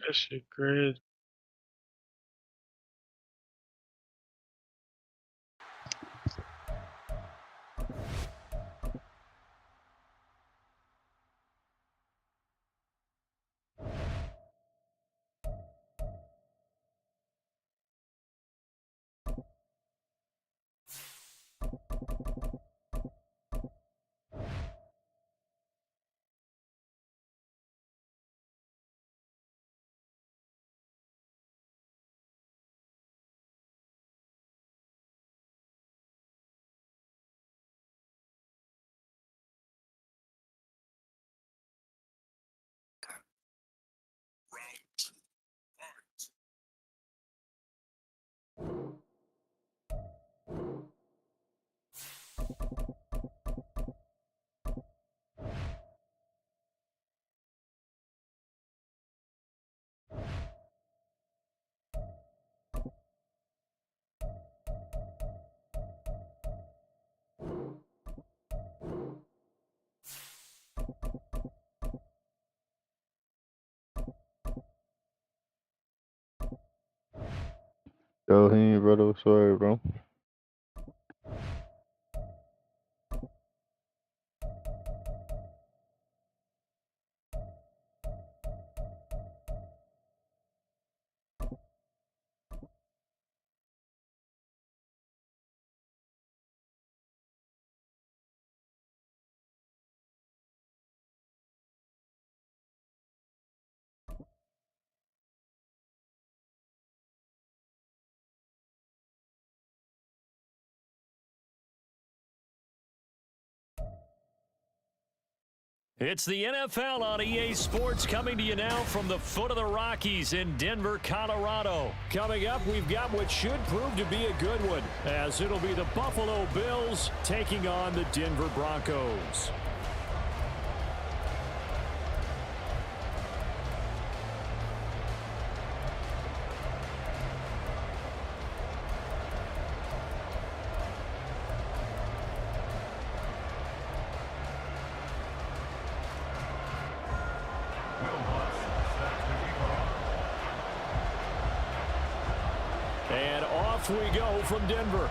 That shit crazy. Yo, he brother, sorry, bro. It's the NFL on EA Sports coming to you now from the foot of the Rockies in Denver, Colorado. Coming up, we've got what should prove to be a good one, as it'll be the Buffalo Bills taking on the Denver Broncos. And off we go from Denver.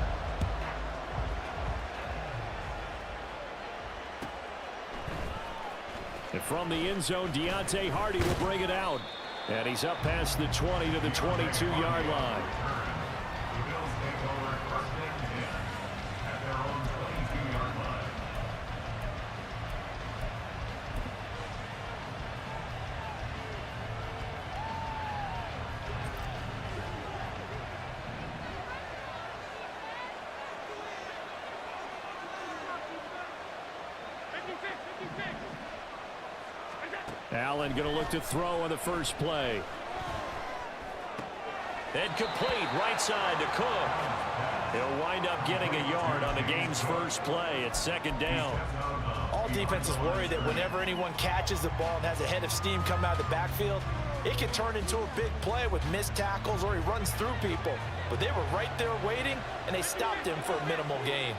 And from the end zone, Deontay Hardy will bring it out. And he's up past the 20 to the 22-yard line. Allen going to look to throw on the first play. And complete right side to Cook. He'll wind up getting a yard on the game's first play. It's second down. All defenses worry that whenever anyone catches the ball and has a head of steam come out of the backfield, it can turn into a big play with missed tackles or he runs through people. But they were right there waiting, and they stopped him for a minimal gain.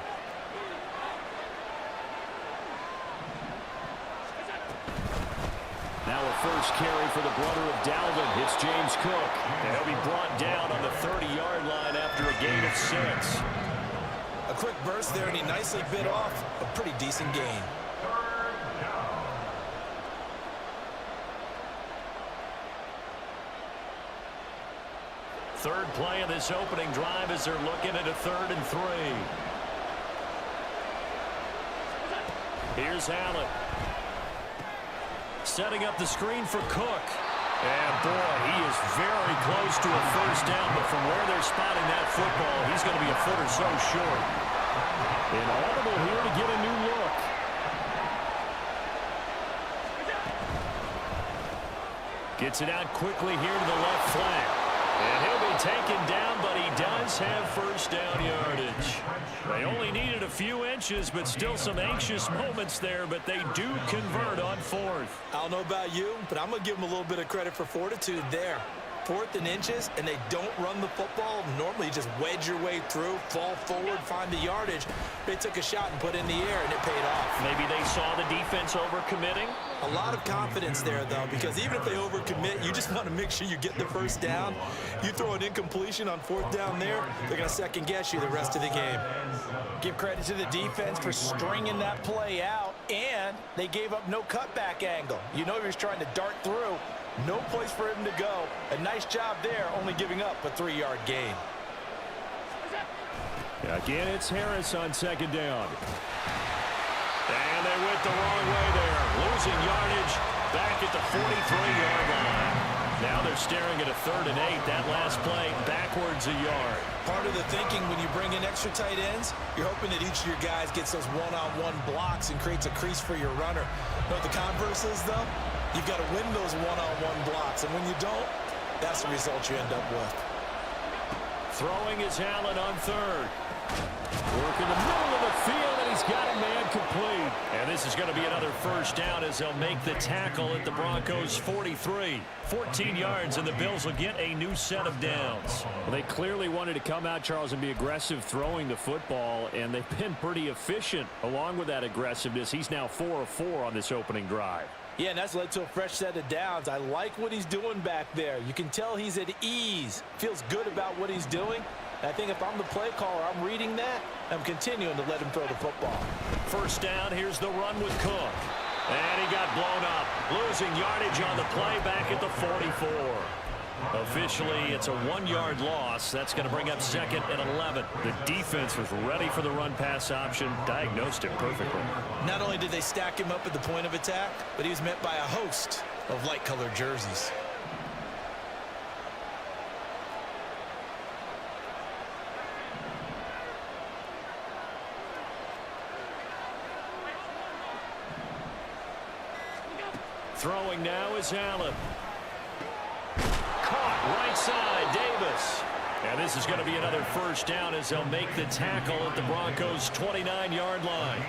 Now a first carry for the brother of Dalvin. It's James Cook. And he'll be brought down on the 30-yard line after a gain of 6. A quick burst there, and he nicely bit off a pretty decent gain. Third play of this opening drive as they're looking at a 3rd and 3. Here's Allen. Setting up the screen for Cook. And, boy, he is very close to a first down, but from where they're spotting that football, he's going to be a foot or so short. And audible here to get a new look. Gets it out quickly here to the left flank. And he'll be taken down, but he does have first down yardage. They only needed a few inches, but still some anxious moments there, but they do convert on 4th. I don't know about you, but I'm going to give them a little bit of credit for fortitude there. 4th and inches and they don't run the football, normally you just wedge your way through, fall forward, find the yardage. They took a shot and put it in the air, and it paid off. Maybe they saw the defense overcommitting. A lot of confidence there, though, because even if they overcommit, you just want to make sure you get the first down. You throw an incompletion on 4th down there, they're going to second-guess you the rest of the game. Give credit to the defense for stringing that play out, and they gave up no cutback angle. You know he was trying to dart through. No place for him to go. A nice job there, only giving up a 3-yard gain. Again, it's Harris on 2nd down. And they went the wrong way there. Losing yardage back at the 43-yard line. Now they're staring at a 3rd and 8. That last play backwards a yard. Part of the thinking when you bring in extra tight ends, you're hoping that each of your guys gets those one-on-one blocks and creates a crease for your runner. You know what the converse is, though? You've got to win those one-on-one blocks, and when you don't, that's the result you end up with. Throwing is Allen on 3rd. Work in the middle of the field, and he's got a man complete. And this is going to be another first down as they'll make the tackle at the Broncos' 43. 14 yards, and the Bills will get a new set of downs. Well, they clearly wanted to come out, Charles, and be aggressive throwing the football, and they've been pretty efficient along with that aggressiveness. He's now 4 of 4 on this opening drive. Yeah, and that's led to a fresh set of downs. I like what he's doing back there. You can tell he's at ease. Feels good about what he's doing. I think if I'm the play caller, I'm reading that. I'm continuing to let him throw the football. First down, here's the run with Cook. And he got blown up. Losing yardage on the play back at the 44. Officially, it's a 1-yard loss. That's going to bring up 2nd and 11. The defense was ready for the run-pass option, diagnosed it perfectly. Not only did they stack him up at the point of attack, but he was met by a host of light-colored jerseys. Throwing now is Allen. Caught right side, Davis. And this is going to be another first down as they'll make the tackle at the Broncos' 29-yard line.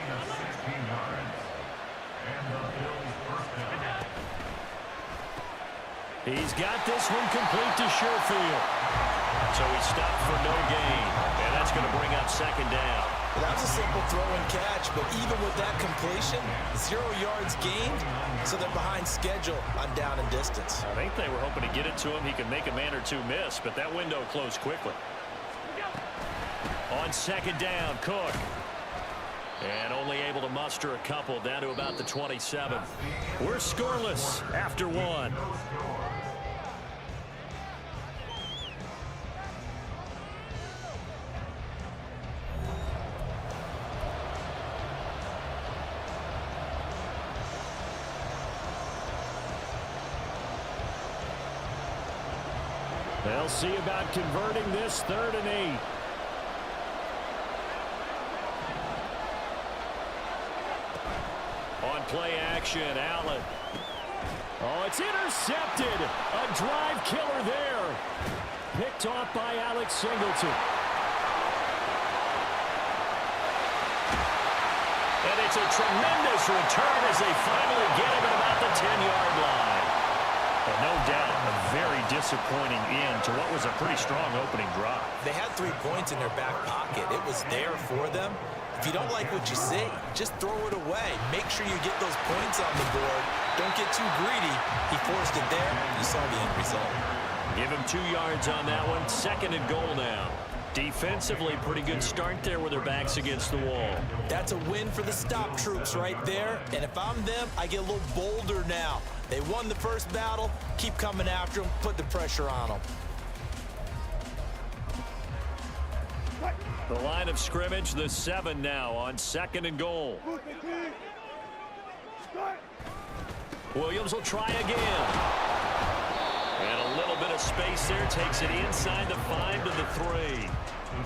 He's got this one complete to Sherfield. So he stopped for no gain. And that's going to bring up 2nd down. Well, that was a simple throw and catch, but even with that completion, 0 yards gained, so they're behind schedule on down and distance. I think they were hoping to get it to him. He could make a man or two miss, but that window closed quickly. On 2nd down, Cook. And only able to muster a couple down to about the 27. We're scoreless after 1. They'll see about converting this 3rd and 8. On play action, Allen. Oh, it's intercepted. A drive killer there. Picked off by Alex Singleton. And it's a tremendous return as they finally get him at about the 10-yard line. But no doubt, a very disappointing end to what was a pretty strong opening drive. They had 3 points in their back pocket. It was there for them. If you don't like what you see, just throw it away. Make sure you get those points on the board. Don't get too greedy. He forced it there. You saw the end result. Give him 2 yards on that one. 2nd and goal now. Defensively, pretty good start there with their backs against the wall. That's a win for the stop troops right there. And if I'm them, I get a little bolder now. They won the first battle. Keep coming after them. Put the pressure on them. The line of scrimmage, the 7 now on 2nd and goal. Williams will try again. And a little bit of space there. Takes it inside the 5 to the 3.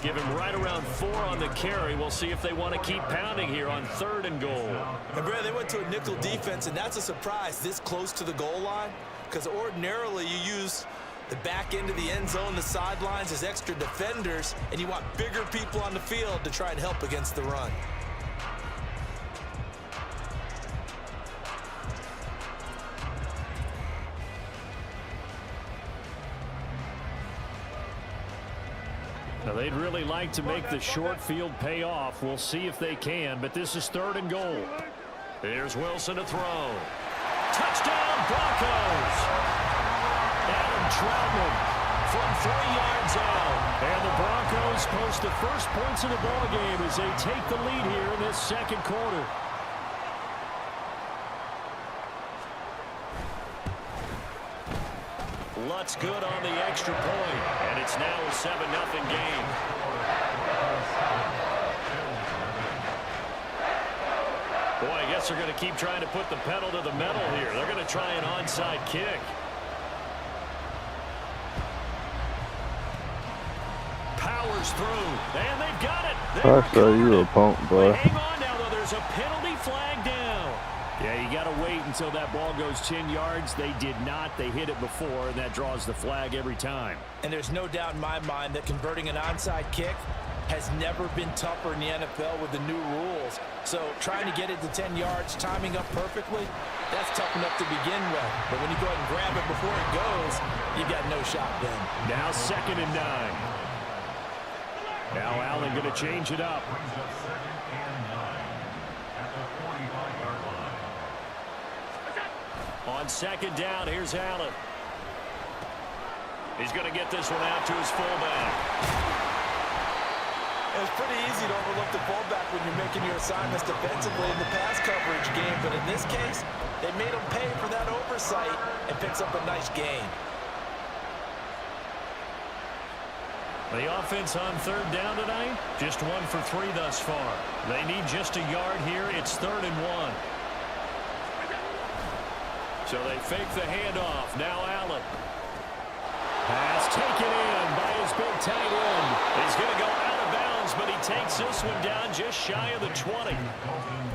Give him right around 4 on the carry. We'll see if they want to keep pounding here on 3rd and goal. And Brad, they went to a nickel defense, and that's a surprise this close to the goal line, because ordinarily you use the back end of the end zone, the sidelines as extra defenders, and you want bigger people on the field to try and help against the run. Now they'd really like to make the short field pay off. We'll see if they can, but this is 3rd and goal. Here's Wilson to throw. Touchdown, Broncos! Adam Troutman from 3 yards out. And the Broncos post the first points of the ball game as they take the lead here in this 2nd quarter. Lutt's good on the extra point, and it's now a 7-0 game. Boy, I guess they're going to keep trying to put the pedal to the metal here. They're going to try an onside kick. Powers through, and they've got it. I saw you a punk, boy. Hang on now, though. There's a penalty flag down. Yeah, you got to wait until that ball goes 10 yards. They did not. They hit it before, and that draws the flag every time. And there's no doubt in my mind that converting an onside kick has never been tougher in the NFL with the new rules. So trying to get it to 10 yards, timing up perfectly, that's tough enough to begin with. But when you go ahead and grab it before it goes, you've got no shot then. Now 2nd and 9. Now Allen going to change it up. On 2nd down, here's Allen. He's going to get this one out to his fullback. It's pretty easy to overlook the fullback when you're making your assignments defensively in the pass coverage game. But in this case, they made him pay for that oversight and picks up a nice gain. The offense on 3rd down tonight, just 1 for 3 thus far. They need just a yard here. It's 3rd and 1. So they fake the handoff. Now Allen. Pass taken in by his big tight end. He's going to go out of bounds, but he takes this one down just shy of the 20.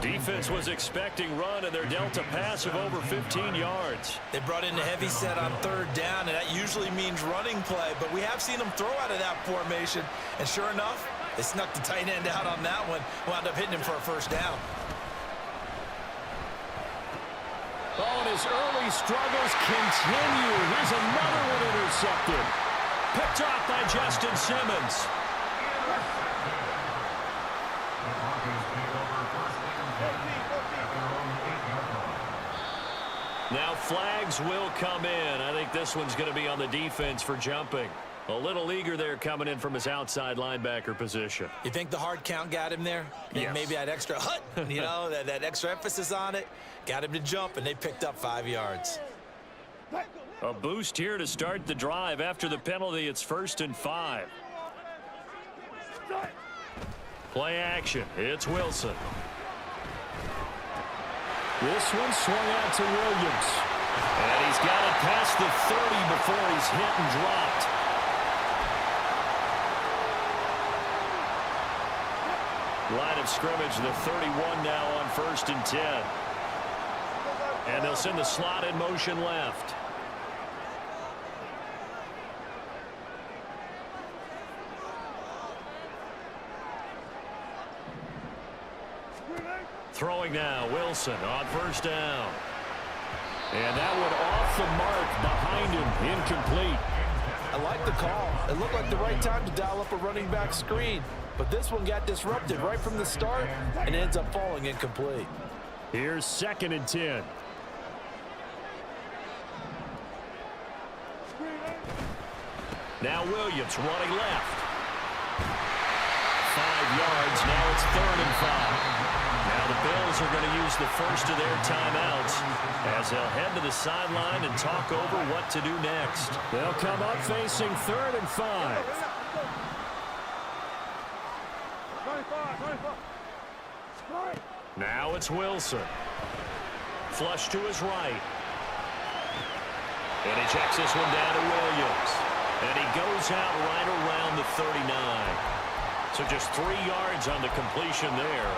Defense was expecting run, and they're dealt a pass of over 15 yards. They brought in the heavy set on 3rd down, and that usually means running play. But we have seen them throw out of that formation. And sure enough, they snuck the tight end out on that one. Wound up hitting him for a 1st down. Oh, and his early struggles continue. Here's another one intercepted. Picked off by Justin Simmons. Now flags will come in. I think this one's going to be on the defense for jumping. A little eager there coming in from his outside linebacker position. You think the hard count got him there? Yes. Maybe that extra that extra emphasis on it got him to jump, and they picked up 5 yards. A boost here to start the drive. After the penalty, it's 1st and 5. Play action. It's Wilson. This one swung out to Williams. And he's got it past the 30 before he's hit and dropped. Line of scrimmage, the 31 now on 1st and 10. And they'll send the slot in motion left. Throwing now, Wilson on 1st down. And that one off the mark behind him, incomplete. I like the call. It looked like the right time to dial up a running back screen. But this one got disrupted right from the start and ends up falling incomplete. Here's 2nd and 10. Now Williams running left. 5 yards. Now it's 3rd and 5. Now the Bills are going to use the first of their timeouts as they'll head to the sideline and talk over what to do next. They'll come up facing 3rd and 5. Now it's Wilson. Flush to his right. And he checks this one down to Williams. And he goes out right around the 39. So just 3 yards on the completion there.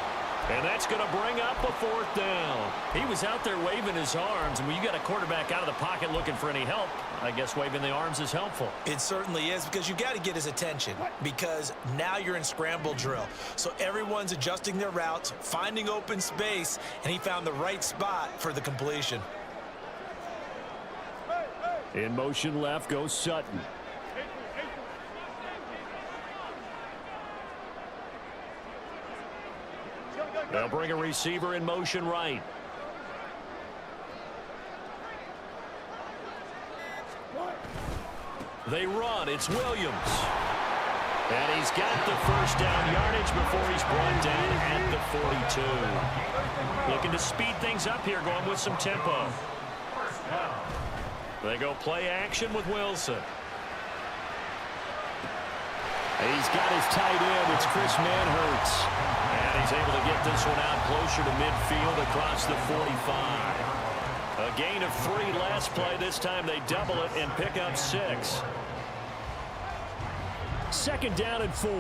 And that's going to bring up a 4th down. He was out there waving his arms. And when you got a quarterback out of the pocket looking for any help, I guess waving the arms is helpful. It certainly is, because you got to get his attention, because now you're in scramble drill. So everyone's adjusting their routes, finding open space, and he found the right spot for the completion. In motion left goes Sutton. They'll bring a receiver in motion right. They run. It's Williams. And he's got the first down yardage before he's brought down at the 42. Looking to speed things up here, going with some tempo. They go play action with Wilson. And he's got his tight end. It's Chris Manhertz. And he's able to get this one out closer to midfield across the 45. A gain of 3 last play. This time they double it and pick up 6. Second down and 4.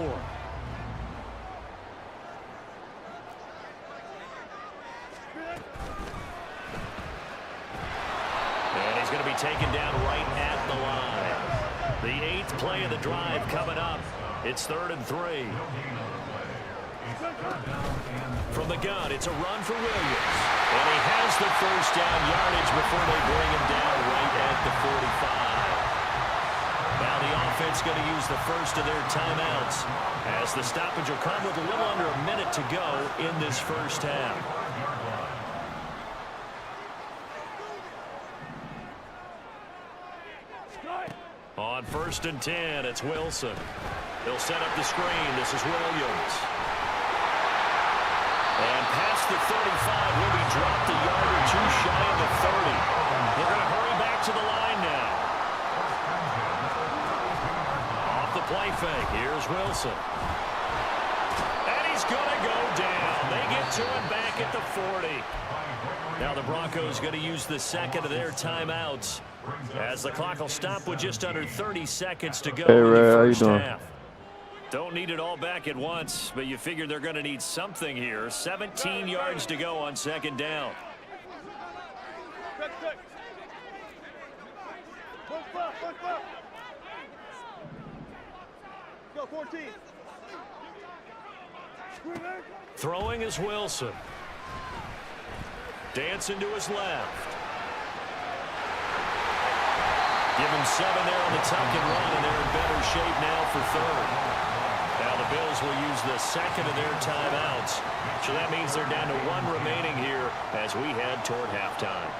And he's going to be taken down right at the line. The 8th play of the drive coming up. It's 3rd and 3. From the gun, it's a run for Williams. And he has the first down yardage before they bring him down right at the 45. Now the offense going to use the first of their timeouts as the stoppage will come with a little under a minute to go in this first half. On 1st and 10, it's Wilson. He'll set up the screen. This is Williams. And past the 35, will be dropped a yard or 2 shy of the 30. They're going to hurry back to the line now. Off the play fake, here's Wilson. And he's going to go down. They get to him back at the 40. Now the Broncos going to use the second of their timeouts as the clock will stop with just under 30 seconds to go in the first half. Don't need it all back at once, but you figure they're going to need something here. 17 yards to go on second down. Go 14. Throwing is Wilson. Dancing to his left. Give him 7 there on the tuck and run, and they're in better shape now for 3rd. Now the Bills will use the second of their timeouts. So that means they're down to 1 remaining here as we head toward halftime.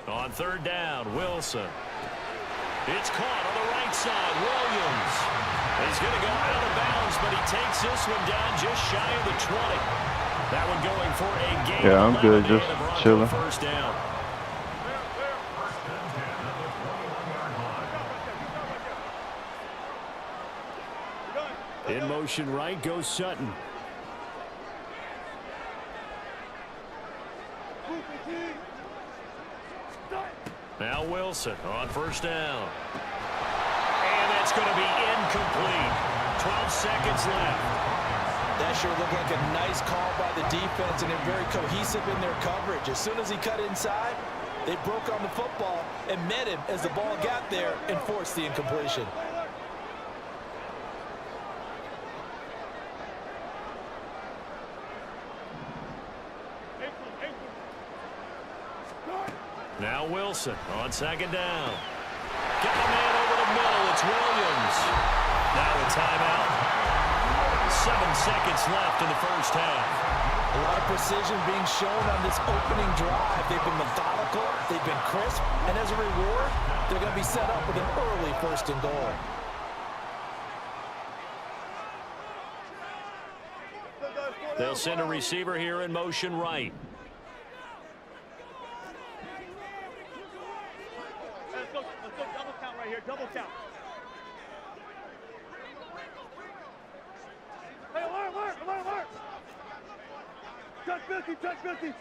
On 3rd down, Wilson. It's caught on the right side. Williams. He's going to go out of bounds, but he takes this one down just shy of the 20. That one going for a gain. Yeah, I'm good, just chilling. First down. In motion right goes Sutton. Now Wilson on 1st down. And that's going to be incomplete. 12 seconds left. That sure looked like a nice call by the defense, and they're very cohesive in their coverage. As soon as he cut inside, they broke on the football and met him as the ball got there and forced the incompletion. Now Wilson on 2nd down. Got a man over the middle. It's Williams. Now a timeout. 7 seconds left in the first half. A lot of precision being shown on this opening drive. They've been methodical, they've been crisp, and as a reward, they're going to be set up with an early 1st and goal. They'll send a receiver here in motion right. Let's go double count right here, double count. Hey, alert! Touch 50, touch 50.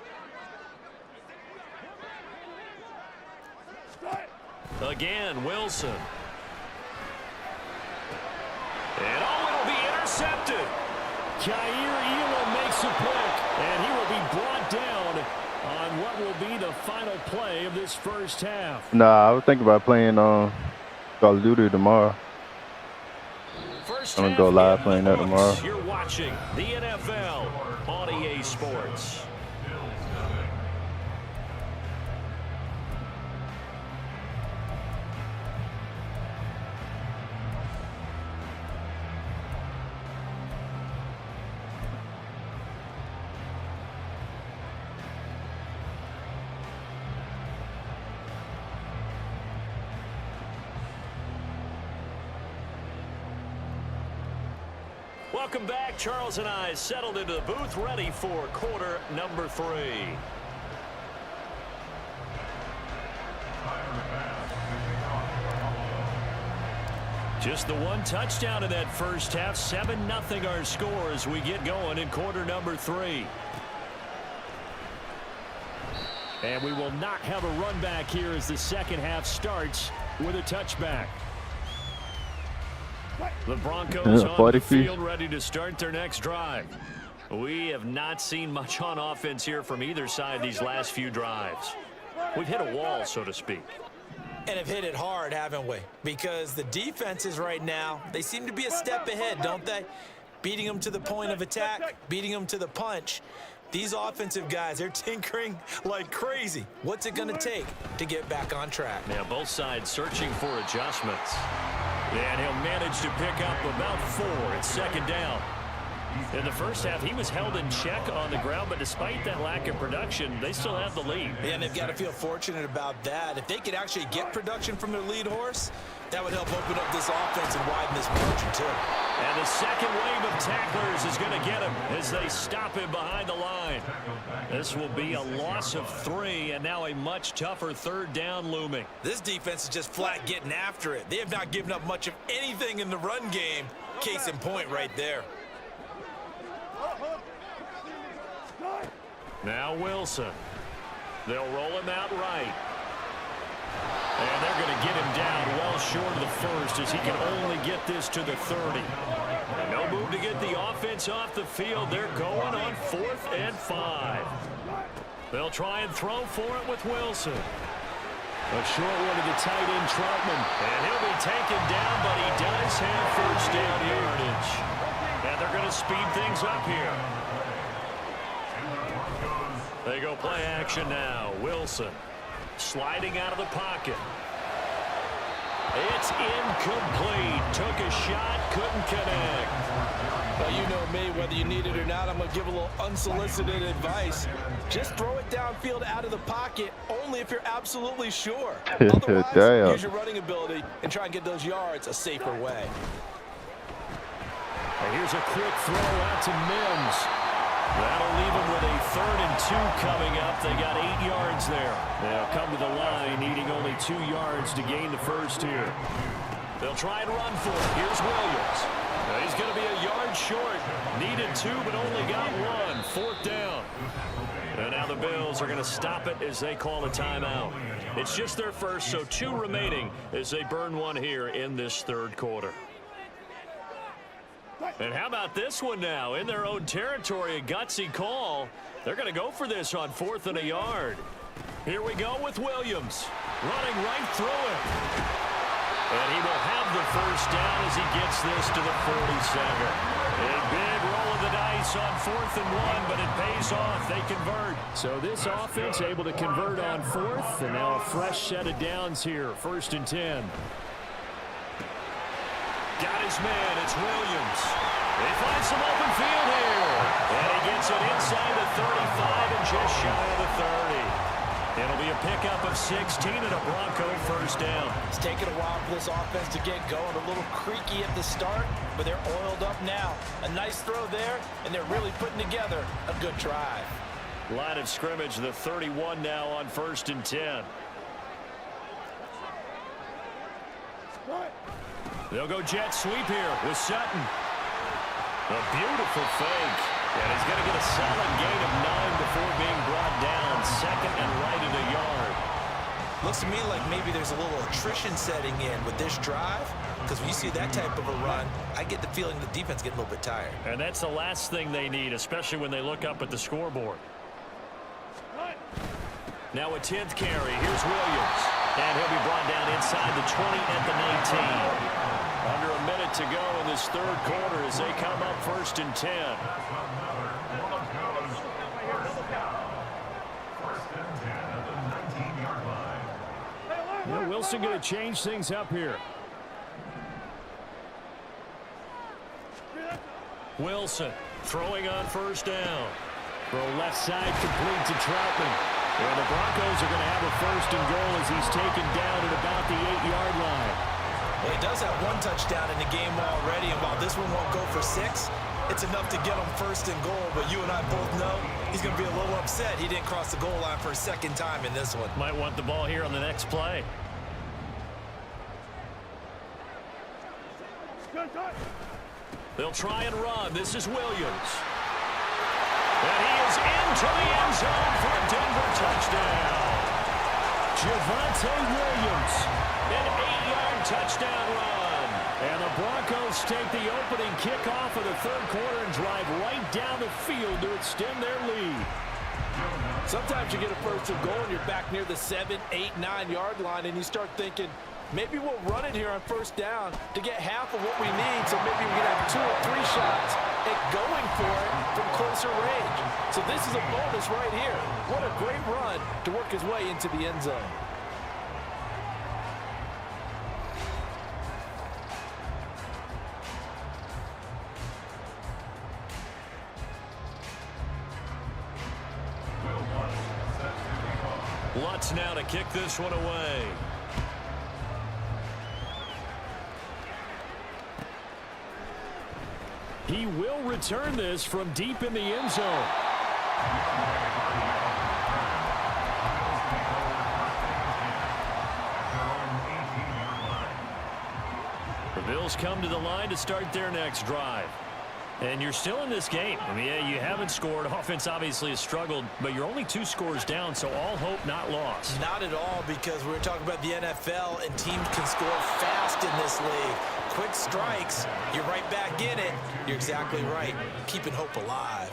Again, Wilson. And it'll be intercepted. Jair Elam makes a pick, and he will be brought down on what will be the final play of this first half. Nah, I was thinking about playing Call of Duty tomorrow. I'm gonna go live playing that tomorrow. You're watching the NFL on EA Sports. Welcome back. Charles and I settled into the booth, ready for quarter number 3. Just the one touchdown in that first half. 7-0 our score as we get going in quarter number 3. And we will not have a run back here as the second half starts with a touchback. The Broncos on the field ready to start their next drive. We have not seen much on offense here from either side these last few drives. We've hit a wall, so to speak. And have hit it hard, haven't we? Because the defenses right now, they seem to be a step ahead, don't they? Beating them to the point of attack, beating them to the punch. These offensive guys, they're tinkering like crazy. What's it going to take to get back on track? Yeah, both sides searching for adjustments. And he'll manage to pick up about 4. It's second down. In the first half, he was held in check on the ground, but despite that lack of production, they still have the lead. Yeah, and they've got to feel fortunate about that. If they could actually get production from their lead horse, that would help open up this offense and widen this margin, too. And the second wave of tacklers is going to get him as they stop him behind the line. This will be a loss of 3, and now a much tougher third down looming. This defense is just flat getting after it. They have not given up much of anything in the run game. Case in point right there. Now Wilson. They'll roll him out right. And they're going to get him down well short of the first as he can only get this to the 30. No move to get the offense off the field. They're going on 4th and 5. They'll try and throw for it with Wilson. A short one to the tight end, Troutman. And he'll be taken down, but he does have first down yardage. And they're going to speed things up here. They go play action now. Wilson sliding out of the pocket. It's incomplete. Took a shot, couldn't connect. Well, you know me, whether you need it or not, I'm going to give a little unsolicited advice. Just throw it downfield out of the pocket, only if you're absolutely sure. Otherwise, use your running ability and try and get those yards a safer way. And here's a quick throw out to Mims. That'll leave them with a 3rd and 2 coming up. They got 8 yards there. They'll come to the line, needing only 2 yards to gain the first here. They'll try and run for it. Here's Williams. Now he's going to be a yard short. Needed 2, but only got 1. 4th down. And now the Bills are going to stop it as they call a timeout. It's just their first, so 2 remaining as they burn 1 here in this third quarter. And how about this one now? In their own territory, a gutsy call. They're going to go for this on 4th and a yard. Here we go with Williams. Running right through it. And he will have the first down as he gets this to the 47. A big roll of the dice on 4th and 1, but it pays off. They convert. So this offense able to convert on 4th, and now a fresh set of downs here. 1st and 10. Got his man. It's Williams. They find some open field here. And he gets it inside the 35 and just shy of the 30. It'll be a pickup of 16 and a Bronco first down. It's taken a while for this offense to get going. A little creaky at the start, but they're oiled up now. A nice throw there, and they're really putting together a good drive. Line of scrimmage, the 31 now on 1st and 10. They'll go jet sweep here with Sutton. A beautiful fake. And he's going to get a solid gain of 9 before being brought down. 2nd and right at a yard. Looks to me like maybe there's a little attrition setting in with this drive. Because when you see that type of a run, I get the feeling the defense getting a little bit tired. And that's the last thing they need, especially when they look up at the scoreboard. Now a 10th carry. Here's Williams. And he'll be brought down inside the 20 at the 19. Under a minute to go in this third quarter as they come up 1st and 10. Yeah, Wilson going to change things up here. Wilson throwing on 1st down. Throw left side complete to Troutman. And the Broncos are going to have a 1st and goal as he's taken down at about the 8-yard line. Well, he does have one touchdown in the game already, and while this one won't go for 6, it's enough to get him first and goal. But you and I both know he's going to be a little upset he didn't cross the goal line for a second time in this one. Might want the ball here on the next play. They'll try and run. This is Williams. And he is into the end zone for a Denver touchdown. Javonte Williams, an 8-yard touchdown run. And the Broncos take the opening kickoff of the third quarter and drive right down the field to extend their lead. Sometimes you get a first and goal and you're back near the 7, 8, 9-yard line, and you start thinking, maybe we'll run it here on first down to get half of what we need, so maybe we can have 2 or 3 shots at going for it from closer range. So this is a bonus right here. What a great run to work his way into the end zone. Lutz now to kick this one away. He will return this from deep in the end zone. The Bills come to the line to start their next drive. And you're still in this game. I mean, yeah, you haven't scored. Offense obviously has struggled, but you're only 2 scores down, so all hope not lost. Not at all, because we're talking about the NFL, and teams can score fast in this league. Quick strikes, you're right back in it. You're exactly right. Keeping hope alive.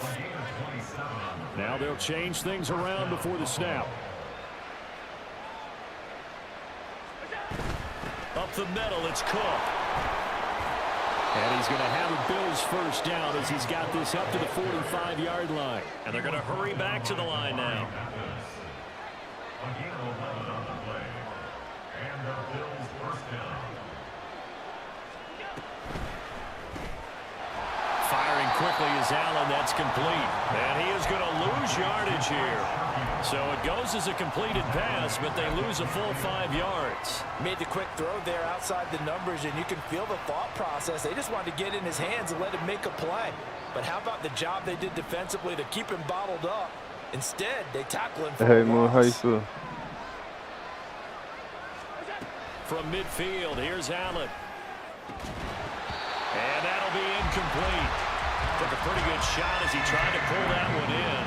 Now they'll change things around before the snap. Up the middle, it's Cook. And he's going to have a Bills first down as he's got this up to the 45-yard line. And they're going to hurry back to the line now. Firing quickly is Allen. That's complete. And he is going to lose yardage here. So it goes as a completed pass, but they lose a full 5 yards. Made the quick throw there outside the numbers, and you can feel the thought process. They just wanted to get in his hands and let him make a play. But how about the job they did defensively to keep him bottled up? Instead, they tackle him for Hey, a Moon, loss. how you feel? From midfield, here's Allen. And that'll be incomplete. Took a pretty good shot as he tried to pull that one in.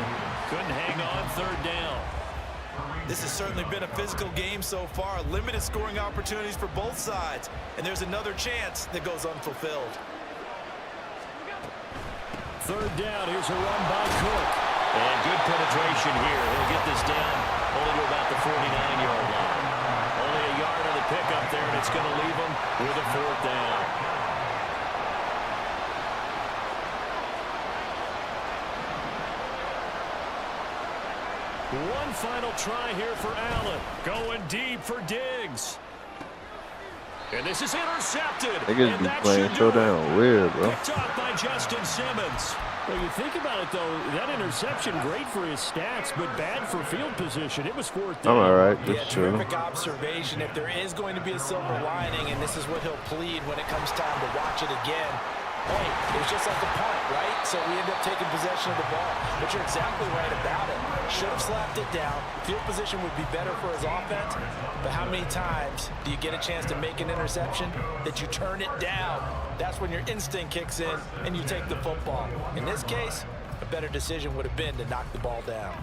Couldn't hang on third down. This has certainly been a physical game so far. Limited scoring opportunities for both sides. And there's another chance that goes unfulfilled. Third down, here's a run by Cook. And good penetration here. He'll get this down only to about the 49-yard line. Only a yard of the pickup there, and it's going to leave him with a 4th down. One final try here for Allen. Going deep for Diggs. And this is intercepted. Niggas be playing so damn weird, bro. Picked off by Justin Simmons. Well, you think about it, though, that interception, great for his stats, but bad for field position. It was 4th down. I'm all right. Yeah, That's true. terrific observation. If there is going to be a silver lining, and this is what he'll plead when it comes time to watch it again, hey, it was just like a punt, right? So we end up taking possession of the ball. But you're exactly right about it. Should have slapped it down. Field position would be better for his offense. But how many times do you get a chance to make an interception that you turn it down? That's when your instinct kicks in and you take the football. In this case, a better decision would have been to knock the ball down.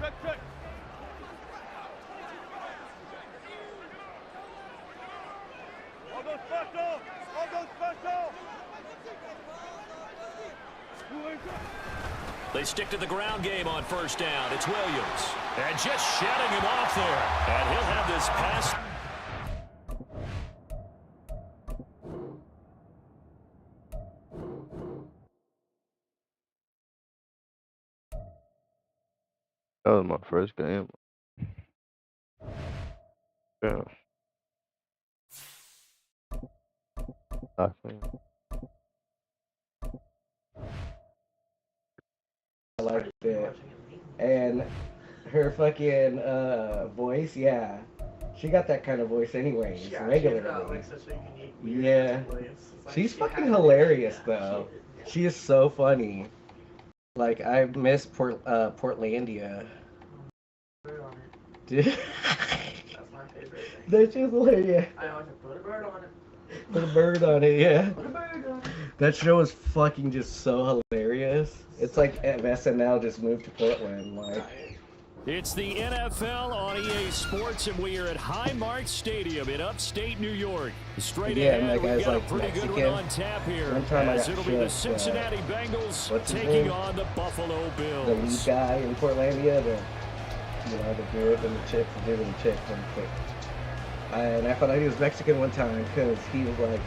Check. All go special! All go special! They stick to the ground game on first down. It's Williams. And just shedding him off there. And he'll have this pass. That was my first game. Yeah. I think. I liked it. And her fucking voice, yeah. She got that kind of voice anyway, regularly. Yeah. She's fucking hilarious, though. She is so funny. Like, I miss Portlandia. Dude. That's my favorite thing. That's just hilarious. I always put a bird on it. Put a bird on it, yeah. Put a bird on it. That show is fucking just so hilarious. It's like if SNL just moved to Portland, like. It's the NFL on EA Sports, and we are at Highmark Stadium in upstate New York. Straight Yeah, ahead, and that we've guy's got like a pretty good Mexican. one on tap here. One time I as got it'll be the shook, Cincinnati Bengals what's his taking name? on the Buffalo Bills. The lead guy in Portlandia, the dude and the chick, the dude and the chick, and the chick. And I found out he was Mexican one time because he was like,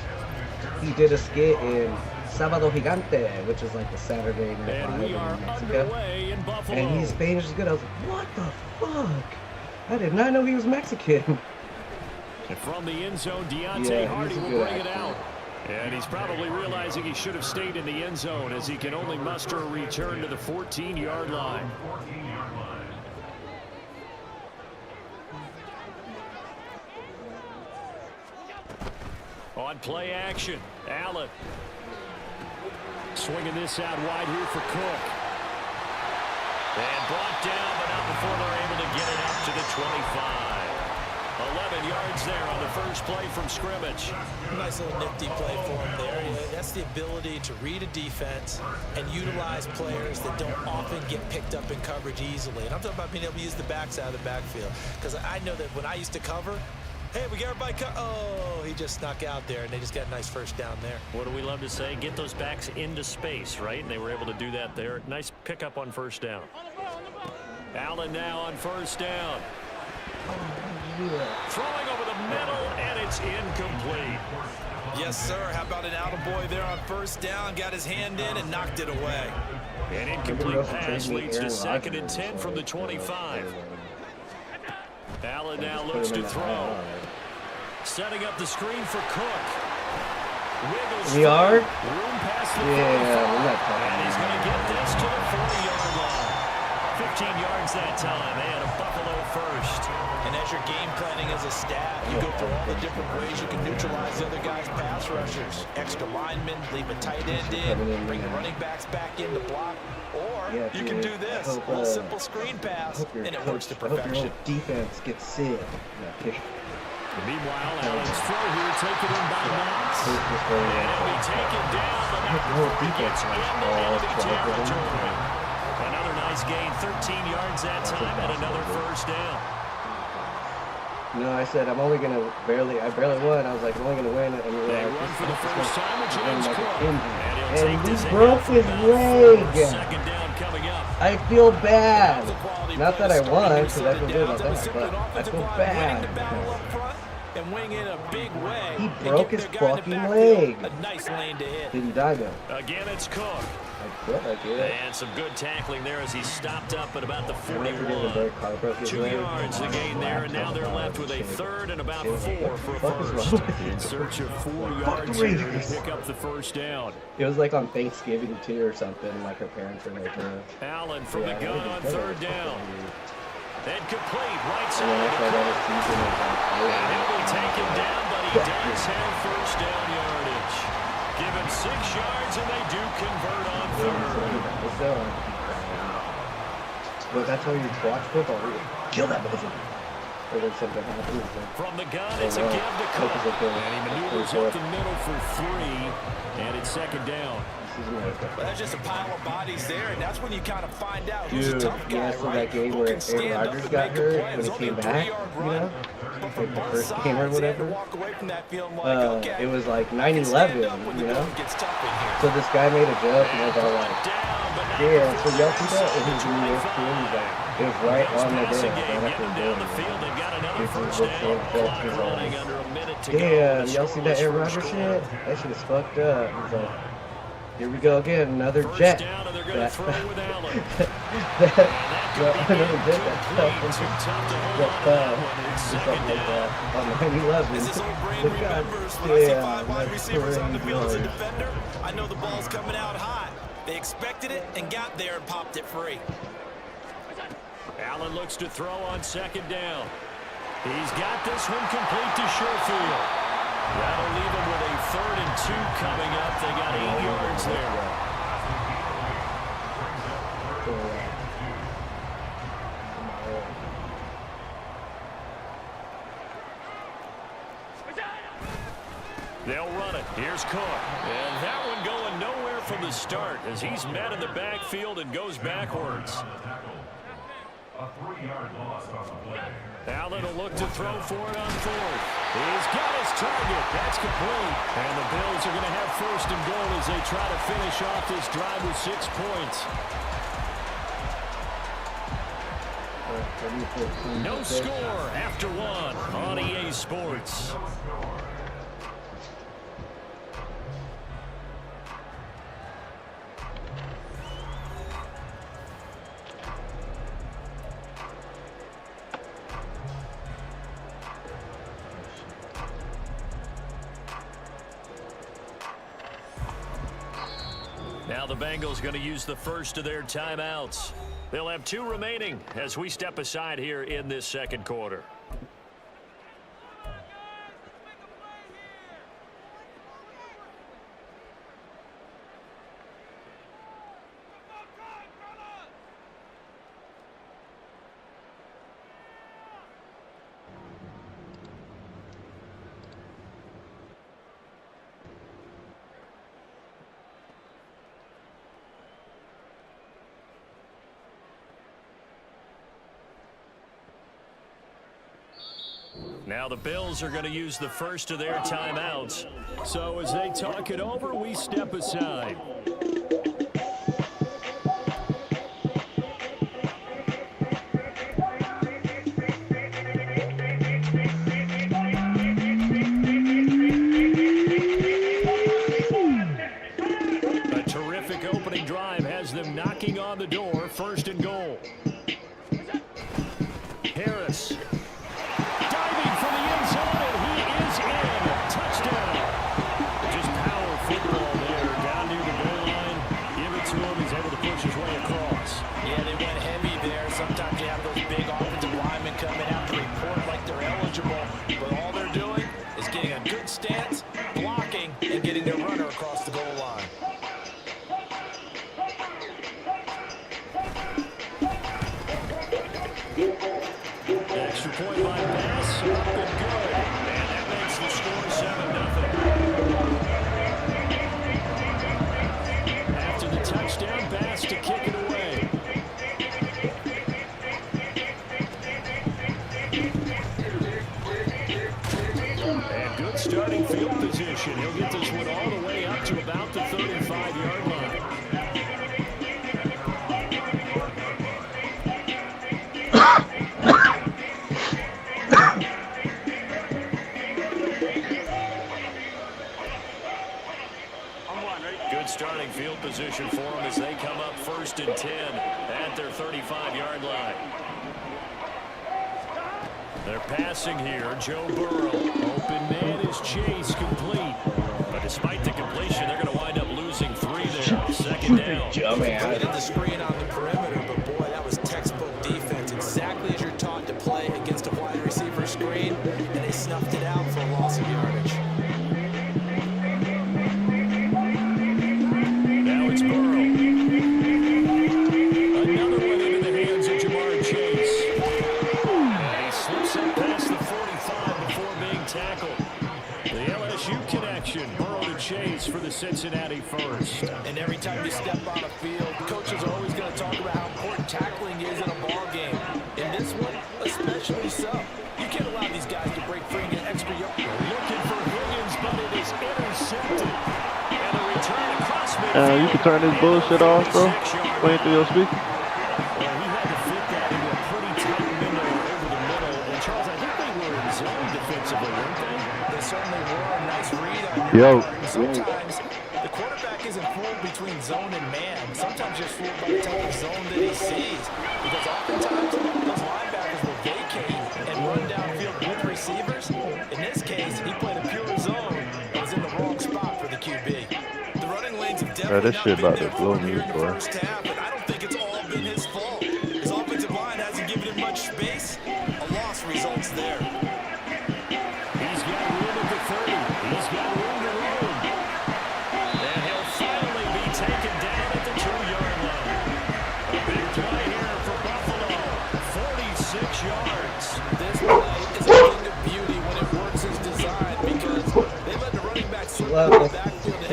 he did a skit in Sábado Gigante, which is like the Saturday Night And Live we are in Mexico. underway in Buffalo. And his Spanish is good. I was like, what the fuck? I did not know he was Mexican. And from the end zone, Deontay Yeah, Hardy he's a will good bring it actor. out. And he's probably realizing he should have stayed in the end zone as he can only muster a return to the 14-yard line. On play action, Allen. Swinging this out wide here for Cook. And brought down, but not before they're able to get it up to the 25. 11 yards there on the first play from scrimmage. Nice little nifty play for him there. That's the ability to read a defense and utilize players that don't often get picked up in coverage easily. And I'm talking about being able to use the backs out of the backfield. Because I know that when I used to cover, hey, we got everybody oh, he just snuck out there, and they just got a nice first down there. What do we love to say? Get those backs into space, right? And they were able to do that there. Nice pickup on first down. Allen now on first down. Throwing over the middle, and it's incomplete. Yes, sir. How about an attaboy there on first down? Got his hand in and knocked it away. An incomplete pass leads to 2nd and 10 from the 25. Allen now looks to throw. Setting up the screen for Cook. Wiggles We are? room past the 45. We're not And he's going to talking. get this to the 40-yard line. 15 yards that time. They had a Buffalo first. And as you're game planning as a staff, you go through all the different ways you can neutralize the other guy's pass rushers. Extra linemen, leave a tight end in, bring the running backs back in to block. Or you can do this, a little simple screen pass, and it works to I hope your perfection. whole defense gets sick. Meanwhile, Allen's throw here taken in by Knox. And he'll be taken down, but not before he gets into enemy territory. Another nice gain, 13 yards that time, and another first down. No, I said I barely won. I was like, I'm only gonna win it. And They run for the first time with James Cook. And he broke his leg. Second down coming up. I feel bad. Not that I won, because I feel good about that, but I feel bad. And wing in a big way. He and broke get his their guy in the fucking backfield. leg. A nice lane to hit. Did he die though? Again, it's Cook. I quit like it. And some good tackling there as he stopped up at about the I never forget when Derek 41. Carr broke his 2 leg. yards to gain there, and now they're left with a third and about 4 for a What the fuck is first. wrong with you? In search of 4 Fuck yards the here to Raiders. pick up the first down. It was like on Thanksgiving too or something. Like her parents were like, Allen from the yeah, gun I on didn't know third that. down. Then complete, right And side then of after the that court. season was like, And he'll be taken down, but he does have first down yardage. Give him 6 yards, and they do convert on third. But that's how you watch football. You kill that motherfucker. Or when something happens. From the gun, it's a give to Cook. And he maneuvers up the middle for 3, and it's second down. Well, there's just a pile of bodies there, and that's when you kind of find out who's Dude, a tough guy, so right? that game Who where can stand Aaron up Rodgers and got make a hurt play. when It's he only came a back, 3-yard you run. know? But from The both first sides, game or they had to whatever. walk away from that feeling like, okay, It was like I can stand 9/11, up when the you know? going gets tough in here. So this guy made a joke and I was all like, Down, but not yeah, so before y'all he see that? And gets he was in ESPN, he's like, it was right Bills on the passing day. game, Right getting after down the the field. They've got another This is first what's down. so Clock fucking running awesome. under a minute to go. Damn, The y'all see that scoreless Aaron first Rodgers quarter. shit? That shit is fucked up. He's like, here we go again, another First jet. down, and they're going to throw with Allen. Another jet that fell from Too tough to hold that on to fell. that one. It's Or second something like down. that. On 9/11. As this old brain But God remembers, when I see damn, 5 wide that's receivers on the field as a crazy. defender, I know the ball's coming out hot. They expected it and got there and popped it free. Allen looks to throw on second down. He's got this one complete to Sherfield. That'll leave him with a 3rd and 2 coming up. They got 8 yards there. They'll run it. Here's Cook. And that one going nowhere from the start as he's met in the backfield and goes backwards. Allen will look to throw for it on 4th. He's got his target. That's complete. And the Bills are going to have 1st and goal as they try to finish off this drive with 6 points. No score after 1 on EA Sports. Now the Bengals going to use the first of their timeouts. They'll have 2 remaining as we step aside here in this 2nd quarter. Now the Bills are going to use the first of their timeouts. So as they talk it over, we step aside. A terrific opening drive has them knocking on the door. 1st and goal. Harris. Starting field position. He'll get this one all the way up to about the 35-yard line. Good starting field position for them as they come up 1st and 10 at their 35-yard line. They're passing here. Joe Burrow. Open man is Chase, complete. But despite the completion, they're going to wind up losing 3 there. 2nd down. Completed the screen on the perimeter, but boy, that was textbook defense. Exactly as you're taught to play against a wide receiver screen, and they snuffed it out for a loss of yardage. Now it's Burrow. Another one into the hands of Jamar Chase. Slips up past the 45 before being tackled. The LSU connection. Burrow to Chase for the Cincinnati first. And every time you step on a field, coaches are always going to talk about how important tackling is in a ball game. In this one, especially so. You can't allow these guys to break free and get extra yards. Looking for Higgins, but it is intercepted. And a return across midfield. You can turn this bullshit off, bro. Playing through your speaker. Yo. Sometimes the quarterback isn't fooled between zone and man. Sometimes you're fooled by the type of zone that he sees. Because oftentimes those linebackers will vacate and run downfield with receivers. In this case, he played a pure zone and was in the wrong spot for the QB. The running lanes have definitely this shit not about been to there blow for him me, here in the boy. first half, but I don't think it's all been his fault. His offensive line hasn't given him much space. A loss results there.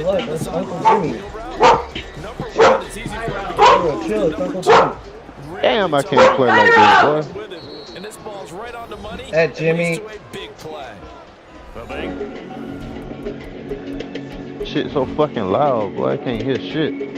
Look, that's Uncle Jimmy. Number one, it's easy for him to get Oh, chill, it's Uncle Jimmy. Damn, I can't play like this, boy. with him. And this ball's right on the money. That Jimmy. To a big play. Shit so fucking loud, boy. I can't hear shit.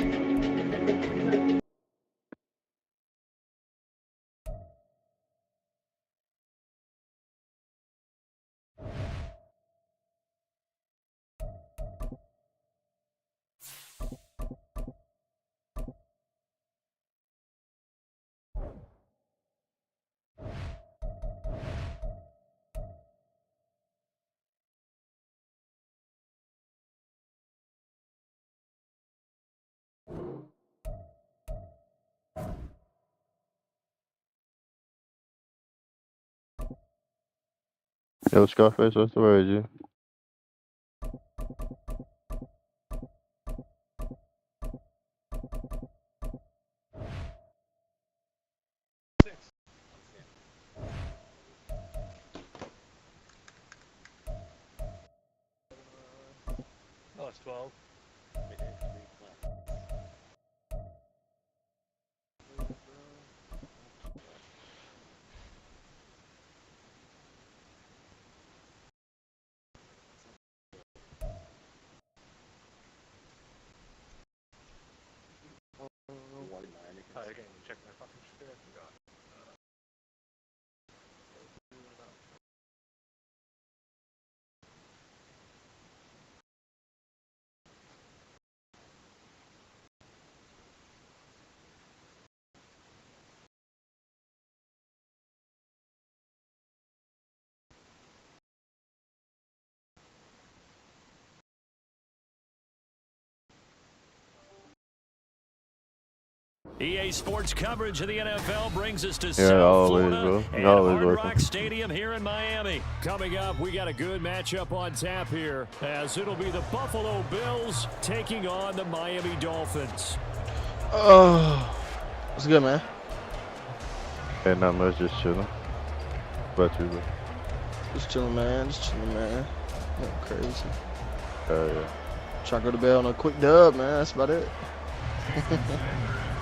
Yo, Scarface, what's the word, you? Oh, it's 12. Oh, I can't even check my fucking shit. I forgot. EA Sports coverage of the NFL brings us to Yeah, South always, Florida bro. and Always Hard working. Rock Stadium here in Miami. Coming up, we got a good matchup on tap here, as it'll be the Buffalo Bills taking on the Miami Dolphins. Oh, what's good, man? Ain't not much, just chilling. But you, bro. Just chilling, man. Just chilling, man. Nothing crazy. Yeah. Try to go to bed on a quick dub, man. That's about it.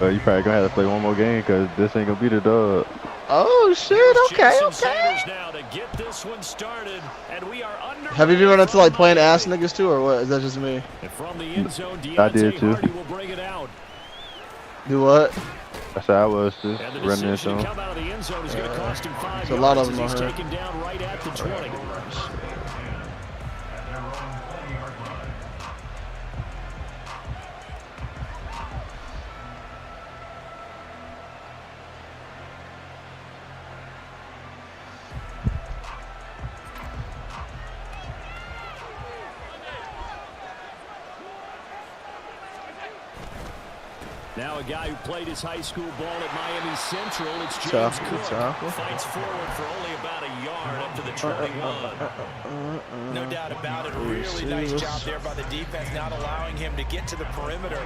You probably gonna have to play one more game, cause this ain't gonna be the dub. Oh shit! Okay, Jason okay. Sanders now to get this one started, and we are under. Have you ever run into like playing ass niggas too, or what? Is that just me? And from the end zone, I did Deontay too. Hardy will bring it out. Do what? That's how I was just And the running decision into to him. come out of the end zone is going to cost him 5 There's a lot yards of as them he's on here. taken down right at the 20. Now a guy who played his high school ball at Miami Central, it's James Cook. Fights forward for only about a yard up to the 21. No doubt about it. Really nice job there by the defense, not allowing him to get to the perimeter.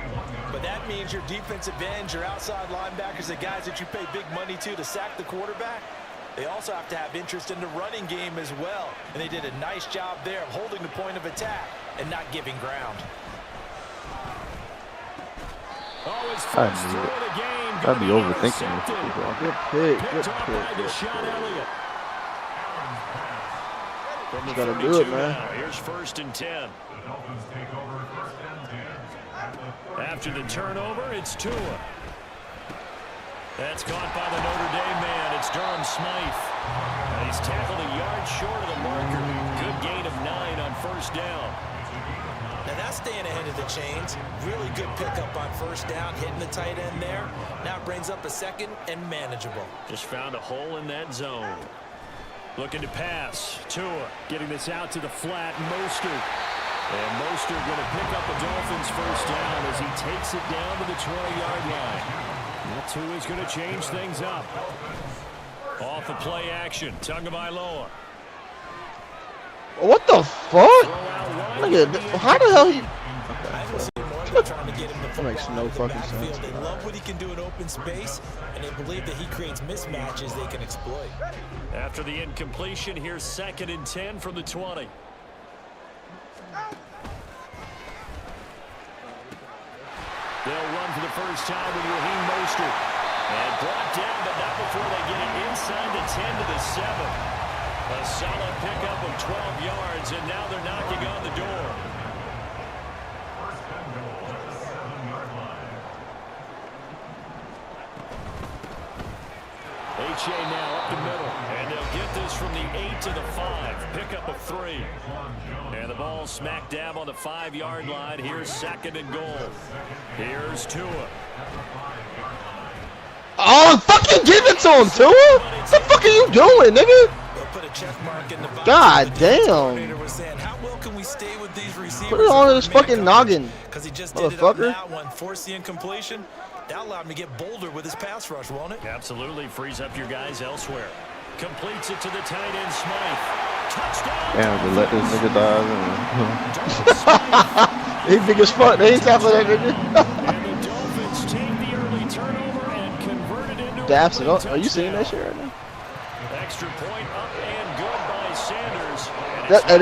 But that means your defensive ends, your outside linebackers, the guys that you pay big money to sack the quarterback, they also have to have interest in the running game as well. And they did a nice job there of holding the point of attack and not giving ground. Oh, his first throw of the game. I'd be overthinking intercepted. this. Good pick. Good Picked off by pick. Deshaun Elliott. From the Gotta do 32 it, man. now, here's 1st and 10. After the turnover, it's Tua. That's caught by the Notre Dame man. It's Durham Smythe. And he's tackled a yard short of the marker. Good gain of 9 on 1st down. Now that's staying ahead of the chains. Really good pickup on 1st down, hitting the tight end there. Now it brings up a 2nd and manageable. Just found a hole in that zone. Looking to pass. Tua getting this out to the flat. Mostert. And Mostert going to pick up the Dolphins' 1st down as he takes it down to the 20-yard line. That Tua's going to change things up. Off the play action. Tagovailoa. What the fuck? Look at that. How the hell he? That makes no fucking sense. They love what he can do in open space, and they believe that he creates mismatches they can exploit. After the incompletion, here's 2nd and 10 from the 20. They'll run for the first time with Raheem Mostert. And brought down, but not before they get it inside the 10 to the 7. A solid pickup of 12 yards, and now they're knocking on the door. H.A. now up the middle, and they'll get this from the 8 to the 5. Pickup of 3. And the ball smack dab on the 5-yard line. Here's 2nd and goal. Here's Tua. Oh, fucking give it to him, Tua! What the fuck are you doing, nigga? God damn. Put it on his fucking noggin, motherfucker. Force the incompletion. That allowed him to get bolder with his pass rush, won't it? Absolutely. Frees up your guys elsewhere. Completes it to the tight end, Smythe. Touchdown. Damn, to let this nigga dive in. He big as fuck. They ain't tackling that nigga. And the Dolphins take the early turnover and convert it into Daps it a up. Are you seeing that shit right now? Extra point up and good by Sanders.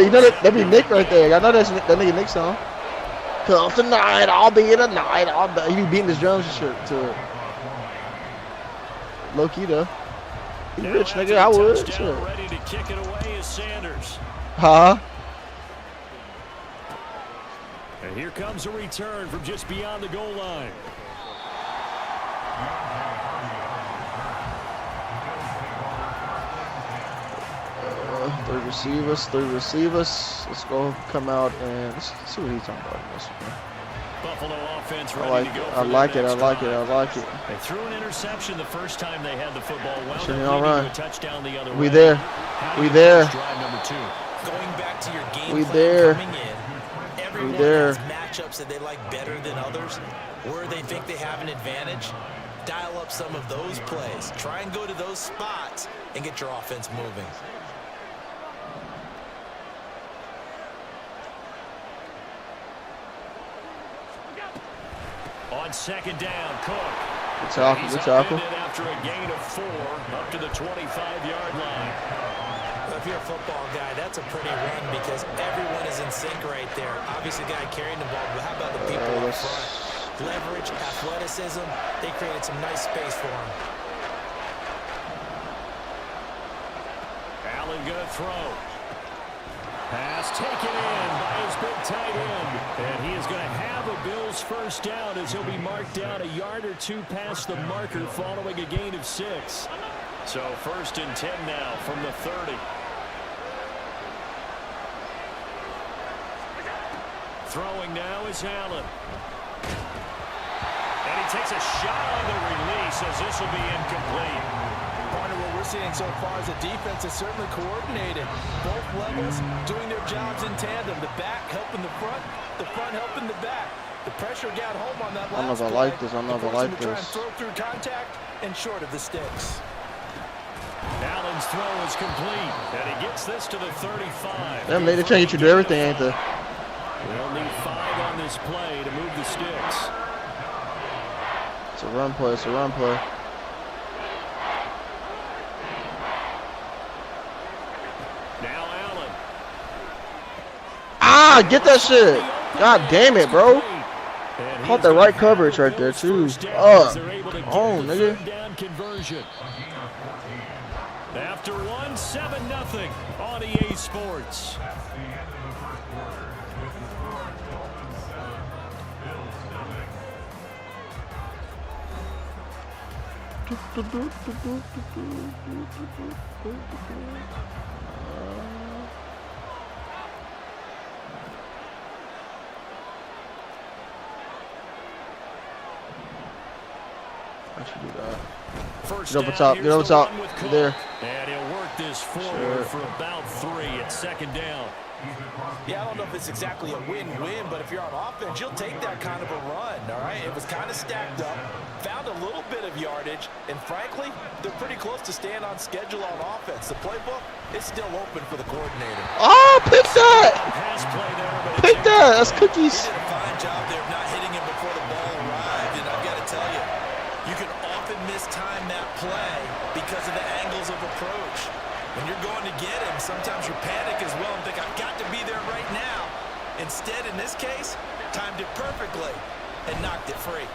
You know that be Nick right there. I know that's that nigga Nick song. Come tonight, I'll be in a night. He be beating his drums and shit to it. Low key though. He rich, nigga. I would. Shit. Ready to kick it away is Sanders. Huh? And here comes a return from just beyond the goal line. Three receivers. Let's go come out and let's see what he's talking about in this one. Buffalo offense ready to go. I like it. They threw an interception the first time they had the football. Well, shouldn't all run. A touchdown the other We way. there. We there. Drive number 2. Going back to your game We plan there. coming in, everyone We there. has matchups that they like better than others, where they think they have an advantage. Dial up some of those plays. Try and go to those spots and get your offense moving. On 2nd down, Cook. Good tackle. After a gain of 4, up to the 25-yard line. Well, if you're a football guy, that's a pretty run because everyone is in sync right there. Obviously, the guy carrying the ball, but how about the people up front? Leverage, athleticism, they created some nice space for him. Allen gonna throw. Pass taken in by his big tight end. And he is going to have a Bills first down as he'll be marked down a yard or 2 past the marker following a gain of 6. So 1st and 10 now from the 30. Throwing now is Allen. And he takes a shot on the release as this will be incomplete. Partner, what we're seeing so far is the defense is certainly coordinated. Both levels doing their jobs in tandem. The back helping the front helping the back. The pressure got home on that last I don't know if I like this. Try and throw through contact and short of the sticks. Allen's throw is complete, and he gets this to the 35. Damn, they trying to get you to do everything, ain't they? They'll need 5 on this play to move the sticks. It's a run play. Now Allen. Ah, get that shit. God damn it, bro. Caught the right coverage right there, too. Nigga. Conversion. After 1, 7-0 on EA Sports. I should do that. First Get over down, top. here's Get over the top. one with You're Cook. there. And he'll work this forward for about 3 at 2nd down. Yeah, I don't know if it's exactly a win-win, but if you're on offense, you'll take that kind of a run, all right? It was kind of stacked up, found a little bit of yardage, and frankly, they're pretty close to staying on schedule on offense. The playbook is still open for the coordinator. Oh, pick that! Pass play there, but Pick that! That's cookies. He did a fine job there of not hitting him before the ball arrived, and I've got to tell you, you can often mistime that play because of the angles of approach. When you're going to get him, sometimes you panic as well and think, I've got to be there right now. Instead, in this case, timed it perfectly. and knocked it free.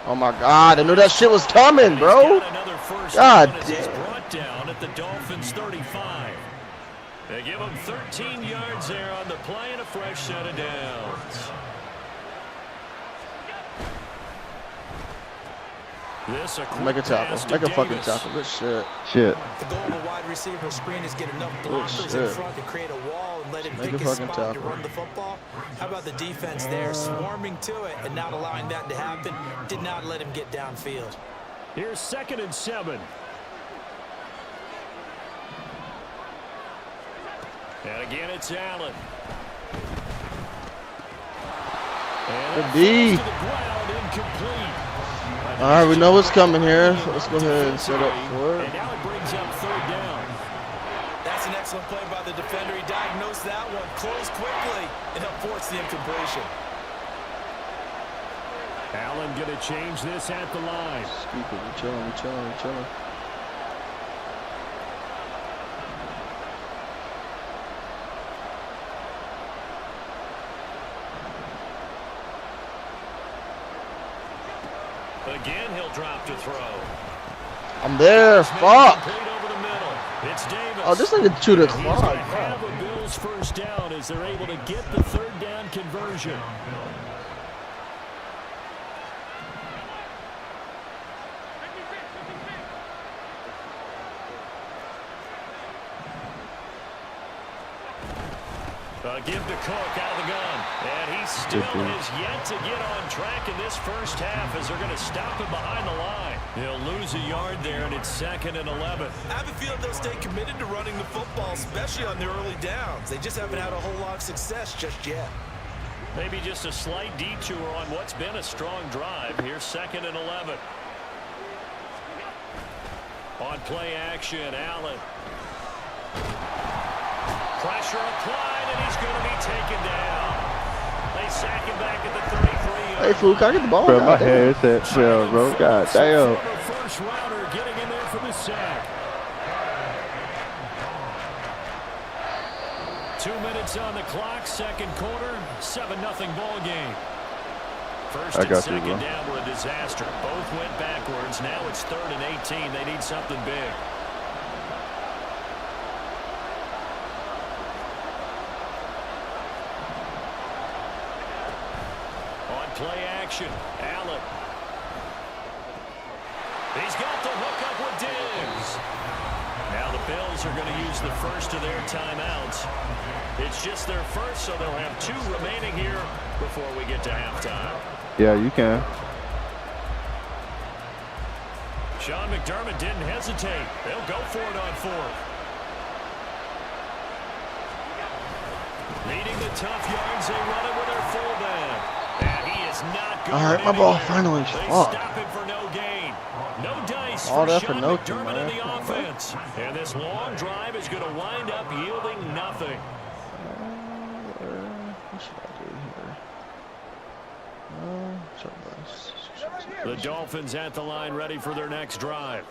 Oh my God! I knew that shit was coming, bro. God damn. Brought down at the Dolphins 35. They give him 13 yards there on the play and a fresh set of downs. This Make a tackle. Make a fucking tackle. Good shit. Shit. The goal of a wide receiver screen is get enough blockers in front to create a wall and let him pick his spot to run the football. How about the defense there, swarming to it and not allowing that to happen? Did not let him get downfield. Here's 2nd and 7. And again, it's Allen. Good D. All right, we know what's coming here. So let's go ahead and set up for it. And now it brings up 3rd down. That's an excellent play by the defender. He diagnosed that one, closed quickly, and helped force the incompletion. Allen going to change this at the line. Keep it. We're chilling. We're chilling. We're chilling. Again, he'll drop to throw. I'm there. Fuck. It's Davis. Oh, this nigga chewed a He's clock. going to have a Bills 1st down as they're able to get the 3rd down conversion. Give to Cook out of the gun. And he still has yet to get on track in this 1st half as they're going to stop him behind the line. He'll lose a yard there, and it's 2nd and 11. I have a feeling they'll stay committed to running the football, especially on their early downs. They just haven't had a whole lot of success just yet. Maybe just a slight detour on what's been a strong drive. Here's 2nd and 11. On play action, Allen. Pressure applied, and he's going to be taken down. They sack him back at the 33. Hey, fool, can I get the ball? Bro, my head said 12, bro. God damn. First rounder getting in there for the sack. 2 minutes on the clock, 2nd quarter, 7-0 ball game. First and 2nd down were a disaster. Both went backwards. Now it's 3rd and 18. They need something big. Play action. Allen. He's got the hook up with Diggs. Now the Bills are going to use the first of their timeouts. It's just their first, so they'll have 2 remaining here before we get to halftime. Yeah, you can. Sean McDermott didn't hesitate. They'll go for it on 4th. Needing the tough yards, they run it with their fullback. All right, my ball finally. Fuck. Stop him for no gain. No dice All for that Sean for no McDermott in the offense. And this long drive is going to wind up yielding nothing. What should I do here? The Dolphins at the line ready for their next drive.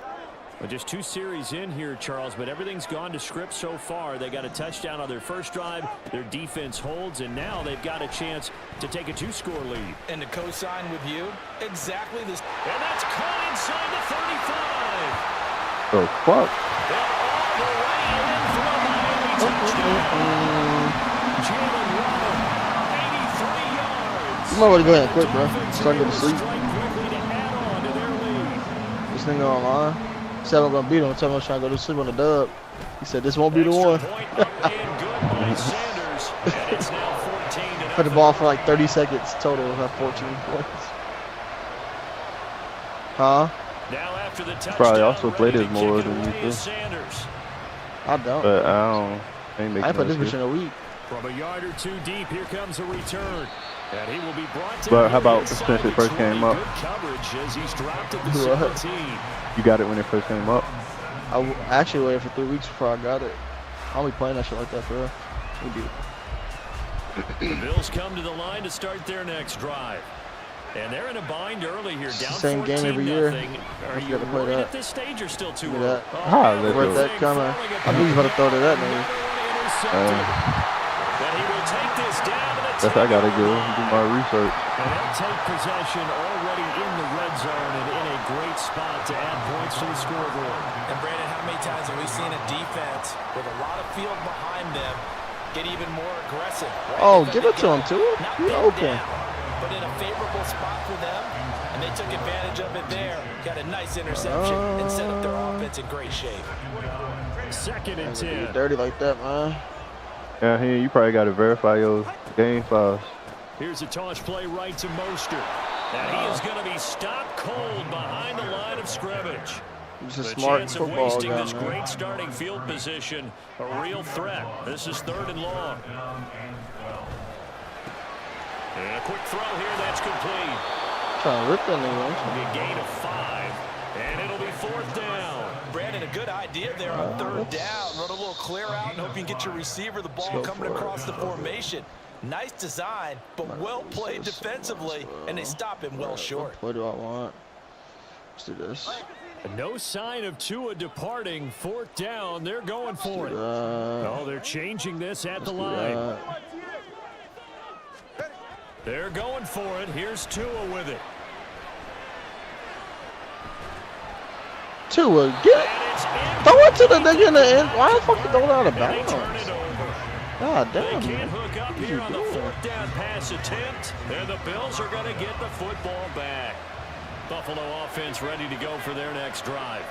But just 2 series in here, Charles, but everything's gone to script so far. They got a touchdown on their first drive. Their defense holds, and now they've got a chance to take a 2-score lead. And to co-sign with you, exactly this. And that's caught inside the 35. Oh, fuck. They're all the way in for a Miami touchdown. Jalen Waddle, 83 yards. You might want to go ahead and quit, bro. Starting to go to sleep. Quickly to add on to their lead. This nigga online. Said I'm gonna beat him. Tell him I was trying to go to sleep on the dub. He said this won't be the one. Put the ball for like 30 seconds total. Have 14 points. Huh? Now after the Probably also played it more than you do. I don't. But I don't. I put this bitch in a week. From a yard or 2 deep, here comes a return. And he will be brought to. But how about since it first came up? Good coverage as he's dropped at the 17. You got it when it first came up? I actually waited for 3 weeks before I got it. I'll be playing that shit like that for real. We do. The Bills come to the line to start their next drive. And they're in a bind early here, down same game every year. Are you worried at this stage or still too early? Ah, Where's that coming? I knew he was about to throw to that nigga. And he will take this down. Guess I gotta go do my research. And they'll take possession already in the red zone and in a great spot to add points to the scoreboard. And Brandon, how many times have we seen a defense with a lot of field behind them get even more aggressive? Right? Oh, give it to him, too. Not He pinned open. down, but in a favorable spot for them, and they took advantage of it there. Got a nice interception and set up their offense in great shape. 2nd and 10. Dirty like that, man. Yeah, here you probably gotta verify your game files. Here's a toss play right to Mostert. And he is going to be stopped cold behind the line of scrimmage. He's a The smart chance of football wasting guy, this man. great starting field position, a real threat. This is 3rd and long. And a quick throw here, that's complete. Trying to rip that nigga. A gain of 5, and it'll be 4th down. Brandon, a good idea there on 3rd down. Run a little clear out and hope you can get your receiver the ball coming across the formation. Nice design, but well played defensively, and they stop him well short. What do I want? Let's do this. No sign of Tua departing. 4th down, they're going for it. Oh, they're changing this at the line. They're going for it. Here's Tua with it. Tua, get it. Throw it to the nigga in the end. Why the fuck you throw it out of They turn bounds? it over. God They damn. can't hook up What here you on the doing? 4th down pass attempt, and the Bills are going to get the football back. Buffalo offense ready to go for their next drive.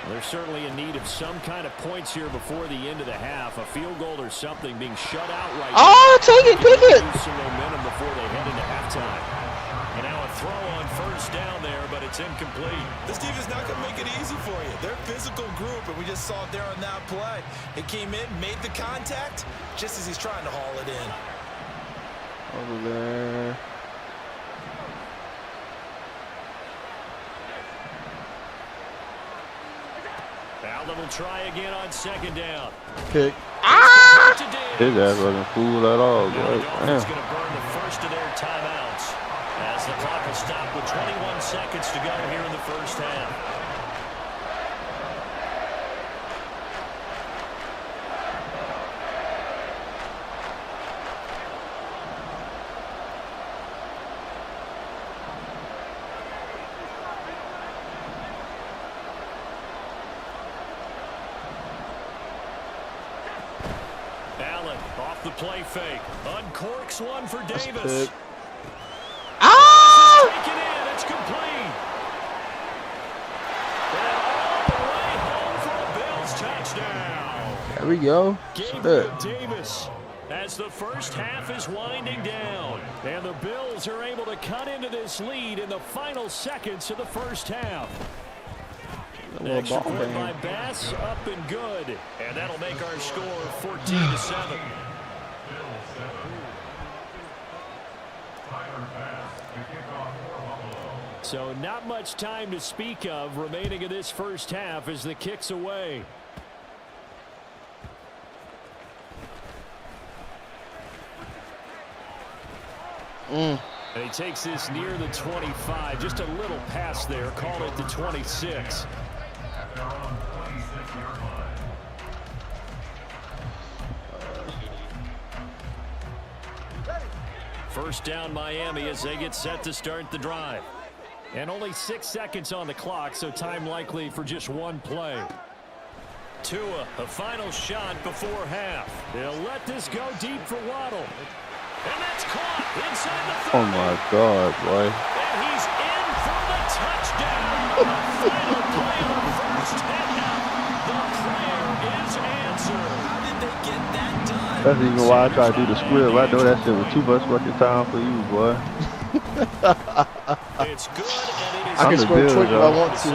They're certainly in need of some kind of points here before the end of the half. A field goal or something being shut out right now. Oh, take it, pick it. Lose some momentum before they head into halftime. And now a throw on 1st down there, but it's incomplete. This team is not going to make it easy for you. They're a physical group, and we just saw it there on that play. It came in, made the contact, just as he's trying to haul it in. Over there. Allen will try again on 2nd down. Pick. His ass wasn't fooled at all, Now the boy. Dolphins Damn. going to burn the first of their timeouts as the clock is stopped with 21 seconds to go here in the 1st half. Allen off the play fake. Uncorks one for Davis. Pick. Ah! Taken in. It's complete. And all the way home for a Bills touchdown. There we go. Gabriel Davis as the 1st half is winding down. And the Bills are able to cut into this lead in the final seconds of the 1st half. Extra point by Bass, up and good. And that'll make our score 14-7. So not much time to speak of remaining in this 1st half as the kick's away. And he takes this near the 25. Just a little pass there. Call it the 26. First down Miami as they get set to start the drive. And only 6 seconds on the clock, so time likely for just one play. Tua, a final shot before half. They'll let this go deep for Waddle. And that's caught inside the 30. Oh my God, boy. And he's in for the touchdown. Final play of the 1st half. The prayer is answered. How did they get that done? That's even why I try to do the squib. I know that shit was too much fucking time for you, boy. It's good, and it is I can I'm the score Bills, quick if y'all. I want to.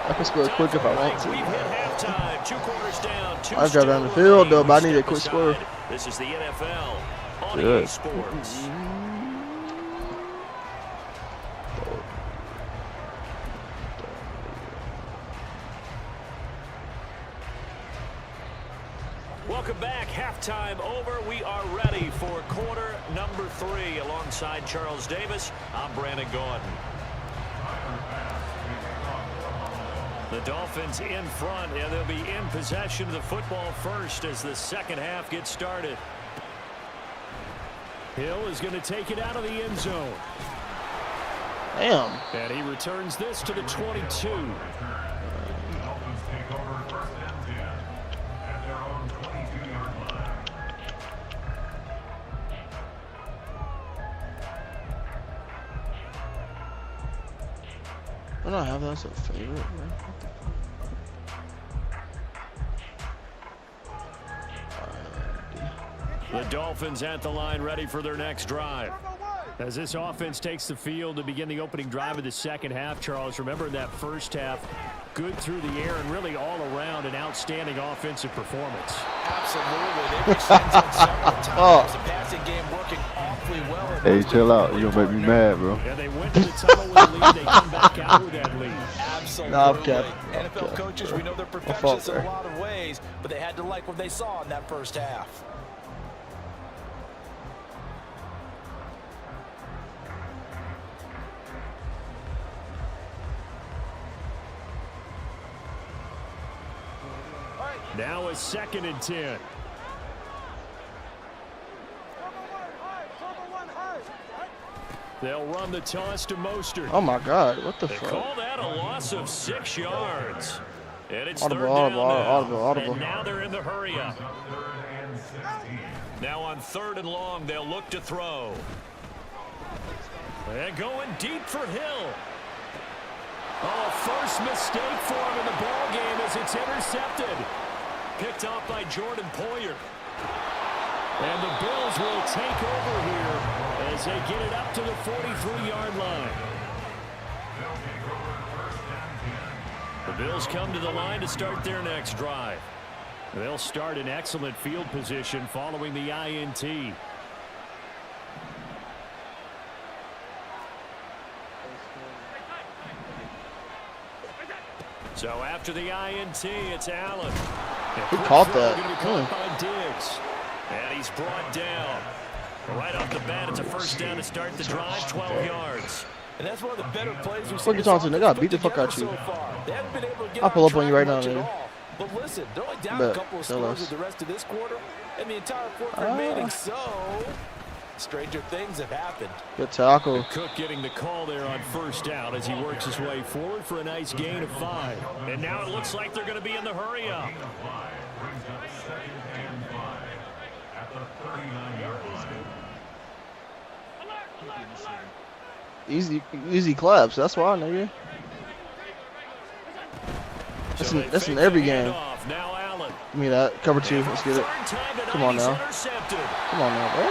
I can score quick if I want We've hit to. halftime. 2 quarters down. 2 I got still down the field, though, remain. but I need a Step quick score. aside. This is the NFL on EA Good. Sports. Welcome back. Halftime over. We are ready for quarter number 3. Alongside Charles Davis, I'm Brandon Gordon. The Dolphins in front, and they'll be in possession of the football first as the 2nd half gets started. Hill is going to take it out of the end zone. Damn. And he returns this to the 22. I don't have that as a favorite, man. The Dolphins at the line, ready for their next drive. As this offense takes the field to begin the opening drive of the second half, Charles, remember in that first half, good through the air and really all around an outstanding offensive performance. Absolutely. They reached the end zone several times. The passing game working awfully well. Hey, chill out. You gonna make me mad, bro. Yeah, they went to the tunnel with a lead. They come back out with that lead. Absolutely. No, I'm kidding. NFL coaches, we know they're perfectionists in a lot of ways, but they had to like what they saw in that first half. Now a 2nd and 10. They'll run the toss to Mostert. Oh my God, what the They fuck? call that a loss of 6 yards. And it's Audible, third down audible. And now they're in the hurry up. Now on 3rd and long, they'll look to throw. And going deep for Hill. Oh, first mistake for him in the ball game as it's intercepted. Picked off by Jordan Poyer. And the Bills will take over here as they get it up to the 43-yard line. The Bills come to the line to start their next drive. They'll start in excellent field position following the INT. So after the INT, it's Allen. Who caught that? Going to be caught by Diggs. And he's brought down. Right off the bat, it's a first down to start the drive, 12 yards. And that's one of the better plays we've Fuck you talking to? They gotta beat the fuck out you. I'll pull up on you right now, man. But listen, they're only down a couple of scores with the rest of this quarter and the entire fourth remaining, so stranger things have happened. Good tackle. Cook getting the call there on first down as he works his way forward for a nice gain of 5. And now it looks like they're going to be in the hurry up. Easy claps. That's why, nigga. That's in every game. Give me that. Cover 2. Let's get it. Come on now. Come on now, bro.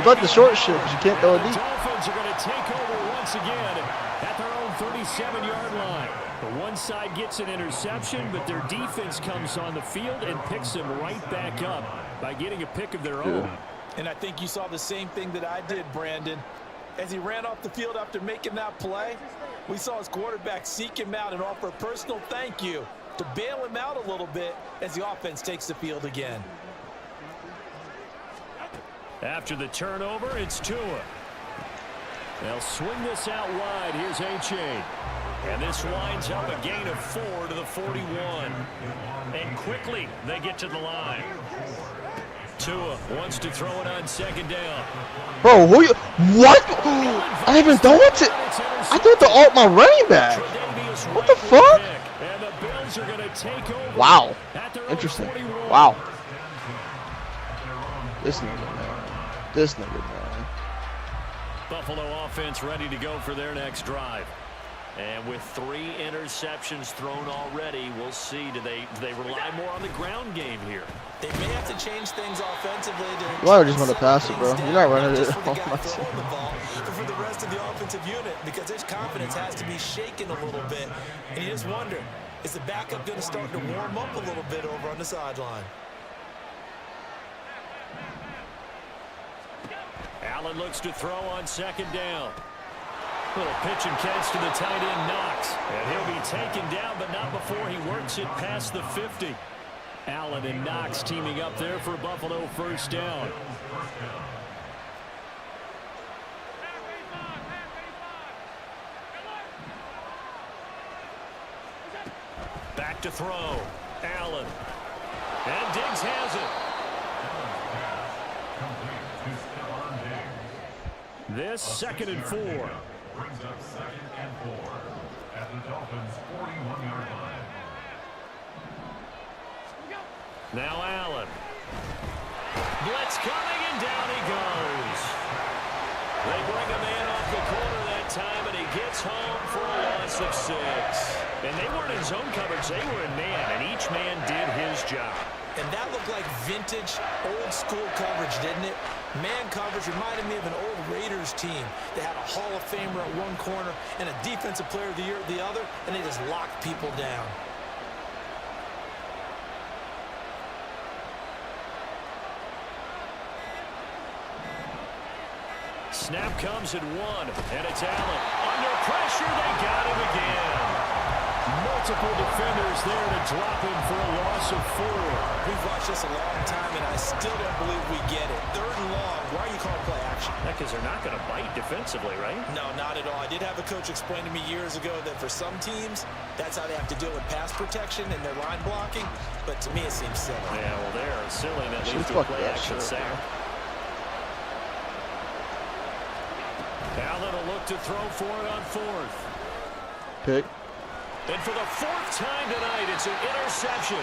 You like the short shit, but you can't throw it deep. Dolphins are going to take over once again at their own 37-yard line. The one side gets an interception, but their defense comes on the field and picks them right back up by getting a pick of their own. And I think you saw the same thing that I did, Brandon. As he ran off the field after making that play, we saw his quarterback seek him out and offer a personal thank you to bail him out a little bit as the offense takes the field again. After the turnover, it's Tua. They'll swing this out wide. Here's H.A. And this winds up a gain of 4 to the 41. And quickly, they get to the line. Tua wants to throw it on 2nd down. Bro, who you? What? I didn't even throw it to. I threw it to my running back. What the fuck? And the Bills are going to take over. Wow. Interesting. Wow. This nigga, man. This nigga, man. Buffalo offense ready to go for their next drive. And with 3 interceptions thrown already, we'll see. Do they rely more on the ground game here? They may have to change things offensively. Why would you just want to pass it, bro? You're not running it. But for the rest of the offensive unit, because his confidence has to be shaken a little bit. And you just wonder, is the backup going to start to warm up a little bit over on the sideline? Allen looks to throw on 2nd down. Little pitch and catch to the tight end, Knox. And he'll be taken down, but not before he works it past the 50. Allen and Knox teaming up there for a Buffalo first down. Back to throw. Allen. And Diggs has it. this 2nd and 4. Brings up 2nd and 4 at the Dolphins' 41-yard line. Now Allen. Blitz coming, and down he goes. They bring a man off the corner that time, and he gets home for a loss of 6. And they weren't in zone coverage, they were in man, and each man did his job. And that looked like vintage, old-school coverage, didn't it? Man coverage reminded me of an old Raiders team that had a Hall of Famer at one corner and a Defensive Player of the Year at the other, and they just locked people down. Snap comes at 1, and it's Allen. Under pressure, they got him again. Multiple defenders there to drop him for a loss of 4. We've watched this a long time, and I still don't believe we get it. 3rd and long. Why are you calling play action? Because they're not going to bite defensively, right? No, not at all. I did have a coach explain to me years ago that for some teams, that's how they have to deal with pass protection and their line blocking. But to me, it seems silly. Yeah, well, they're silly, and that leads to a play action sack. Allen will look to throw for it on 4th. Pick. And for the 4th time tonight, it's an interception.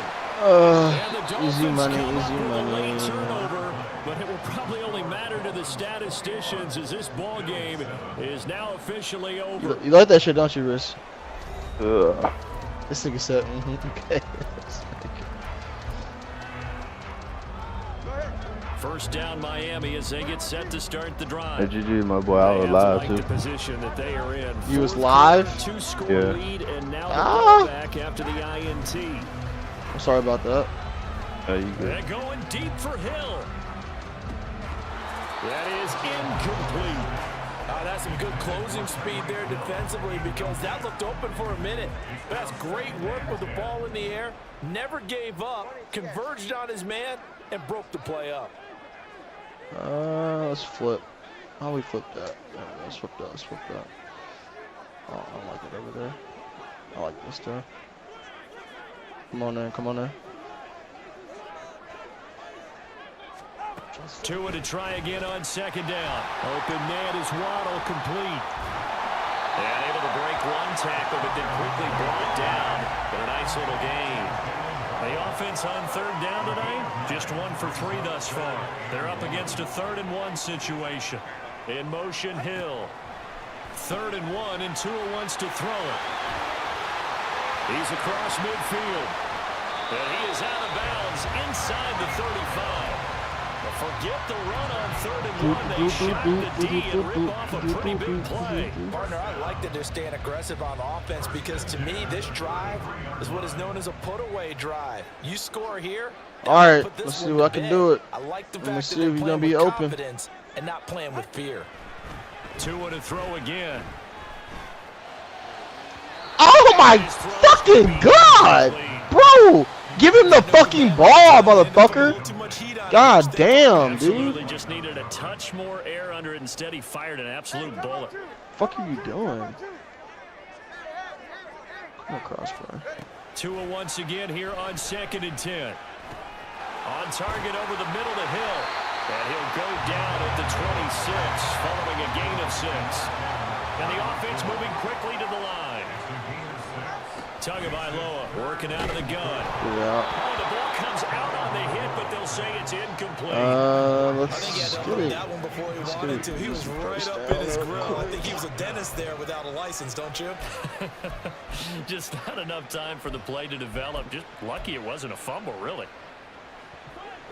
Easy money, easy money. Turnover, but it will probably only matter to the statisticians as this ball game is now officially over. You like that shit, don't you, Riz? Ugh. This nigga said, okay. First down Miami as they get set to start the drive. Hey, GG, my boy, I was live too. The position that they are in. You was live? 2-score Yeah. lead, and now the ball back after the INT. I'm sorry about that. Oh, you good. They're going deep for Hill. That is incomplete. That's some good closing speed there defensively because that looked open for a minute. That's great work with the ball in the air. Never gave up, converged on his man, and broke the play up. Let's flip. How we flip that? Let's flip that. Let's flip that. Oh, I don't like it over there. I like this there. Come on there. Come on there. Tua to try again on 2nd down. Open man is Waddle, complete. And able to break one tackle, but then quickly brought down. But a nice little gain. The offense on 3rd down tonight, just 1 for 3 thus far. They're up against a 3rd and 1 situation. In motion, Hill. 3rd and 1, and Tua wants to throw it. He's across midfield. And he is out of bounds inside the 35. Forget the run on 3rd and 1. They shot the D and rip off a pretty big play. Partner, I like that they're staying aggressive on offense because to me, this drive is what is known as a put-away drive. You score here. All right, let's see what I can do it. I like the Let me fact see that they're if you're playing gonna be with open. confidence and not playing with fear. Tua to throw again. Oh my fucking god! Bro! Give him the fucking ball, motherfucker! God damn, dude. Absolutely just needed a touch more air under it. Instead, he fired an absolute bullet. What the fuck are you doing? Come across, bro. Tua once again here on 2nd and 10. On target over the middle to Hill. And he'll go down at the 26, following a gain of 6. And the offense moving quickly to the line. Tagovailoa working out of the gun. Yeah. Oh, the ball comes out on the hit, but they'll say it's incomplete. Let's get it. That one before he wanted to. He was right up in his grill. I think he was a dentist there without a license, don't you? Just not enough time for the play to develop. Just lucky it wasn't a fumble, really.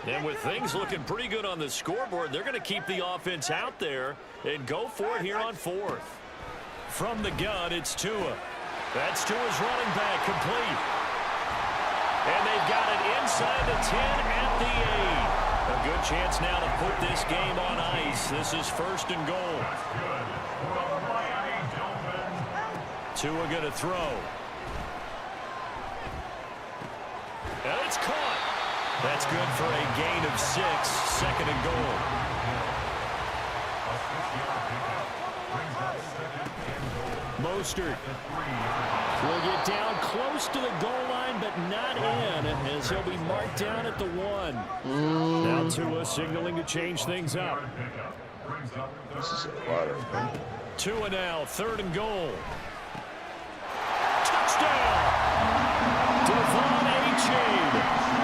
And with things looking pretty good on the scoreboard, they're going to keep the offense out there and go for it here on 4th. From the gun, it's Tua. That's Tua's running back, complete. And they've got it inside the 10 at the 8. A good chance now to put this game on ice. This is 1st and goal. Tua going to throw. And it's caught. That's good for a gain of 6, 2nd and goal. Mostert will get down close to the goal line, but not in, as he'll be marked down at the 1. Now Tua signaling to change things up. This is water. 2 and now, 3rd and goal. Touchdown! Devon A-Chain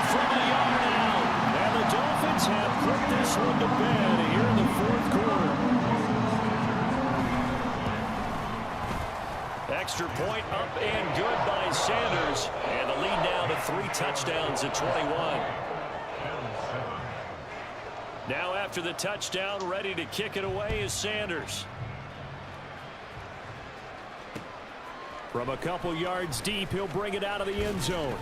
from a yard out. And the Dolphins have put this one to bed here in the 4th quarter. Extra point up and good by Sanders. And the lead now to 3 touchdowns at 21. Now after the touchdown, ready to kick it away is Sanders. From a couple yards deep, he'll bring it out of the end zone.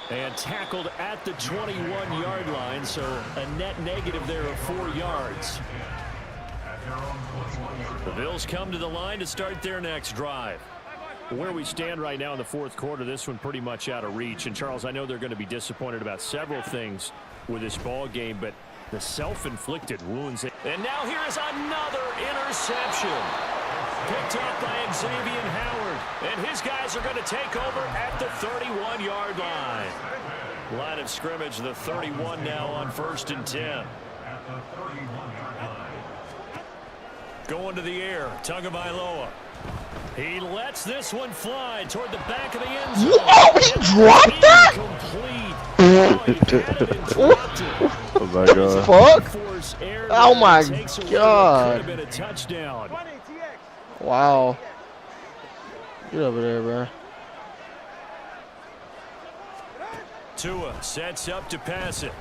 And tackled at the 21-yard line, so a net negative there of 4 yards. The Bills come to the line to start their next drive. Where we stand right now in the 4th quarter, this one pretty much out of reach. And, Charles, I know they're going to be disappointed about several things with this ball game, but the self-inflicted wounds. And now here is another interception. Picked up by Xavier Howard. And his guys are going to take over at the 31-yard line. Line of scrimmage, the 31 now on 1st and 10. Going to the air, Tagovailoa. He lets this one fly toward the back of the end zone. Oh, he dropped that? Oh my God. Fuck. Oh my God. Could have been a touchdown. Wow. Get over there, bro. Tua sets up to pass it.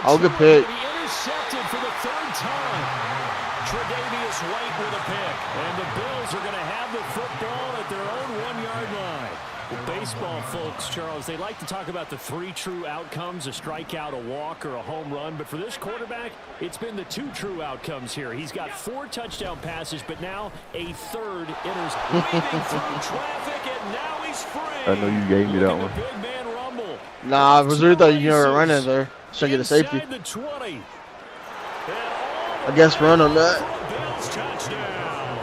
Oh, good pick. Intercepted for the 3rd time. Tre'Davious White with a pick. And the Bills are going to have the football at their own 1-yard line. Well, baseball folks, Charles, they like to talk about the 3 true outcomes, a strikeout, a walk, or a home run. But for this quarterback, it's been the 2 true outcomes here. He's got 4 touchdown passes, but now a 3rd interception. Weaving through traffic, and now he's free. I know you gave me that one. Big man rumble. Nah, I was really thought you were running there. Should get a safety. The 20. I guess run on that. Bills touchdown.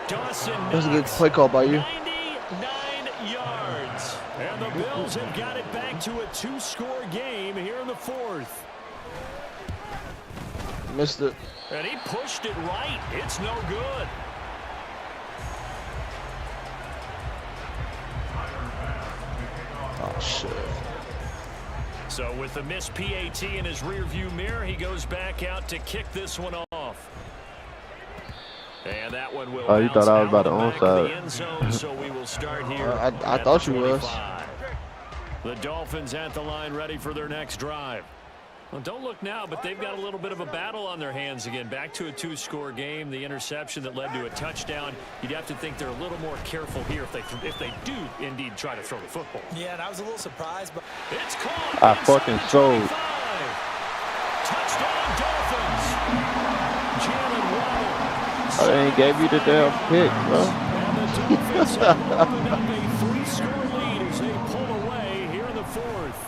Dawson That was a good play call by you. 99 yards. And the Bills have got it back to a 2-score game here in the 4th. Missed it. And he pushed it right. It's no good. Oh, shit. So with the missed PAT in his rearview mirror, he goes back out to kick this one off. And that one will Oh, you thought I was about to onside. onside. So we will start here. I thought you was. The Dolphins at the line ready for their next drive. Well, don't look now, but they've got a little bit of a battle on their hands again. Back to a 2-score game. The interception that led to a touchdown. You'd have to think they're a little more careful here if they do indeed try to throw the football. Yeah, and I was a little surprised, but it's caught. I fucking sold. Touchdown Dolphins. Jalen Waddle. I ain't gave you the damn pick, bro. And the Dolphins have opened up a 3-score lead as they pull away here in the 4th.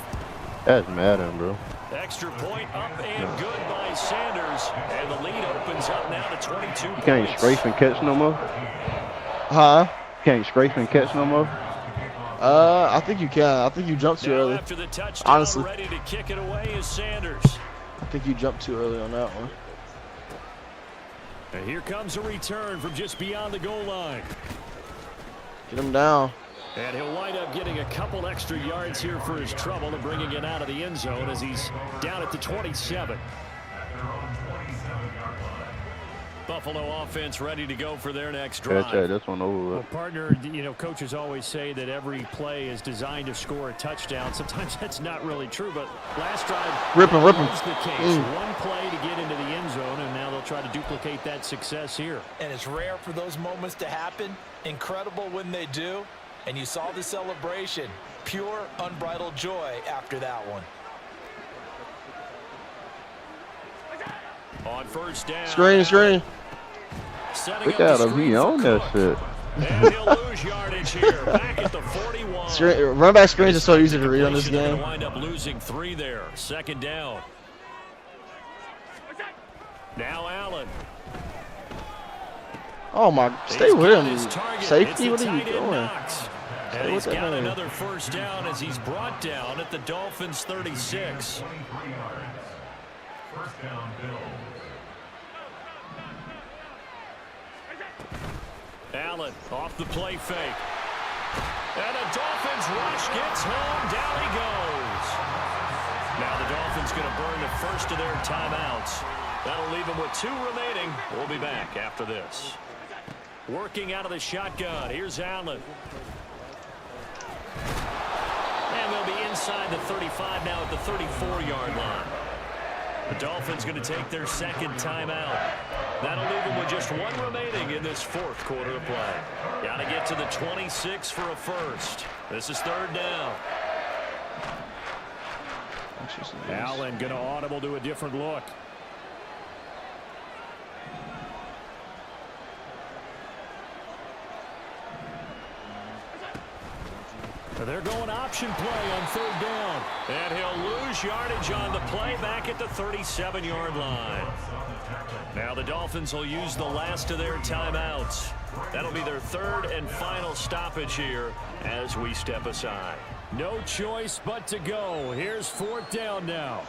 That's Madden, bro. Extra point up and good by Sanders. And the lead opens up now to 22 You can't scrape and catch no more? Huh? You can't scrape and catch no more? I think you can. I think you jumped too now early. after the touchdown, Honestly. ready to kick it away is Sanders. I think you jumped too early on that one. And here comes a return from just beyond the goal line. Get him down. And he'll wind up getting a couple extra yards here for his trouble and bringing it out of the end zone as he's down at the 27. Buffalo offense ready to go for their next drive. Yeah, this one over Well, with. partner, you know, coaches always say that every play is designed to score a touchdown. Sometimes that's not really true, but last drive Rip him. was the case. One play to get into the end zone, and now they'll try to duplicate that success here. and it's rare for those moments to happen. Incredible when they do. And you saw the celebration. Pure, unbridled joy after that one. On 1st down. Screen. Look at him, he on that shit. And he'll lose yardage here. Back at the 41. Run back screens are so easy to read on this They're game. gonna wind up losing 3 there. 2nd down. Now Allen. Oh my, stay He's with got him. his target. Safety, It's what the are you tight end doing? Knox. And he's with that got man. another 1st down as he's brought down at the Dolphins' 36. First down, Bills. Allen off the play fake. And a Dolphins rush gets home. Down he goes. Now the Dolphins going to burn the first of their timeouts. That'll leave them with 2 remaining. We'll be back after this. Working out of the shotgun. Here's Allen. And they'll be inside the 35 now at the 34-yard line. The Dolphins going to take their second timeout. That'll leave them with just 1 remaining in this 4th quarter of play. Got to get to the 26 for a first. This is 3rd down. Allen going to audible to a different look. They're going option play on 3rd down. And he'll lose yardage on the play back at the 37-yard line. Now the Dolphins will use the last of their timeouts. That'll be their 3rd and final stoppage here as we step aside. No choice but to go. Here's 4th down now.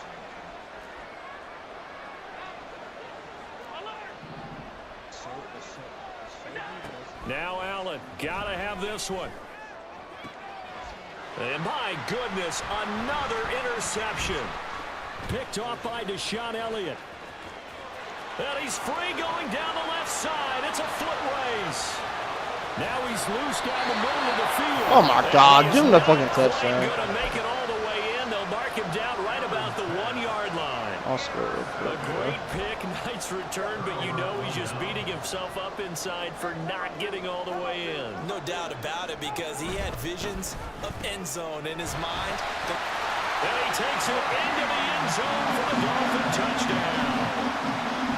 Now Allen, gotta have this one. And my goodness, another interception. Picked off by Deshaun Elliott. And he's free going down the left side. It's a foot race. Now he's loose down the middle of the field. Oh my God, give him the fucking touchdown. Going to make it all the way in. They'll mark him down right about the 1-yard line. I'll score it. A great pick, nice return, but you know he's just beating himself up inside for not getting all the way in. No doubt about it, because he had visions of end zone in his mind. And he takes it into the end zone for the Dolphin touchdown.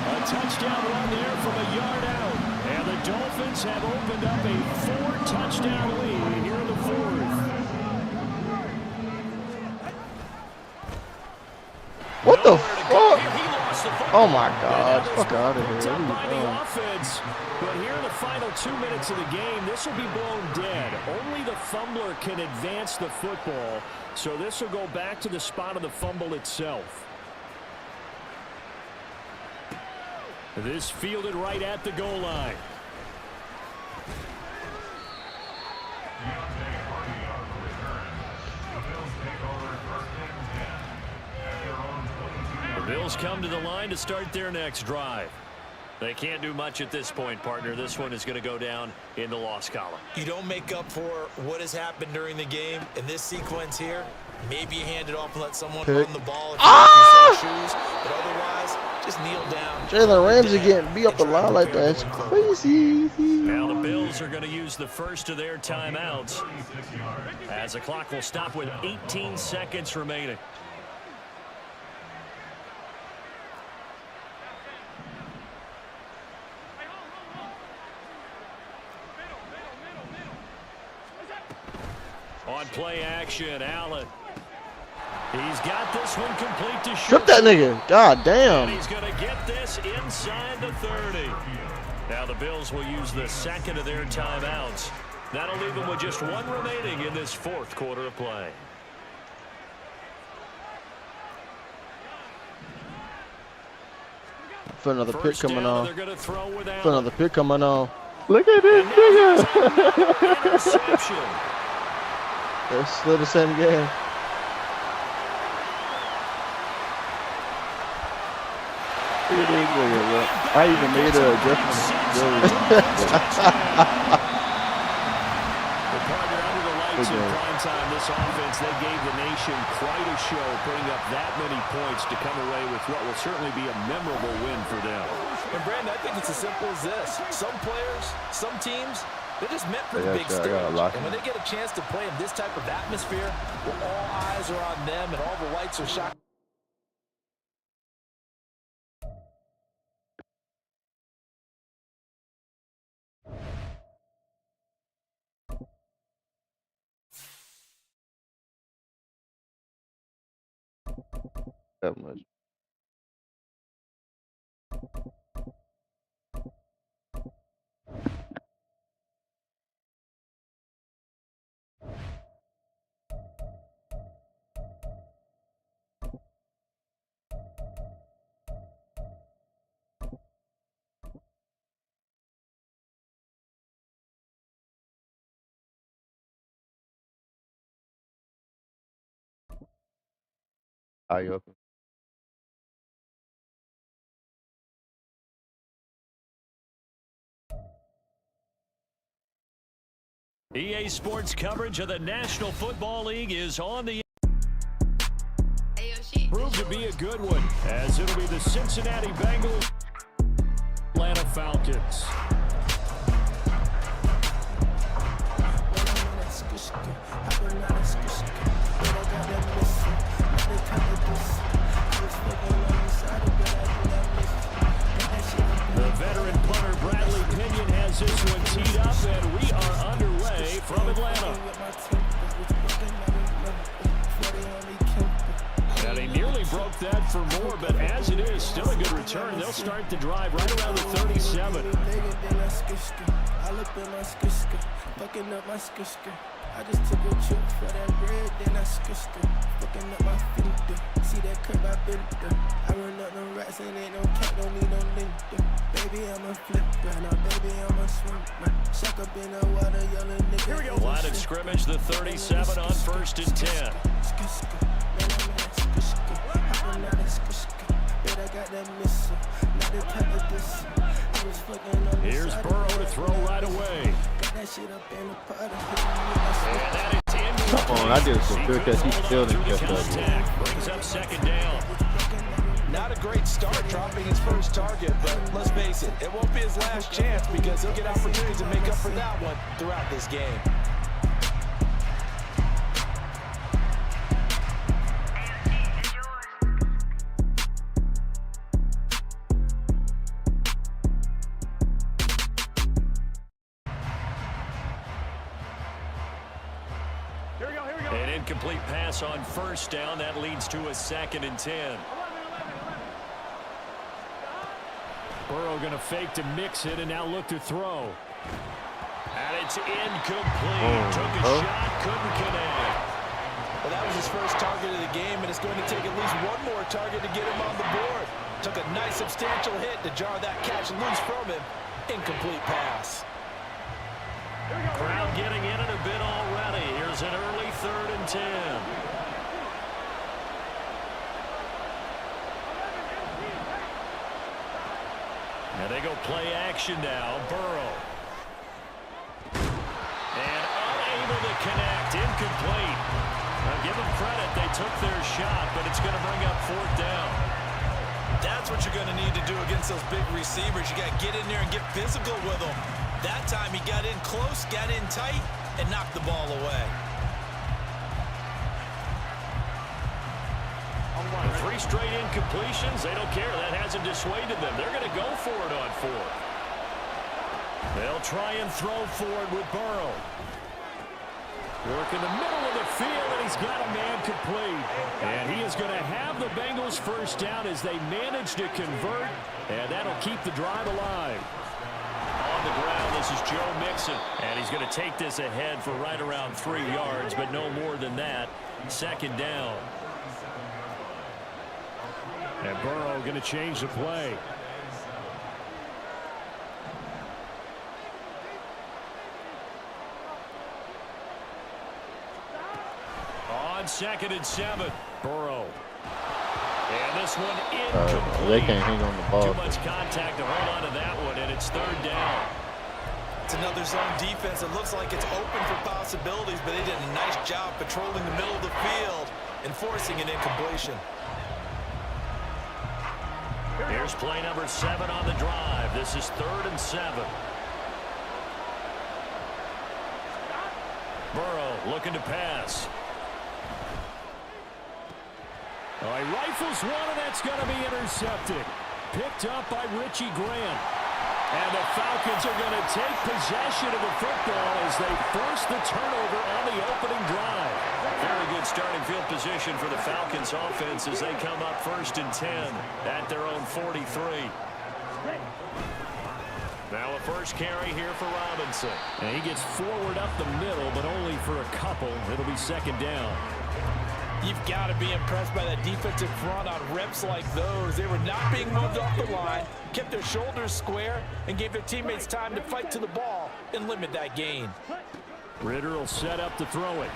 A touchdown run there from a yard out. And the Dolphins have opened up a 4-touchdown lead here in the 4th. What the fuck? Oh my God. Fuck out of here. By the offense. But here in the final 2 minutes of the game, this will be blown dead. Only the fumbler can advance the football. So this will go back to the spot of the fumble itself. This fielded right at the goal line. The Bills come to the line to start their next drive. They can't do much at this point, partner. This one is going to go down in the loss column. You don't make up for what has happened during the game in this sequence here. Maybe you hand it off and let someone run the ball if you shoes, but otherwise, just kneel down. Jalen Ramsey getting beat up the line like that. It's crazy. Now the Bills are going to use the first of their timeouts as the clock will stop with 18 seconds remaining. On play action, Allen. He's got this one complete to Strip that nigga. God damn. And he's going to get this inside the 30. Now the Bills will use the second of their timeouts. That'll leave them with just 1 remaining in this 4th quarter of play. For another pick coming on. They're going to throw with Allen. For another pick coming on. Look at this nigga. Interception. They're still the same game. Look at this nigga, bro. I even made a adjustment. In prime time, this offense, they gave the nation quite a show, putting up that many points to come away with what will certainly be a memorable win for them. And Brandon, I think it's as simple as this. Some players, some teams, they're just meant for the big stage. And when they get a chance to play in this type of atmosphere, where all eyes are on them and all the lights are shining. That much. Are you open? EA Sports coverage of the National Football League is on the proved to be a good one, as it'll be the Cincinnati Bengals, Atlanta Falcons. The veteran punter Bradley Pinion has this one teed up, and we are underway from Atlanta. And he nearly broke that for more, but as it is, still a good return. They'll start the drive right around the 37. I just took a trip for that bread, then I skished it. Fucking up my finger. See that curve I been through. I run up no rats and ain't no cat, don't need no linker. Baby, I'm a flipper. Now, baby, I'm a swimmer. Suck up in the water, yelling nigga. Here we go. Line of scrimmage, the 37 on 1st and 10. Here's Burrow to throw right away. Come on, I did some good catch. He still didn't catch that. Brings up 2nd down. Not a great start dropping his first target, but let's face it, it won't be his last chance because he'll get opportunities to make up for that one throughout this game. An incomplete pass on 1st down. That leads to a 2nd and 10. Burrow going to fake to mix it and now look to throw. And it's incomplete. Took a shot, couldn't connect. Well, that was his first target of the game, and it's going to take at least one more target to get him on the board. Took a nice substantial hit to jar that catch loose from him. Incomplete pass. Crowd getting in it a bit already. Here's an early 3rd and 10. And they go play action now. Burrow. And unable to connect. Incomplete. Now give them credit. They took their shot, but it's going to bring up 4th down. That's what you're going to need to do against those big receivers. You got to get in there and get physical with them. That time he got in close, got in tight, and knocked the ball away. 3 straight incompletions. They don't care. That hasn't dissuaded them. They're going to go for it on 4th. They'll try and throw forward with Burrow. Work in the middle of the field, and he's got a man complete. And he is going to have the Bengals 1st down as they manage to convert, and that'll keep the drive alive. On the ground, this is Joe Mixon, and he's going to take this ahead for right around 3 yards, but no more than that. 2nd down. And Burrow going to change the play. On 2nd and 7, Burrow. And this one incomplete. They can't hang on the ball. Too much contact to hold on to that one, and it's 3rd down. It's another zone defense. It looks like it's open for possibilities, but they did a nice job patrolling the middle of the field and forcing an incompletion. Here's play number 7 on the drive. This is 3rd and 7. Burrow looking to pass. Oh, he rifles one, and that's going to be intercepted. Picked up by Richie Grant. And the Falcons are going to take possession of the football as they force the turnover on the opening drive. Very good starting field position for the Falcons offense as they come up 1st and 10 at their own 43. Now a first carry here for Robinson. And he gets forward up the middle, but only for a couple. It'll be 2nd down. You've got to be impressed by that defensive front on reps like those. They were not being moved off the line, kept their shoulders square, and gave their teammates time to fight to the ball and limit that gain. Ritter will set up to throw it.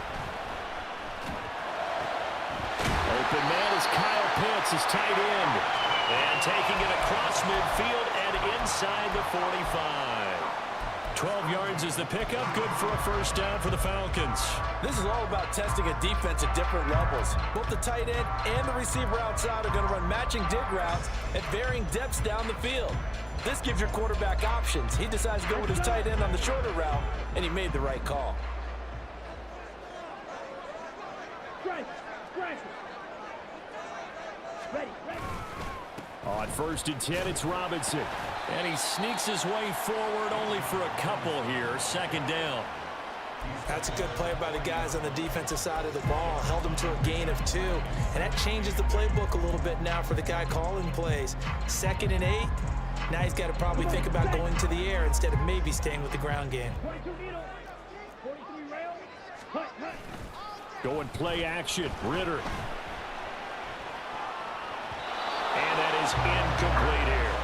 open man is Kyle Pitts, his tight end. And taking it across midfield and inside the 45. 12 yards is the pickup. Good for a first down for the Falcons. This is all about testing a defense at different levels. Both the tight end and the receiver outside are going to run matching dig routes at varying depths down the field. This gives your quarterback options. He decides to go with his tight end on the shorter route, and he made the right call. On 1st and 10, it's Robinson. And he sneaks his way forward only for a couple here. 2nd down. That's a good play by the guys on the defensive side of the ball. Held him to a gain of 2. And that changes the playbook a little bit now for the guy calling plays. 2nd and 8. Now he's got to probably think about going to the air instead of maybe staying with the ground game. Going play action. Ritter. And that is incomplete here.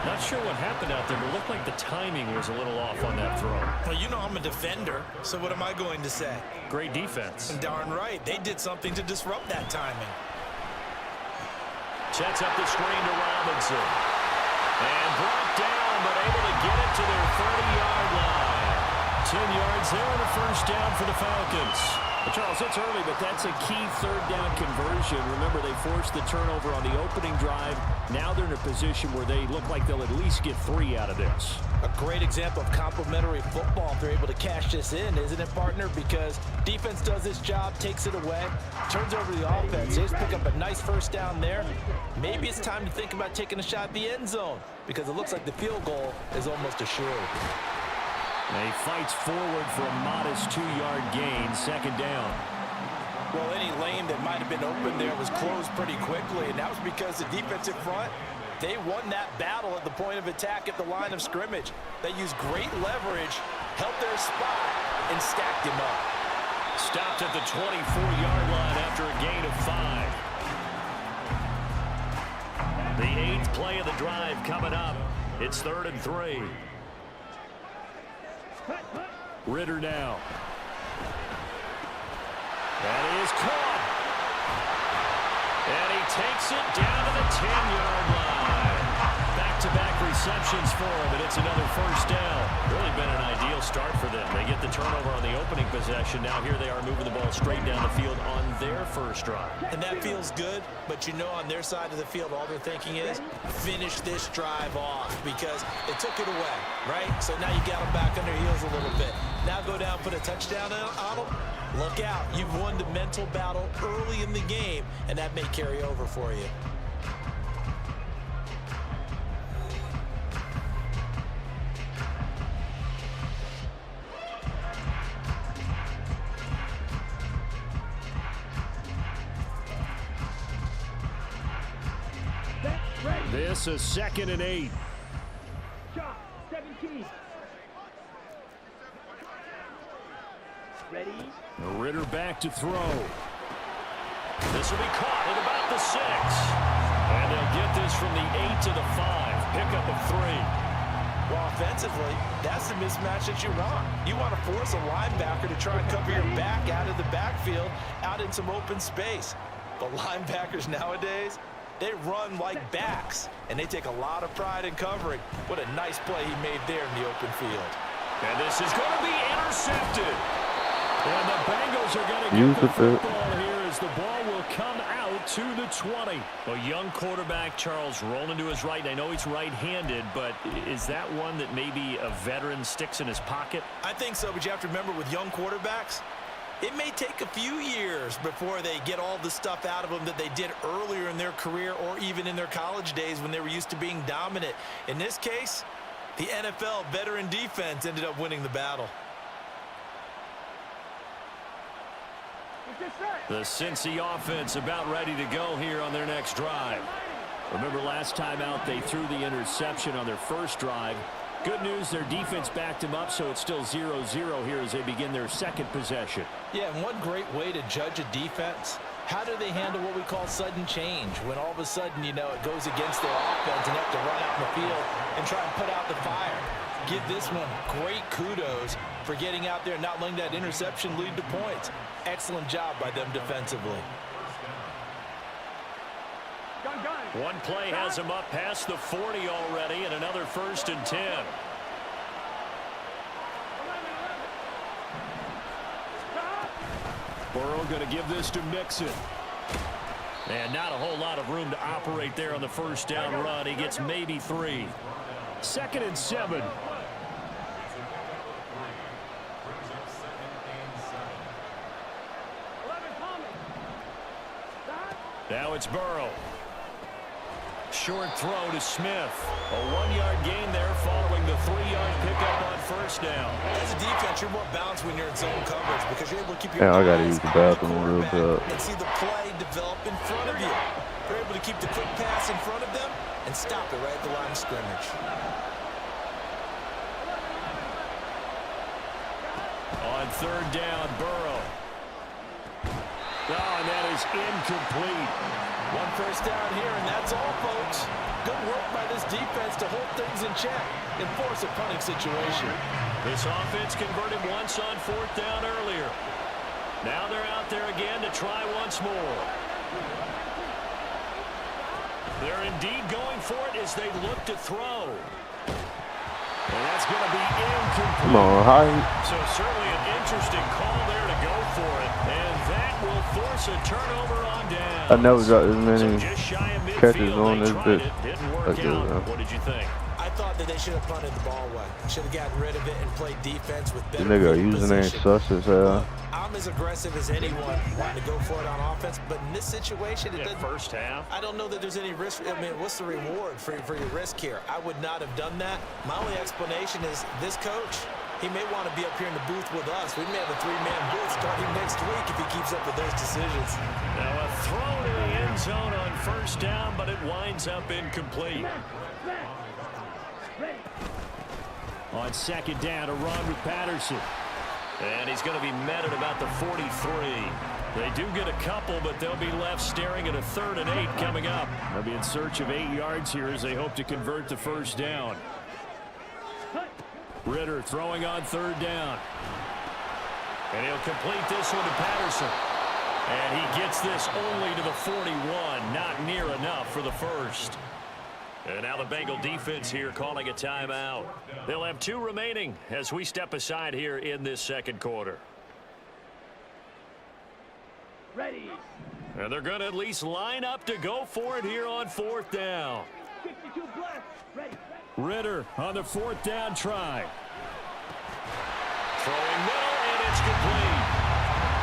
Not sure what happened out there, but it looked like the timing was a little off on that throw. Well, you know I'm a defender, so what am I going to say? Great defense. Darn right. They did something to disrupt that timing. Sets up the screen to Robinson. And brought down, but able to get it to their 30-yard line. 10 yards there and a first down for the Falcons. Well, Charles, it's early, but that's a key 3rd down conversion. Remember, they forced the turnover on the opening drive. Now they're in a position where they look like they'll at least get 3 out of this. A great example of complementary football if they're able to cash this in, isn't it, partner? Because defense does its job, takes it away, turns over the offense. They just pick up a nice first down there. Maybe it's time to think about taking a shot at the end zone because it looks like the field goal is almost assured. And he fights forward for a modest 2-yard gain. 2nd down. Well, any lane that might have been open there was closed pretty quickly, and that was because the defensive front, they won that battle at the point of attack at the line of scrimmage. They used great leverage, held their spot, and stacked him up. Stopped at the 24-yard line after a gain of 5. The 8th play of the drive coming up. It's 3rd and 3. Ritter now. And he is caught. And he takes it down to the 10-yard line. Back-to-back receptions for him, and it's another first down. Really been an ideal start for them. They get the turnover on the opening possession. Now here they are moving the ball straight down the field on their first drive. And that feels good, but you know on their side of the field, all they're thinking is finish this drive off because they took it away, right? So now you got them back on their heels a little bit. Now go down, put a touchdown on them. Look out. You've won the mental battle early in the game, and that may carry over for you. This is 2nd and 8. Shot, 17. Ready? Ritter back to throw. This will be caught at about the 6. And they'll get this from the 8 to the 5. Pickup of 3. Well, offensively, that's the mismatch that you want. You want to force a linebacker to try and cover your back out of the backfield, out in some open space. But linebackers nowadays, they run like backs, and they take a lot of pride in covering. What a nice play he made there in the open field. And this is going to be intercepted. And the Bengals are going to get the football here as the ball will come out to the 20. A young quarterback, Charles, rolling to his right. I know he's right-handed, but is that one that maybe a veteran sticks in his pocket? I think so, but you have to remember with young quarterbacks, it may take a few years before they get all the stuff out of them that they did earlier in their career or even in their college days when they were used to being dominant. In this case, the NFL veteran defense ended up winning the battle. The Cincy offense about ready to go here on their next drive. Remember last time out they threw the interception on their first drive. Good news, their defense backed them up, so it's still 0-0 here as they begin their second possession. Yeah, and one great way to judge a defense, how do they handle what we call sudden change? When all of a sudden, you know, it goes against their offense and they have to run out in the field and try and put out the fire. Give this one great kudos for getting out there and not letting that interception lead to points. Excellent job by them defensively. One play has him up past the 40 already, and another 1st and 10. Burrow going to give this to Mixon. And not a whole lot of room to operate there on the 1st down run. He gets maybe 3. 2nd and 7. Now it's Burrow. Short throw to Smith. A 1-yard gain there following the 3-yard pickup on 1st down. As a defense, you're more balanced when you're in zone coverage because you're able to keep your I gotta eyes use the on bathroom real quarterback quick. and see the play develop in front of you. You're able to keep the quick pass in front of them and stop it right at the line of scrimmage. On 3rd down, Burrow. Oh, and that is incomplete. 1 first down here, and that's all, folks. Good work by this defense to hold things in check and force a punting situation. This offense converted once on 4th down earlier. Now they're out there again to try once more. They're indeed going for it as they look to throw. And that's going to be incomplete. Come on, Hyde. So certainly an interesting call there to go for it. And that will force a turnover on down. I never got as many So just shy of catches midfield, on they this tried bitch. it. Didn't work That's good, out. man. What did you think? I thought that they should have punted the ball away. Should have gotten rid of it and played defense with better This nigga field username position. sus as hell. Look, I'm as aggressive as anyone wanting to go for it on offense, but in this situation, it doesn't. 1st half. I don't know that there's any risk. I mean, what's the reward for your risk here? I would not have done that. My only explanation is this coach, he may want to be up here in the booth with us. We may have a 3-man booth starting next week if he keeps up with those decisions. Now a throw to the end zone on 1st down, but it winds up incomplete. On 2nd down, a run with Patterson. And he's going to be met at about the 43. They do get a couple, but they'll be left staring at a 3rd and 8 coming up. They'll be in search of 8 yards here as they hope to convert the 1st down. Ritter throwing on 3rd down. And he'll complete this one to Patterson. And he gets this only to the 41. Not near enough for the 1st. And now the Bengal defense here calling a timeout. They'll have 2 remaining as we step aside here in this 2nd quarter. Ready. And they're going to at least line up to go for it here on 4th down. 62 black. Ready. Ritter on the 4th down try. Throwing middle, and it's complete.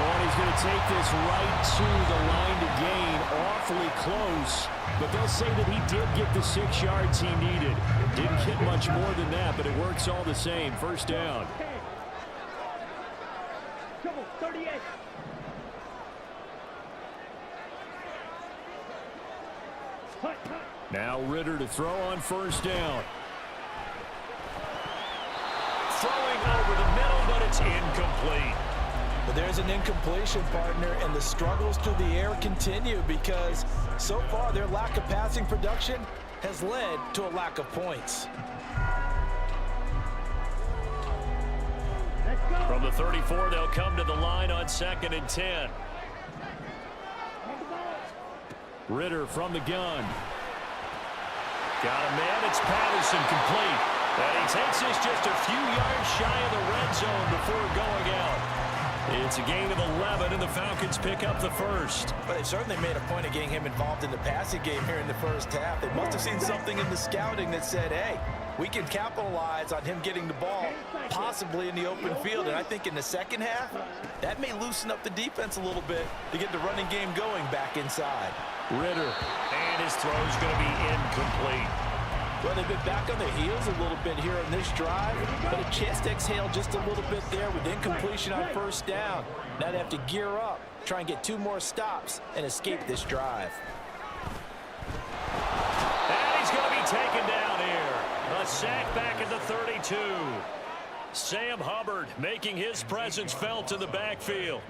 Oh, and he's going to take this right to the line to gain. Awfully close. But they'll say that he did get the 6 yards he needed. Didn't get much more than that, but it works all the same. 1st down. Trouble, 38. Now Ritter to throw on 1st down. Throwing over the middle, but it's incomplete. But there's an incompletion, partner, and the struggles through the air continue because so far their lack of passing production has led to a lack of points. From the 34, they'll come to the line on 2nd and 10. Ritter from the gun. Got a man. It's Patterson complete. And he takes this just a few yards shy of the red zone before going out. It's a gain of 11, and the Falcons pick up the 1st. But they've certainly made a point of getting him involved in the passing game here in the 1st half. They must have seen something in the scouting that said, hey, we can capitalize on him getting the ball possibly in the open field. And I think in the 2nd half, that may loosen up the defense a little bit to get the running game going back inside. Ritter, and his throw's going to be incomplete. Well, they've been back on their heels a little bit here on this drive, but a chance to exhale just a little bit there with incompletion on 1st down. Now they have to gear up, try and get 2 more stops, and escape this drive. And he's going to be taken down here. A sack back at the 32. Sam Hubbard making his presence felt in the backfield.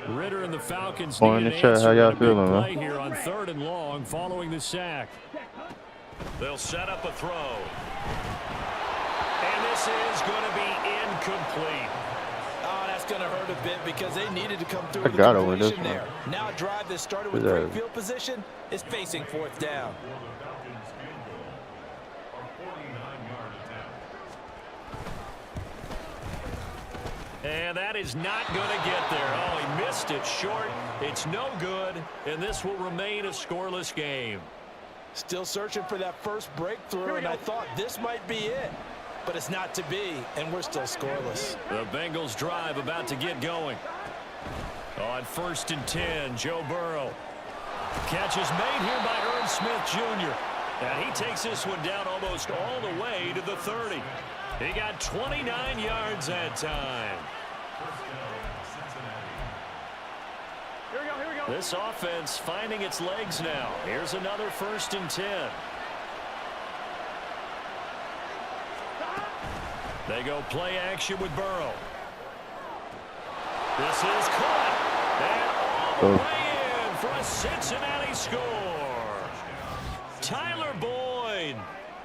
Ritter and the Falcons need an answer. How y'all and a big feeling, play man? here on 3rd and long following the sack. They'll set up a throw. And this is going to be incomplete. Oh, that's going to hurt a bit because they needed to come through I with gotta a win this completion one. there. Now a drive that started with great field position is facing 4th down. And that is not going to get there. Oh, he missed it short. It's no good, and this will remain a scoreless game. Still searching for that first breakthrough, and I thought this might be it. But it's not to be, and we're still scoreless. The Bengals drive about to get going. On 1st and 10, Joe Burrow. Catch is made here by Irv Smith Jr. And he takes this one down almost all the way to the 30. He got 29 yards that time. Here we go, here we go. This offense finding its legs now. Here's another 1st and 10. They go play action with Burrow. This is caught. And all the way in for a Cincinnati score. Tyler Boyd,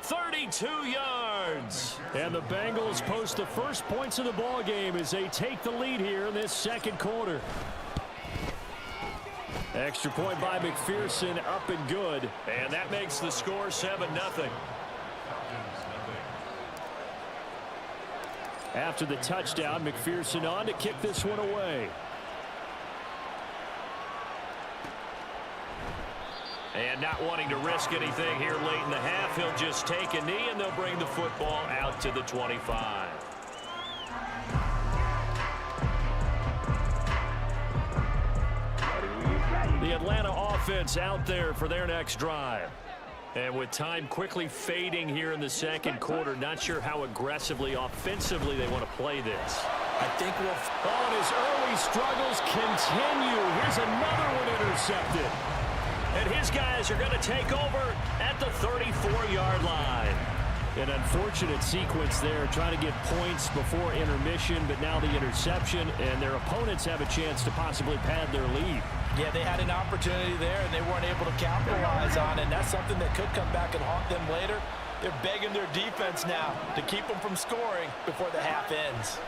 32 yards. And the Bengals post the first points of the ball game as they take the lead here in this 2nd quarter. Extra point by McPherson, up and good. And that makes the score 7-0. After the touchdown, McPherson on to kick this one away. And not wanting to risk anything here late in the half, he'll just take a knee and they'll bring the football out to the 25. The Atlanta offense out there for their next drive. And with time quickly fading here in the 2nd quarter, not sure how aggressively, offensively they want to play this. I think we'll... Oh, and his early struggles continue. Here's another one intercepted. And his guys are going to take over at the 34-yard line. An unfortunate sequence there, trying to get points before intermission, but now the interception, and their opponents have a chance to possibly pad their lead. Yeah, they had an opportunity there, and they weren't able to capitalize on it, and that's something that could come back and haunt them later. They're begging their defense now to keep them from scoring before the half ends.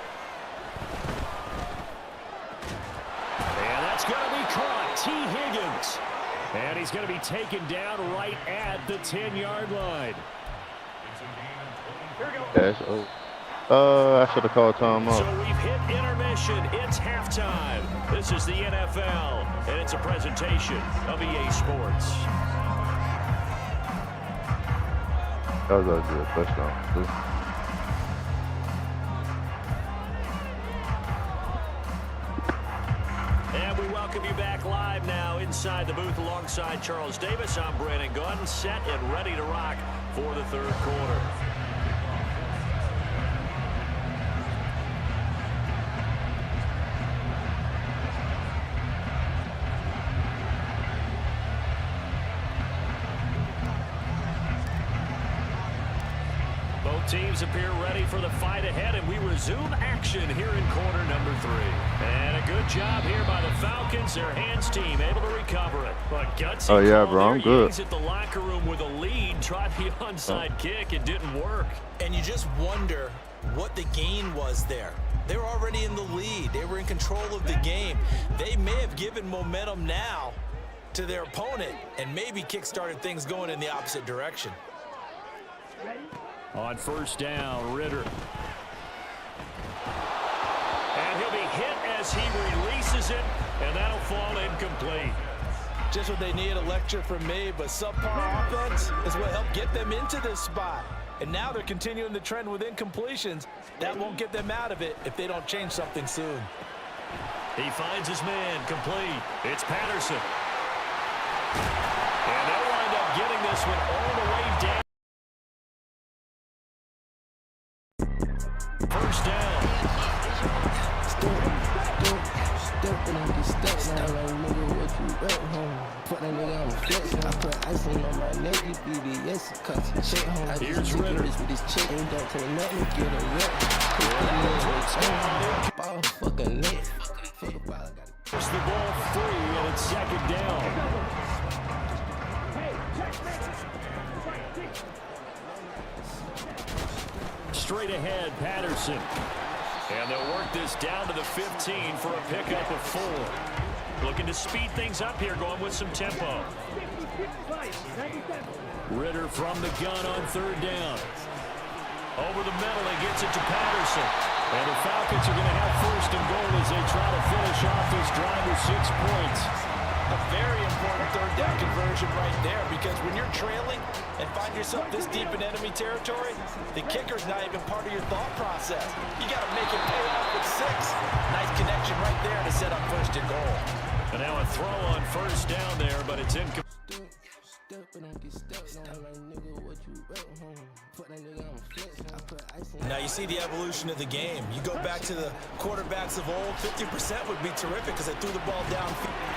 And that's going to be caught. T. Higgins. And he's going to be taken down right at the 10-yard line. Yes, I should have called time out. So we've hit intermission. It's halftime. This is the NFL, and it's a presentation of EA Sports. That was a good touchdown. And we welcome you back live now inside the booth alongside Charles Davis. I'm Brandon Gunn, set and ready to rock for the 3rd quarter. Teams appear ready for the fight ahead, and we resume action here in quarter number 3. And a good job here by the Falcons, their hands team, able to recover it. But gutsy bro, I'm good. At the locker room with a lead, tried the onside kick, it didn't work. And you just wonder what the gain was there. They were already in the lead. They were in control of the game. They may have given momentum now to their opponent and maybe kick-started things going in the opposite direction. On 1st down, Ritter. And he'll be hit as he releases it, and that'll fall incomplete. Just what they need, a lecture from me, but subpar offense is what helped get them into this spot. And now they're continuing the trend with incompletions. That won't get them out of it if they don't change something soon. He finds his man, complete. It's Patterson. And they'll wind up getting this one all the way down. 1st down. Stepping on the steps now, like nigga, what you rap home? Put that nigga on the flex, I put icing on my neck, you BBS, cut the check home. I Here's Ritter. With this chick, ain't don't tell nothing, get a rep. Ball fucking lit. Fuck a ball, I got it. Push the ball free, and it's 2nd down. Straight ahead, Patterson. And they'll work this down to the 15 for a pickup of 4. Looking to speed things up here, going with some tempo. Ritter from the gun on 3rd down. Over the middle, he gets it to Patterson. And the Falcons are going to have 1st and goal as they try to finish off this drive with 6 points. A very important 3rd down conversion right there, because when you're trailing and find yourself this deep in enemy territory, the kicker's not even part of your thought process. You got to make it pay off with 6. Nice connection right there to set up 1st and goal. And now a throw on 1st down there, but it's incomplete. Now you see the evolution of the game. You go back to the quarterbacks of old, 50% would be terrific because they threw the ball down.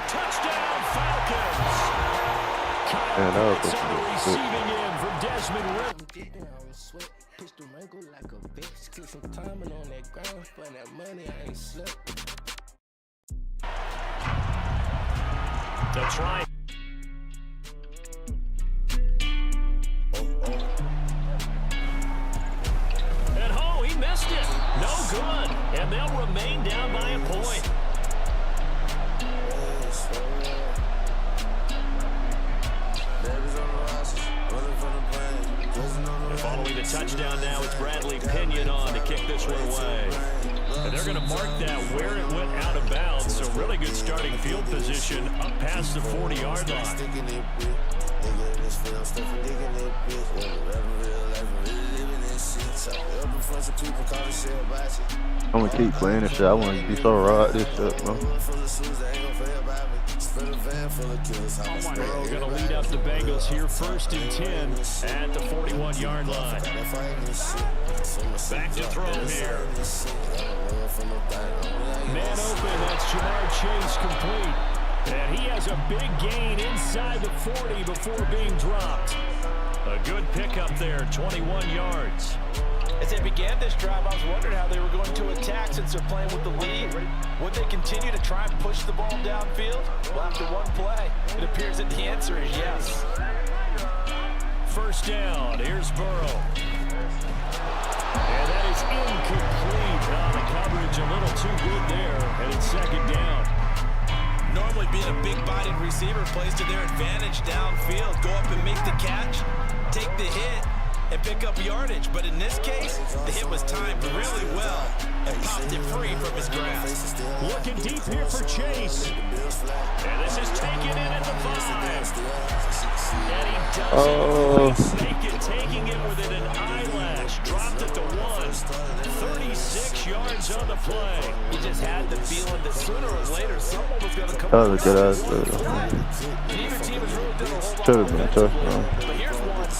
Touchdown Falcons! Yeah, that was on the receiving end from Desmond Ritter. Push the wrinkle like a bitch. Took some time and on that ground for that money I ain't slept. They'll try. And oh, he missed it. No good. And they'll remain down by a point. And following the touchdown now, it's Bradley Pinion on to kick this one away. And they're going to mark that where it went out of bounds. So really good starting field position up past the 40-yard line. I'm going to keep playing this shit. I want to be so raw at this shit, bro. Burrow going to lead up the Bengals here 1st and 10 at the 41-yard line. Back to throw here. Man open, that's Jamar Chase complete. And he has a big gain inside the 40 before being dropped. A good pickup there, 21 yards. As they began this drive, I was wondering how they were going to attack since they're playing with the lead. Would they continue to try and push the ball downfield? Well, after one play, it appears that the answer is yes. 1st down, here's Burrow. And that is incomplete. The coverage a little too good there, and it's 2nd down. Normally being a big-bodied receiver plays to their advantage downfield. Go up and make the catch, take the hit, and pick up yardage. But in this case, the hit was timed really well and popped it free from his grasp. Looking deep here for Chase. And this is taken in at the 5. And he does it. Taking it within an eyelash. Dropped at the 1. 36 yards on the play. He just had the feeling that sooner or later someone was going to come. That was a good ass dude. Neither team has really done a whole lot. Should have been a touchdown. But here's one that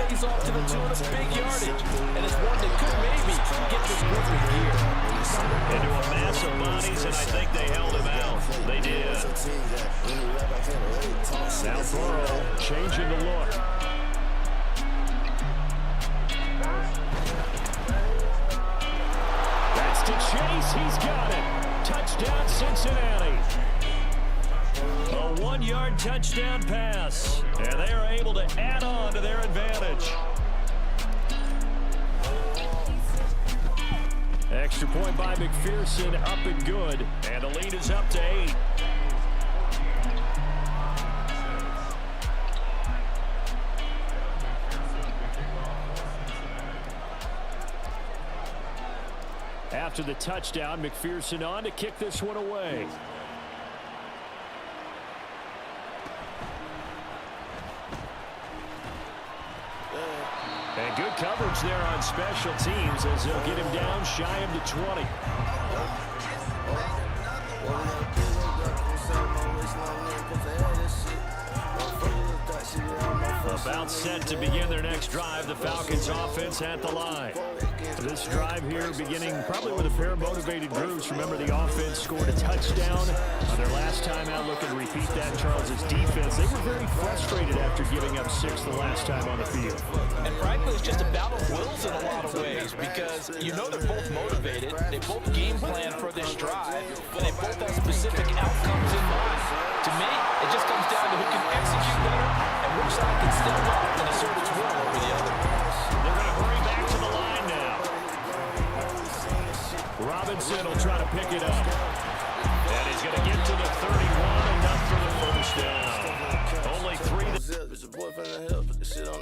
pays off to the tune of big yardage, and it's one that could maybe get this group in gear. Into a mass of bodies, and I think they held him out. They did. Now Burrow changing the look. That's to Chase. He's got it. Touchdown, Cincinnati. A 1-yard touchdown pass, and they are able to add on to their advantage. Extra point by McPherson, up and good, and the lead is up to 8. After the touchdown, McPherson on to kick this one away. And good coverage there on special teams as they'll get him down shy of the 20. About set to begin their next drive. The Falcons offense at the line. This drive here beginning probably with a pair of motivated groups. Remember, the offense scored a touchdown on their last time out. Looking to repeat that. Charles's defense, they were very frustrated after giving up 6 the last time on the field. And frankly, it's just a battle of wills in a lot of ways, because you know they're both motivated. They both game plan for this drive, but they both have specific outcomes in mind. To me, it just comes down to who can execute better and which side can step up and assert its will over the other. They're going to hurry back to the line now.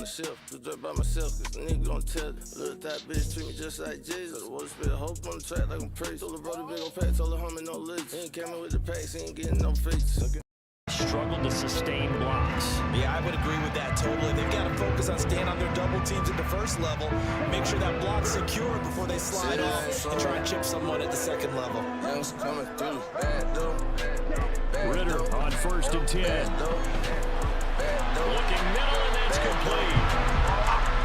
the shelf. Do drip by myself, cause the nigga gon' tell it. Look, that bitch treat me just like Jesus. The water spit hope on the track like I'm priest. Told the brother big ol' pack, told the homie no leaks. He ain't coming with the packs, he ain't getting no features. Struggled to sustain blocks. Yeah, I would agree with that totally. They've got to focus on staying on their double teams at the first level. Make sure that block's secure before they slide off and try and chip someone at the second level. Ritter on 1st and 10. Looking middle, and that's complete.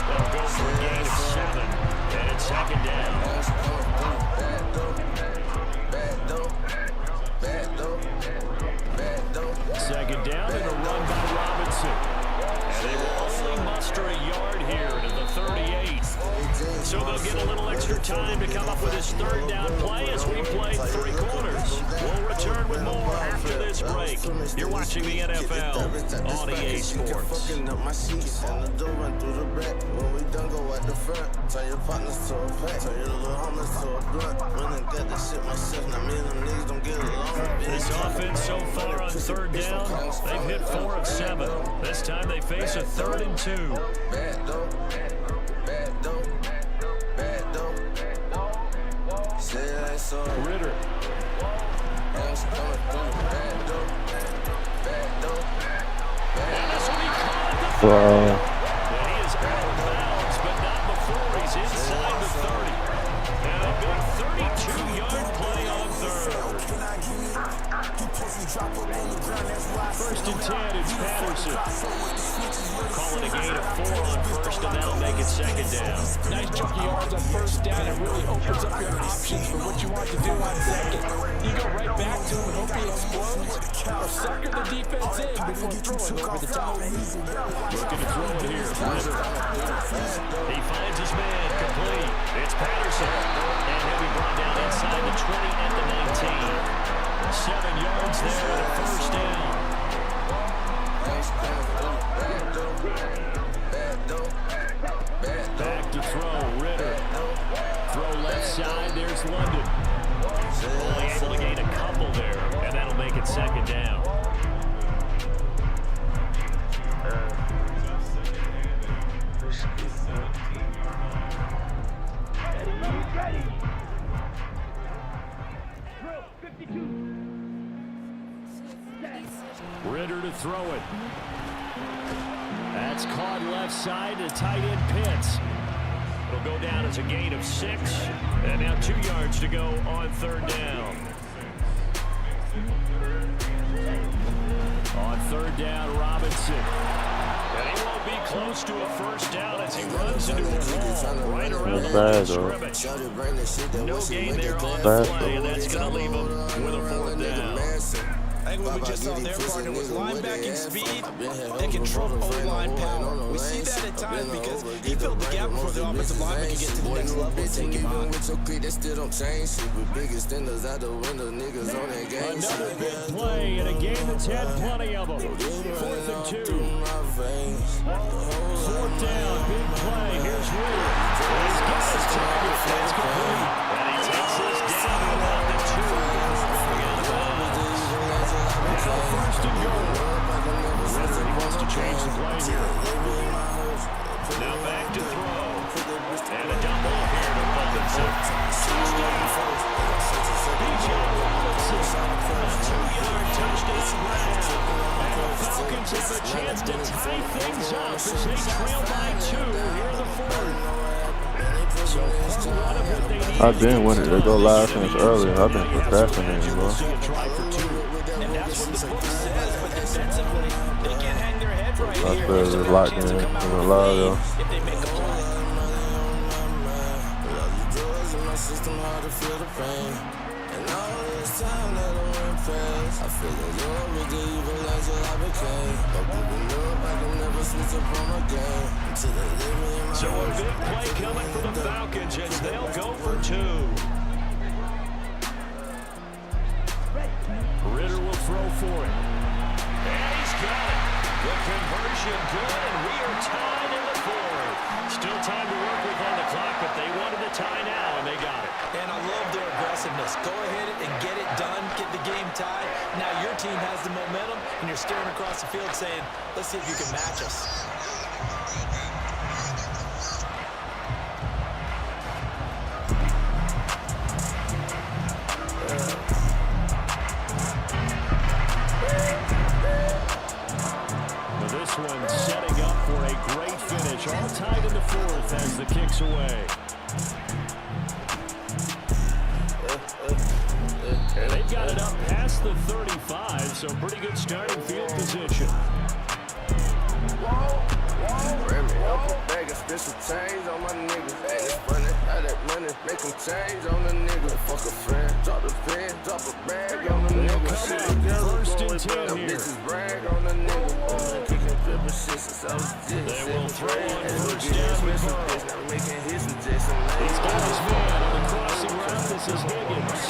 They'll go for a gain of 7. And it's 2nd down. Second down and a run by Robinson. And they will only muster a yard here to the 38. So they'll get a little extra time to come up with his 3rd down play as we play 3 quarters. We'll return with more after this break. You're watching the NFL on EA Sports. This offense so far on 3rd down, they've hit 4 of 7. This time they face a 3rd and 2. Ritter. And this will be caught at the 30. And he is out of bounds, but not before he's inside the 30. And a big 32-yard play on 3rd. 1st and 10, it's Patterson. Calling a gain of 4 on 1st, and that'll make it 2nd down. Nice chunky yards on 1st down. It really opens up your options for what you want to do on 2nd. You go right back to him and hope he explodes, or sucker the defense in before throwing over the top. Looking to throw it here. Ritter. He finds his man, complete. It's Patterson. And he'll be brought down inside the 20 at the 19. 7 yards there at 1st down. Back to throw, Ritter. Throw left side, there's London. Only able to gain a couple there, and that'll make it 2nd down. Ritter to throw it. That's caught left side to tight end Pitts. It'll go down as a gain of 6. And now 2 yards to go on 3rd down. On 3rd down, Robinson. And he won't be close to a 1st down as he runs into a wall right around the line of scrimmage. No gain there on the play, and that's going to leave him with a 4th down. I think what we just saw there, partner, was linebacking speed that can trump O-line power. We see that at times because he filled the gap before the offensive lineman can get to the next level and take him on. Another big play in a game that's had plenty of them. 4th and 2. 4th down, big play. Here's Ritter. He's got his target. That's complete. And he takes this down about the 2. First and goal. Ritter, he wants to change the play here. Now back to throw. And a double here to Robinson. B.J. Robinson. A 2-yard touchdown grab. And the Falcons have a chance to tie things up as they trail by 2 here in the 4th. So part 1 of what they need. I've been winning. They go live since earlier. I've been procrastinating, bro. And that's what the book says, but defensively, they can't hang their head right here. I feel it's locked in. It's a lot, though. If they make a play. So a big play coming for the Falcons as they'll go for 2. Ritter will throw for it. And he's got it. The conversion good, and we are tied in the 4th. Still time to work with on the clock, but they wanted the tie now, and they got it. And I love their aggressiveness. Go ahead and get it done, get the game tied. Now your team has the momentum, and you're staring across the field saying, let's see if you can match us. all tied in the fourth as the kick's away. And they've got it up past the 35, so pretty good starting field position. Bag of special change on my niggas. Ain't it funny how that money make them change on the nigga? Fuck a friend, drop the pen, drop a bag on the nigga. Shit together, going with them bitches brag on the nigga. Kicking pepper shit since I was just. They will throw on first down with Burrow. Now making hits and Jason Lane. He's got his man on the crossing route. This is Higgins.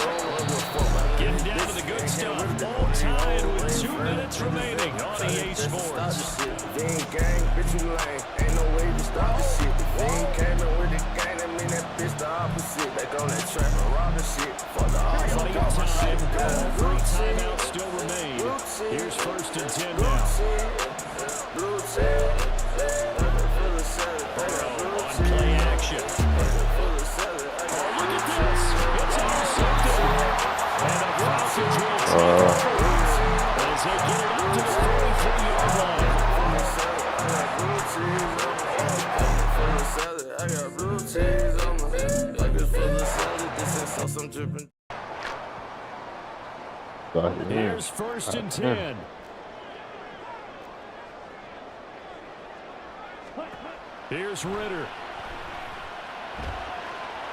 Getting down to the good stuff. All tied with 2 minutes remaining on EA Sports. Gang, bitch, you lame. Ain't no way to stop this shit. If they ain't came in with the gang, that mean that bitch the opposite. Back on that track and robbing shit. For the odds, Plenty of time. All 3 timeouts still remain. Here's first and 10 now. Blue tail. Burrow on play action. Oh, look at this. It's intercepted. And a Falcons will take it as they get it up to the 43-yard line. I got blue cheese on my head. Like it's full of salad. This is sauce I'm dripping. Here's first and 10. Here's Ritter.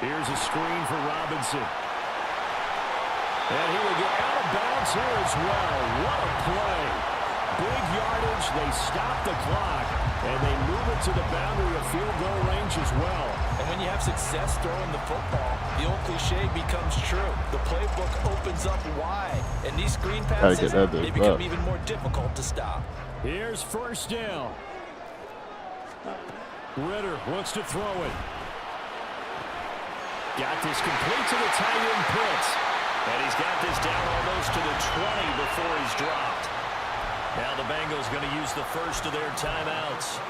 Here's a screen for Robinson. And he will get out of bounds here as well. What a play. Big yardage. They stop the clock. And they move it to the boundary of field goal range as well. And when you have success throwing the football, the old cliche becomes true. The playbook opens up wide. And these screen passes, they become even more difficult to stop. Here's first down. Ritter wants to throw it. Got this complete to the tight end Pitts. And he's got this down almost to the 20 before he's dropped. Now the Bengals going to use the first of their timeouts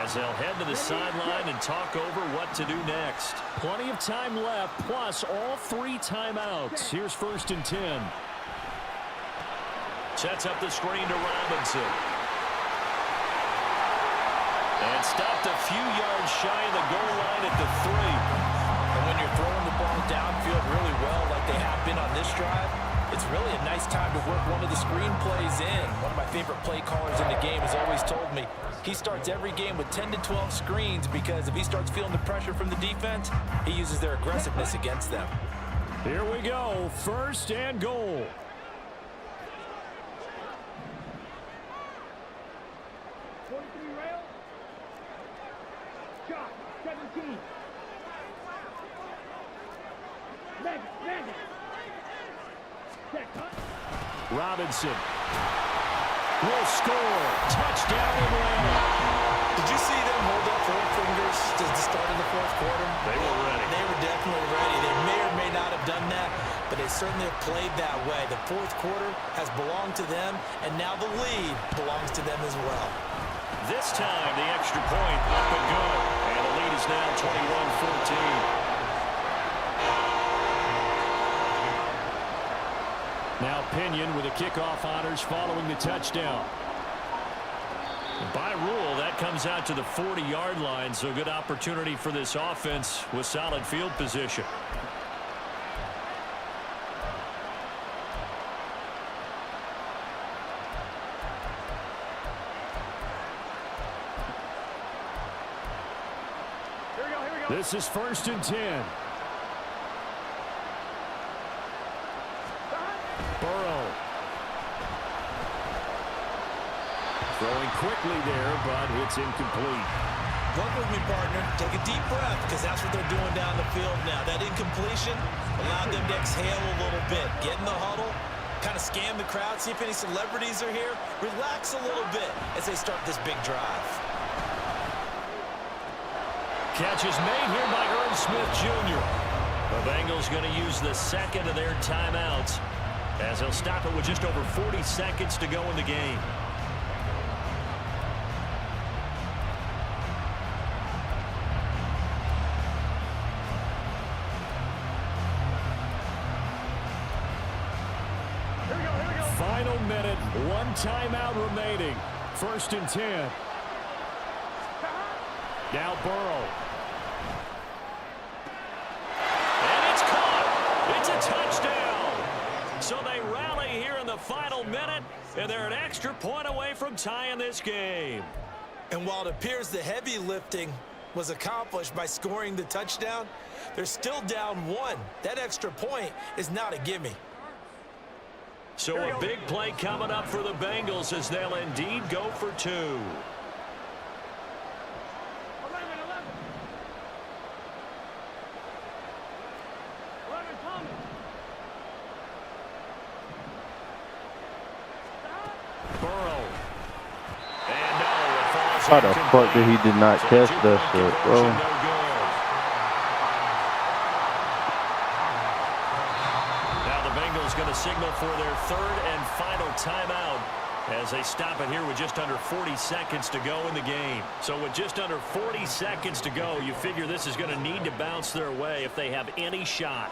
as they'll head to the sideline and talk over what to do next. Plenty of time left, plus all 3 timeouts. Here's first and 10. Sets up the screen to Robinson. And stopped a few yards shy of the goal line at the 3. And when you're throwing the ball downfield really well like they have been on this drive, it's really a nice time to work one of the screen plays in. One of my favorite play callers in the game has always told me he starts every game with 10 to 12 screens because if he starts feeling the pressure from the defense, he uses their aggressiveness against them. Here we go, first and goal. Shot, 17. Robinson will score. Touchdown Atlanta. Did you see them hold up 4 fingers to the start of the 4th quarter? They were ready. They were definitely ready. They may or may not have done that, but they certainly have played that way. The 4th quarter has belonged to them, and now the lead belongs to them as well. This time, the extra point up and good. And the lead is now 21-14. Now Pinion with the kickoff honors following the touchdown. By rule, that comes out to the 40-yard line, so good opportunity for this offense with solid field position. This is first and 10. Burrow. Throwing quickly there, but it's incomplete. Work with me, partner. Take a deep breath, because that's what they're doing down the field now. That incompletion allowed them to exhale a little bit. Get in the huddle, kind of scan the crowd, see if any celebrities are here. Relax a little bit as they start this big drive. Catch is made here by Irv Smith Jr. The Bengals going to use the second of their timeouts as they'll stop it with just over 40 seconds to go in the game. Final minute, 1 timeout remaining. First and 10. Now Burrow. And it's caught. It's a touchdown. So they rally here in the final minute, and they're an extra point away from tying this game. And while it appears the heavy lifting was accomplished by scoring the touchdown, they're still down 1. That extra point is not a gimme. So a big play coming up for the Bengals as they'll indeed go for 2. 11. Coming. Burrow. And no, it falls How the fuck did he did not catch that shit, bro? No good. Now the Bengals going to signal for their 3rd and final timeout as they stop it here with just under 40 seconds to go in the game. So with just under 40 seconds to go, you figure this is going to need to bounce their way if they have any shot.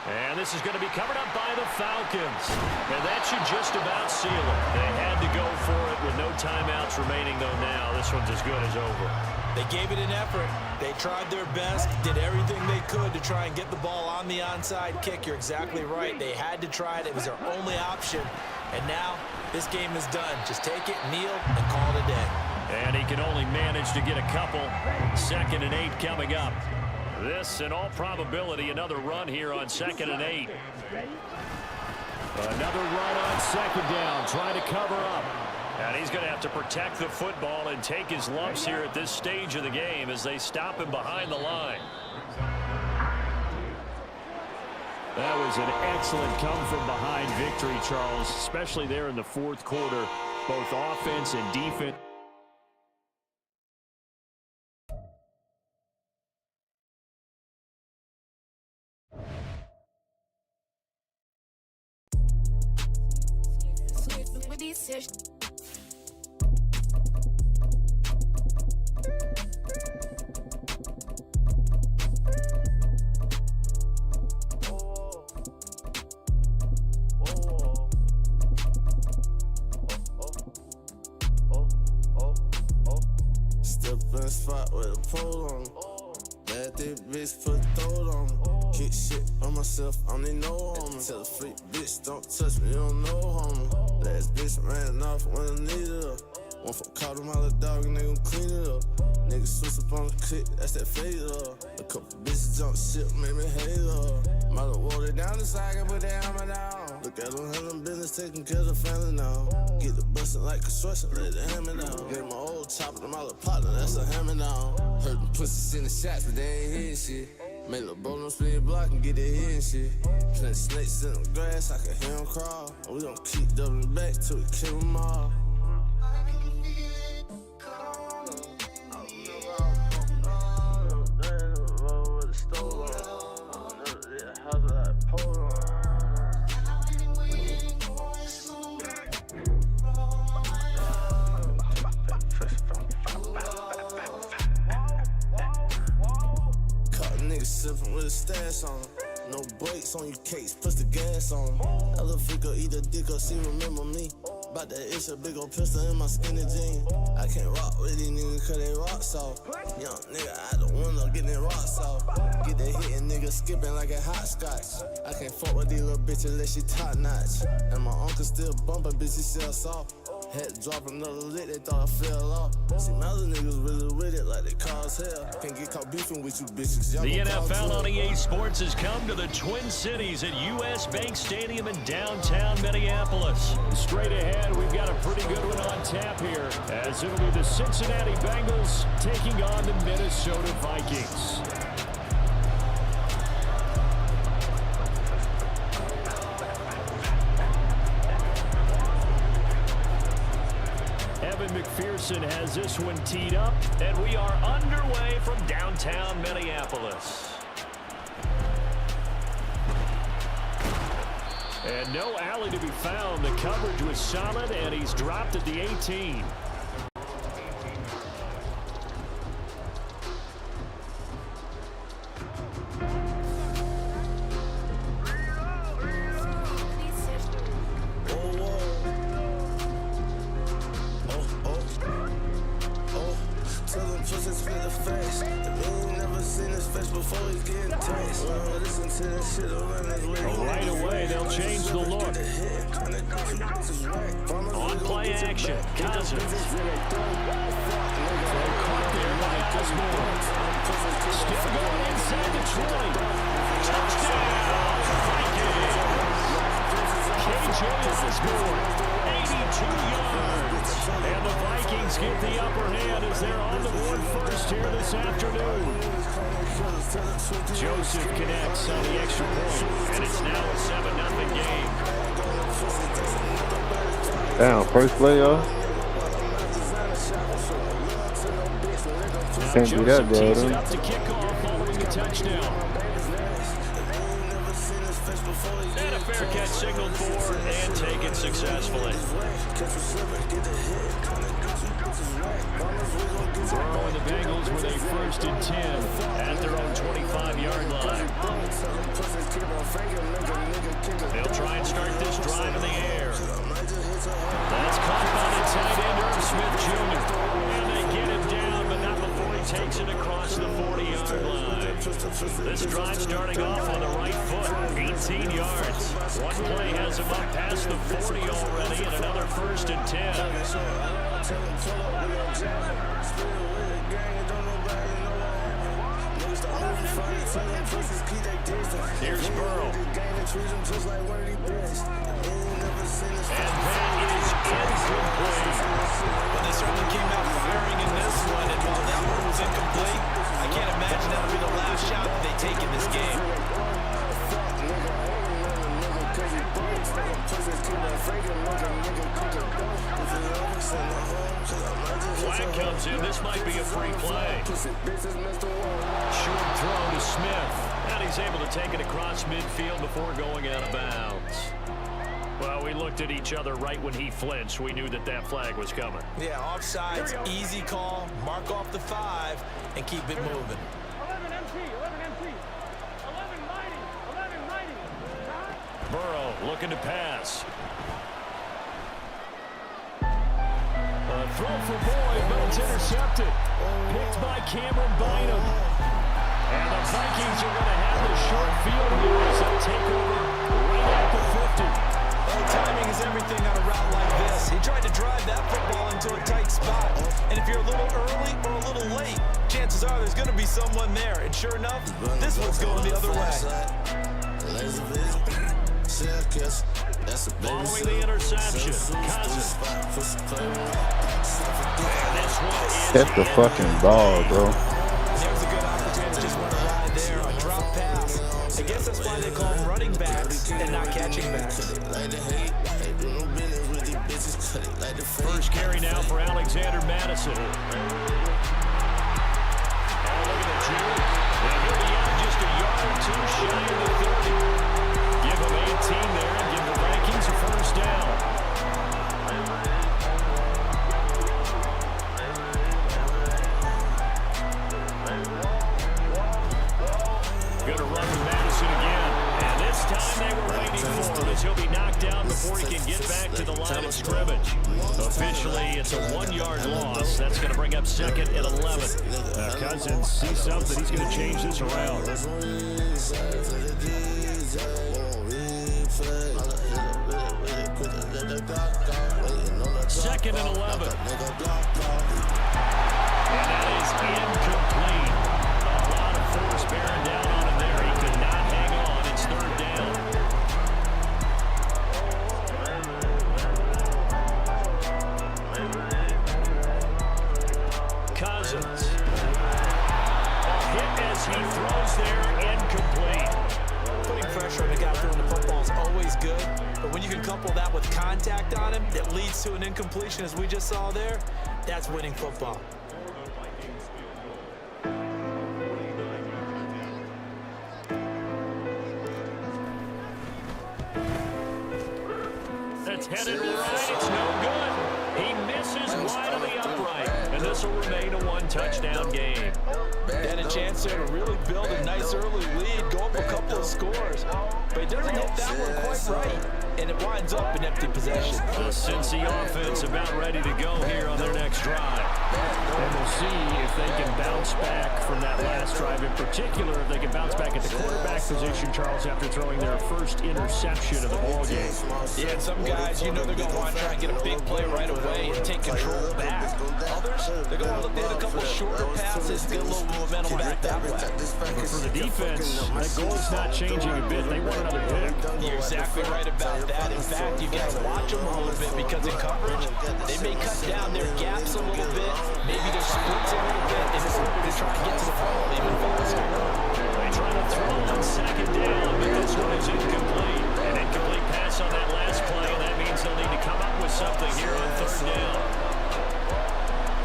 And this is going to be covered up by the Falcons. And that should just about seal it. They had to go for it with no timeouts remaining, though now this one's as good as over. They gave it an effort. They tried their best, did everything they could to try and get the ball on the onside kick. You're exactly right. They had to try it. It was their only option. And now this game is done. Just take it, kneel, and call it a day. And he can only manage to get a couple. 2nd and 8 coming up. This, in all probability, another run here on 2nd and 8. Another run on 2nd down, trying to cover up. And he's going to have to protect the football and take his lumps here at this stage of the game as they stop him behind the line. That was an excellent come-from-behind victory, Charles, especially there in the 4th quarter, both offense and defense. Step in the spot with a pole on. Bad thick bitch put a throat on me. Kick shit on myself, I don't need no homie. Tell a freak bitch, don't touch me, you don't know homie. Last bitch ran off when I needed her. One for caught him out of dog and they gon' clean it up. Niggas switch up on the click, that's that fade up. A couple bitches jump shit, made me hate her. Might have wore it down the side, put that hammer down. Look at them handling business, taking care of the family now. Get the bustin' like construction, let it hammer down. Gave my old chopper to my little partner, that's a hammer down. Heard them pussies in the shots, but they ain't hitting shit. Made a little bro, no spin your block and get their head and shit. Plant snakes in the grass, I can hear them crawl. We gon' keep doubling back till we kill them all. Sippin' with a stash on him. No brakes on you cakes, push the gas on him. That little freak gon' eat a dick up, she remember me. About that itch, a big ol' pistol in my skinny jeans. I can't rock with these niggas cause they rock soft. Young nigga out the window getting their rocks off. Get that hitting nigga skipping like a hopscotch. I can't fuck with these little bitches unless she top notch. And my uncle still bumpin', bitch, he sell soft. Had to drop another lick, they thought I fell off. See, my other niggas really with it like they cause hell. Can't get caught beefing with you bitches. The NFL on EA Sports has come to the Twin Cities at US Bank Stadium in downtown Minneapolis. Straight ahead, we've got a pretty good one on tap here, as it'll be the Cincinnati Bengals taking on the Minnesota Vikings. McPherson has this one teed up, and we are underway from downtown Minneapolis. And no alley to be found. The coverage was solid, and he's dropped at the 18. just feel the face. Never seen his face before he's getting taste. Listen to that shit around his way. Right away, they'll change the look. On play action, Cousins. Caught there by Osborne. Still going inside the 20. Touchdown, Vikings. KJ Osborne, 82 yards. And the Vikings get the upper hand as they're on the board first here this afternoon. Joseph connects on the extra point, and it's now a 7-0 game. Damn, first play, y'all. Can't do that, bro. Tees it up to kick off following the touchdown. And a fair catch signaled for and taken successfully. Throwing the Bengals with a 1st and 10 at their own 25-yard line. They'll try and start this drive in the air. That's caught by the tight end, Irv Smith Jr. And they get him down, but not before he takes it across the 40-yard line. This drive starting off on the right foot, 18 yards. One play has him up past the 40 already, and another 1st and 10. Here's Burrow. And that is incomplete. Well, they certainly came out firing in this one, and while that one was incomplete, I can't imagine that'll be the last shot that they take in this game. Flag comes in. This might be a free play. Short throw to Smith. And he's able to take it across midfield before going out of bounds. Well, we looked at each other right when he flinched. We knew that that flag was coming. Yeah, offsides, easy call. Mark off the 5 and keep it moving. 11 MT, 11 MT. 11 mighty, 11 mighty. Burrow looking to pass. Throw for Boyd, but it's intercepted. Picked by Cameron Bynum. And the Vikings are going to have the short field here as they take over right at the 50. Well, timing is everything on a route like this. He tried to drive that football into a tight spot. And if you're a little early or a little late, chances are there's going to be someone there. And sure enough, this one's going the other way. Following the interception, Cousins. Hit the fucking ball, bro. There's a good opportunity to just want to ride there on drop pass. I guess that's why they call them running backs and not catching backs. First carry now for Alexander Madison. And look at the juke. And he'll be out just a yard or two shy of the 30. Give him 18 there and give the Vikings a 1st down. Going to run with Madison again. And this time they were waiting for him as he'll be knocked down before he can get back to the line of scrimmage. Officially, it's a 1-yard loss. That's going to bring up 2nd and 11. Cousins sees something. He's going to change this around. 2nd and 11. And that is incomplete. A lot of force bearing down on him there. He could not hang on. It's 3rd down. Cousins. A hit as he throws there, incomplete. Putting pressure on a guy throwing the football is always good, but when you can couple that with contact on him that leads to an incompletion, as we just saw there, that's winning football. It's headed right. It's no good. He misses wide of the upright, and this will remain a 1-touchdown game. Had a chance there to really build a nice early lead, go up a couple of scores, but he doesn't hit that one quite right, and it winds up an empty possession. The Cincy offense about ready to go here on their next drive. And we'll see if they can bounce back from that last drive, in particular if they can bounce back at the quarterback position, Charles, after throwing their first interception of the ball game. Yeah, and some guys, you know they're going to want to try and get a big play right away and take control back. Others, they're going to look to hit a couple shorter passes, get a little momentum back that way. But for the defense, that goal's not changing a bit. They want another pick. You're exactly right about that. In fact, you got to watch them a little bit because in coverage, they may cut down their gaps a little bit, maybe their splits a little bit, in order to try and get to the ball even faster. They try to throw on second down, but this one is incomplete. An incomplete pass on that last play, and that means they'll need to come up with something here on third down.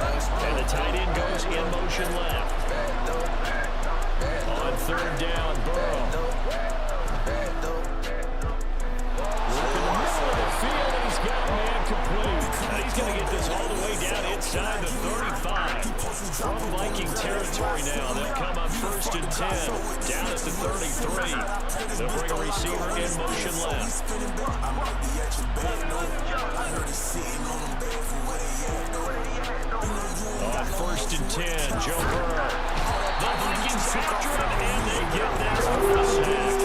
And the tight end goes in motion left. On third down, Burrow. Look in the middle of the field, and he's got a man complete. And he's going to get this all the way down inside the 35. From Viking territory now, they'll come up 1st and 10. Down at the 33. They'll bring a receiver in motion left. On 1st and 10, Joe Burrow. The Vikings after him, and they get there for a sack.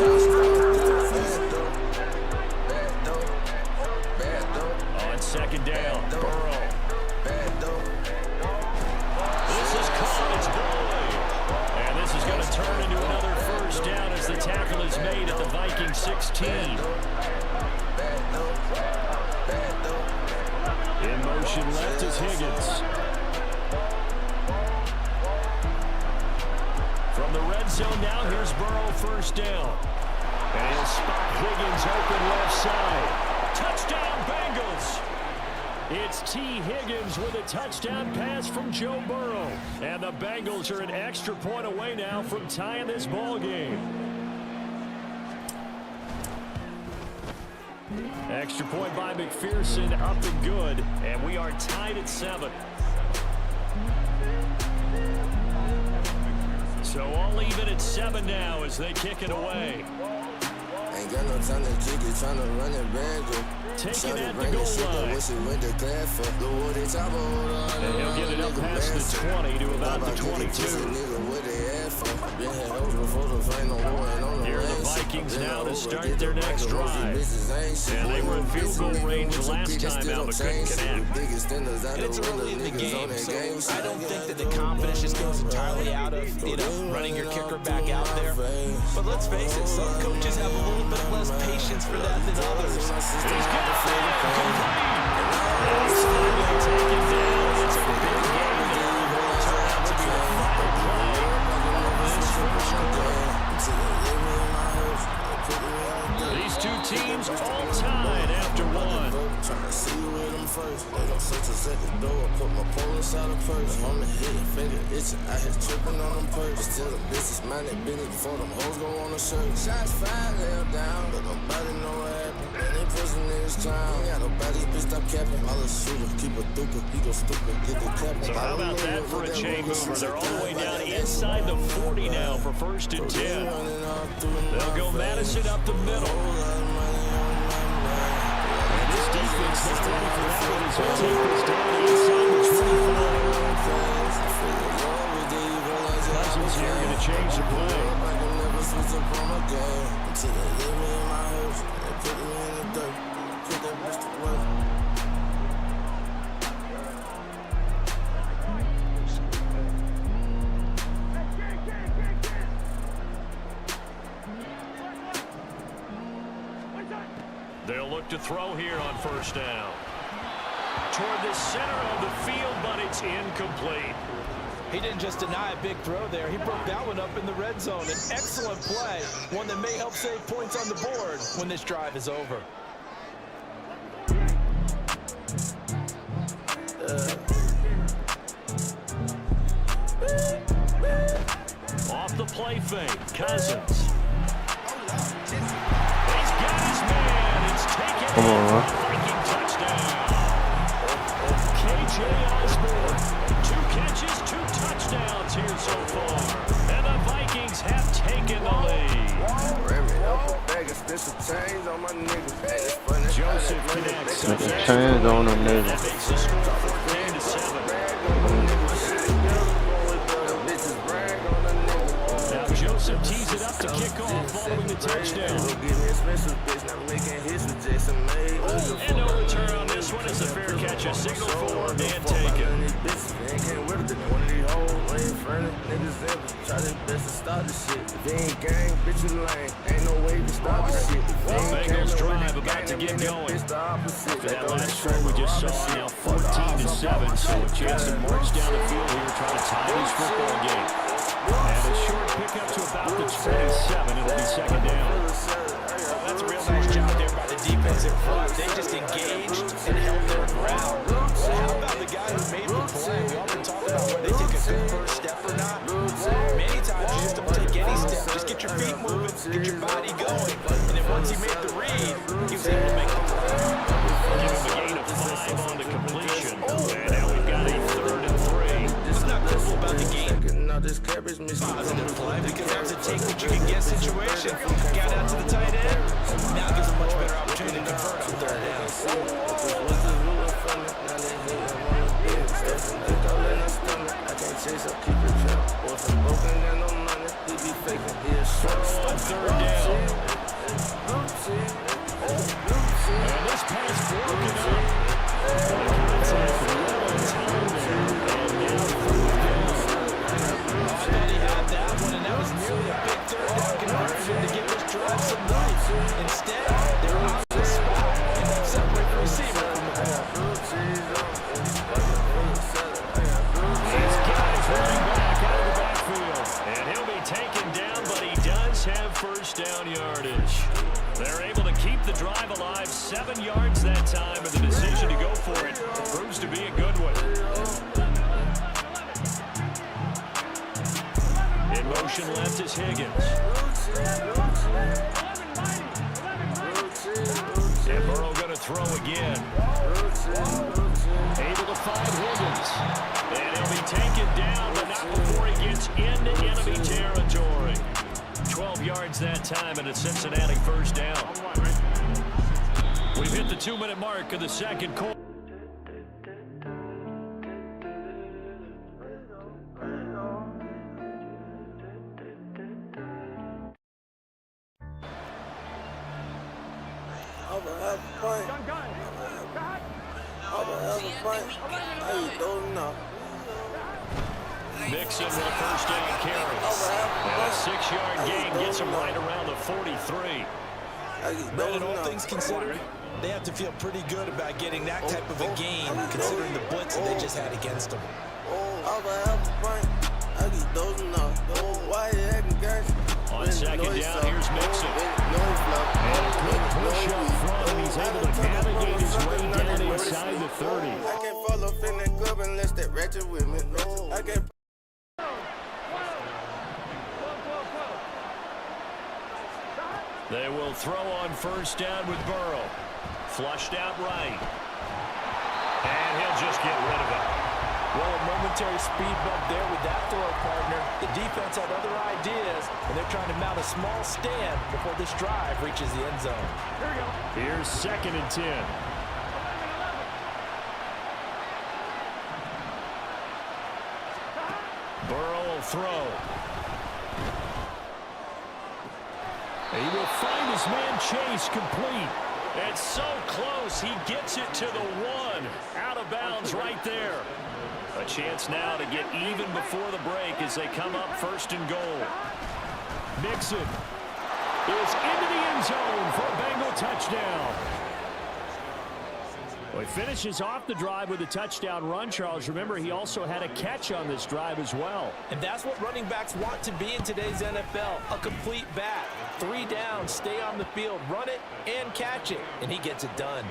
On second down, Burrow. This is caught, it's Boyd. And this is going to turn into another first down as the tackle is made at the Viking 16. In motion left is Higgins. From the red zone now, here's Burrow, first down. And he'll spot Higgins open left side. Touchdown, Bengals! It's T. Higgins with a touchdown pass from Joe Burrow. And the Bengals are an extra point away now from tying this ball game. Extra point by McPherson, up and good. And we are tied at 7. So all even at 7 now as they kick it away. Ain't got no time to kick it, trying to run it back. Taken at the goal line. And he'll get it up past the 20 to about the 22. Here are the Vikings now to start their next drive. And they were in field goal range last time out, but couldn't connect. And it's early in the game, so I don't think that the confidence just goes entirely out of, running your kicker back out there. But let's face it, some coaches have a little bit less patience for that than others. He's got it, complete. He's finally taken down. It's a big game there. It'll turn out to be a final play. These two teams all tied after one. Trying to see you with them first. They don't search us at the door. Put my pole inside a purse. On the head, finger itching. I hit tripping on them purse. Still a business minded business before them hoes go on the shirt. Shots fired, held down, but nobody know what happened. And they pussy niggas clown. Ain't got nobody, bitch, stop capping. All the shooter, keep a duper. He go stupid, get the clapping. So how about that for a chain mover? They're all the way down inside the 40 now for 1st and 10. They'll go Madison up the middle. And this defense is ready for that one as they'll take this down inside the 25. Cousins here going to change the play. They'll look to throw here on 1st down. Toward the center of the field, but it's incomplete. He didn't just deny a big throw there. He broke that one up in the red zone. An excellent play, one that may help save points on the board when this drive is over. Off the play fake, Cousins. He's got his man. It's taken. Come on, man. Viking touchdown. KJ Osborne, 2 catches, 2 touchdowns here so far. And the Vikings have taken the lead. Joseph connects. Chains on them niggas. That makes the score 14-7. touchdown. Go get me expensive bitch, not making hits with Jason May. And no return on this one is a fair catch, a signal for and taken. Can't wear the one of these hoes, ain't friendly. Niggas ever try their best to start this shit. If they ain't gang, bitch, you lame. Ain't no way to stop this shit. Bengals drive about to get going. After that last score we just saw, now 14-7, so a chance to march down the field here, try to tie this football game. And a short pickup to about the 27. It'll be second down. That's a real nice job there by the defensive front. They just engaged and held their ground. So how about the guy who made the play? We often talk about whether they take a good first step or not. Many times you just don't take any step. Just get your feet moving, get your body going. And then once he made the read, he was able to make the play. Give him a gain of 5 on the completion. And now we've got a 3rd and 3. It's not cool about the game. Positive play because that was a take what you can get situation. Got out to the tight end. Now gives a much better opportunity to convert on 3rd down. Chase up, keep it trap. Or some broken and no money, he be faking, he a short. On 3rd down. And this pass broken up. Contact well in time there. And now 4th down. I thought he had that one, and that was nearly a big 3rd down conversion to give this drive some life. Instead, they were out of the spot and then separate the receiver from the ball. Running back out of the backfield. And he'll be taken down, but he does have 1st down yardage. They're able to keep the drive alive, 7 yards that time, and the decision to go for it proves to be a good one. In motion left is Higgins. And Burrow going to throw again. Able to find Higgins. And he'll be taken down, but not before he gets into enemy territory. 12 yards that time, and a Cincinnati 1st down. We've hit the 2-minute mark of the second quarter. Mixon with a 1st down carry. And a 6-yard gain gets him right around the 43. But in all things considered, they have to feel pretty good about getting that type of a gain, considering the blitz that they just had against them. On 2nd down, here's Mixon. And a good push up front, and he's able to navigate his way down inside the 30. I can't fall up in that club unless that ratchet with me. I can't. They will throw on 1st down with Burrow. Flushed out right. And he'll just get rid of it. Well, a momentary speed bump there with that throw, partner. The defense had other ideas, and they're trying to mount a small stand before this drive reaches the end zone. Here we go. Here's 2nd and 10. Burrow will throw. He will find his man Chase complete. It's so close. He gets it to the 1. Out of bounds right there. A chance now to get even before the break as they come up 1st and goal. Mixon is into the end zone for a Bengal touchdown. Well, he finishes off the drive with a touchdown run, Charles. Remember, he also had a catch on this drive as well. And that's what running backs want to be in today's NFL, a complete back. 3 down, stay on the field, run it, and catch it. And he gets it done.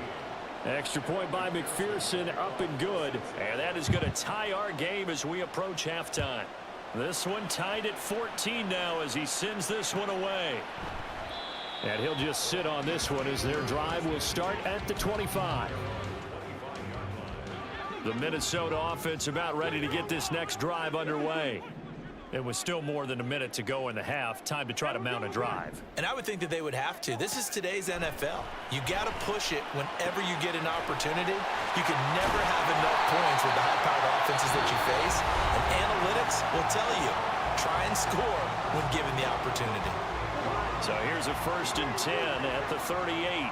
Extra point by McPherson, up and good. And that is going to tie our game as we approach halftime. This one tied at 14 now as he sends this one away. And he'll just sit on this one as their drive will start at the 25. The Minnesota offense about ready to get this next drive underway. It was still more than a minute to go in the half. Time to try to mount a drive. And I would think that they would have to. This is today's NFL. You got to push it whenever you get an opportunity. You can never have enough points with the high-powered offenses that you face. And analytics will tell you, try and score when given the opportunity. So here's a 1st and 10 at the 38.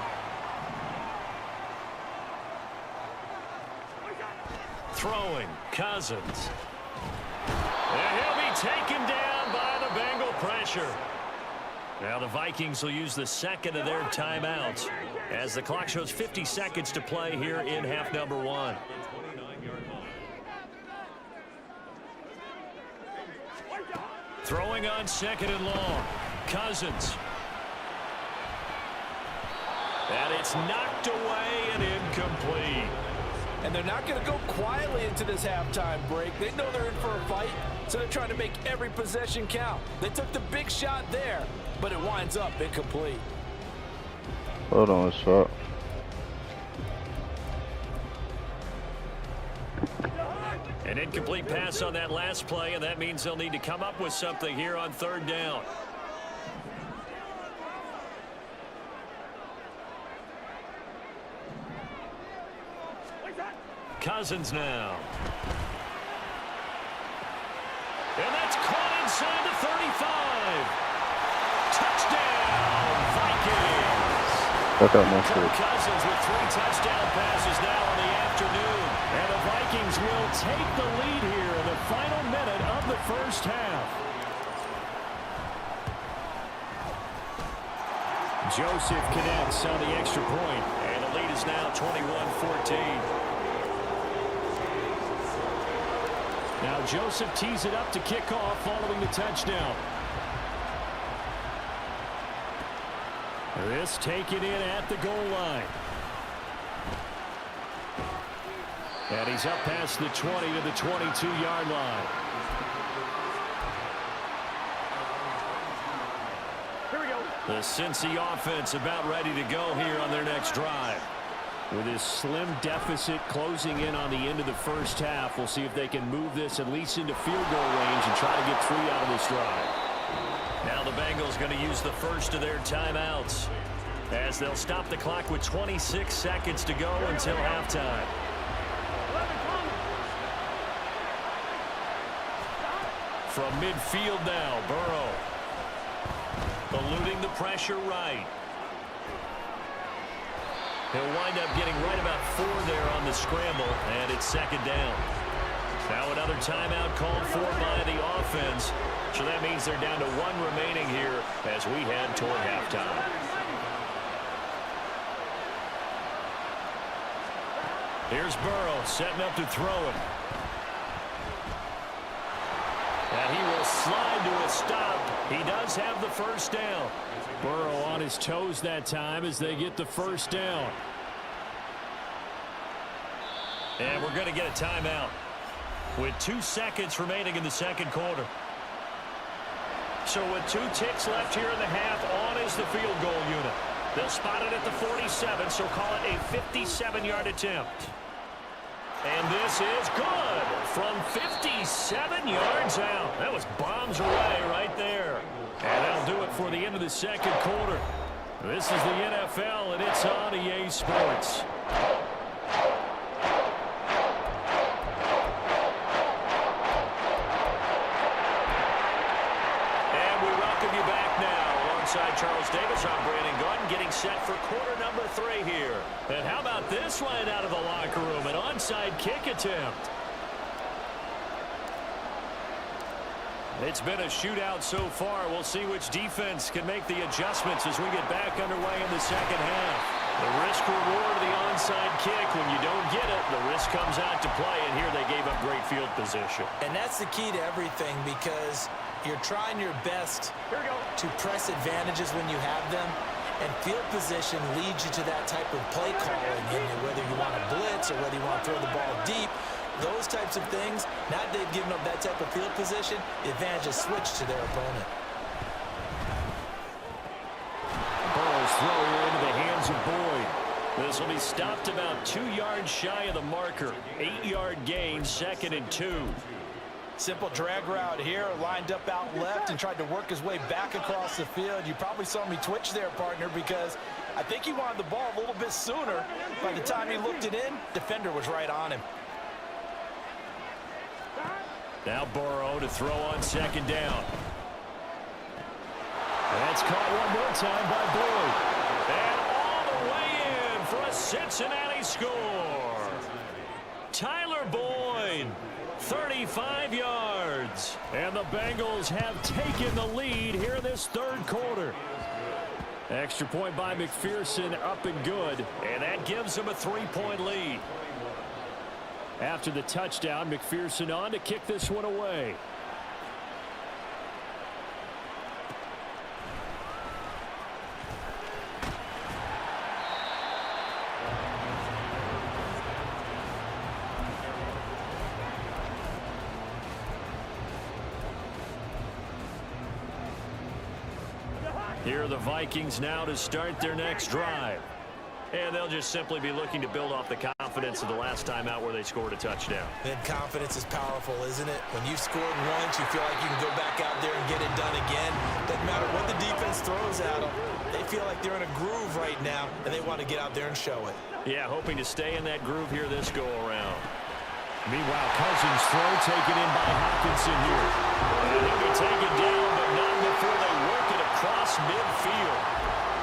Throwing, Cousins. And he'll be taken down by the Bengal pressure. Now the Vikings will use the second of their timeouts as the clock shows 50 seconds to play here in half number 1. Throwing on 2nd and long. Cousins. And it's knocked away and incomplete. And they're not going to go quietly into this halftime break. They know they're in for a fight, so they're trying to make every possession count. They took the big shot there, but it winds up incomplete. Hold on, shot. An incomplete pass on that last play, and that means they'll need to come up with something here on 3rd down. Cousins now. And that's caught inside the 35. Touchdown, Vikings. Kirk Cousins with 3 touchdown passes now in the afternoon. And the Vikings will take the lead here in the final minute of the 1st half. Joseph connects on the extra point, and the lead is now 21-14. Now Joseph tees it up to kick off following the touchdown. This taken in at the goal line. And he's up past the 20 to the 22-yard line. Here we go. The Cincy offense about ready to go here on their next drive. With his slim deficit closing in on the end of the 1st half, we'll see if they can move this at least into field goal range and try to get 3 out of this drive. Now the Bengals going to use the 1st of their timeouts as they'll stop the clock with 26 seconds to go until halftime. From midfield now, Burrow. Eluding the pressure right. He'll wind up getting right about 4 there on the scramble, and it's 2nd down. Now another timeout called for by the offense, so that means they're down to 1 remaining here as we head toward halftime. Here's Burrow setting up to throw it. And he will slide to a stop. He does have the 1st down. Burrow on his toes that time as they get the 1st down. And we're going to get a timeout with 2 seconds remaining in the 2nd quarter. So with 2 ticks left here in the half, on is the field goal unit. They'll spot it at the 47, so call it a 57-yard attempt. And this is good from 57 yards out. That was bombs away right there. And that'll do it for the end of the 2nd quarter. This is the NFL, and it's on EA Sports. And we welcome you back now. Alongside Charles Davis, I'm Brandon Gordon, getting set for quarter number 3 here. And how about this line out of the locker room? An onside kick attempt. It's been a shootout so far. We'll see which defense can make the adjustments as we get back underway in the 2nd half. The risk-reward of the onside kick. When you don't get it, the risk comes out to play, and here they gave up great field position. And that's the key to everything, because you're trying your best to press advantages when you have them, and field position leads you to that type of play calling, whether you want to blitz or whether you want to throw the ball deep. Those types of things, now that they've given up that type of field position, the advantage is switched to their opponent. Ball's thrown into the hands of Boyd. This will be stopped about 2 yards shy of the marker. 8-yard gain, 2nd and 2. Simple drag route here, lined up out left and tried to work his way back across the field. You probably saw me twitch there, partner, because I think he wanted the ball a little bit sooner. By the time he looked it in, defender was right on him. Now Burrow to throw on 2nd down. That's caught one more time by Boyd. And all the way in for a Cincinnati score. Tyler Boyd, 35 yards. And the Bengals have taken the lead here in this third quarter. Extra point by McPherson, up and good. And that gives them a 3-point lead. After the touchdown, McPherson on to kick this one away. Here are the Vikings now to start their next drive. And they'll just simply be looking to build off the confidence of the last time out where they scored a touchdown. And confidence is powerful, isn't it? When you've scored once, you feel like you can go back out there and get it done again. Doesn't matter what the defense throws at them. They feel like they're in a groove right now, and they want to get out there and show it. Yeah, hoping to stay in that groove here this go-around. Meanwhile, Cousins' throw taken in by Hopkinson here. And he'll be taken down, but not before they work it across midfield.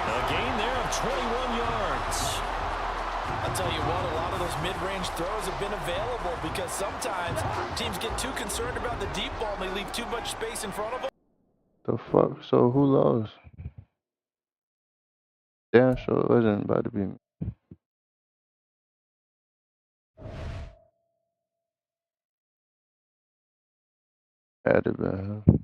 A gain there of 21 yards. I'll tell you what, a lot of those mid-range throws have been available because sometimes teams get too concerned about the deep ball and they leave too much space in front of them. The fuck? So who lost? Damn sure it wasn't about to be me. Had to be.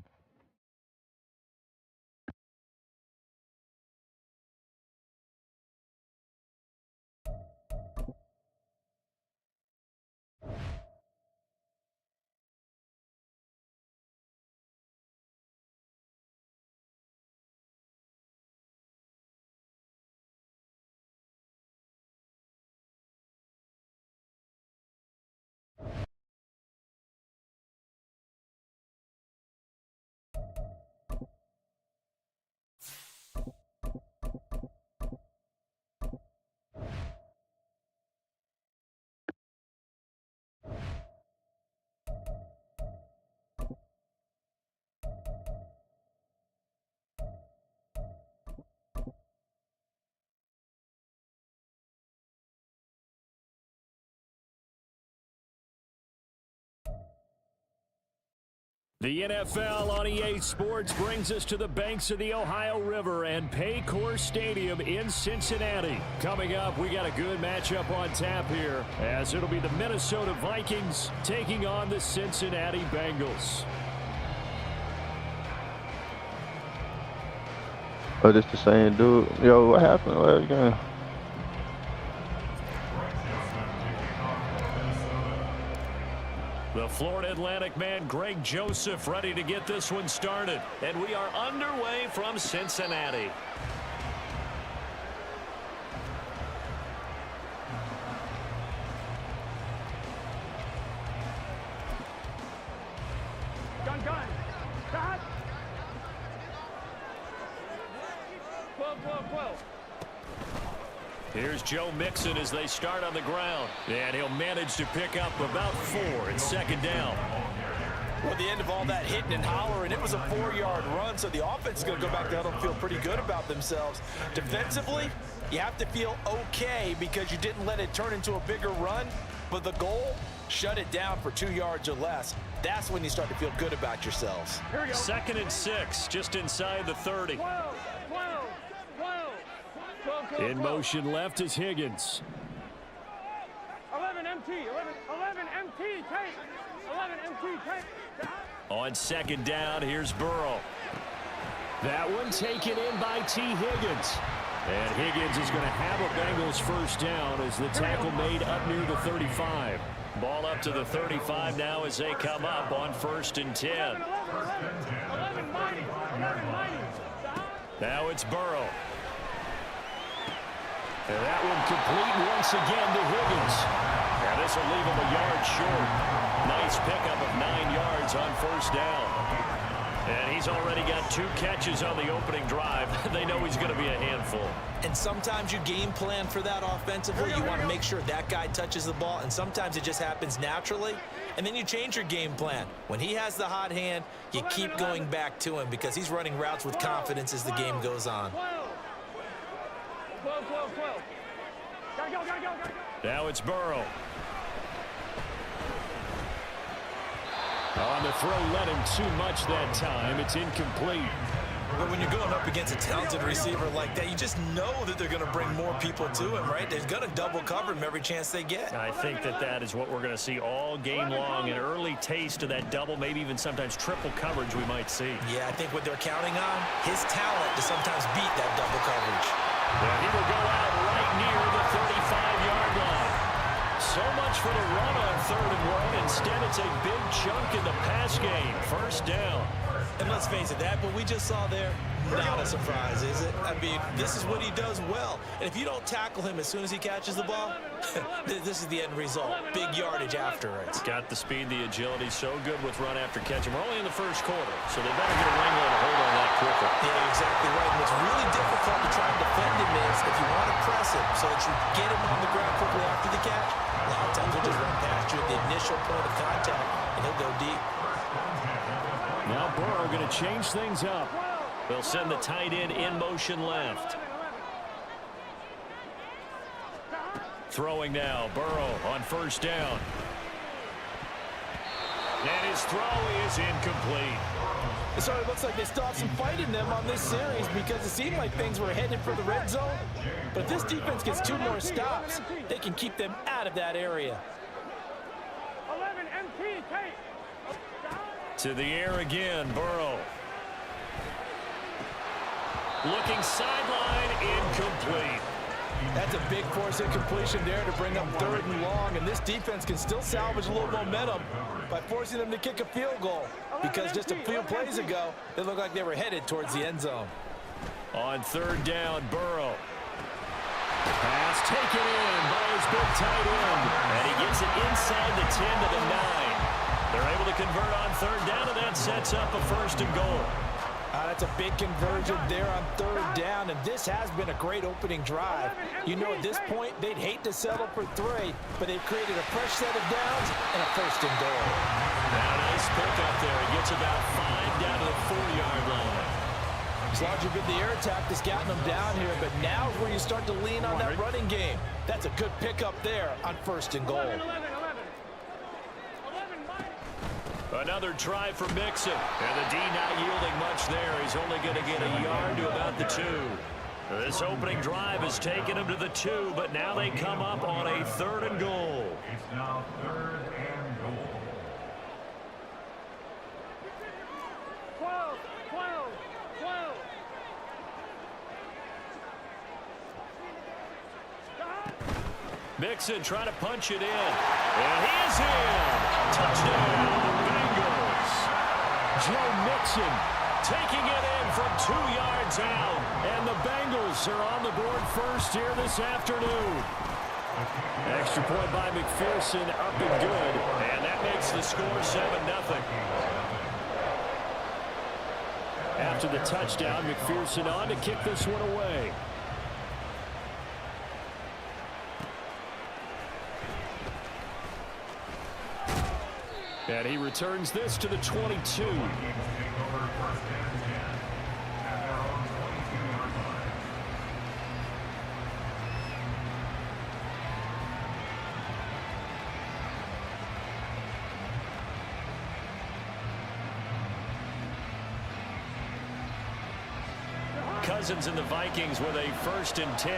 The NFL on EA Sports brings us to the banks of the Ohio River and Paycor Stadium in Cincinnati. Coming up, we got a good matchup on tap here, as it'll be the Minnesota Vikings taking on the Cincinnati Bengals. Oh, this the same dude. Yo, what happened last game? The Florida Atlantic man, Greg Joseph, ready to get this one started. And we are underway from Cincinnati. Gun. Stop. 12. Here's Joe Mixon as they start on the ground. And he'll manage to pick up about 4 and second down. Well, the end of all that hitting and hollering, it was a 4-yard run, so the offense is going to go back down and feel pretty good about themselves. Defensively, you have to feel okay because you didn't let it turn into a bigger run, but the goal, shut it down for 2 yards or less. That's when you start to feel good about yourselves. Here we go. 2nd and 6, just inside the 30. 12. In motion left is Higgins. 11 MT. 11 MT. Take. 11 MT. Take. On second down, here's Burrow. That one taken in by T. Higgins. And Higgins is going to have a Bengals first down as the tackle made up near the 35. Ball up to the 35 now as they come up on 1st and 10. 11 mighty. Now it's Burrow. And that one complete once again to Higgins. And this will leave him a yard short. Nice pickup of 9 yards on 1st down. And he's already got 2 catches on the opening drive. They know he's going to be a handful. And sometimes you game plan for that offensively. You want to make sure that guy touches the ball, and sometimes it just happens naturally. And then you change your game plan. When he has the hot hand, you keep going back to him because he's running routes with confidence as the game goes on. 12. Gotta go. Now it's Burrow. On the throw, let him too much that time. It's incomplete. But when you're going up against a talented receiver like that, you just know that they're going to bring more people to him, right? They're going to double cover him every chance they get. I think that is what we're going to see all game long. An early taste of that double, maybe even sometimes triple coverage we might see. Yeah, I think what they're counting on, his talent to sometimes beat that double coverage. Yeah, he will go out right near the 35-yard line. So much for the run on 3rd and 1. Instead, it's a big chunk in the pass game. First down. And let's face it, that what we just saw there, not a surprise, is it? I mean, this is what he does well. And if you don't tackle him as soon as he catches the ball, this is the end result. Big yardage after it. It's got the speed, the agility, so good with run after catch. And we're only in the first quarter, so they better get a wrangle and a hold on that quicker. Yeah, exactly right. And what's really difficult to try and defend him is if you want to press him so that you get him on the ground quickly after the catch, a lot of times he'll just run past you at the initial point of contact, and he'll go deep. Now Burrow going to change things up. They'll send the tight end in motion left. Throwing now, Burrow on first down. And his throw is incomplete. So it looks like they still have some fight in them on this series because it seemed like things were headed for the red zone. But if this defense gets 2 more stops, they can keep them out of that area. 11 MT, Tate. To the air again, Burrow. Looking sideline, incomplete. That's a big force incompletion there to bring up 3rd and long, and this defense can still salvage a little momentum by forcing them to kick a field goal because just a few plays ago, they looked like they were headed towards the end zone. On 3rd down, Burrow. Pass taken in by his big tight end, and he gets it inside the 10 to the 9. They're able to convert on 3rd down, and that sets up a 1st and goal. That's a big conversion there on 3rd down, and this has been a great opening drive. You know, at this point, they'd hate to settle for 3, but they've created a fresh set of downs and a 1st and goal. Now, nice pickup there. He gets about 5 down to the 4-yard line. It's largely been the air attack that's gotten them down here, but now is where you start to lean on that running game. That's a good pickup there on 1st and goal. Another try for Mixon, and the D not yielding much there. He's only going to get a yard to about the 2. This opening drive has taken him to the 2, but now they come up on a 3rd and goal. It's now 3rd and goal. 12. Mixon trying to punch it in, and he is in. Touchdown, Bengals. Joe Mixon taking it in from 2 yards out, and the Bengals are on the board first here this afternoon. Extra point by McPherson, up and good, and that makes the score 7-0. After the touchdown, McPherson on to kick this one away. And he returns this to the 22. Cousins and the Vikings with a 1st and 10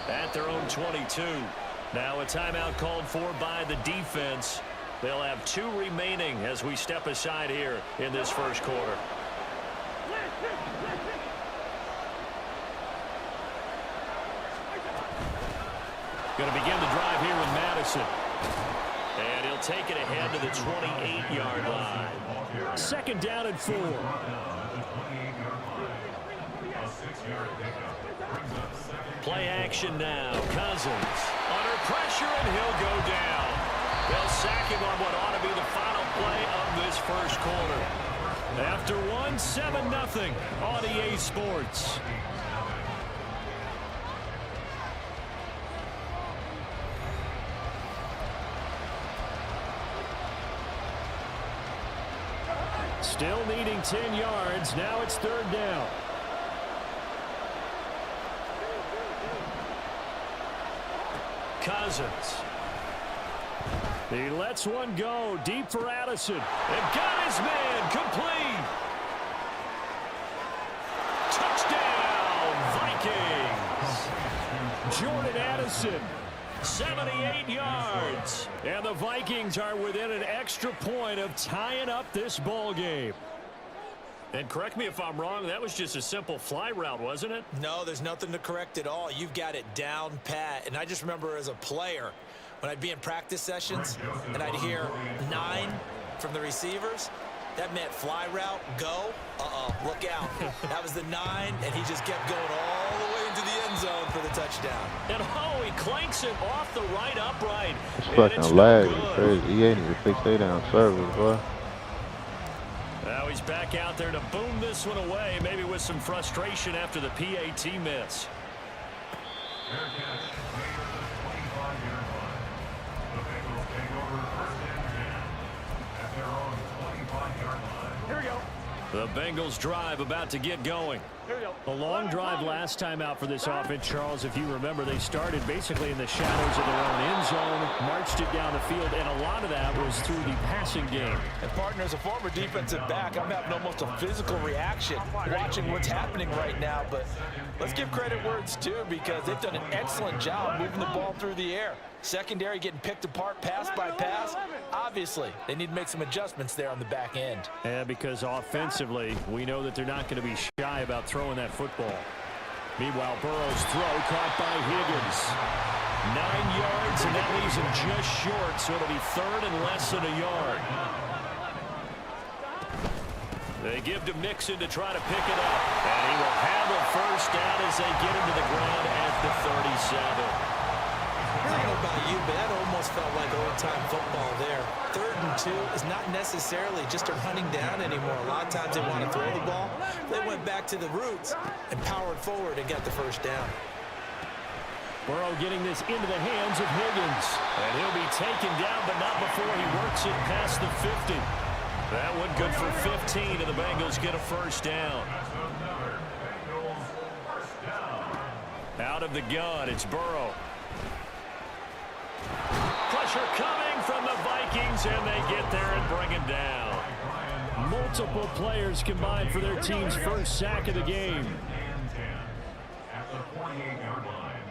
at their own 22. Now a timeout called for by the defense. They'll have 2 remaining as we step aside here in this first quarter. Going to begin the drive here with Madison. And he'll take it ahead to the 28-yard line. 2nd down and 4. Play action now. Cousins under pressure, and he'll go down. They'll sack him on what ought to be the final play of this first quarter. After one, 7-0 on EA Sports. Still needing 10 yards. Now it's 3rd down. Cousins. He lets one go deep for Addison. And got his man complete. Touchdown, Vikings. Jordan Addison, 78 yards. And the Vikings are within an extra point of tying up this ball game. And correct me if I'm wrong, that was just a simple fly route, wasn't it? No, there's nothing to correct at all. You've got it down pat. And I just remember as a player, when I'd be in practice sessions and I'd hear 9 from the receivers, that meant fly route, go, look out. That was the 9, and he just kept going all the way into the end zone for the touchdown. And he clanks it off the right upright. It's fucking lag. It's crazy. EA need to fix their down service, boy. Now he's back out there to boom this one away, maybe with some frustration after the PAT miss. Here we go. The Bengals drive about to get going. Here we go. A long drive last time out for this offense, Charles. If you remember, they started basically in the shadows of their own end zone, marched it down the field, and a lot of that was through the passing game. And partner, as a former defensive back, I'm having almost a physical reaction watching what's happening right now. But let's give credit where it's due, because they've done an excellent job moving the ball through the air. Secondary getting picked apart pass by pass. Obviously, they need to make some adjustments there on the back end. Yeah, because offensively, we know that they're not going to be shy about throwing that football. Meanwhile, Burrow's throw caught by Higgins. 9 yards, and that leaves him just short, so it'll be 3rd and less than a yard. They give to Mixon to try to pick it up, and he will have a first down as they get into the ground at the 37. I don't know about you, but that almost felt like old-time football there. 3rd and 2 is not necessarily just a hunting down anymore. A lot of times they want to throw the ball. They went back to the roots and powered forward and got the first down. Burrow getting this into the hands of Higgins. And he'll be taken down, but not before he works it past the 50. That one good for 15, and the Bengals get a first down. Out of the gun, it's Burrow. Pressure coming from the Vikings, and they get there and bring him down. Multiple players combined for their team's first sack of the game. At the 48-yard line.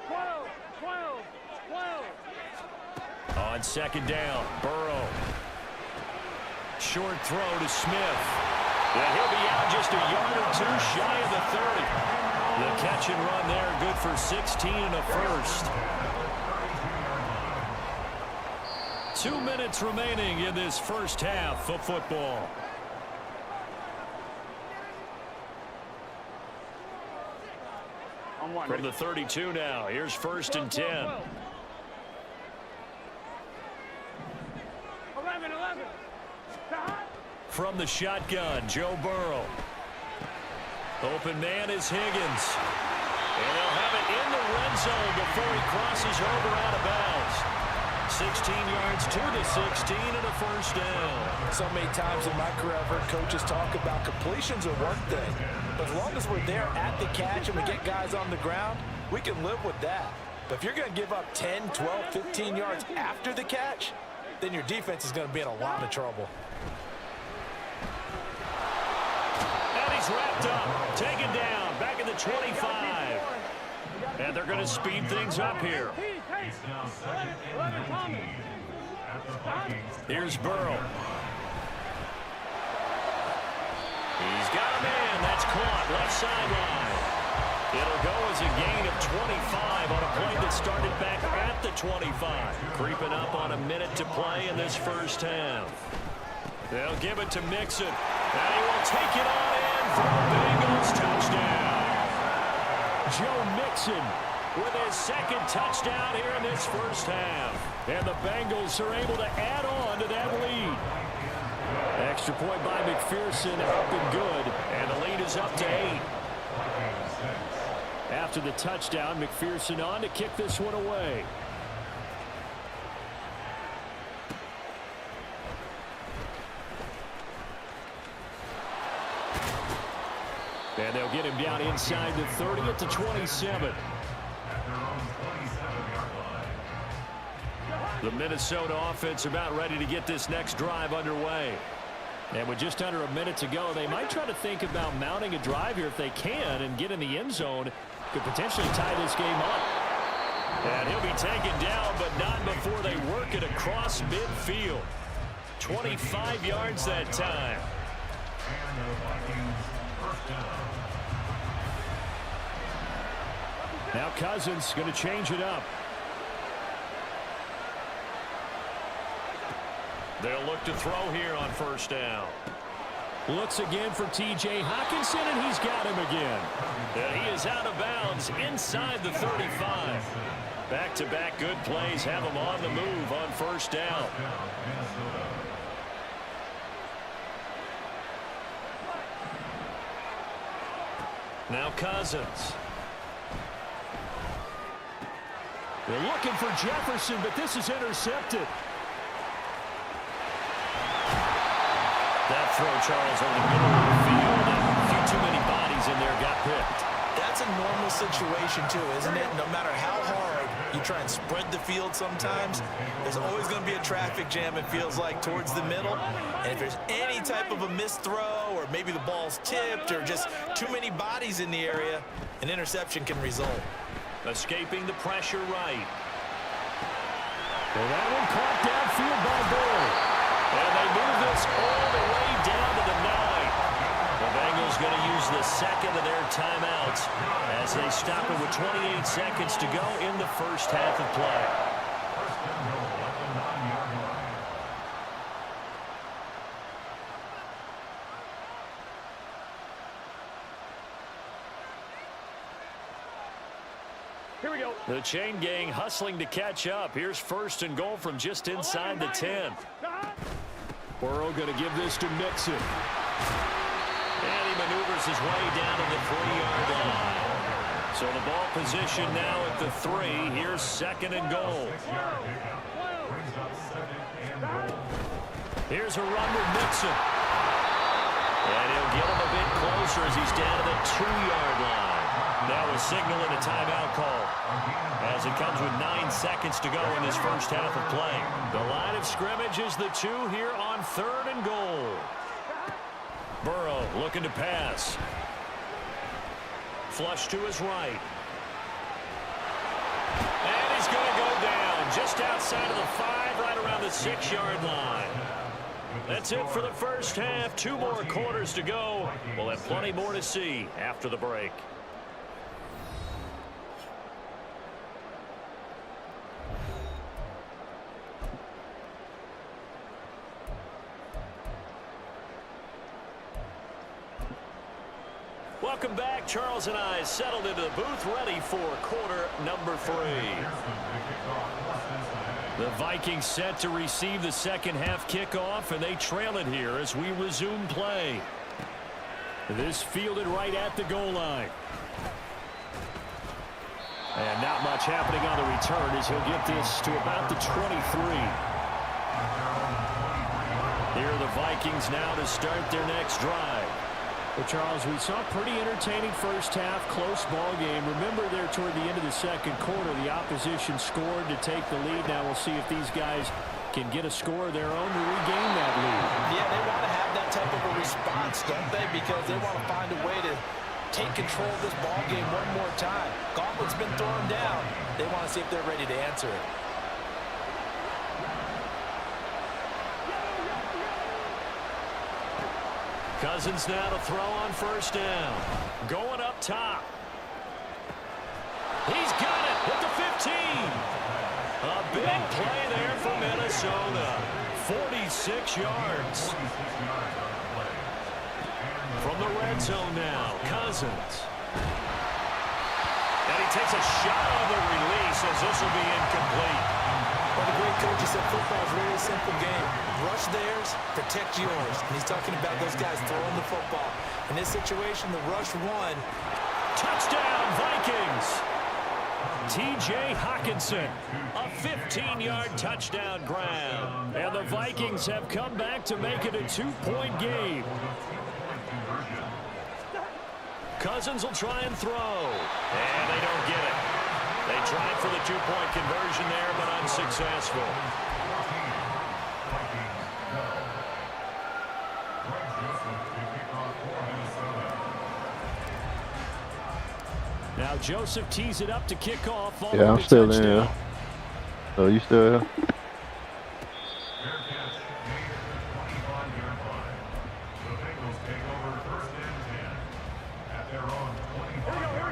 12. On 2nd down, Burrow. Short throw to Smith. And he'll be out just a yard or 2 shy of the 30. The catch and run there, good for 16 and a first. 2 minutes remaining in this first half of football. From the 32 now, here's 1st and 10. 11. From the shotgun, Joe Burrow. Open man is Higgins. And they'll have it in the red zone before he crosses over out of bounds. 16 yards to the 16 and a first down. So many times in my career, I've heard coaches talk about completions are one thing. But as long as we're there at the catch and we get guys on the ground, we can live with that. But if you're going to give up 10, 12, 15 yards after the catch, then your defense is going to be in a lot of trouble. He's wrapped up, taken down, back at the 25. And they're going to speed things up here. Here's Burrow. He's got a man. That's caught. Left sideline. It'll go as a gain of 25 on a play that started back at the 25. Creeping up on a minute to play in this first half. They'll give it to Mixon. And he will take it on in for a Bengals touchdown. Joe Mixon with his 2nd touchdown here in this first half. And the Bengals are able to add on to that lead. Extra point by McPherson, up and good. And the lead is up to 8. After the touchdown, McPherson on to kick this one away. And they'll get him down inside the 30 at the 27. The Minnesota offense about ready to get this next drive underway. And with just under a minute to go, they might try to think about mounting a drive here if they can and get in the end zone. Could potentially tie this game up. And he'll be taken down, but not before they work it across midfield. 25 yards that time. Now Cousins going to change it up. They'll look to throw here on first down. Looks again for T.J. Hockenson, and he's got him again. And he is out of bounds inside the 35. Back-to-back good plays have him on the move on first down. Now Cousins. They're looking for Jefferson, but this is intercepted. That throw, Charles, over the middle of the field, and a few too many bodies in there got picked. That's a normal situation, too, isn't it? No matter how hard you try and spread the field sometimes, there's always going to be a traffic jam, it feels like, towards the middle. And if there's any type of a missed throw, or maybe the ball's tipped, or just too many bodies in the area, an interception can result. Escaping the pressure right. Well, that one caught downfield by Boyd. And they move this all the way down to the 9. The Bengals going to use the second of their timeouts as they stop it with 28 seconds to go in the first half of play. Here we go. The chain gang hustling to catch up. Here's first and goal from just inside the 10. Burrow going to give this to Mixon. And he maneuvers his way down to the 3-yard line. So the ball position now at the 3. Here's second and goal. Here's a run with Mixon. And he'll get him a bit closer as he's down to the 2-yard line. Now a signal and a timeout call as it comes with 9 seconds to go in this first half of play. The line of scrimmage is the 2 here on third and goal. Burrow looking to pass. Flush to his right. And he's going to go down just outside of the 5, right around the 6-yard line. That's it for the first half. 2 more quarters to go. We'll have plenty more to see after the break. Welcome back. Charles and I settled into the booth ready for quarter number 3. The Vikings set to receive the second half kickoff, and they trail it here as we resume play. This fielded right at the goal line. And not much happening on the return as he'll get this to about the 23. Here are the Vikings now to start their next drive. Well, Charles, we saw a pretty entertaining first half, close ball game. Remember there toward the end of the second quarter, the opposition scored to take the lead. Now we'll see if these guys can get a score of their own to regain that lead. Yeah, they want to have that type of a response, don't they? Because they want to find a way to take control of this ball game one more time. Gauntlet's been thrown down. They want to see if they're ready to answer it. Cousins now to throw on first down. Going up top. He's got it at the 15. A big play there for Minnesota. 46 yards. From the red zone now, Cousins. And he takes a shot on the release as this will be incomplete. Well, the great coach said football is really a simple game. Rush theirs, protect yours. And he's talking about those guys throwing the football. In this situation, the rush won. Touchdown, Vikings. T.J. Hawkinson, a 15-yard touchdown grab. And the Vikings have come back to make it a 2-point game. Cousins will try and throw. And they don't get it. They tried for the 2-point conversion there, but unsuccessful. Now Joseph tees it up to kick off. Yeah, I'm still in here. So you still here?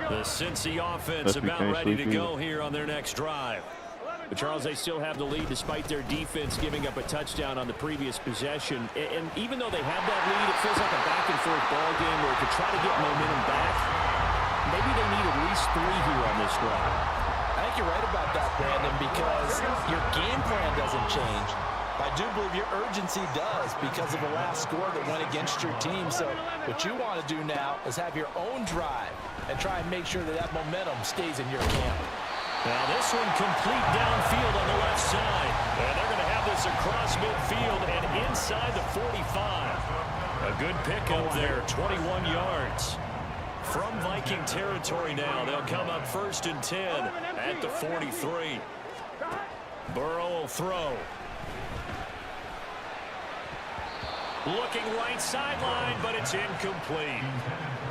The Cincy offense about ready to go here on their next drive. But Charles, they still have the lead despite their defense giving up a touchdown on the previous possession. And even though they have that lead, it feels like a back-and-forth ball game where to try to get momentum back, maybe they need at least 3 here on this drive. I think you're right about that, Brandon, because your game plan doesn't change. I do believe your urgency does because of the last score that went against your team. So what you want to do now is have your own drive and try and make sure that that momentum stays in your camp. Now this one complete downfield on the left side. And they're going to have this across midfield and inside the 45. A good pickup there, 21 yards. From Viking territory now, they'll come up 1st and 10 at the 43. Burrow will throw. Looking right sideline, but it's incomplete.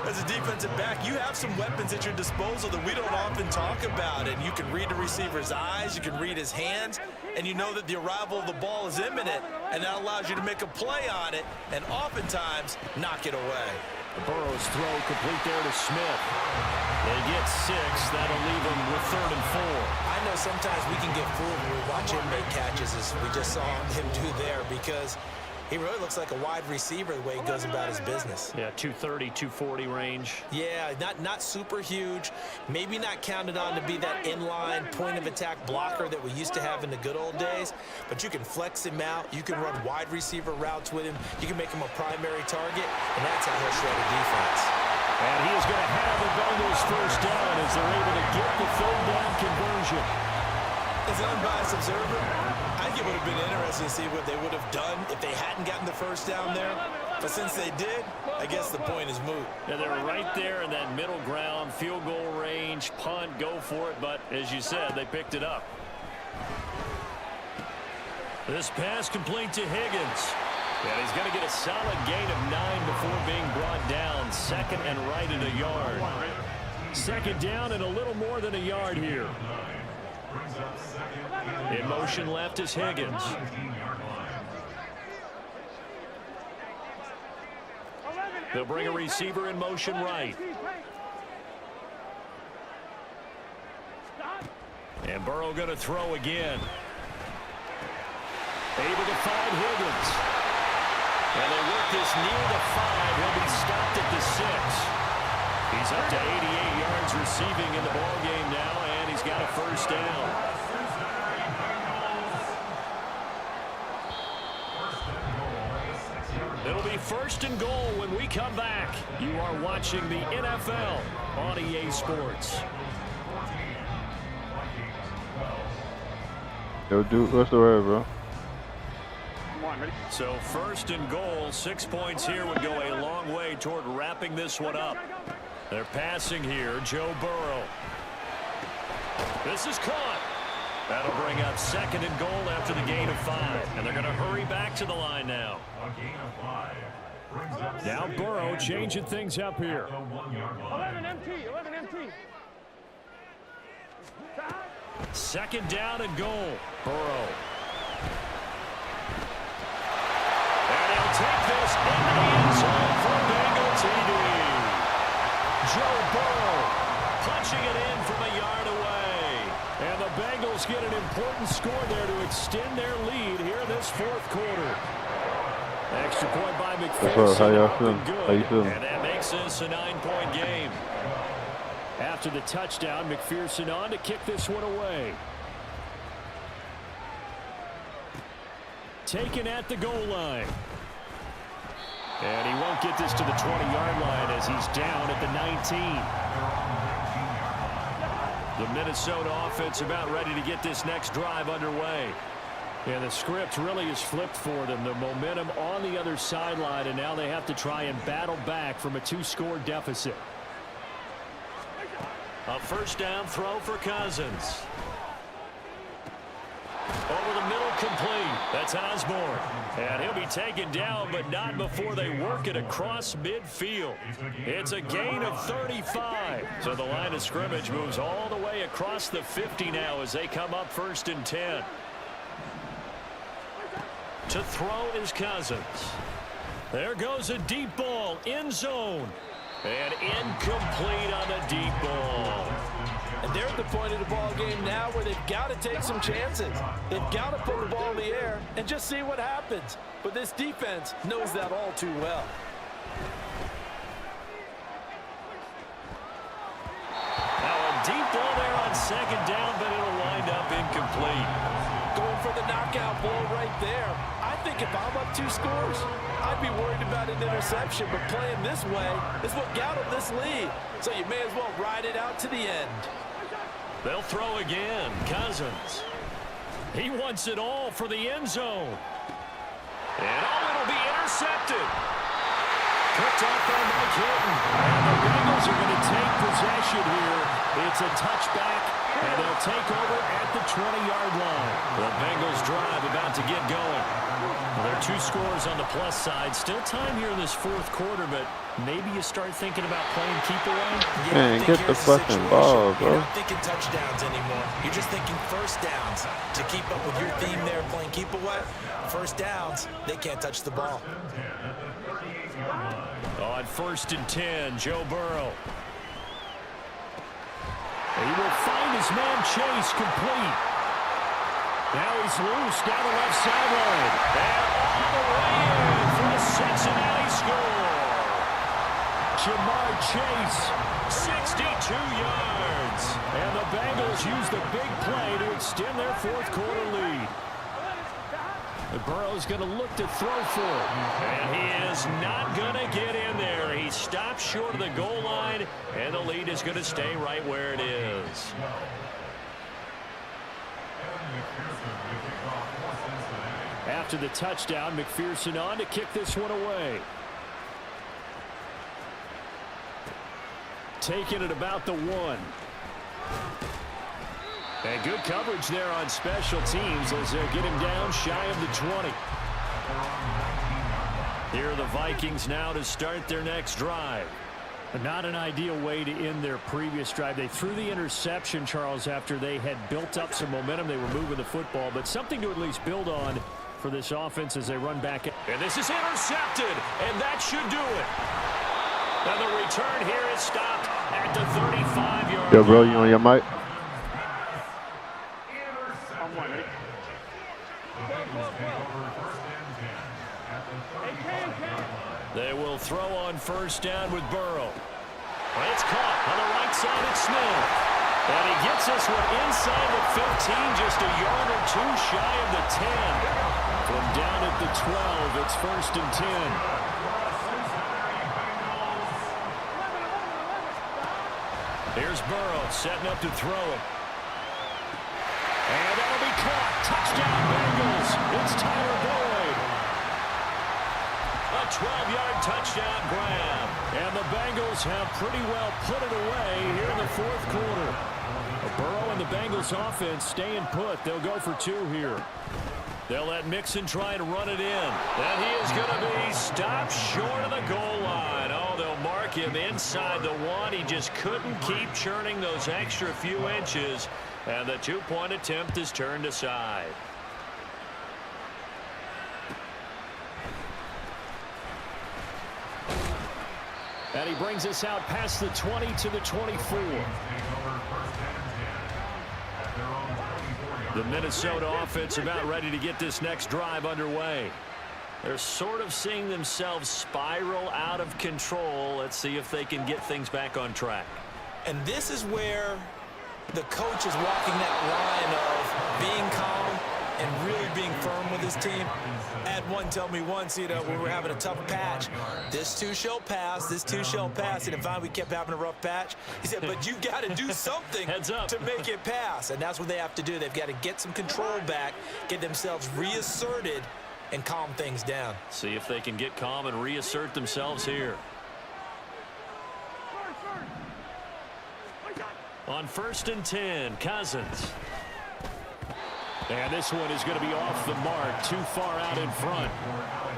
As a defensive back, you have some weapons at your disposal that we don't often talk about. And you can read the receiver's eyes, you can read his hands, and you know that the arrival of the ball is imminent, and that allows you to make a play on it and oftentimes knock it away. Burrow's throw complete there to Smith. They get 6. That'll leave them with 3rd and 4. I know sometimes we can get fooled when we watch him make catches, as we just saw him do there, because he really looks like a wide receiver the way he goes about his business. Yeah, 230, 240 range. Yeah, not super huge. Maybe not counted on to be that inline point-of-attack blocker that we used to have in the good old days. But you can flex him out. You can run wide receiver routes with him. You can make him a primary target, and that's how he'll shred a defense. And he is going to have the Bengals 1st down as they're able to get the 3rd down conversion. As an unbiased observer, I think it would have been interesting to see what they would have done if they hadn't gotten the 1st down there. But since they did, I guess the point is moot. Yeah, they're right there in that middle ground, field goal range, punt, go for it. But as you said, they picked it up. This pass complete to Higgins. And he's going to get a solid gain of 9 before being brought down. 2nd and right at a yard. 2nd down and a little more than a yard here. In motion left is Higgins. They'll bring a receiver in motion right. And Burrow going to throw again. Able to find Higgins. And they work this near the 5. He'll be stopped at the 6. He's up to 88 yards receiving in the ballgame now, and he's got a 1st down. It'll be 1st and goal when we come back. You are watching the NFL on EA Sports. Yo, dude, what's the word, bro? So 1st and goal, 6 points here would go a long way toward wrapping this one up. They're passing here, Joe Burrow. This is caught. That'll bring up 2nd and goal after the gain of 5. And they're going to hurry back to the line now. Now Burrow changing things up here. 11 MT, 11 MT. 2nd down and goal. Burrow. And he'll take this into the end zone for Bengal TD. Joe Burrow punching it in from a yard away. And the Bengals get an important score there to extend their lead here in this 4th quarter. Extra point by McPherson. How y'all feeling? How you feeling? And that makes this a 9-point game. After the touchdown, McPherson on to kick this one away. taken at the goal line. And he won't get this to the 20-yard line as he's down at the 19. The Minnesota offense about ready to get this next drive underway. And the script really is flipped for them. The momentum on the other sideline, and now they have to try and battle back from a 2-score deficit. A first down throw for Cousins. Over the middle, complete. That's Osborne. And he'll be taken down, but not before they work it across midfield. It's a gain of 35. So the line of scrimmage moves all the way across the 50 now as they come up 1st and 10. To throw is Cousins. There goes a deep ball, end zone. And incomplete on the deep ball. And they're at the point of the ball game now where they've got to take some chances. They've got to put the ball in the air and just see what happens. But this defense knows that all too well. Now a deep ball there on 2nd down, but it'll wind up incomplete. Going for the knockout blow right there. I think if I'm up 2 scores, I'd be worried about an interception, but playing this way is what got them this lead. So you may as well ride it out to the end. They'll throw again. Cousins. He wants it all for the end zone. And it'll be intercepted. Picked off by Mike Hilton. And the Bengals are going to take possession here. It's a touchback, and they'll take over at the 20-yard line. The Bengals drive about to get going. Well, there are 2 scores on the plus side. Still time here in this 4th quarter, but maybe you start thinking about playing keep away. Man, get the fucking ball, bro. You're not thinking touchdowns anymore. You're just thinking first downs. To keep up with your theme there, playing keep away, first downs, they can't touch the ball. On 1st and 10, Joe Burrow. He will find his man Chase complete. Now he's loose down the left sideline. And all the way in for a Cincinnati score. Jamar Chase, 62 yards. And the Bengals use the big play to extend their 4th quarter lead. Burrow's going to look to throw for it. And he is not going to get in there. He stops short of the goal line, and the lead is going to stay right where it is. After the touchdown, McPherson on to kick this one away. Taking it about the 1. And good coverage there on special teams as they get him down shy of the 20. Here are the Vikings now to start their next drive. Not an ideal way to end their previous drive. They threw the interception, Charles, after they had built up some momentum. They were moving the football, but something to at least build on for this offense as they run back. And this is intercepted, and that should do it. And the return here is stopped at the 35-yard line. Yo, bro, you on your mic? They will throw on 1st down with Burrow. It's caught on the right side of Smith. And he gets this one inside the 15, just a yard or 2 shy of the 10. From down at the 12, it's 1st and 10. Here's Burrow setting up to throw it. And that'll be caught. Touchdown Bengals. It's Tyler Boyd. A 12-yard touchdown grab. And the Bengals have pretty well put it away here in the 4th quarter. Burrow and the Bengals offense staying put. They'll go for 2 here. They'll let Mixon try to run it in. And he is going to be stopped short of the goal line. Oh, they'll mark him inside the 1. He just couldn't keep churning those extra few inches. And the 2-point attempt is turned aside. And he brings us out past the 20 to the 24. The Minnesota offense about ready to get this next drive underway. They're sort of seeing themselves spiral out of control. Let's see if they can get things back on track. And this is where the coach is walking that line of being calm and really being firm with his team. I had one tell me once, you know, when we were having a tough patch, this too shall pass, this too shall pass. And if we kept having a rough patch, he said, but you've got to do something to make it pass. And that's what they have to do. They've got to get some control back, get themselves reasserted, and calm things down. See if they can get calm and reassert themselves here. On 1st and 10, Cousins. And this one is going to be off the mark, too far out in front.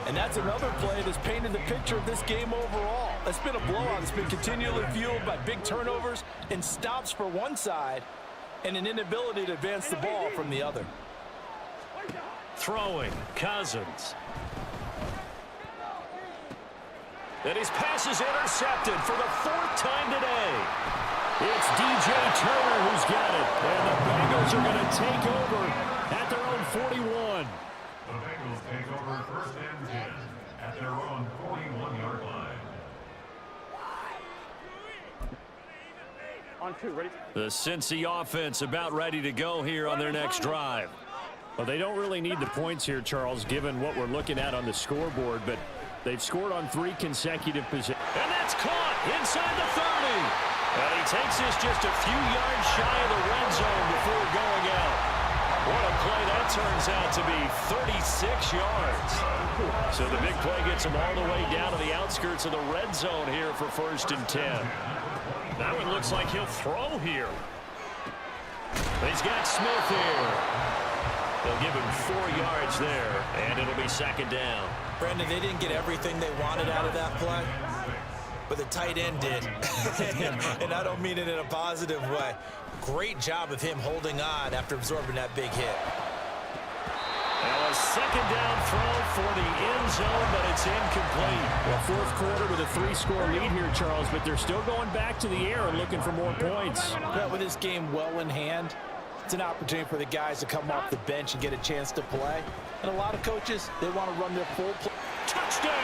And that's another play that's painted the picture of this game overall. It's been a blowout. It's been continually fueled by big turnovers and stops for one side and an inability to advance the ball from the other. Throwing, Cousins. And his pass is intercepted for the 4th time today. It's DJ Turner who's got it. And the Bengals are going to take over at their own 41. The Bengals take over 1st and 10 at their own 41-yard line. On 2, ready? The Cincy offense about ready to go here on their next drive. Well, they don't really need the points here, Charles, given what we're looking at on the scoreboard, but they've scored on 3 consecutive possessions. And that's caught inside the 30. Well, he takes this just a few yards shy of the red zone before going out. What a play that turns out to be, 36 yards. So the big play gets him all the way down to the outskirts of the red zone here for 1st and 10. That one looks like he'll throw here. He's got Smith here. They'll give him 4 yards there, and it'll be 2nd down. Brandon, they didn't get everything they wanted out of that play, but the tight end did. And I don't mean it in a positive way. Great job of him holding on after absorbing that big hit. Now a 2nd down throw for the end zone, but it's incomplete. Well, 4th quarter with a 3-score lead here, Charles, but they're still going back to the air and looking for more points. But with this game well in hand, it's an opportunity for the guys to come off the bench and get a chance to play. And a lot of coaches, they want to run their full play. Touchdown!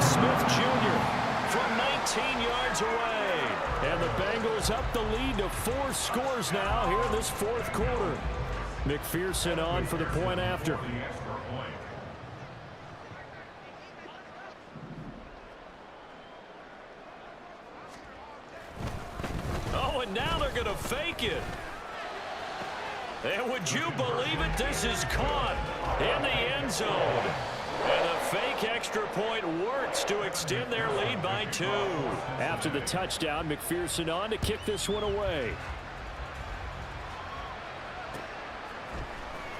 Smith Jr. from 19 yards away. And the Bengals up the lead to 4 scores now here in this 4th quarter. McPherson on for the point after. Oh, and now they're going to fake it. And would you believe it? This is caught in the end zone. And the fake extra point works to extend their lead by 2. After the touchdown, McPherson on to kick this one away.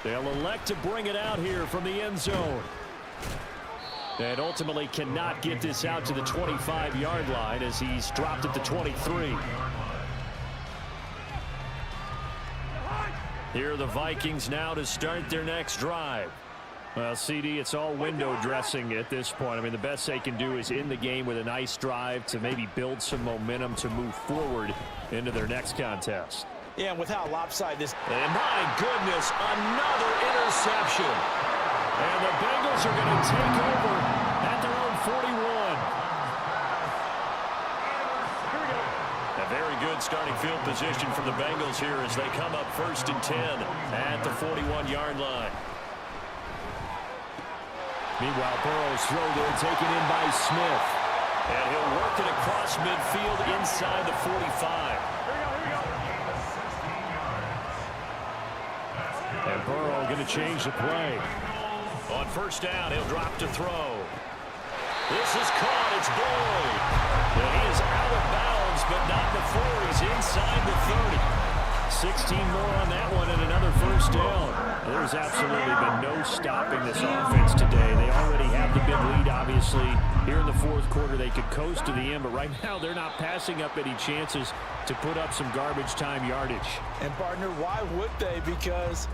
They'll elect to bring it out here from the end zone. And ultimately cannot get this out to the 25-yard line as he's dropped at the 23. Here are the Vikings now to start their next drive. Well, CD, it's all window dressing at this point. I mean, the best they can do is end the game with a nice drive to maybe build some momentum to move forward into their next contest. Yeah, and with how lopsided this... And my goodness, another interception. And the Bengals are going to take over at their own 41. A very good starting field position for the Bengals here as they come up 1st and 10 at the 41-yard line. Meanwhile, Burrow's throw there taken in by Smith. And he'll work it across midfield inside the 45. And Burrow going to change the play. On 1st down, he'll drop to throw. This is caught. It's Boyd. And he is out of bounds, but not before he's inside the 30. 16 more on that one and another 1st down. There's absolutely been no stopping this offense today. They already have the big lead, obviously. Here in the 4th quarter, they could coast to the end, but right now they're not passing up any chances to put up some garbage time yardage. And, partner, why would they? Because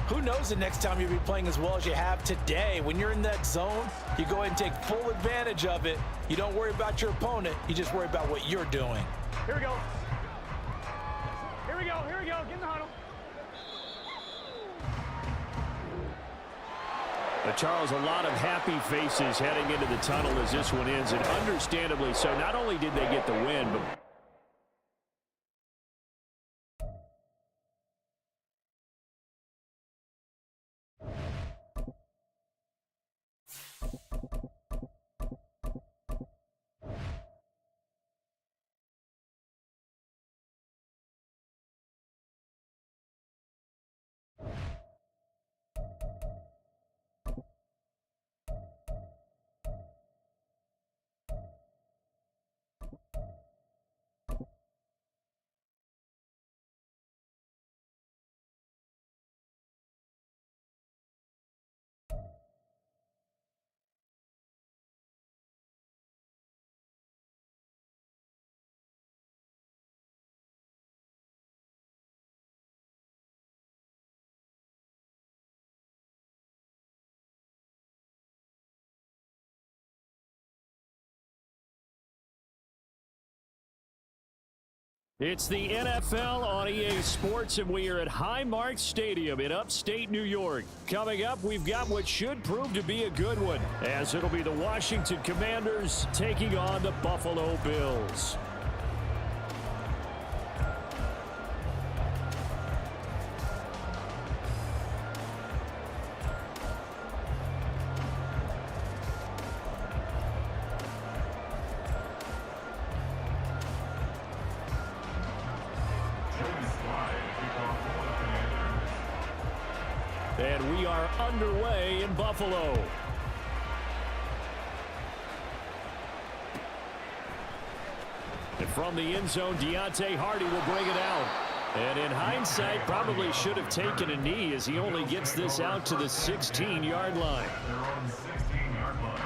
who knows the next time you'll be playing as well as you have today. When you're in that zone, you go ahead and take full advantage of it. You don't worry about your opponent. You just worry about what you're doing. Here we go. Here we go. Here we go. Get in the huddle. Charles, a lot of happy faces heading into the tunnel as this one ends, and understandably so. Not only did they get the win, but It's the NFL on EA Sports, and we are at Highmark Stadium in upstate New York. Coming up, we've got what should prove to be a good one, as it'll be the Washington Commanders taking on the Buffalo Bills. And we are underway in Buffalo. And from the end zone, Deontay Hardy will bring it out. And in hindsight, probably should have taken a knee as he only gets this out to the 16-yard line. They're on the 16-yard line.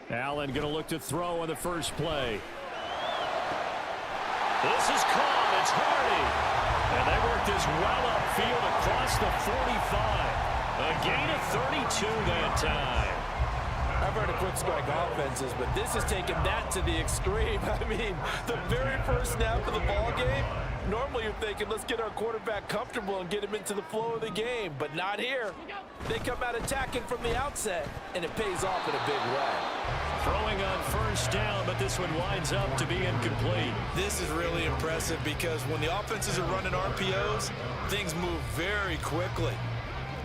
Allen going to look to throw on the first play. This is caught. It's Hardy. And they work this well upfield across the 45. A gain of 32 that time. I've heard of quick strike offenses, but this is taking that to the extreme. I mean, the very first snap of the ball game, normally you're thinking, let's get our quarterback comfortable and get him into the flow of the game, but not here. They come out attacking from the outset, and it pays off in a big way. Throwing on first down, but this one winds up to be incomplete. This is really impressive because when the offenses are running RPOs, things move very quickly.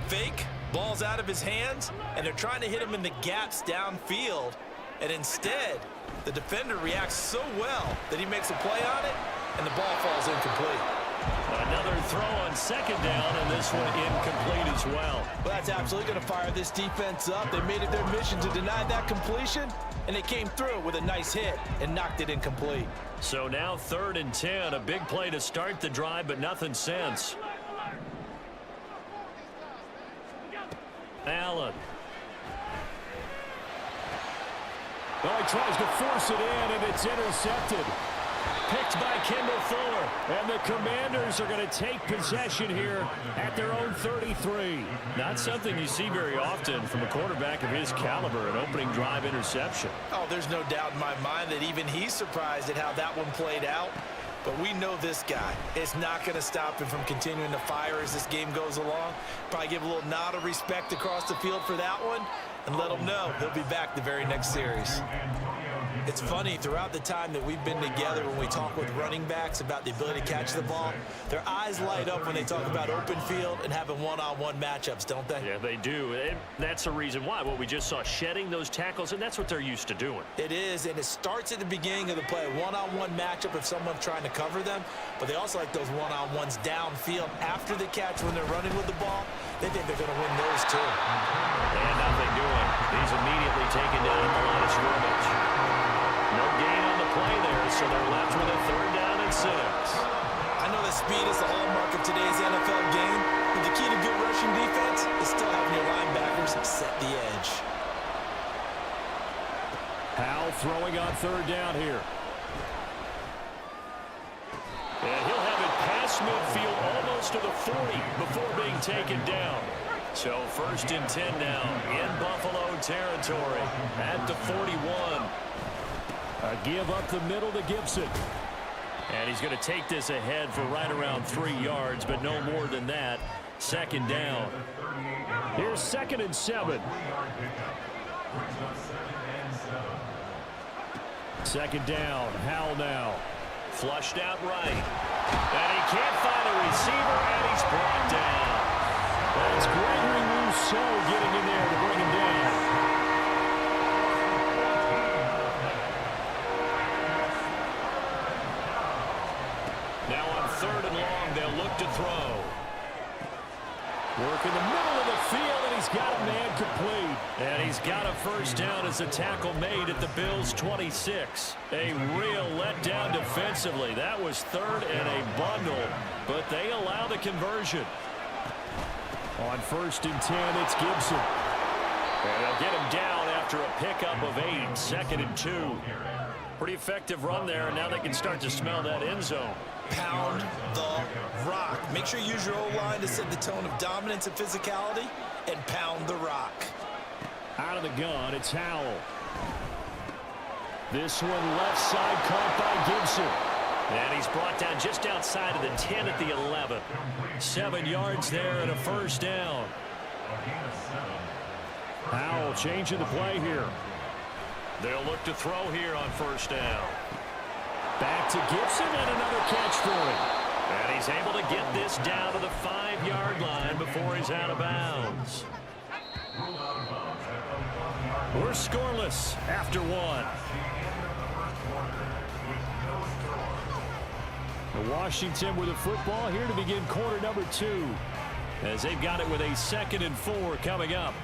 Fake, ball's out of his hands, and they're trying to hit him in the gaps downfield, and instead, the defender reacts so well that he makes a play on it, and the ball falls incomplete. Another throw on second down, and this one incomplete as well. Well, that's absolutely going to fire this defense up. They made it their mission to deny that completion, and they came through with a nice hit and knocked it incomplete. So now 3rd and 10, a big play to start the drive, but nothing since. Allen. Oh, he tries to force it in, and it's intercepted. Picked by Kendall Fuller. And the Commanders are going to take possession here at their own 33. Not something you see very often from a quarterback of his caliber, an opening drive interception. Oh, there's no doubt in my mind that even he's surprised at how that one played out. But we know this guy. It's not going to stop him from continuing to fire as this game goes along. Probably give a little nod of respect across the field for that one and let him know he'll be back the very next series. It's funny, throughout the time that we've been together when we talk with running backs about the ability to catch the ball, their eyes light up when they talk about open field and having one-on-one matchups, don't they? Yeah, they do. And that's the reason why. What we just saw, shedding those tackles, and that's what they're used to doing. It is, and it starts at the beginning of the play. One-on-one matchup if someone's trying to cover them, but they also like those one-on-ones downfield after the catch when they're running with the ball. They think they're going to win those too. And nothing doing. He's immediately taken down at the line of scrimmage. No gain on the play there, so they're left with a 3rd down and 6. I know that speed is the hallmark of today's NFL game, but the key to good rushing defense is still having your linebackers set the edge. Howell throwing on 3rd down here. And he'll have it past midfield almost to the 40 before being taken down. So 1st and 10 now in Buffalo territory at the 41. A give up the middle to Gibson. And he's going to take this ahead for right around 3 yards, but no more than that. 2nd down. Here's 2nd and 7. 2nd down. Howell now. Flushed out right. And he can't find a receiver, and he's brought down. That's Gregory Rousseau getting in there to bring him down. Now on 3rd and long, they'll look to throw. Work in the middle of the field, and he's got a man complete. And he's got a 1st down as a tackle made at the Bills' 26. A real letdown defensively. That was 3rd and a bundle, but they allow the conversion. On 1st and 10, it's Gibson. And they'll get him down after a pickup of 8. 2nd and 2. Pretty effective run there, and now they can start to smell that end zone. pound the rock. Make sure you use your O-line to set the tone of dominance and physicality, and pound the rock. Out of the gun, it's Howell. This one left side caught by Gibson. And he's brought down just outside of the 10 at the 11. 7 yards there and a first down. Howell changing the play here. They'll look to throw here on first down. Back to Gibson and another catch for him. And he's able to get this down to the 5-yard line before he's out of bounds. We're scoreless after 1. Washington with the football here to begin quarter number 2. As they've got it with a 2nd and 4 coming up.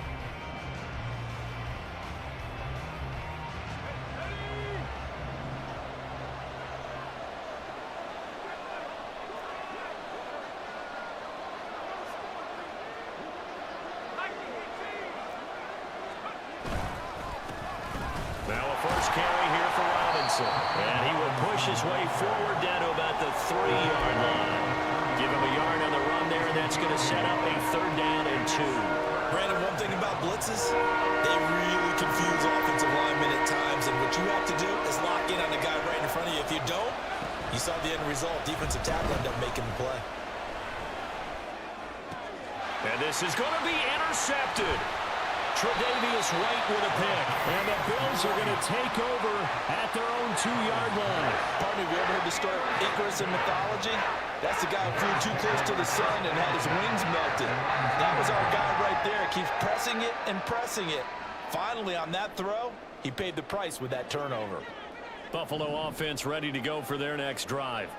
Now a first carry here for Robinson. And he will push his way forward down to about the 3-yard line. Give him a yard on the run there, and that's going to set up a 3rd down and 2. Brandon, one thing about blitzes, they really confuse offensive linemen at times, and what you have to do is lock in on the guy right in front of you. If you don't, you saw the end result. Defensive tackle ended up making the play. And this is going to be intercepted. Tre'Davious White with a pick. And the Bills are going to take over at their own 2-yard line. Pardon me, have you ever heard the story of Icarus in mythology? That's the guy who flew too close to the sun and had his wings melted. That was our guy right there. Keeps pressing it and pressing it. Finally, on that throw, he paid the price with that turnover. Buffalo offense ready to go for their next drive.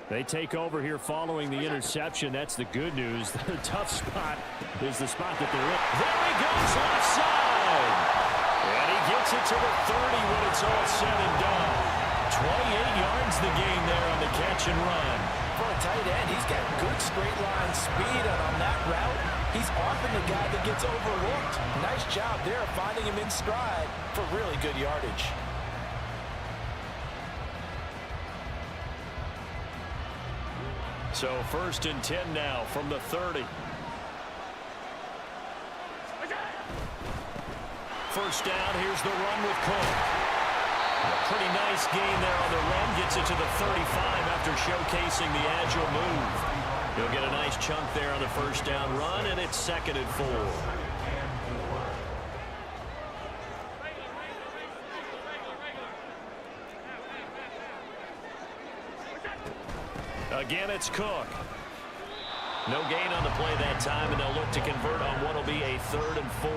They take over here following the interception. That's the good news. The tough spot is the spot that they're in. There he goes, left side. And he gets it to the 30 when it's all said and done. 28 yards the gain there on the catch and run. For a tight end, he's got good straight line speed, and on that route, he's often the guy that gets overlooked. Nice job there finding him in stride for really good yardage. So 1st and 10 now from the 30. First down, here's the run with Cook. A pretty nice gain there on the run. Gets it to the 35 after showcasing the agile move. He'll get a nice chunk there on the first down run, and it's 2nd and 4. Again, it's Cook. No gain on the play that time, and they'll look to convert on what will be a 3rd and 4.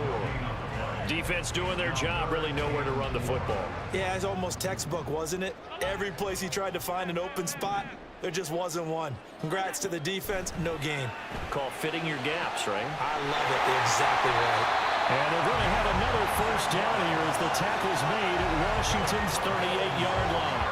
Defense doing their job, really nowhere to run the football. Yeah, it's almost textbook, wasn't it? Every place he tried to find an open spot, there just wasn't one. Congrats to the defense, no gain. Call fitting your gaps, right? I love it, exactly right. And they're going to have another first down here as the tackle's made at Washington's 38-yard line.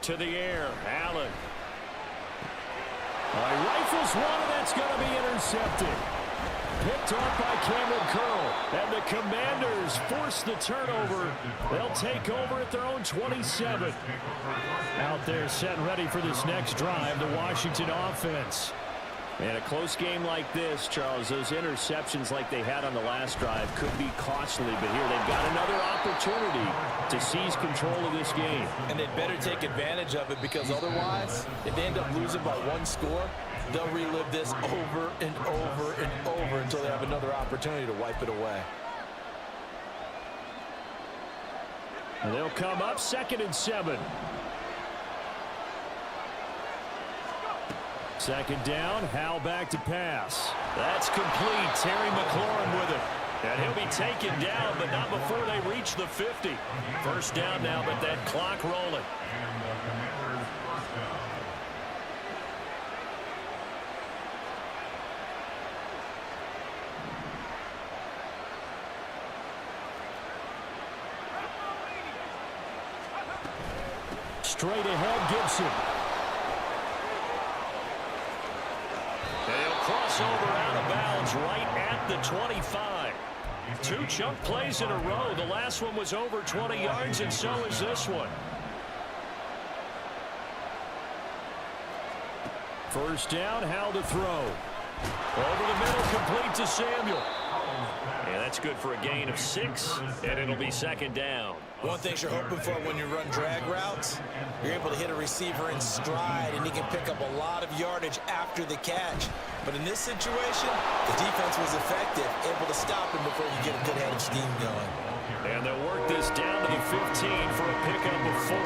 To the air, Allen. Rifles one, and that's going to be intercepted. Picked off by Cameron Curl. And the Commanders force the turnover. They'll take over at their own 27. Out there set and ready for this next drive, the Washington offense. And a close game like this, Charles, those interceptions like they had on the last drive could be costly. But here they've got another opportunity to seize control of this game. And they'd better take advantage of it, because otherwise, if they end up losing by 1 score, they'll relive this over and over and over until they have another opportunity to wipe it away. And they'll come up 2nd and 7. 2nd down, Howell back to pass. That's complete. Terry McLaurin with it. And he'll be taken down, but not before they reach the 50. First down now, but that clock rolling. Straight ahead, Gibson. crossover out of bounds right at the 25. 2 chunk plays in a row. The last one was over 20 yards, and so is this one. First down, Howell to throw. Over the middle, complete to Samuel. Yeah, that's good for a gain of 6, and it'll be second down. One thing you're hoping for when you run drag routes, you're able to hit a receiver in stride, and he can pick up a lot of yardage after the catch. But in this situation, the defense was effective, able to stop him before you get a good head of steam going. And they'll work this down to the 15 for a pickup of 4.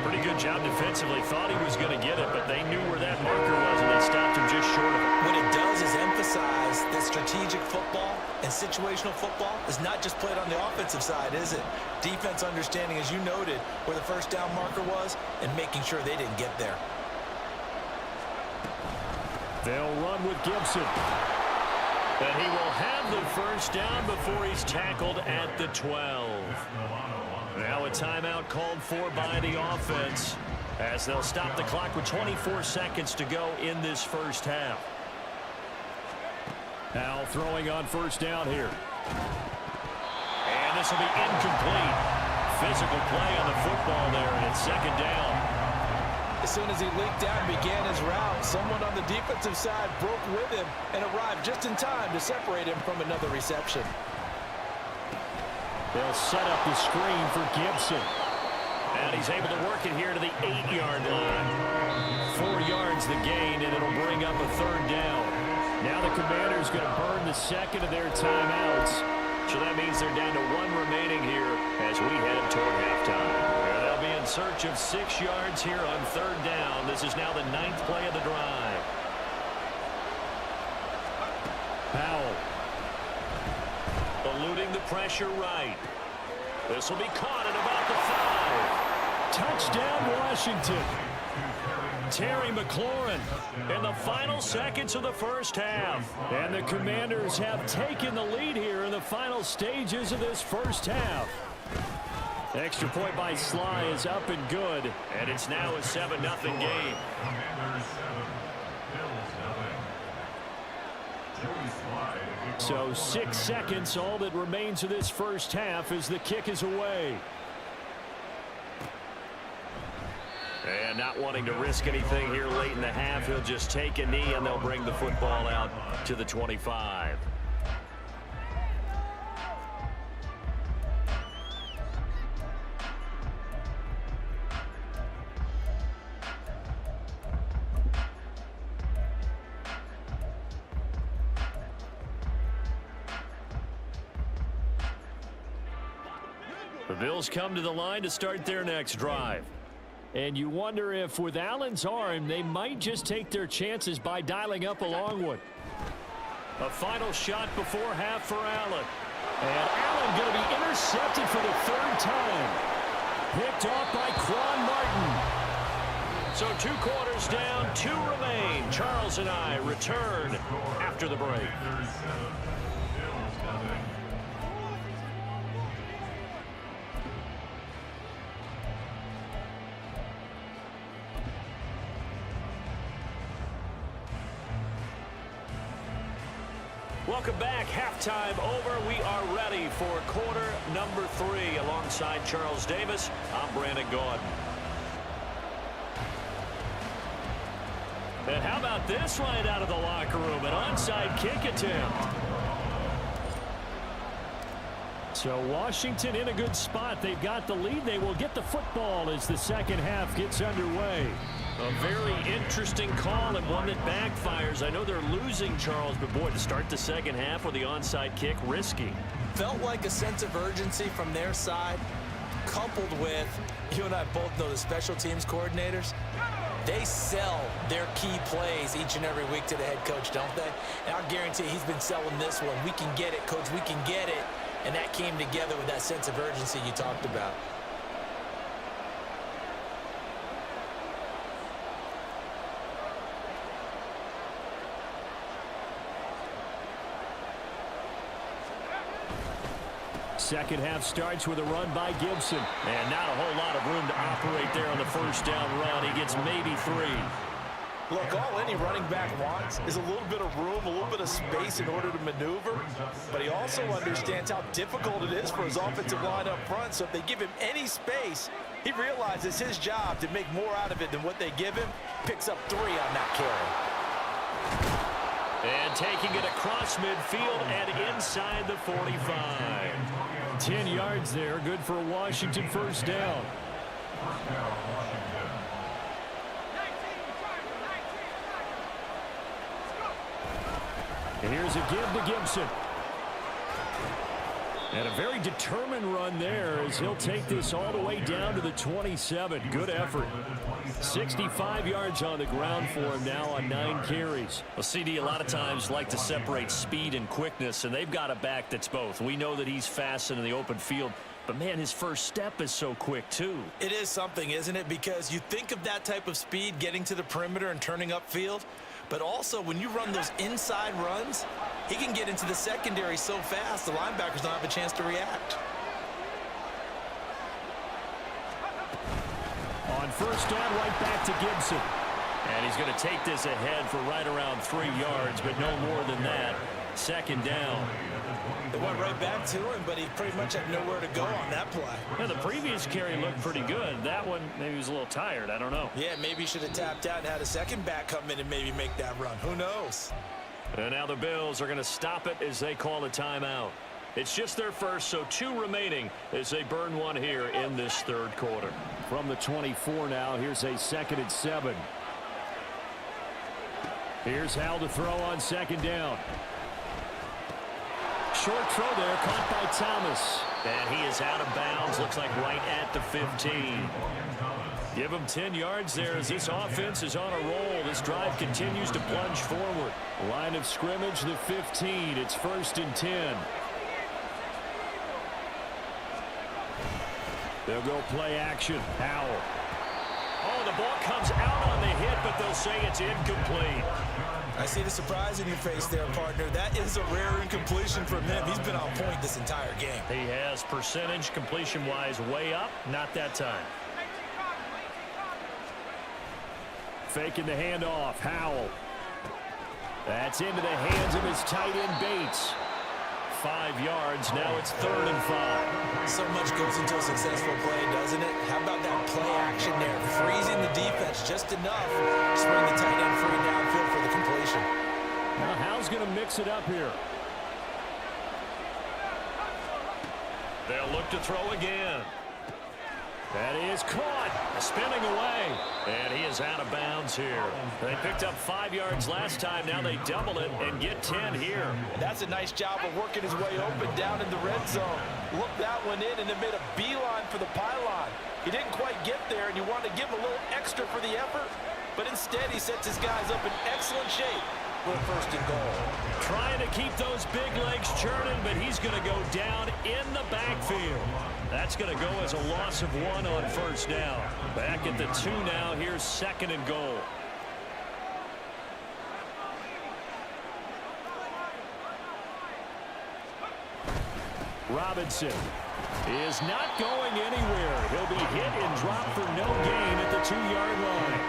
Pretty good job defensively. Thought he was going to get it, but they knew where that marker was, and they stopped him just short of it. What it does is emphasize that strategic football and situational football is not just played on the offensive side, is it? Defense understanding, as you noted, where the first down marker was and making sure they didn't get there. They'll run with Gibson. And he will have the first down before he's tackled at the 12. Now a timeout called for by the offense as they'll stop the clock with 24 seconds to go in this first half. Now throwing on first down here. And this will be incomplete. Physical play on the football there, and it's second down. As soon as he leaked out and began his route, someone on the defensive side broke with him and arrived just in time to separate him from another reception. They'll set up the screen for Gibson. And he's able to work it here to the 8-yard line. 4 yards the gain, and it'll bring up a third down. Now the Commanders going to burn the second of their timeouts. So that means they're down to 1 remaining here as we head toward halftime. They'll be in search of 6 yards here on third down. This is now the 9th play of the drive. Powell. Eluding the pressure right. This will be caught at about the 5. Touchdown, Washington. Terry McLaurin in the final seconds of the first half. And the Commanders have taken the lead here in the final stages of this first half. Extra point by Sly is up and good. And it's now a 7-0 game. So 6 seconds, all that remains of this first half as the kick is away. And not wanting to risk anything here late in the half, he'll just take a knee and they'll bring the football out to the 25. The Bills come to the line to start their next drive. And you wonder if with Allen's arm, they might just take their chances by dialing up a long one. A final shot before half for Allen. And Allen going to be intercepted for the 3rd time. Picked off by Quan Martin. So 2 quarters down, 2 remain. Charles and I return after the break. Welcome back. Halftime over. We are ready for quarter number 3. Alongside Charles Davis, I'm Brandon Gaudin. And how about this right out of the locker room? An onside kick attempt. So Washington in a good spot. They've got the lead. They will get the football as the second half gets underway. A very interesting call and one that backfires. I know they're losing, Charles, but boy, to start the second half with the onside kick, risky. Felt like a sense of urgency from their side, coupled with, you and I both know the special teams coordinators. They sell their key plays each and every week to the head coach, don't they? And I guarantee he's been selling this one. We can get it, coach, we can get it. And that came together with that sense of urgency you talked about. Second half starts with a run by Gibson. And not a whole lot of room to operate there on the first down run. He gets maybe 3. Look, all any running back wants is a little bit of room, a little bit of space in order to maneuver, but he also understands how difficult it is for his offensive line up front, so if they give him any space, he realizes his job to make more out of it than what they give him, picks up 3 on that carry. And taking it across midfield and inside the 45. 10 yards there, good for a Washington first down. And here's a give to Gibson. And a very determined run there as he'll take this all the way down to the 27. Good effort. 65 yards on the ground for him now on 9 carries. Well, CD, a lot of times like to separate speed and quickness, and they've got a back that's both. We know that he's fast in the open field, but, man, his first step is so quick, too. It is something, isn't it? Because you think of that type of speed getting to the perimeter and turning upfield, but also when you run those inside runs, he can get into the secondary so fast the linebackers don't have a chance to react. On first down, right back to Gibson. And he's going to take this ahead for right around 3 yards, but no more than that. Second down. They went right back to him, but he pretty much had nowhere to go on that play. Yeah, the previous carry looked pretty good. That one, maybe he was a little tired. I don't know. Yeah, maybe he should have tapped out and had a second back come in and maybe make that run. Who knows? And now the Bills are going to stop it as they call a timeout. It's just their first, so 2 remaining as they burn one here in this third quarter. From the 24 now, here's a 2nd and 7. Here's Hal to throw on second down. Short throw there, caught by Thomas. And he is out of bounds, looks like right at the 15. Give him 10 yards there as this offense is on a roll. This drive continues to plunge forward. Line of scrimmage, the 15. It's 1st and 10. They'll go play action. Howell. Oh, the ball comes out on the hit, but they'll say it's incomplete. I see the surprise in your face there, partner. That is a rare incompletion from him. He's been on point this entire game. He has percentage completion-wise way up. Not that time. Faking the handoff. Howell. That's into the hands of his tight end Bates. 5 yards. Now it's 3rd and 5. So much goes into a successful play, doesn't it? How about that play action there? Freezing the defense just enough to bring the tight end free downfield for the completion. Now Howell's going to mix it up here. They'll look to throw again. That is caught. Spinning away. And he is out of bounds here. They picked up 5 yards last time. Now they double it and get 10 here. That's a nice job of working his way open down in the red zone. Looked that one in and then made a beeline for the pylon. He didn't quite get there, and you want to give him a little extra for the effort. But instead, he sets his guys up in excellent shape for a 1st and goal. Trying to keep those big legs churning, but he's going to go down in the backfield. That's going to go as a loss of 1 on 1st down. Back at the 2 now. Here's 2nd and goal. Robinson is not going anywhere. He'll be hit and dropped for no gain at the 2-yard line.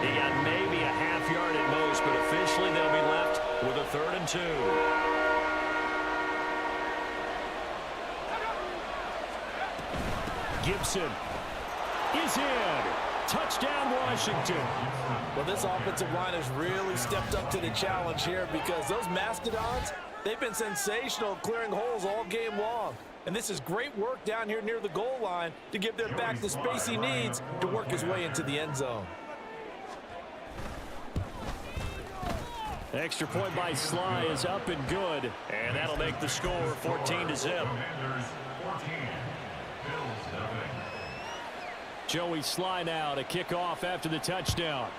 He got maybe a half yard at most, but officially they'll be left with a 3rd and 2. Gibson is in. Touchdown, Washington. Well, this offensive line has really stepped up to the challenge here because those Mastodons, they've been sensational clearing holes all game long. And this is great work down here near the goal line to give their back the space he needs to work his way into the end zone. Extra point by Sly is up and good. And that'll make the score 14-0. Joey Sly now to kick off after the touchdown.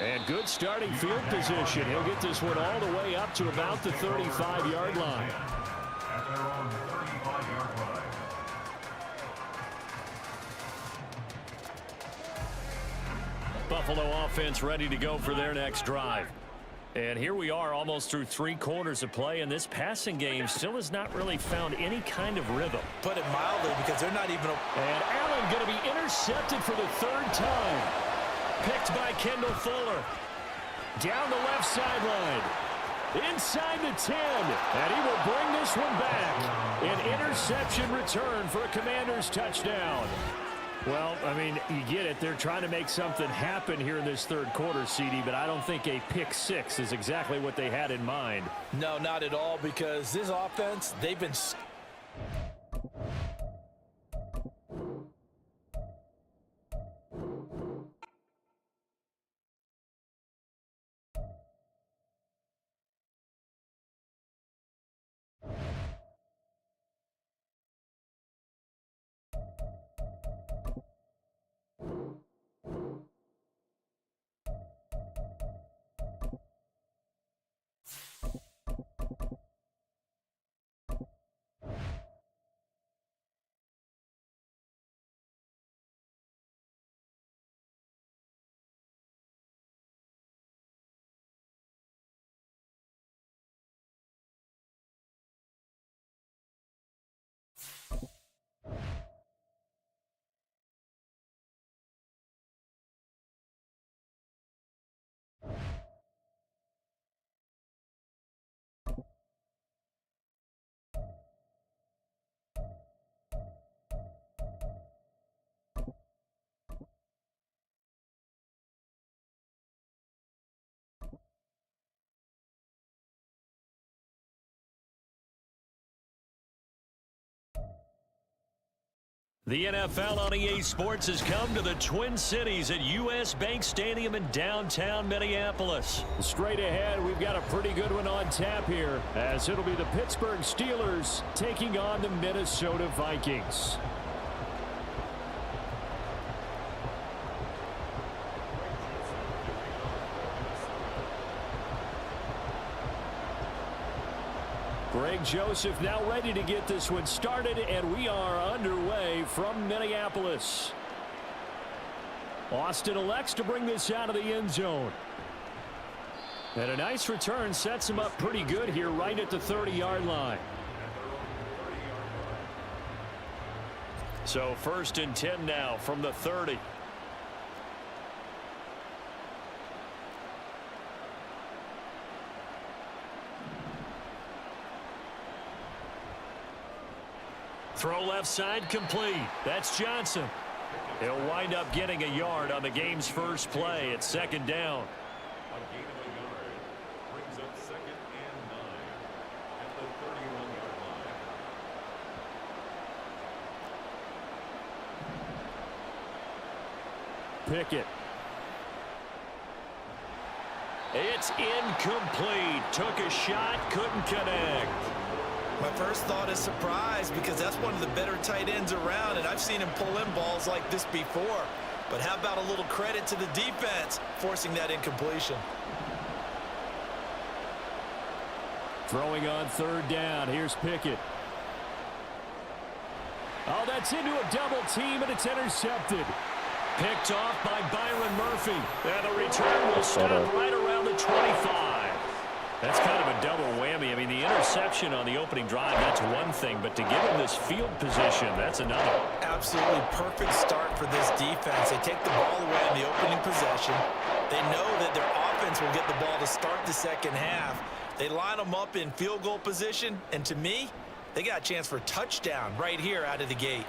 And good starting field position. He'll get this one all the way up to about the 35-yard line. At their own 35-yard line. Buffalo offense ready to go for their next drive. And here we are almost through 3 quarters of play, and this passing game still has not really found any kind of rhythm. Put it mildly, because they're not even... And Allen going to be intercepted for the 3rd time. Picked by Kendall Fuller. Down the left sideline. Inside the 10. And he will bring this one back. An interception return for a Commanders touchdown. Well, I mean, you get it. They're trying to make something happen here in this 3rd quarter, CD, but I don't think a pick 6 is exactly what they had in mind. No, not at all, because this offense, they've been... The NFL on EA Sports has come to the Twin Cities at US Bank Stadium in downtown Minneapolis. Straight ahead, we've got a pretty good one on tap here, as it'll be the Pittsburgh Steelers taking on the Minnesota Vikings. Greg Joseph now ready to get this one started, and we are underway from Minneapolis. Austin elects to bring this out of the end zone. And a nice return sets him up pretty good here right at the 30-yard line. So 1st and 10 now from the 30. Throw left side complete. That's Johnson. He'll wind up getting a yard on the game's first play. It's 2nd down. A gain of a yard brings up 2nd and 9 at the 31-yard line. Pickett. It's incomplete. Took a shot, couldn't connect. My first thought is surprise, because that's one of the better tight ends around, and I've seen him pull in balls like this before. But how about a little credit to the defense forcing that incompletion? Throwing on 3rd down. Here's Pickett. Oh, that's into a double team, and it's intercepted. Picked off by Byron Murphy. And the return will stop right around the 25. That's kind of a double whammy. I mean, the interception on the opening drive, that's one thing, but to give him this field position, that's another. Absolutely perfect start for this defense. They take the ball away in the opening possession. They know that their offense will get the ball to start the 2nd half. They line them up in field goal position, and to me, they got a chance for a touchdown right here out of the gate.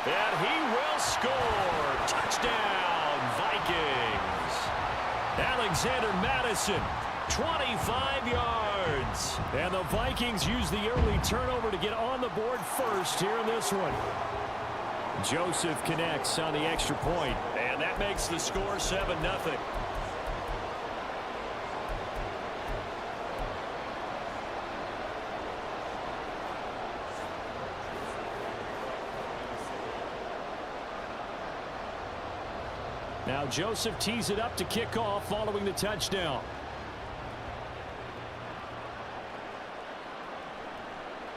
And he will score. Touchdown, Vikings. Alexander Madison, 25 yards. And the Vikings use the early turnover to get on the board first here in this one. Joseph connects on the extra point, and that makes the score 7-0. Now Joseph tees it up to kick off following the touchdown.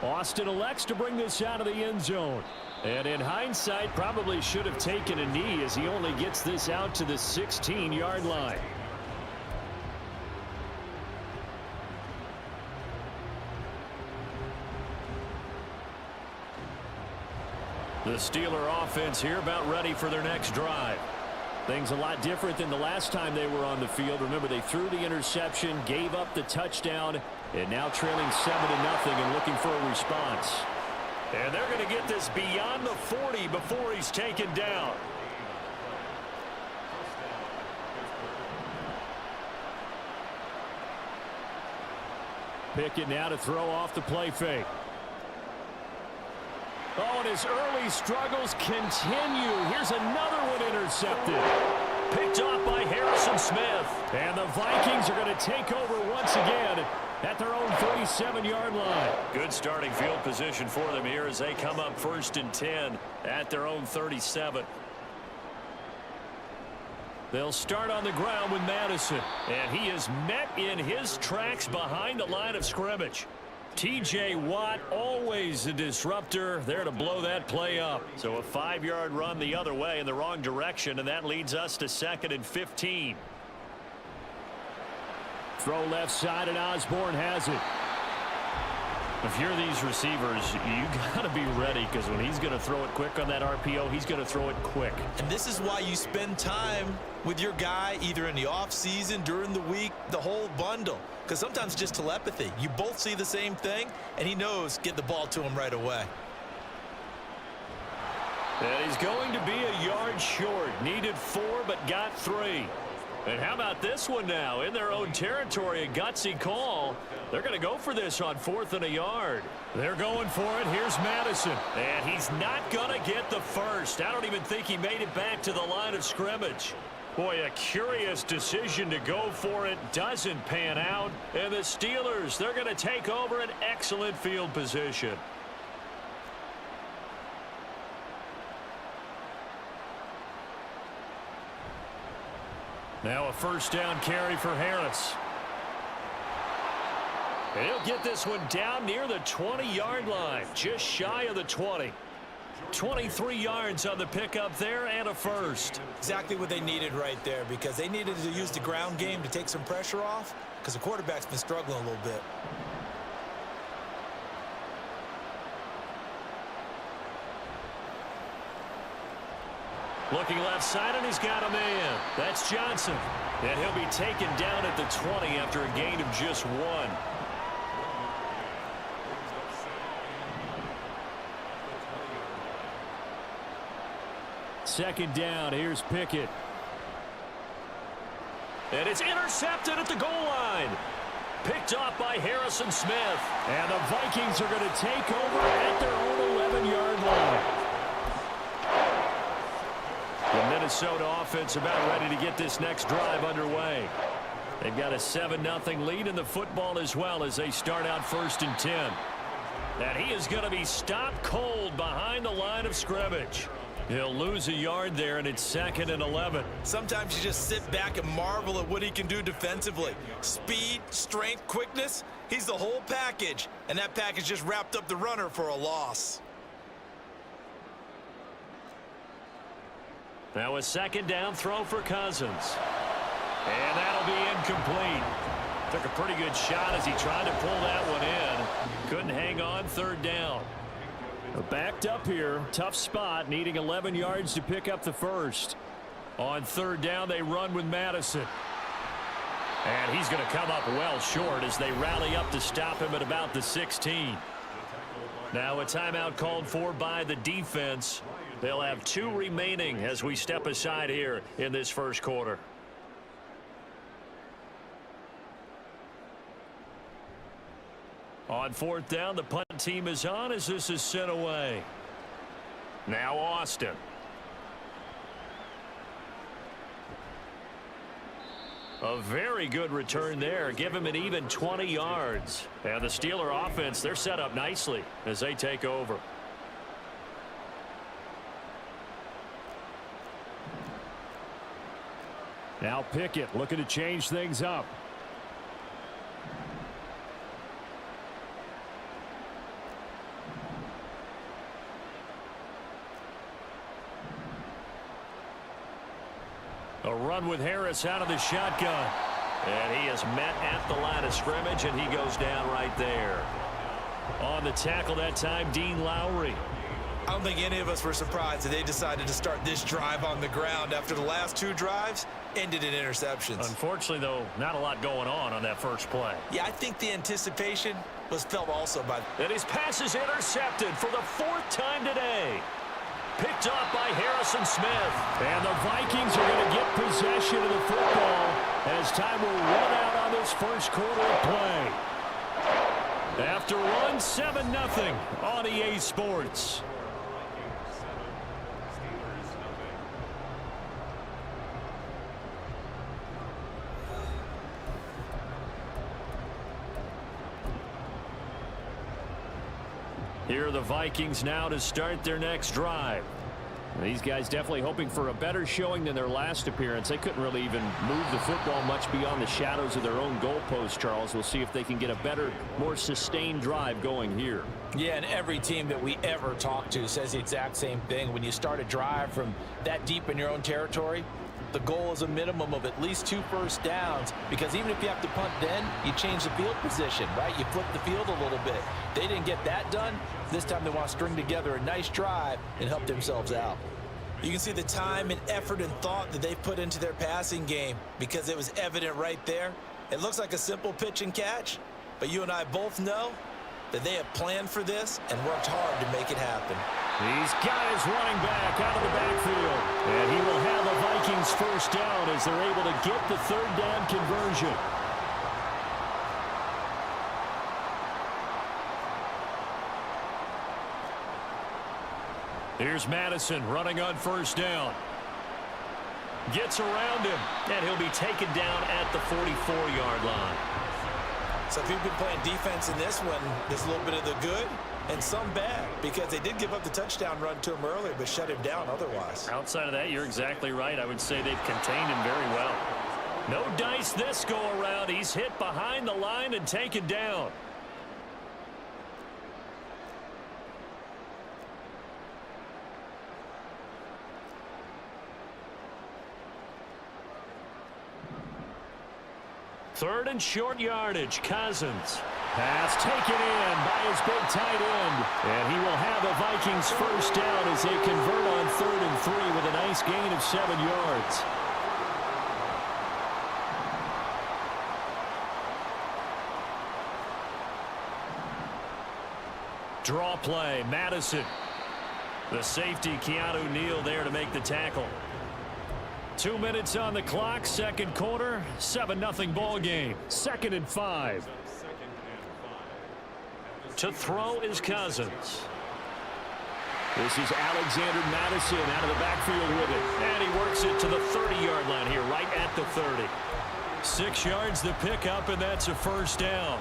Austin elects to bring this out of the end zone. And in hindsight, probably should have taken a knee as he only gets this out to the 16-yard line. The Steeler offense here about ready for their next drive. Things a lot different than the last time they were on the field. Remember, they threw the interception, gave up the touchdown, and now trailing 7-0 and looking for a response. And they're going to get this beyond the 40 before he's taken down. Pickett now to throw off the play fake. Oh, and his early struggles continue. Here's another one intercepted. Picked off by Harrison Smith. And the Vikings are going to take over once again at their own 37-yard line. Good starting field position for them here as they come up 1st and 10 at their own 37. They'll start on the ground with Madison. And he is met in his tracks behind the line of scrimmage. T.J. Watt, always a disruptor, there to blow that play up. So a 5-yard run the other way in the wrong direction, and that leads us to 2nd and 15. Throw left side, and Osborne has it. If you're these receivers, you got to be ready, because when he's going to throw it quick on that RPO, he's going to throw it quick. And this is why you spend time with your guy either in the offseason, during the week, the whole bundle. Because sometimes just telepathy. You both see the same thing, and he knows get the ball to him right away. And he's going to be a yard short. Needed 4, but got 3. And how about this one now? In their own territory, a gutsy call. They're going to go for this on 4th and a yard. They're going for it. Here's Madison. And he's not going to get the first. I don't even think he made it back to the line of scrimmage. Boy, a curious decision to go for it. Doesn't pan out. And the Steelers, they're going to take over an excellent field position. Now a 1st down carry for Harris. And he'll get this one down near the 20-yard line, just shy of the 20. 23 yards on the pickup there and a first. Exactly what they needed right there, because they needed to use the ground game to take some pressure off, because the quarterback's been struggling a little bit. Looking left side, and he's got a man. That's Johnson. And he'll be taken down at the 20 after a gain of just 1. Second down, here's Pickett. And it's intercepted at the goal line. Picked off by Harrison Smith. And the Vikings are going to take over at their own 11-yard line. The Minnesota offense about ready to get this next drive underway. They've got a 7-0 lead in the football as well as they start out 1st and 10. And he is going to be stopped cold behind the line of scrimmage. He'll lose a yard there, and it's 2nd and 11. Sometimes you just sit back and marvel at what he can do defensively. Speed, strength, quickness, he's the whole package. And that package just wrapped up the runner for a loss. Now a 2nd down throw for Cousins. And that'll be incomplete. Took a pretty good shot as he tried to pull that one in. Couldn't hang on. 3rd down. Backed up here. Tough spot. Needing 11 yards to pick up the first. On 3rd down, they run with Madison. And he's going to come up well short as they rally up to stop him at about the 16. Now a timeout called for by the defense. They'll have 2 remaining as we step aside here in this first quarter. On 4th down, the punt team is on as this is sent away. Now Austin. A very good return there. Give him an even 20 yards. And the Steeler offense, they're set up nicely as they take over. Now Pickett looking to change things up. A run with Harris out of the shotgun. And he is met at the line of scrimmage, and he goes down right there. On the tackle that time, Dean Lowry. I don't think any of us were surprised that they decided to start this drive on the ground after the last 2 drives ended in interceptions. Unfortunately, though, not a lot going on that first play. Yeah, I think the anticipation was felt also by... And his pass is intercepted for the 4th time today. Picked off by Harrison Smith. And the Vikings are going to get possession of the football as time will run out on this first quarter of play. After one, 7-0 on EA Sports. Here are the Vikings now to start their next drive. These guys definitely hoping for a better showing than their last appearance. They couldn't really even move the football much beyond the shadows of their own goalpost, Charles. We'll see if they can get a better, more sustained drive going here. Yeah, and every team that we ever talk to says the exact same thing. When you start a drive from that deep in your own territory, the goal is a minimum of at least 2 first downs, because even if you have to punt then, you change the field position, right? You flip the field a little bit. They didn't get that done. This time they want to string together a nice drive and help themselves out. You can see the time and effort and thought that they've put into their passing game, because it was evident right there. It looks like a simple pitch and catch, but you and I both know that they have planned for this and worked hard to make it happen. These guys running back out of the backfield. And he will have the Vikings first down as they're able to get the 3rd down conversion. Here's Madison running on first down. Gets around him, and he'll be taken down at the 44-yard line. So if you've been playing defense in this one, there's a little bit of the good and some bad, because they did give up the touchdown run to him earlier, but shut him down otherwise. Outside of that, you're exactly right. I would say they've contained him very well. No dice this go around. He's hit behind the line and taken down. Third and short yardage. Cousins. Pass taken in by his big tight end. And he will have the Vikings first down as they convert on 3rd and 3 with a nice gain of 7 yards. Draw play. Madison. The safety, Keanu Neal, there to make the tackle. 2 minutes on the clock, second quarter, 7-0 ball game. 2nd and 5. To throw is Cousins. This is Alexander Madison out of the backfield with it. And he works it to the 30-yard line here, right at the 30. 6 yards to pick up, and that's a first down.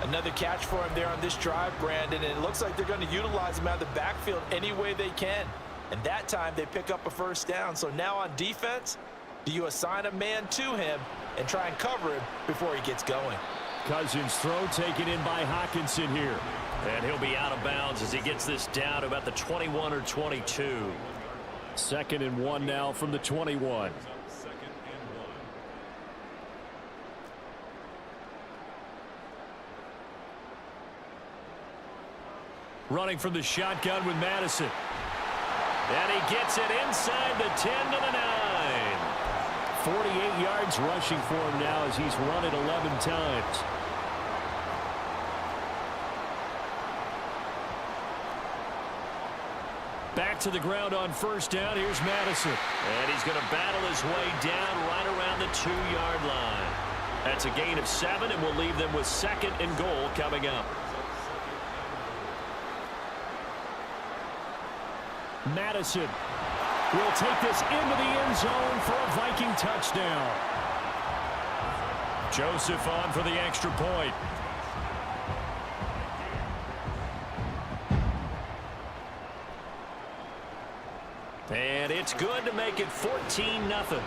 Another catch for him there on this drive, Brandon, and it looks like they're going to utilize him out of the backfield any way they can. And that time they pick up a first down. So now on defense, do you assign a man to him and try and cover him before he gets going? Cousins' throw taken in by Hawkinson here. And he'll be out of bounds as he gets this down to about the 21 or 22. 2nd and 1 now from the 21. Running from the shotgun with Madison. And he gets it inside the 10 to the 9. 48 yards rushing for him now as he's run it 11 times. Back to the ground on first down. Here's Madison. And he's going to battle his way down right around the 2-yard line. That's a gain of 7, and we'll leave them with 2nd and goal coming up. Madison will take this into the end zone for a Viking touchdown. Joseph on for the extra point. And it's good to make it 14-0.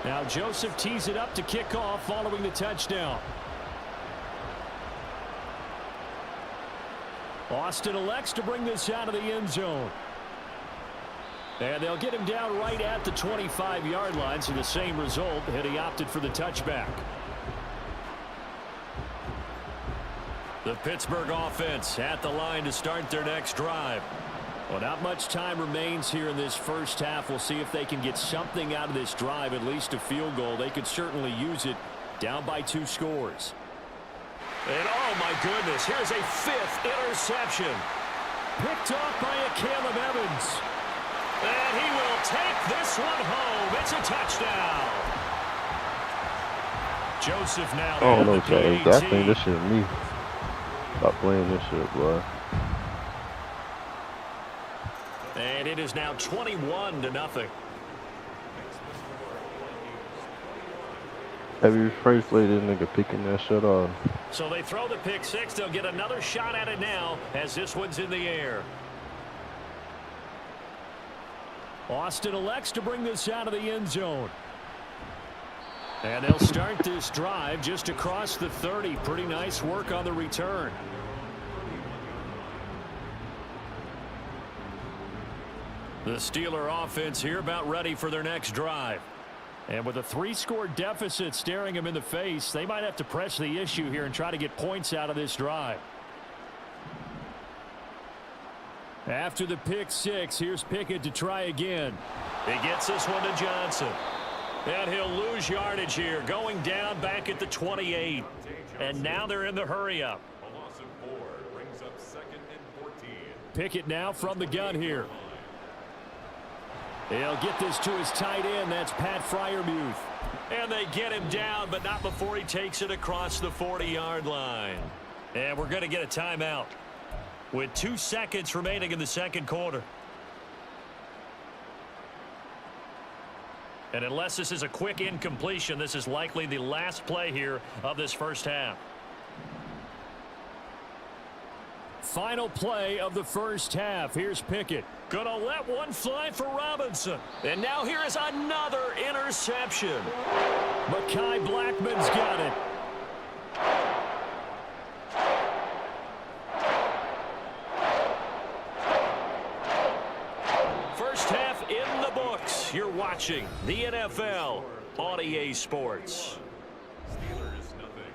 Now Joseph tees it up to kick off following the touchdown. Austin elects to bring this out of the end zone. And they'll get him down right at the 25-yard line, so the same result, and he opted for the touchback. The Pittsburgh offense at the line to start their next drive. Well, not much time remains here in this first half. We'll see if they can get something out of this drive, at least a field goal. They could certainly use it, down by 2 scores. And, oh, my goodness, here's a 5th interception. Picked off by a Caleb Evans. And he will take this one home. It's a touchdown. Joseph now. Oh, no, Chad. I think this shit me. Stop playing this shit, boy. And it is now 21-0. Have you first played this nigga picking that shit off? So they throw the pick 6. They'll get another shot at it now as this one's in the air. Austin elects to bring this out of the end zone. And they'll start this drive just across the 30. Pretty nice work on the return. The Steeler offense here about ready for their next drive. And with a 3-score deficit staring them in the face, they might have to press the issue here and try to get points out of this drive. After the pick 6, here's Pickett to try again. He gets this one to Johnson. And he'll lose yardage here, going down back at the 28. And now they're in the hurry-up. A loss of 4 brings up 2nd and 14. Pickett now from the gun here. He'll get this to his tight end. That's Pat Freiermuth. And they get him down, but not before he takes it across the 40-yard line. And we're going to get a timeout with 2 seconds remaining in the second quarter. And unless this is a quick incompletion, this is likely the last play here of this first half. Final play of the first half. Here's Pickett. Gonna let one fly for Robinson. And now here is another interception. Mekhi Blackman's got it. First half in the books. You're watching the NFL on EA Sports. Steelers nothing.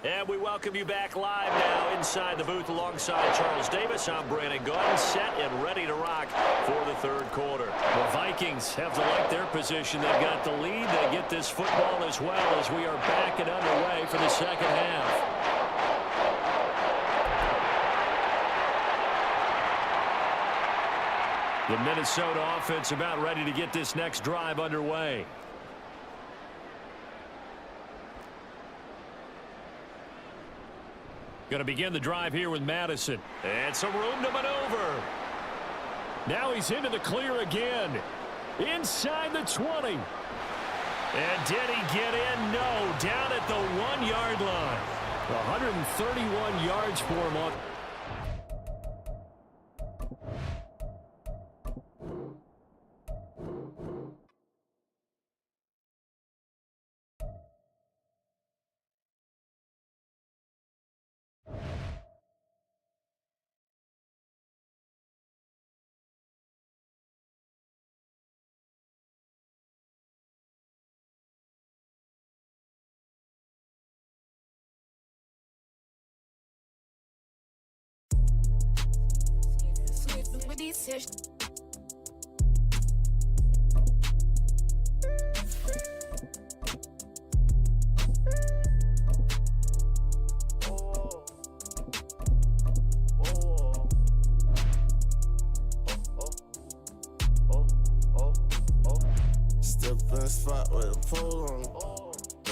And we welcome you back live now inside the booth alongside Charles Davis. I'm Brandon Gordon, set and ready to rock for the third quarter. The Vikings have to like their position. They've got the lead. They get this football as well as we are back and underway for the second half. The Minnesota offense about ready to get this next drive underway. Going to begin the drive here with Madison. And some room to maneuver. Now he's into the clear again. Inside the 20. And did he get in? No. Down at the 1-yard line. 131 yards for him on. Step in the spot with a pole on me.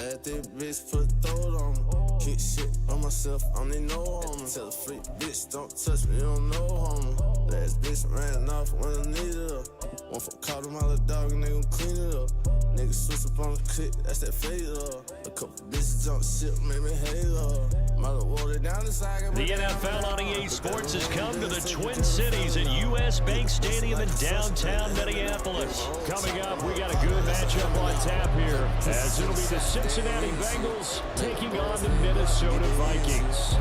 Let that bitch put a throat on me. Kick shit on myself, I don't need no homie. Tell a freak bitch, don't touch me, you don't know homie. Last bitch ran off when I needed her. One for caught him out of dog and they gon' clean it up. Niggas switch up on the clip, that's that fade up. A couple bitches jump shit, made me hate her. The NFL on EA Sports has come to the Twin Cities at US Bank Stadium in downtown Minneapolis. Coming up, we got a good matchup on tap here, as it'll be the Cincinnati Bengals taking on the Minnesota Vikings.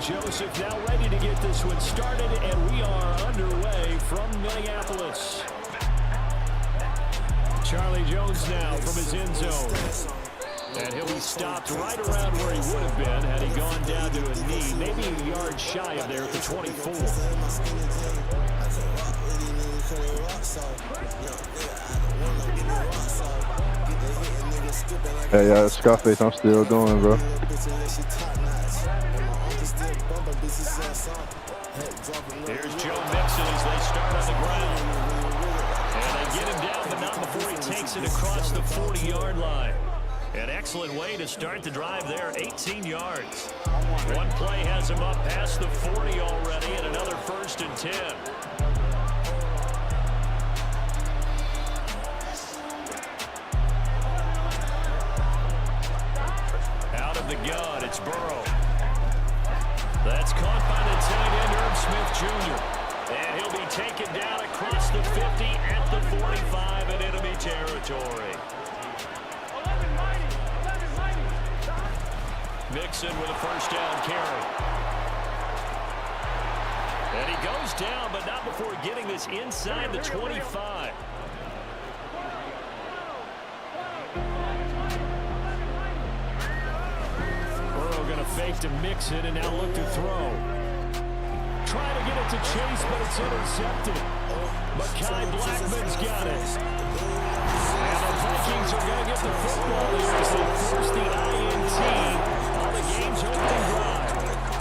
Joseph now ready to get this one started, and we are underway from Minneapolis. Charlie Jones now from his end zone. And he'll be stopped right around where he would have been had he gone down to a knee, maybe a yard shy of there at the 24. Hey, Scarface, I'm still going, bro. Here's Joe Mixon as they start on the ground. And they get him down, but not before he takes it across the 40-yard line. An excellent way to start the drive there, 18 yards. One play has him up past the 40 already, and another 1st and 10. Out of the gun, it's Burrow. That's caught by the tight end, Herb Smith Jr. And he'll be taken down across the 50 at the 45 in enemy territory. Mixon with a 1st down carry. And he goes down, but not before getting this inside the 25. Burrow going to fake to Mixon and now look to throw. Trying to get it to Chase, but it's intercepted. Mekhi Blackman's got it. And the Vikings are going to get the football here as they force the INT. Game's opening drive.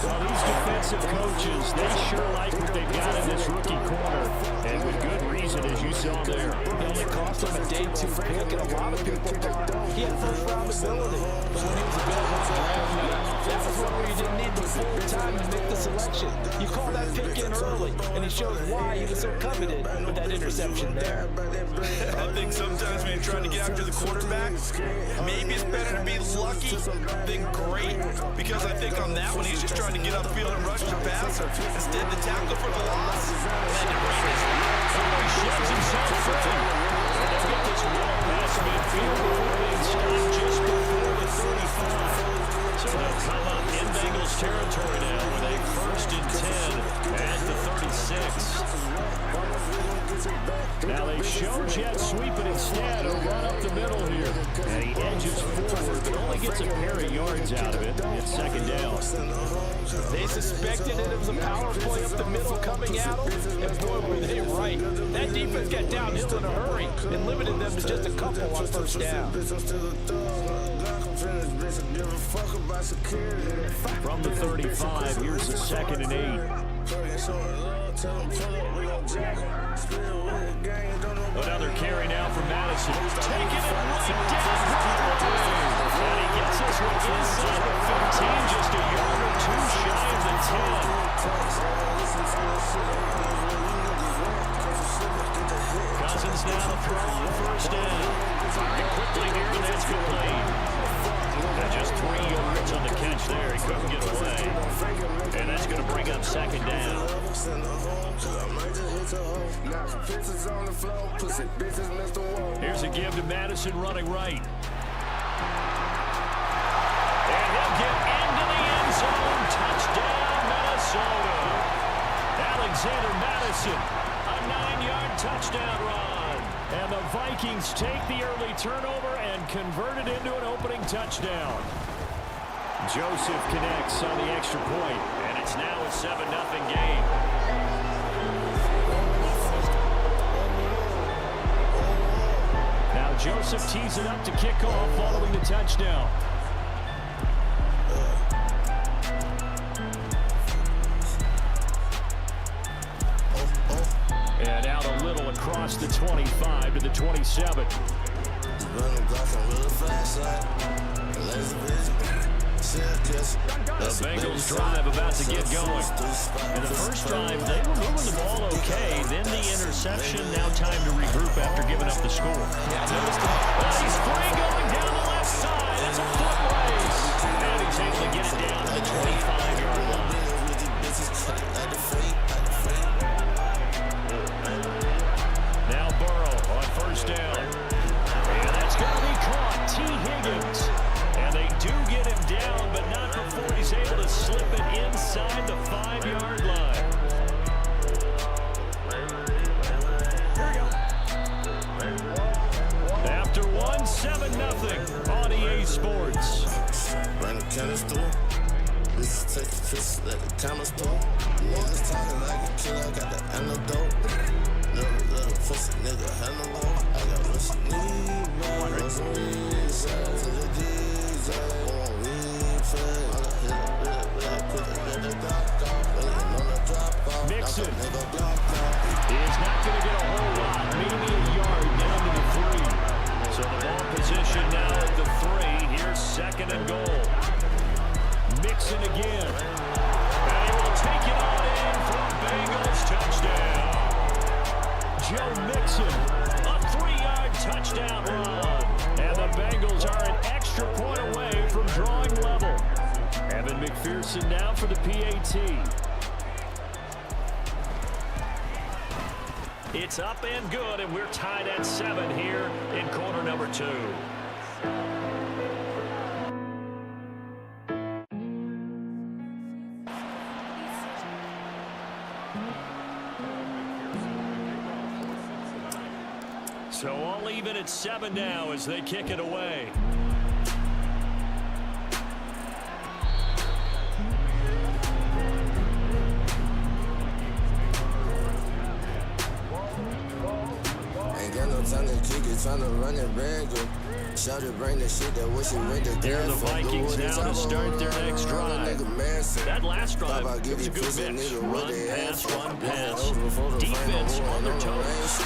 Well, these defensive coaches, they sure like what they've got in this rookie corner. And with good reason, as you saw there. It only cost him a day 2 pick, and a lot of people thought he had first-round ability. But when he was available as a draft pick, that was one where you didn't need the full time to make the selection. You call that pick in early, and it shows why he was so coveted with that interception there. I think sometimes when you're trying to get after the quarterback, maybe it's better to be lucky than great. Because I think on that one, he's just trying to get upfield and rush the passer. Instead, the tackle for the loss. He shoves himself free. And they'll get this ball past midfield before being stopped just before the 35. So they'll come up in Bengals territory now with a 1st and 10 at the 36. Now they show jet sweep it instead, a run up the middle here. And he edges forward, but only gets a pair of yards out of it. It's 2nd down. They suspected it was a power play up the middle coming at them, and boy, were they right. That defense got downhill in a hurry and limited them to just a couple on 1st down. From the 35, here's the 2nd and 8. Another carry now from Madison. Taking it right down Broadway. And he gets this one inside the 15, just a yard or 2 shy of the 10. Cousins now to throw on 1st down. And quickly here, and that's complete. And just 3 yards on the catch there. He couldn't get away. And that's going to bring up 2nd down. Here's a give to Madison running right. And he'll get into the end zone. Touchdown, Minnesota. Alexander Madison, a 9-yard touchdown run. And the Vikings take the early turnover and convert it into an opening touchdown. Joseph connects on the extra point, and it's now a 7-0 game. Now Joseph tees it up to kick off following the touchdown. And out a little across the 25 to the 27. The Bengals drive about to get going. And the first drive, they were moving the ball okay. Then the interception, now time to regroup after giving up the score. Yeah, well, he's free going down the left side. It's a foot race. And he's able to get it down to the 25-yard line. Now Burrow on 1st down. And that's going to be caught. T. Higgins. And they do get him down, but not before he's able to slip it inside through. This is take the pictures, let the cameras through. Niggas talking like a killer, I got the antidote. Little pussy nigga, handle low. I got what she need, man. Run some weed, to the DJ. On replay. Put it in the Glock off. Waiting on the drop off. Mixon. Nigga block off. He is not going to get a whole lot, maybe a yard down to the 3. So the ball position now at the 3. Here's second and goal. Mixon again. And he will take it on in for a Bengals touchdown. Joe Mixon, a 3-yard touchdown run. And the Bengals are an extra point away from drawing level. Evan McPherson now for the PAT. It's up and good, and we're tied at 7 here in quarter number 2. So all even at 7 now as they kick it away. Ain't got no time to kick it, tryna run it regular. Shout to bring the shit that wish it went to There are the Vikings now to start their next drive. That last drive was a good mix. Run, pass, run, pass. Defense on their toes.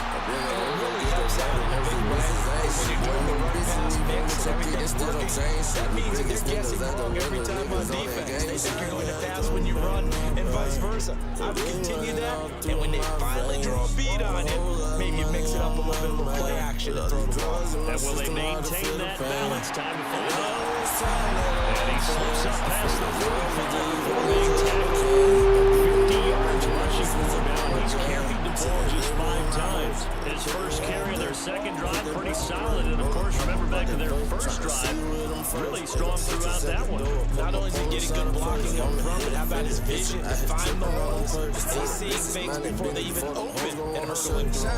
That means that they're guessing wrong every time on defense. They think you're going to pass when you run and vice versa. I would continue that, and when they finally draw a beat on it, maybe you mix it up a little bit of a play action and throw the ball. And will they maintain that balance? Time to find out. And he slips up past the 45 being tackled. 50 yards rushing for him now. He's carried the ball just 5 times. His first carry of their second drive, pretty solid. And of course, remember back to their first drive, really strong throughout that one. Not only is he getting good blocking up front, but how about his vision to find the holes? He's seeing things before they even open and hurtling through.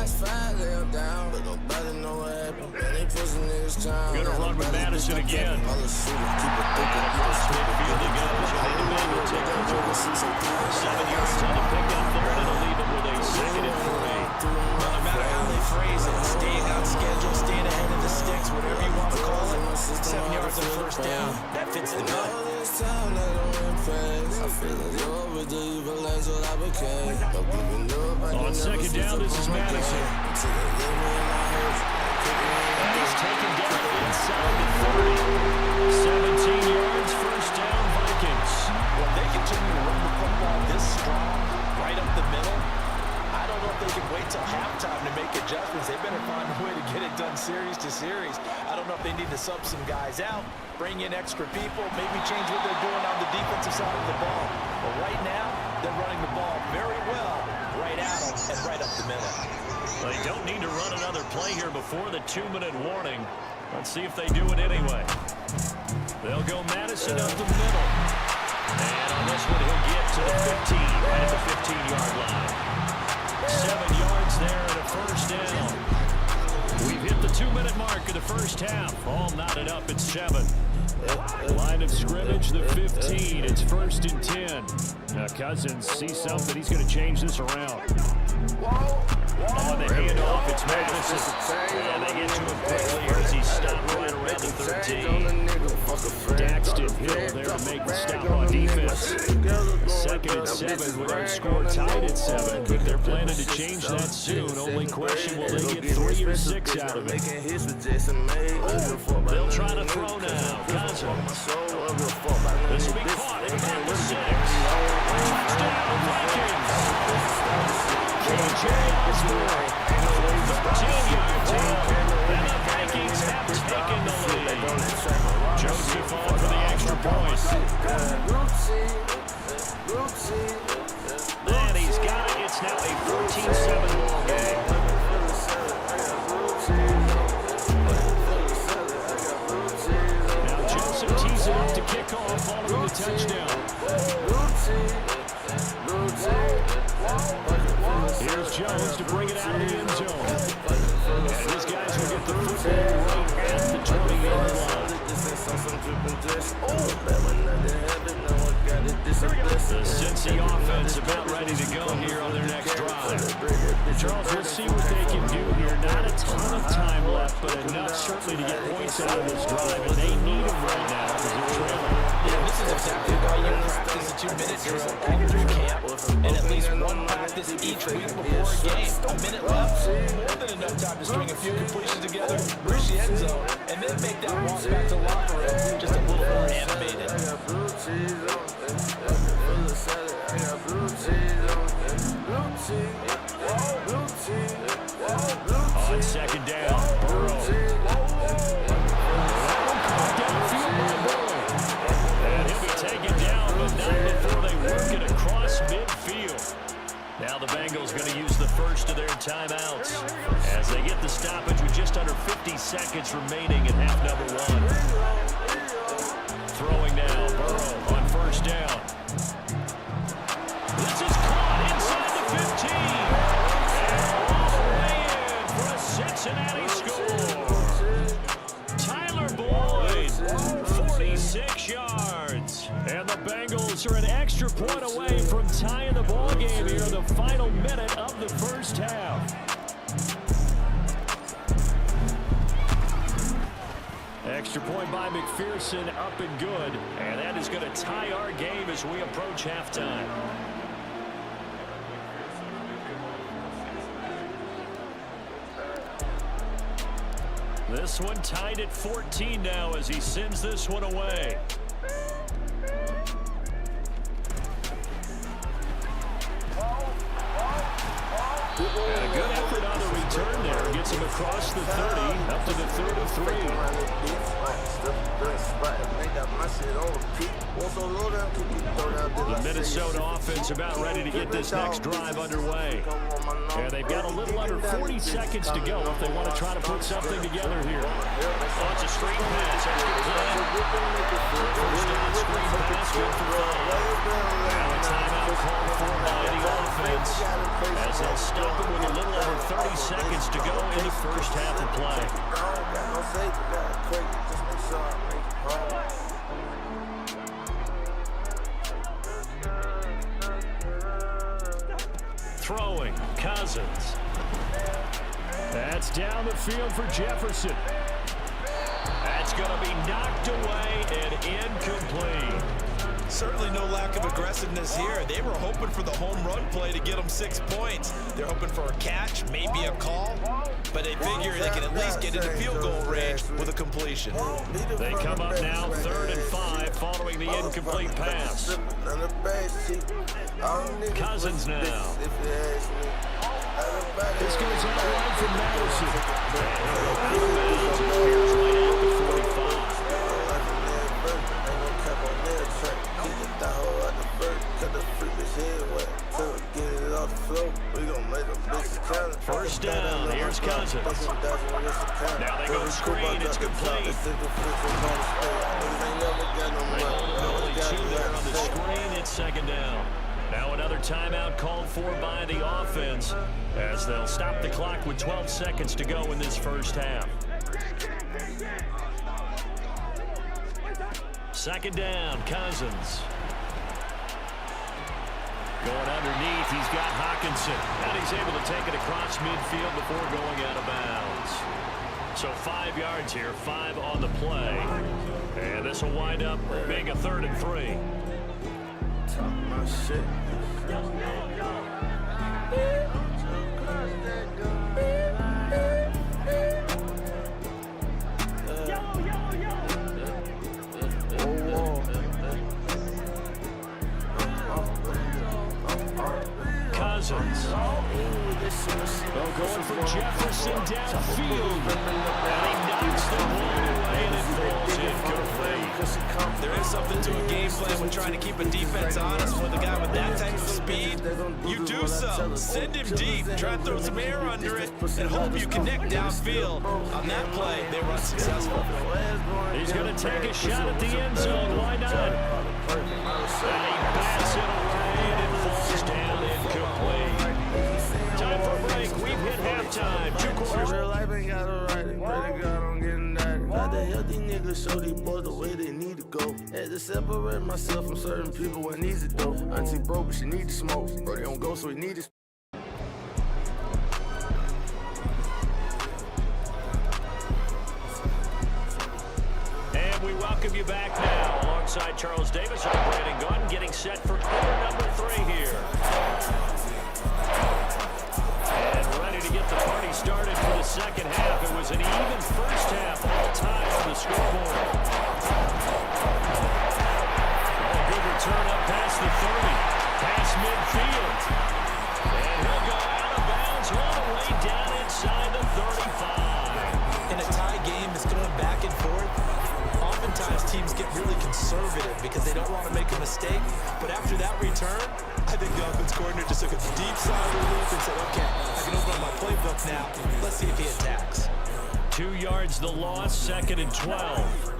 Gonna run with Madison again. Across midfield he goes. And Emmanuel taking over. 7 yards on the pickup there, and it'll leave it with a 2nd and 3. No matter how they phrase it, staying on schedule, staying ahead of the sticks, whatever you want to call it, 7 yards and first down, that fits the bill. On second down, this is Madison. And he's taken down inside the 30. 17 yards, first down, Vikings. When they continue to run the football this strong, right up the middle, I don't know if they can wait till halftime to make adjustments. They better find a way to get it done series to series. I don't know if they need to sub some guys out, bring in extra people, maybe change what they're doing on the defensive side of the ball. But right now, they're running the ball very well, right at them and right up the middle. They don't need to run another play here before the 2-minute warning. Let's see if they do it anyway. They'll go Madison up the middle. And on this one, he'll get to the 15 at the 15-yard line. 7 yards there and a first down. We've hit the 2-minute mark of the first half. All knotted up at 7. Line of scrimmage, the 15. It's 1st and 10. Now Cousins sees something. He's going to change this around. On the handoff, it's Madison. And they get to him quickly as he stopped right around the 13. Daxton Hill there to make the stop on defense. 2nd and 7 with our score tied at 7. But they're planning to change that soon. Only question, will they get 3 or 6 out of it? They'll try to throw now. Cousins. This will be caught at the 6. Touchdown, Vikings. KJ Osborne, 13-yard tail, and the Vikings have taken the lead. Joseph on for the extra point. And he's got it. It's now a 14-7 ball game. Now Joseph tees it up to kick off following the touchdown. Here's Jones to bring it out of the end zone. And these guys will get the football right at the 20-yard line. ready to go here on their next drive. Charles, we'll see what they can do here. Not a ton of time left, but enough certainly to get points out of this drive, and they need them right now because they're trailing. Yeah, this is exactly why you practice a 2-minute drill after camp, and at least one practice each week before a game. A minute left, more than enough time to string a few completions together, reach the end zone, and then make that walk back to the locker room just a little more animated. On second down, Burrow. And he'll be taken down, but not before they work it across midfield. Now the Bengals going to use the first of their timeouts as they get the stoppage with just under 50 seconds remaining in half number 1. Throwing now, Burrow on first down. This is caught inside the 15. And all the way in for a Cincinnati score. Tyler Boyd, 46 yards. And the Bengals are an extra point away from tying the ball game here in the final minute of the first half. Extra point by McPherson, up and good. And that is going to tie our game as we approach halftime. This one tied at 14 now as he sends this one away. And a good effort on the return there. Gets him across the 30, up to the 33. The Minnesota offense about ready to get this next drive underway. And they've got a little under 40 seconds to go if they want to try to put something together here. Oh, it's a screen pass. That's good play. First down screen pass, good for 5. Now a timeout called for by the offense as they'll stop it with a little over 30 seconds to go in the first half of play. Throwing, Cousins. That's down the field for Jefferson. That's going to be knocked away and incomplete. Certainly no lack of aggressiveness here. They were hoping for the home run play to get them 6 points. They're hoping for a catch, maybe a call, but they figure they can at least get into field goal range with a completion. They come up now 3rd and 5 following the incomplete pass. Cousins now. This goes out wide from Madison. Here's right at the 45. First down, here's Cousins. Now they go screen, it's complete. Only 2 there on the screen, it's second down. Now another timeout called for by the offense as they'll stop the clock with 12 seconds to go in this first half. Second down, Cousins. Going underneath, he's got Hawkinson. And he's able to take it across midfield before going out of bounds. So 5 yards here, 5 on the play. And this will wind up being a 3rd and 3. Talk my shit. Cousins. Going for Jefferson downfield. And he knocks the ball away and it falls incomplete. There is something to a game plan when trying to keep a defense honest with a guy with that type of speed. You do so. Send him deep. Try to throw some air under it and hope you connect downfield. On that play, they were unsuccessful. He's going to take a shot at the end zone. Why not? And he bats it away and it falls down incomplete. Time for a break. We've hit halftime. 2 quarters. Real life ain't got to write it. Pray to God I'm getting that. Got the healthy niggas show these boys the way they need to go. Had to to separate myself from certain people when needs it though. Auntie broke, but she need to smoke. Brody don't go, so he need to. And we welcome you back now alongside Charles Davis and Brandon Gunn, getting set for quarter number 3 here. And ready to get the party started for the second half. It was an even first half all time on the scoreboard. A good return up past the 30, past midfield. And he'll go out of bounds all the way down inside the 35. In a tie game that's going back and forth, oftentimes teams get really conservative because they don't want to make a mistake. But after that return, I think the offense coordinator just took a deep sigh of relief and said, okay, I can open up my playbook now. Let's see if he attacks. 2 yards the loss, 2nd and 12.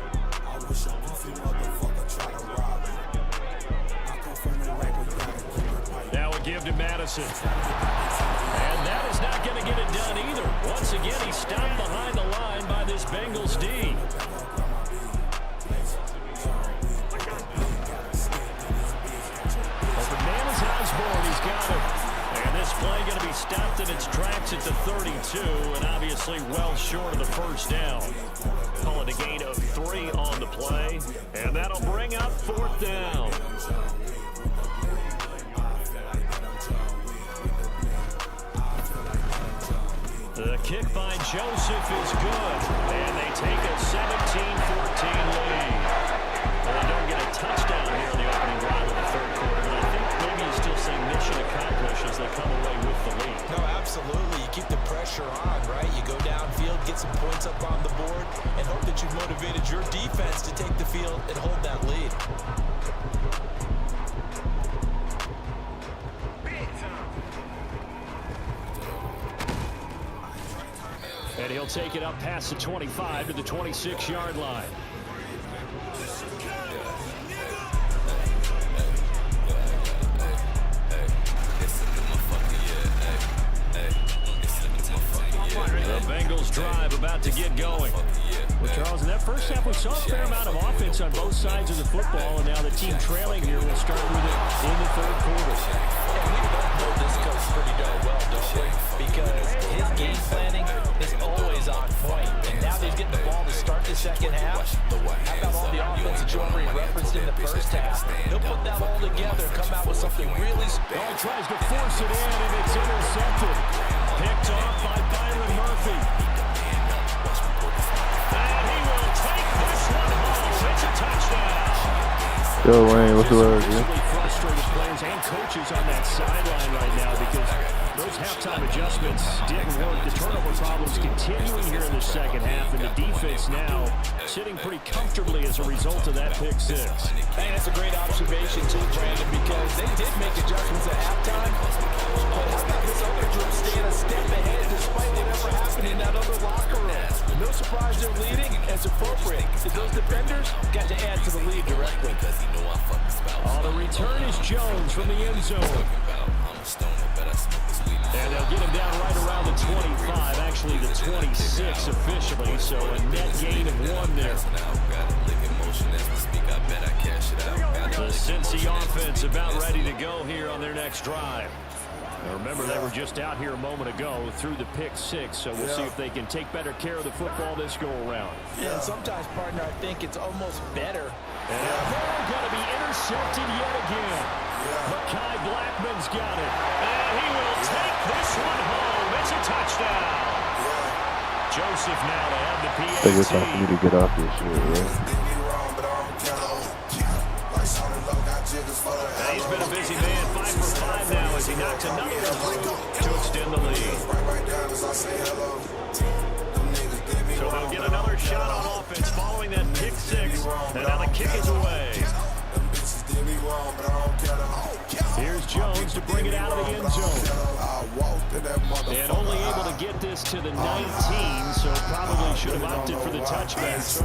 Now a give to Madison. And that is not going to get it done either. Once again, he's stopped behind the line by this Bengals D. Open man is Osborne. He's got it. And this play going to be stopped in its tracks at the 32, and obviously well short of the first down. Call it a gain of 3 on the play, and that'll bring up 4th down. The kick by Joseph is good, and they take a 17-14 lead. Well, they don't get a touchdown here in the opening drive of the 3rd quarter, but I think maybe you still say mission accomplished as they come away with the lead. No, absolutely. You keep the pressure on, right? You go downfield, get some points up on the board, and hope that you've motivated your defense to take the field and hold that lead. And he'll take it up past the 25 to the 26-yard line. The Bengals drive about to get going. Well, Charles, in that first half, we saw a fair amount of offense on both sides of the football, and now the team trailing here will start with it in the 3rd quarter. And we both know this coach pretty darn well, don't we? Because his game planning is always on point. And now he's getting the ball to start the second half. How about all the offense that you already referenced in the first half? He'll put that all together and come out with something really special. Ball tries to force it in, and it's intercepted. Picked off by Byron Murphy. And he will take this one home. It's a touchdown. Yo, Wayne, what's the word, dude? Frustrated players and coaches on that sideline right now because those halftime adjustments didn't work. The turnover problems continuing here in the second half, and the defense now sitting pretty comfortably as a result of that pick 6. And it's a great observation too, Brandon, because they did make adjustments at halftime. But how about this other group staying a step ahead despite whatever happened in that other locker room? No surprise they're leading. It's appropriate. Those defenders got to add to the lead directly. On the return is Jones from the end zone. And they'll get him down right around the 25, actually the 26 officially, so a net gain of 1 there. The Cincy offense about ready to go here on their next drive. Now remember, they were just out here a moment ago through the pick 6, so we'll see if they can take better care of the football this go-around. Yeah, and sometimes, partner, I think it's almost better. And they're going to be intercepted yet again. Mekhi Blackman's got it. And he will take this one home. It's a touchdown. Joseph now to have the PAT. I think it's time for me to get off this shit, right? And he's been a busy man, 5 for 5 now as he knocks another to extend the lead. So they'll get another shot on offense following that pick 6. And now the kick is away. Here's Jones to bring it out of the end zone. And only able to get this to the 19, so probably should have opted for the touchback.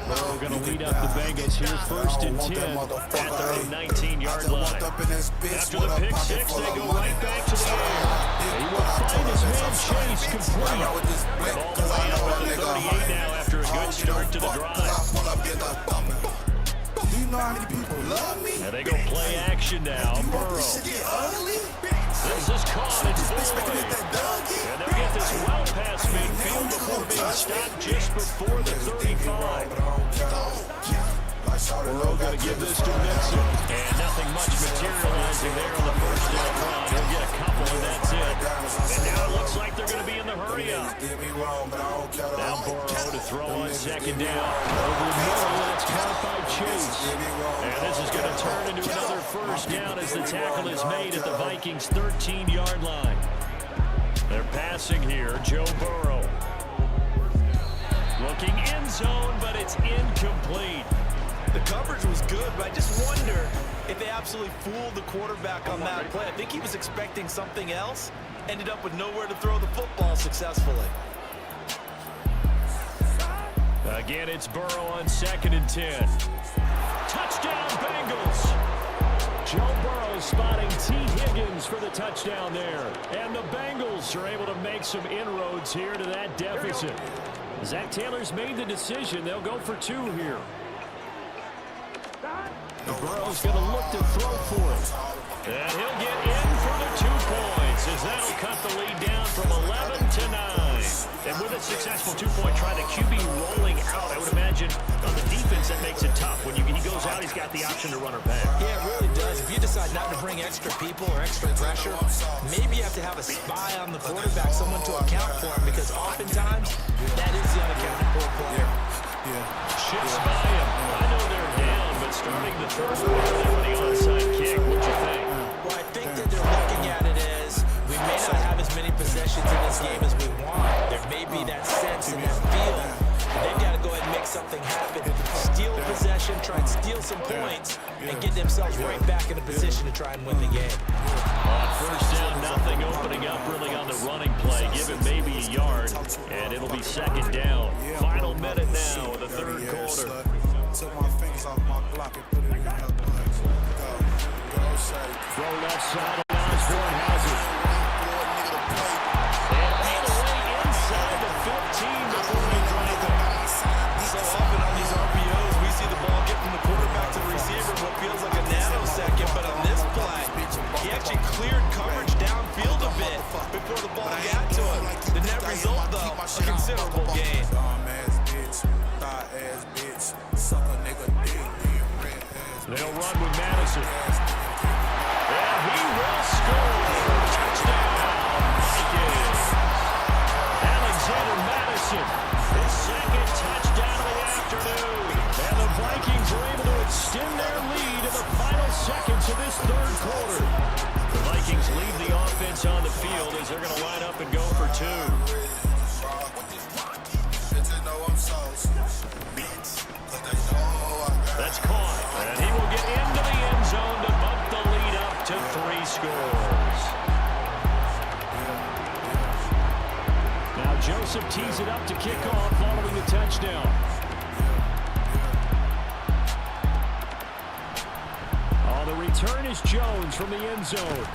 Burrow going to lead up the Bengals here, 1st and 10 at their own 19-yard line. After the pick six, they go right back to the air. He will find his man Chase complete. Ball way up at the 38 now after a good start to the drive. And they go play action now. Burrow. This is caught and Boyd. And they'll get this well past midfield before being stopped just before the 35. Burrow going to give this to Mixon. And nothing much materializing there on the first down run. He'll get a couple and that's it. And now it looks like they're going to be in the hurry up. Now Burrow to throw on 2nd down. Over the middle, and it's caught by Chase. And this is going to turn into another 1st down as the tackle is made at the Vikings' 13-yard line. They're passing here, Joe Burrow. Looking end zone, but it's incomplete. The coverage was good, but I just wonder if they absolutely fooled the quarterback on that play. I think he was expecting something else, ended up with nowhere to throw the football successfully. Again, it's Burrow on 2nd and 10. Touchdown, Bengals! Joe Burrow spotting T. Higgins for the touchdown there. And the Bengals are able to make some inroads here to that deficit. Zach Taylor's made the decision. They'll go for 2 here. Burrow's going to look to throw for it. And he'll get in for the 2 points as that'll cut the lead down from 11 to 9. And with a successful 2-point try, the QB rolling out, I would imagine on the defense that makes it tough. When he goes out, he's got the option to run or pass. Yeah, it really does. If you decide not to bring extra people or extra pressure, maybe you have to have a spy on the quarterback, someone to account for him, because oftentimes that is the unaccounted for player. Shifts by him. I know they're down, but starting the first quarter with the onside kick, what'd you think? Well, I think that they're looking at it as we may not have as many possessions in this game as we want. There may be that sense and that feel. They've got to go ahead and make something happen. Steal a possession, try and steal some points, and get themselves right back in a position to try and win the game. On 1st down, nothing opening up really on the running play. Give him maybe a yard, and it'll be 2nd down. Final minute now of the 3rd quarter. Took my fingers off my block and put it in her blood. Go, throw left side, and Osborne has it. And all the way inside the 15 before they drive it. So often on these RPOs, we see the ball get from the quarterback to the receiver in what feels like a nanosecond, but on this play, he actually cleared coverage downfield a bit before the ball got to him. The net result, though, a considerable gain. They'll run with Madison. And he will score. Touchdown, Vikings. Alexander Madison, his 2nd touchdown of the afternoon. And the Vikings are able to extend their lead in the final seconds of this 3rd quarter. The Vikings leave the offense on the field as they're going to line up and go for 2. That's caught, and he will get into the end zone to bump the lead up to 3 scores. Now Joseph tees it up to kick off following the touchdown. On the return is Jones from the end zone.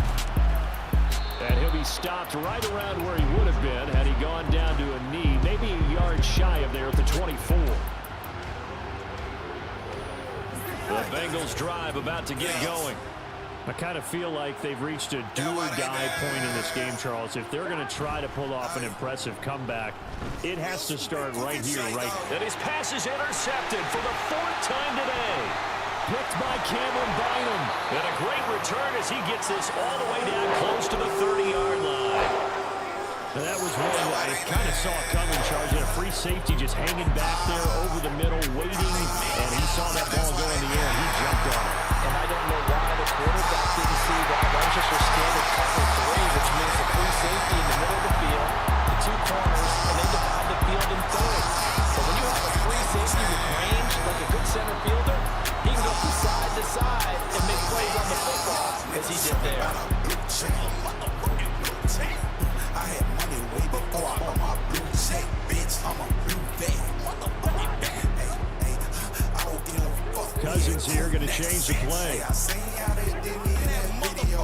And he'll be stopped right around where he would have been had he gone down to a knee, maybe a yard shy of there at the 24. The Bengals drive about to get going. I kind of feel like they've reached a do-or-die point in this game, Charles. If they're going to try to pull off an impressive comeback, it has to start right here, right now. And his pass is intercepted for the 4th time today. Picked by Cameron Bynum. And a great return as he gets this all the way down close to the 30-yard line. And that was one that I kind of saw coming, Charles. He had a free safety just hanging back there over the middle, waiting, and he saw that ball go in the air, and he jumped on it. And I don't know why the quarterback didn't see that. Manchester standard cover 3, which means a free safety in the middle of the field, the 2 corners, and they divide the field in 3rds. So when you have a free safety with range, like a good center fielder, he can go from side to side and make plays on the football, as he did there. Cousins here going to change the play.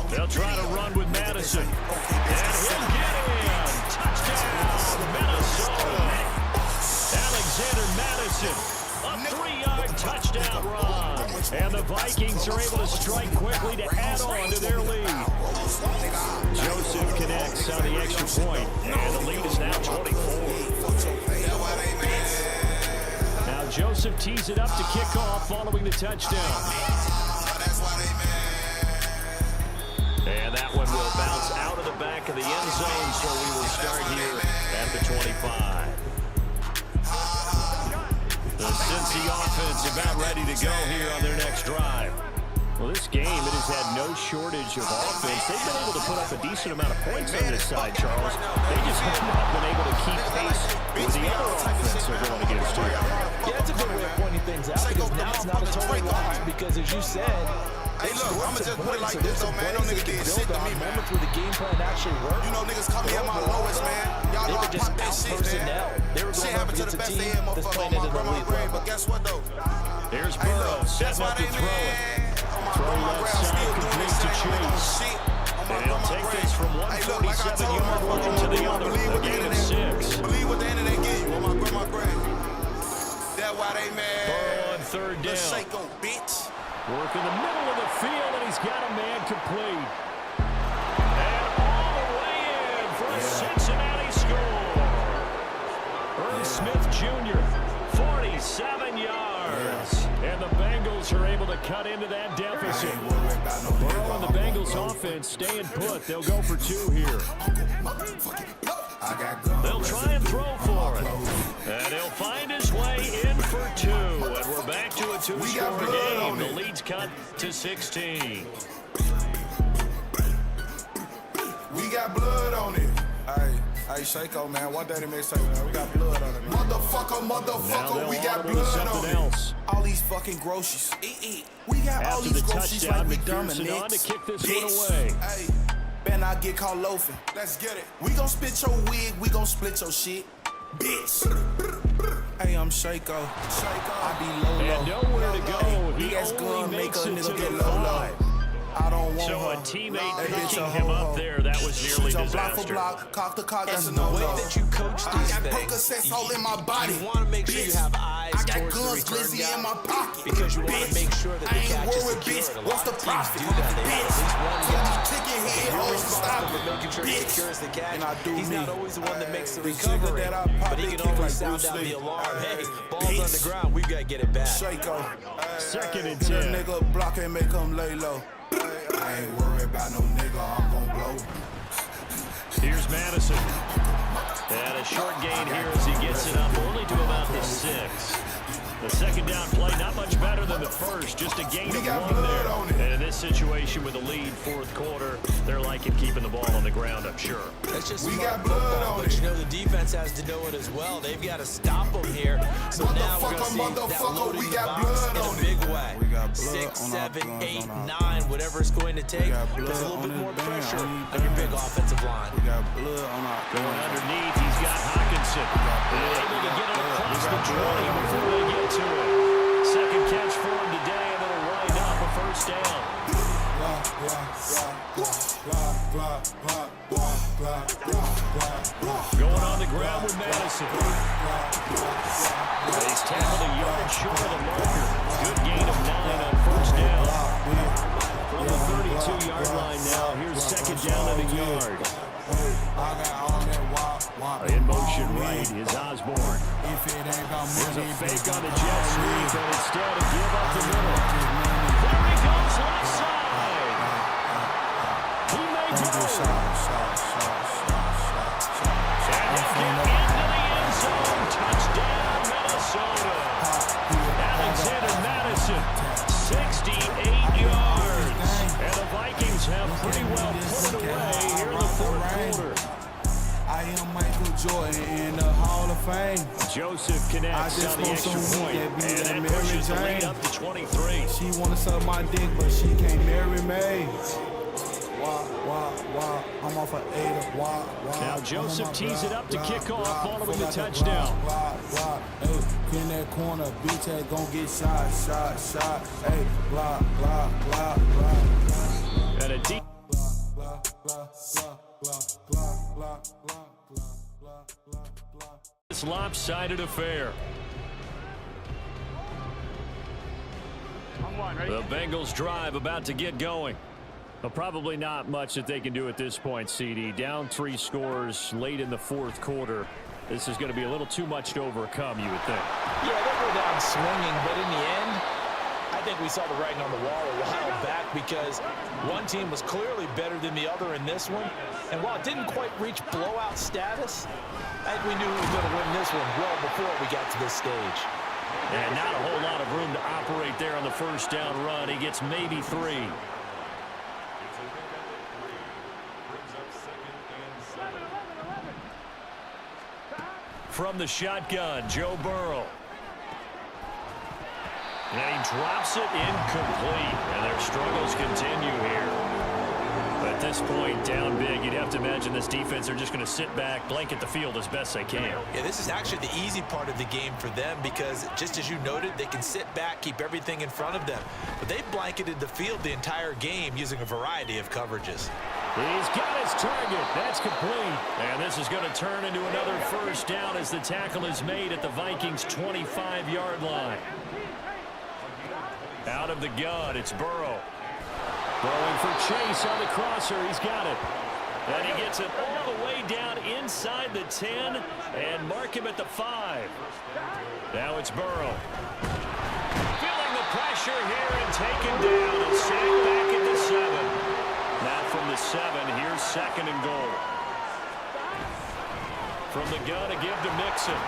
They'll try to run with Madison. And he'll get in. Touchdown, Minnesota. Alexander Madison, a 3-yard touchdown run. And the Vikings are able to strike quickly to add on to their lead. Joseph connects on the extra point, and the lead is now 24. Now Joseph tees it up to kick off following the touchdown. And that one will bounce out of the back of the end zone, so we will start here at the 25. The Cincy offense about ready to go here on their next drive. Well, this game, it has had no shortage of offense. They've been able to put up a decent amount of points on this side, Charles. They just have not been able to keep pace with the other offense they're going against here. Yeah, that's a good way of pointing things out, because now it's not a total loss, because as you said, hey, look, I'ma just put it like this, though, man. Them niggas did shit to me, man. Moments where the game plan actually worked. You know, niggas call me at my lowest, man. Y'all know I pop that shit, man. They were Shit happened to the best of them, motherfucker, on my grandma's grave. But guess what, though? Here's Burrow, setting up to throw it. Throw left side, complete to Chase. And he'll take this from 147-yard line to the other. A gain of 6. Believe what the end they give you on my grandma's grave. That's why they mad. Burrow on third down. The Seiko, bitch. Work in the middle of the field, and he's got a man complete. And all the way in for a Cincinnati score. Irv Smith Jr., 47 yards. And the Bengals are able to cut into that deficit. Burrow and the Bengals offense staying put. They'll go for 2 here. They'll try and throw for it. And he'll find his way in for 2. And we're back to a 2-score game. The lead's cut to 16. We got blood on it. Hey, Seiko, man. One day they may say, man, we got blood on it, man. Motherfucker, we got blood on it. All these fucking groceries. We got all these groceries like we Dominic. To kick this one away. Hey, better not get caught loafing. Let's get it. We gon' split your wig, we gon' split your shit. Bitch. Hey, I'm Seiko. I be low. And nowhere to go. He has gun, make a nigga get low. I don't want so her. a teammate picking him up there, that was nearly disaster. Block, cock to cock, that's and the way that you coach these things, Percocets all in my body. You want to make sure you have eyes I got towards guns the return guy in my pocket. Because you want to make sure that the catch is secure. What's the profit? Do that. They have at least one guy. You're responsible for making sure he secures the catch. He's not always the one that makes the recovery, but he can always sound out the alarm. Hey, ball's on the ground, we've got to get it back. Second and 10. Nigga block and make him lay low. I ain't worried about no nigga, I'm gon' blow. Here's Madison. And a short gain here as he gets it up only to about the 6. The second down play, not much better than the first, just a gain of 1 there. And in this situation with the lead, fourth quarter, they're liking keeping the ball on the ground, I'm sure. That's just smart football, but you know the defense has to know it as well. They've got to stop them here. So now we're going to see that loading the box in a big way. 6, 7, 8, 9, whatever it's going to take. Puts a little bit more pressure on your big offensive line. We got blood on our going underneath, he's got Hawkinson. Able to get it across the 20 before they get to it. Second catch for him today, and it'll wind up a first down. Going on the ground with Madison. He's tackled a yard short of the marker. Good gain of 9 on first down. From the 32-yard line now, here's second down and a yard. In motion right is Osborne. There's a fake on the jet sweep, and instead of give up the middle. There he goes left side. He may go. And he'll get into the end zone. Touchdown, Minnesota. Alexander Madison, 68 yards. And the Vikings have pretty well put it away here in the fourth quarter. I am Michael Jordan in the Hall of Fame. Joseph connects on the extra point, and that pushes the lead up to 23. She wanna suck my dick, but she can't marry me. I'm off an 8 wah. Now Joseph tees it up to kick off, following the touchdown. Hey, in that corner, BJ gon' get shot. Hey, blah. And a deep. This lopsided affair. The Bengals drive about to get going. Well, probably not much that they can do at this point, CD. Down 3 scores late in the fourth quarter. This is going to be a little too much to overcome, you would think. Yeah, they'll go down swinging, but in the end, I think we saw the writing on the wall a while back because one team was clearly better than the other in this one. And while it didn't quite reach blowout status, I think we knew who was going to win this one well before we got to this stage. And not a whole lot of room to operate there on the first down run. He gets maybe 3. From the shotgun, Joe Burrow. And he drops it incomplete. And their struggles continue here. But at this point, down big, you'd have to imagine this defense are just going to sit back, blanket the field as best they can. Yeah, this is actually the easy part of the game for them because, just as you noted, they can sit back, keep everything in front of them. But they've blanketed the field the entire game using a variety of coverages. He's got his target. That's complete. And this is going to turn into another first down as the tackle is made at the Vikings' 25-yard line. Out of the gun, it's Burrow. Throwing for Chase on the crosser. He's got it. And he gets it all the way down inside the 10 and mark him at the 5. Now it's Burrow. Feeling the pressure here and taken down and sacked back at the 7. Now from the 7, here's 2nd and goal. From the gun, a give to Mixon.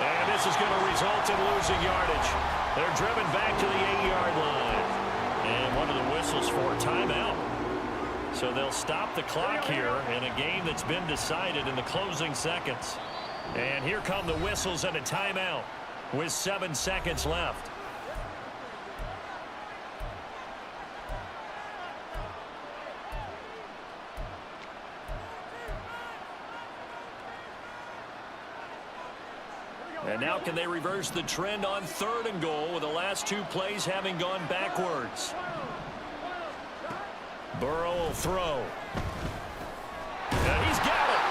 And this is going to result in losing yardage. They're driven back to the 8-yard line. And one of the whistles for a timeout. So they'll stop the clock here in a game that's been decided in the closing seconds. And here come the whistles and a timeout with 7 seconds left. And now can they reverse the trend on 3rd and goal with the last 2 plays having gone backwards? Burrow will throw. And he's got it.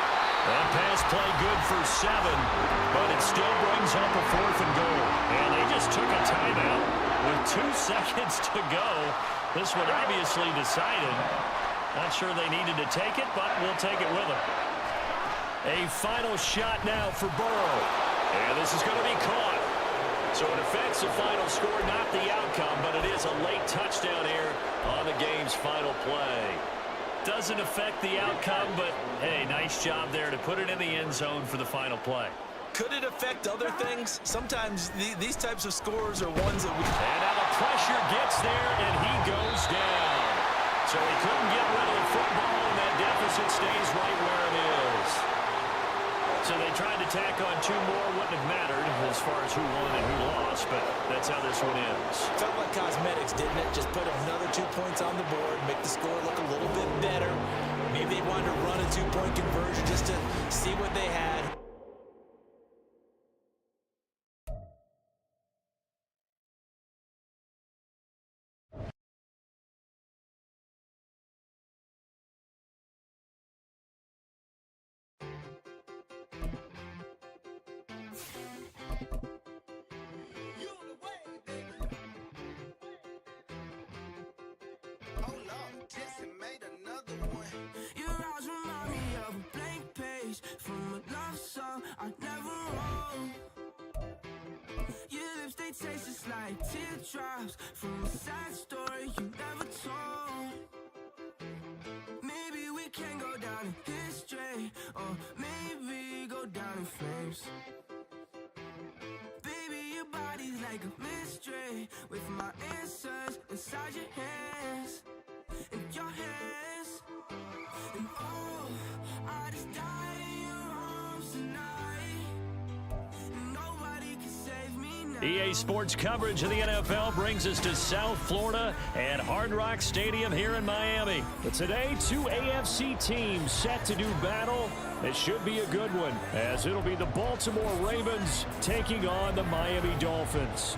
That pass play good for 7, but it still brings up a 4th and goal. And they just took a timeout with 2 seconds to go. This one obviously decided. Not sure they needed to take it, but we'll take it with them. A final shot now for Burrow. And this is going to be caught. So in effect, the final score, not the outcome, but it is a late touchdown here on the game's final play. Doesn't affect the outcome, but hey, nice job there to put it in the end zone for the final play. Could it affect other things? Sometimes these types of scores are ones that we... And now the pressure gets there, and he goes down. So he couldn't get rid of the football, and that deficit stays right where it is. So they tried to tack on 2 more. Wouldn't have mattered as far as who won and who lost, but that's how this one ends. Felt like cosmetics, didn't it? Just put another 2 points on the board, make the score look a little bit better. Maybe they wanted to run a 2-point conversion just to see what they had. Tastes just like teardrops from a sad story you never told. Maybe we can go down in history, or maybe go down in flames. Baby, your body's like a mystery, with my answers inside your hands, in your hands. And oh, I just die in your arms tonight, and nobody can save me now. EA Sports coverage of the NFL brings us to South Florida and Hard Rock Stadium here in Miami. But today, two AFC teams set to do battle. It should be a good one, as it'll be the Baltimore Ravens taking on the Miami Dolphins.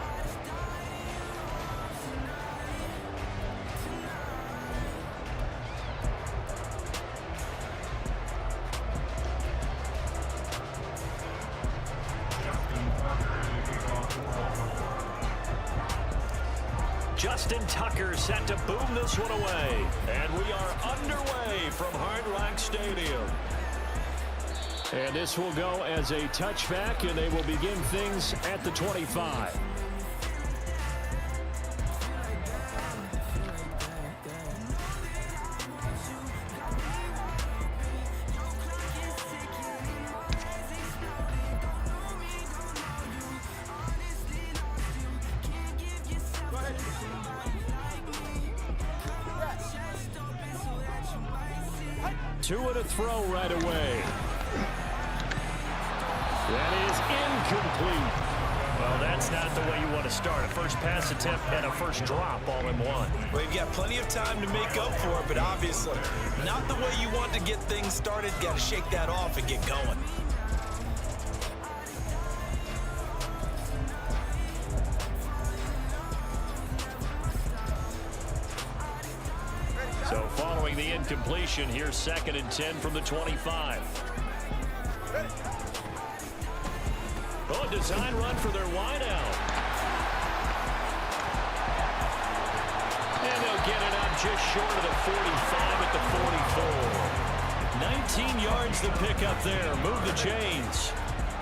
Justin Tucker set to boom this one away. And we are underway from Hard Rock Stadium. And this will go as a touchback, and they will begin things at the 25. Two and a throw right away. That is incomplete. Well, that's not the way you want to start. A first pass attempt and a first drop all in one. Well, you've got plenty of time to make up for it, but obviously not the way you want to get things started. Got to shake that off and get going. So following the incompletion, here's 2nd and 10 from the 25. Oh, design run for their wideout. And they'll get it up just short of the 45 at the 44. 19 yards to pick up there. Move the chains.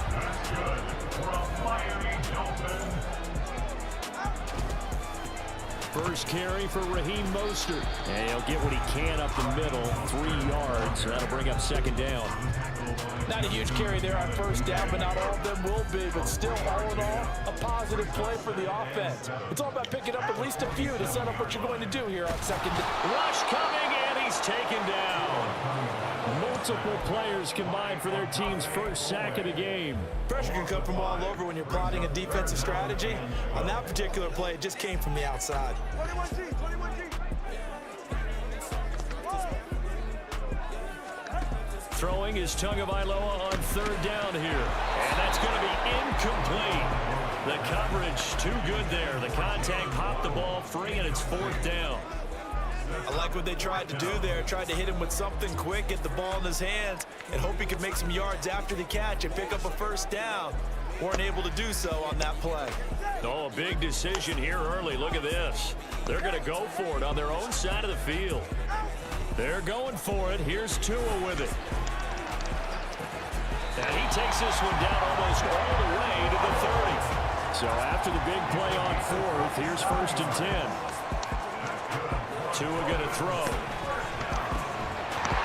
That's good for a Miami Dolphin. First carry for Raheem Mostert. And he'll get what he can up the middle. 3 yards. That'll bring up 2nd down. Not a huge carry there on first down, but not all of them will be. But still, all in all, a positive play for the offense. It's all about picking up at least a few to set up what you're going to do here on 2nd down. Rush coming, and he's taken down. Multiple players combined for their team's first sack of the game. Pressure can come from all over when you're plotting a defensive strategy. On that particular play, it just came from the outside. 21G, 21G. Throwing is Tagovailoa on 3rd down here. And that's going to be incomplete. The coverage too good there. The contact popped the ball free, and it's 4th down. I like what they tried to do there. Tried to hit him with something quick, get the ball in his hands, and hope he could make some yards after the catch and pick up a first down. Weren't able to do so on that play. Oh, a big decision here early. Look at this. They're going to go for it on their own side of the field. They're going for it. Here's Tua with it. And he takes this one down almost all the way to the 30. So after the big play on 4th, here's 1st and 10. Tua going to throw.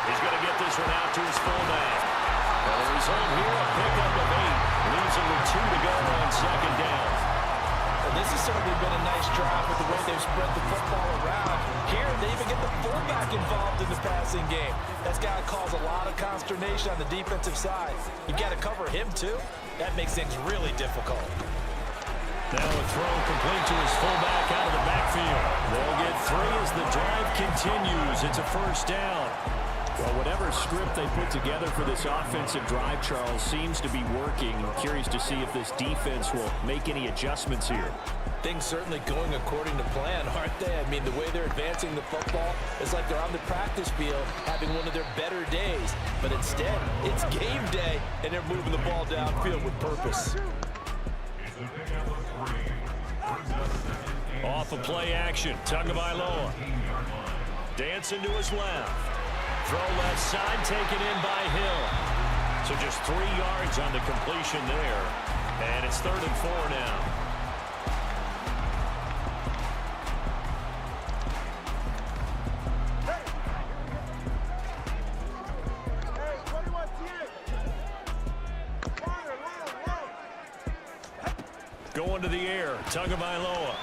He's going to get this one out to his fullback. And the result here, a pickup of 8. Leaves him with 2 to go on 2nd down. Well, this has certainly been a nice drive with the way they've spread the football around. Here, they even get the fullback involved in the passing game. That's got to cause a lot of consternation on the defensive side. You got to cover him, too. That makes things really difficult. Now a throw complete to his fullback out of the backfield. They'll get 3 as the drive continues. It's a first down. Well, whatever script they put together for this offensive drive, Charles, seems to be working. I'm curious to see if this defense will make any adjustments here. Things certainly going according to plan, aren't they? I mean, the way they're advancing the football is like they're on the practice field having one of their better days. But instead, it's game day, and they're moving the ball downfield with purpose. Off of play action, Tagovailoa. Dancing to his left. Throw left side, taken in by Hill. So just 3 yards on the completion there. And it's 3rd and 4 now. Going to the air, Tagovailoa.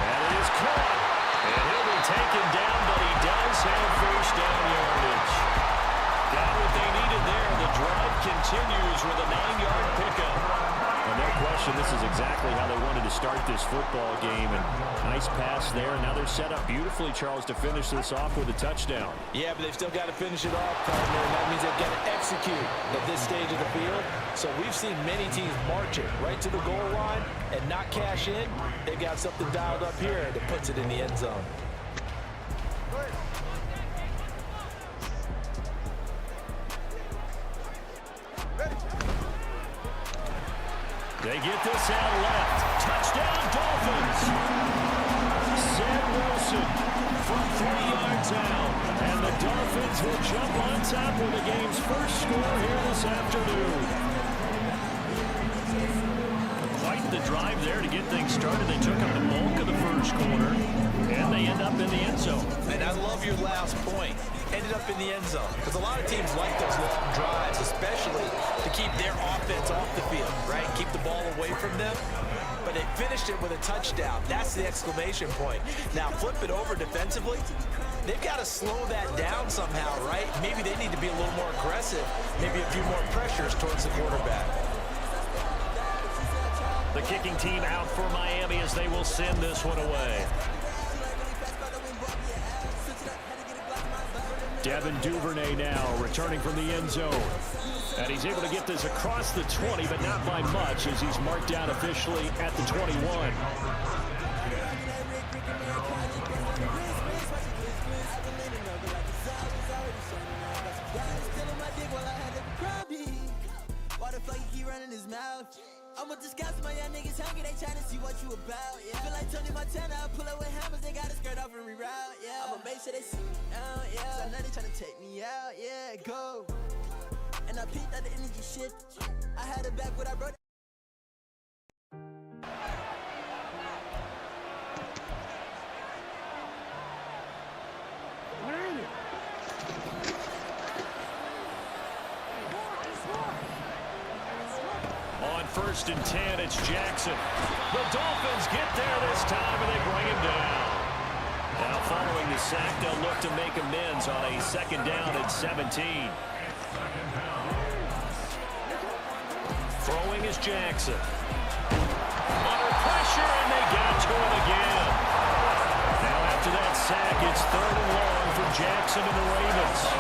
And it is caught. And he'll be taken down, but he does have first down yardage. Got what they needed there. The drive continues with a 9-yard pickup. And no question mentioned this is exactly how they wanted to start this football game. And nice pass there. Now they're set up beautifully, Charles, to finish this off with a touchdown. Yeah, but they've still got to finish it off, partner. And that means they've got to execute at this stage of the field. So we've seen many teams march it right to the goal line and not cash in. They've got something dialed up here that puts it in the end zone. They get this out left. Touchdown, Dolphins. Sam Wilson from 3 yards out. And the Dolphins will jump on top with the game's first score here this afternoon. Quite the drive there to get things started. They took up the bulk of the first quarter, and they end up in the end zone. And I love your last point. Ended up in the end zone. Because a lot of teams like those long drives, especially to keep their offense off the field, right? Keep the ball away from them. But they finished it with a touchdown. That's the exclamation point. Now flip it over defensively. They've got to slow that down somehow, right? Maybe they need to be a little more aggressive. Maybe a few more pressures towards the quarterback. The kicking team out for Miami as they will send this one away. Devin Duvernay now returning from the end zone. And he's able to get this across the 20, but not by much as he's marked down officially at the 21. I'm with the scouts, my young niggas hungry, they tryna see what you about, yeah. Feel like Tony Montana, I pull up with hammers, they got a skirt off and reroute, yeah. I'ma make sure they see me now, yeah. So I know they tryna take me out, yeah, go. And I peeped out the energy shit. I had it back when I wrote it. First and 10, it's Jackson. The Dolphins get there this time, and they bring him down. Now, following the sack, they'll look to make amends on a second down at 17. Throwing is Jackson. Under pressure, and they got to him again. Now, after that sack, it's 3rd and long for Jackson and the Ravens.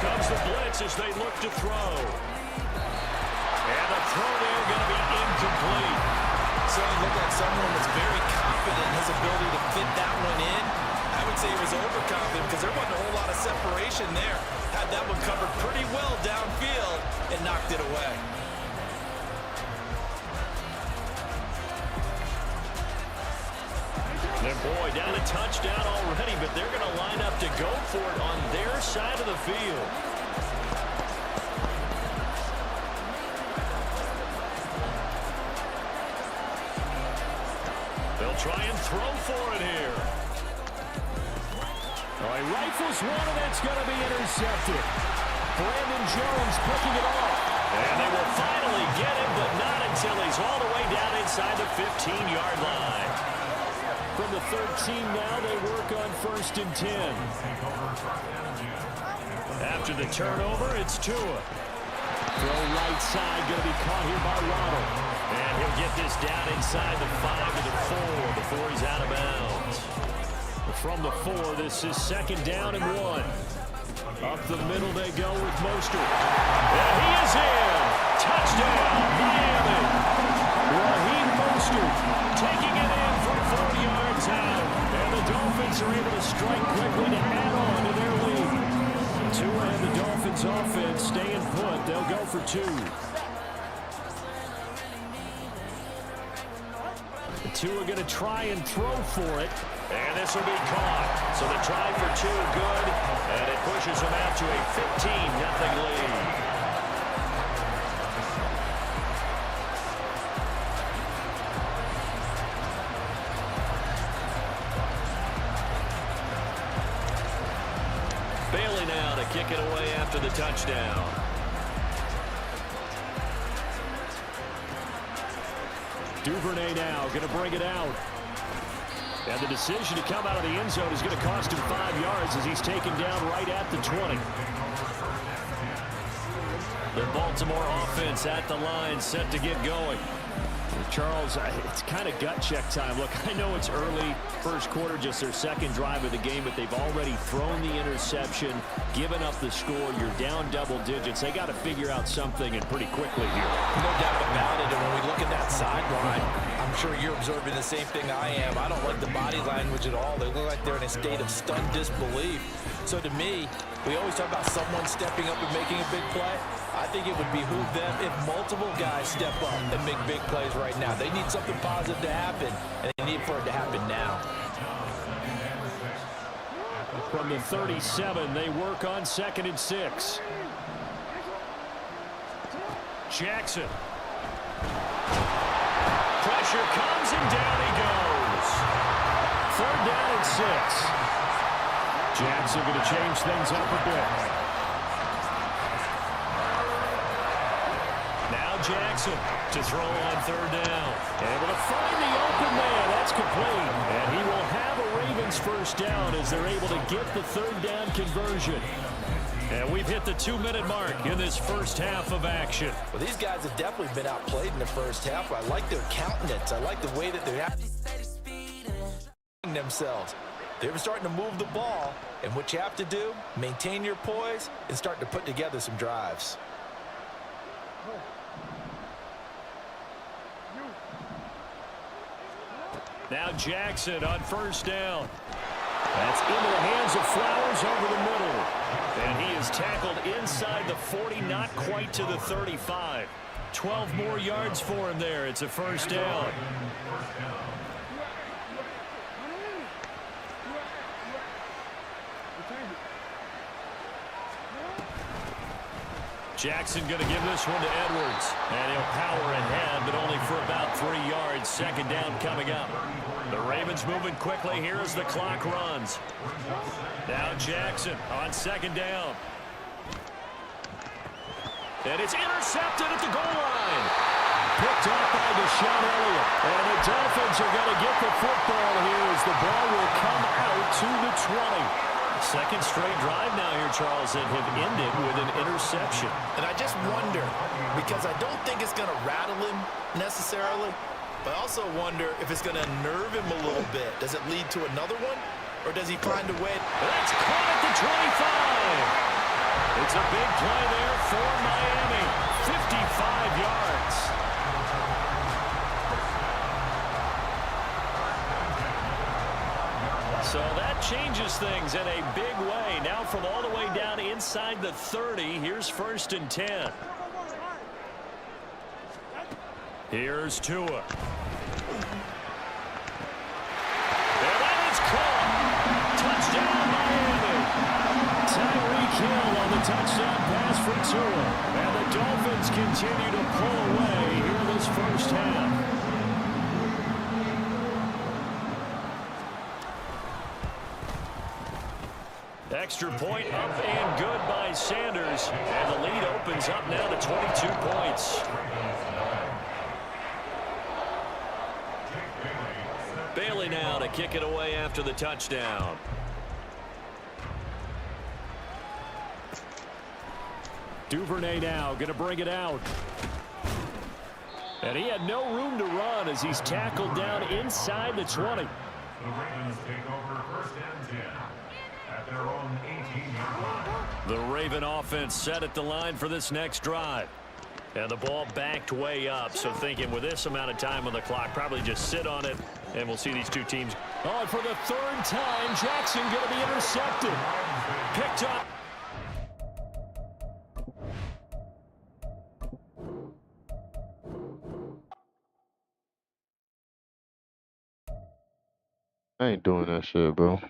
Comes the blitz as they look to throw. And the throw there going to be incomplete. Certainly looked like someone was very confident in his ability to fit that one in. I would say he was overconfident because there wasn't a whole lot of separation there. Had that one covered pretty well downfield and knocked it away. And boy, down a touchdown already, but they're going to line up to go for it on their side of the field. They'll try and throw for it here. Oh, he rifles one, and that's going to be intercepted. Brandon Jones picking it off. And they will finally get him, but not until he's all the way down inside the 15-yard line. From the 13 now, they work on 1st and 10. After the turnover, it's Tua. Throw right side, going to be caught here by Waddle. And he'll get this down inside the 5 to the 4 before he's out of bounds. From the 4, this is 2nd down and 1. Up the middle they go with Mostert. And he is in. Touchdown, Miami. Raheem Mostert taking it in from 40 yards out. And the Dolphins are able to strike quickly to add on to their lead. Tua and the Dolphins offense staying put. They'll go for 2. Tua going to try and throw for it. And this will be caught. So the try for 2 good. And it pushes them out to a 15-0 lead. Bailey now to kick it away after the touchdown. Duvernay now going to bring it out. And the decision to come out of the end zone is going to cost him 5 yards as he's taken down right at the 20. The Baltimore offense at the line, set to get going. Charles, it's kind of gut check time. Look, I know it's early, first quarter, just their second drive of the game, but they've already thrown the interception, given up the score. You're down double digits. They got to figure out something, and pretty quickly here. No doubt about it, and when we look at that sideline, I'm sure you're observing the same thing I am. I don't like the body language at all. They look like they're in a state of stunned disbelief. So to me, we always talk about someone stepping up and making a big play. I think it would behoove them if multiple guys step up and make big plays right now. They need something positive to happen, and they need for it to happen now. From the 37, they work on 2nd and 6. Jackson. Pressure comes, and down he goes. 3rd down and 6. Jackson going to change things up a bit. Now Jackson to throw on 3rd down. Able to find the open man. That's complete. And he will have a Ravens first down as they're able to get the 3rd down conversion. And we've hit the 2-minute mark in this first half of action. Well, these guys have definitely been outplayed in the first half. I like their countenance. I like the way that they're themselves. They're starting to move the ball, and what you have to do, maintain your poise and start to put together some drives. Now Jackson on 1st down. That's into the hands of Flowers over the middle. And he is tackled inside the 40, not quite to the 35. 12 more yards for him there. It's a 1st down. Jackson going to give this one to Edwards. And he'll power ahead, but only for about 3 yards. 2nd down coming up. The Ravens moving quickly here as the clock runs. Now Jackson on 2nd down. And it's intercepted at the goal line. Picked up by Deshaun Elliott. And the Dolphins are going to get the football here as the ball will come out to the 20. 2nd straight drive now here, Charles, that have ended with an interception. And I just wonder, because I don't think it's going to rattle him necessarily, but I also wonder if it's going to nerve him a little bit. Does it lead to another one, or does he find a way? That's caught at the 25. It's a big play there for Miami. 55 yards. So that changes things in a big way. Now from all the way down inside the 30, here's 1st and 10. Here's Tua. And that is caught. Touchdown, Miami. Tyreek Hill on the touchdown pass for Tua. And the Dolphins continue to pull away here in this first half. Extra point up and good by Sanders. And the lead opens up now to 22 points. Bailey now to kick it away after the touchdown. Duvernay now going to bring it out. And he had no room to run as he's tackled down inside the 20. The Ravens take over 1st and 10 at their own 18-yard line. The Raven offense set at the line for this next drive. And the ball backed way up, so thinking with this amount of time on the clock, probably just sit on it, and we'll see these two teams. Oh, and for the 3rd time, Jackson going to be intercepted. Picked up. I ain't doing that shit, bro.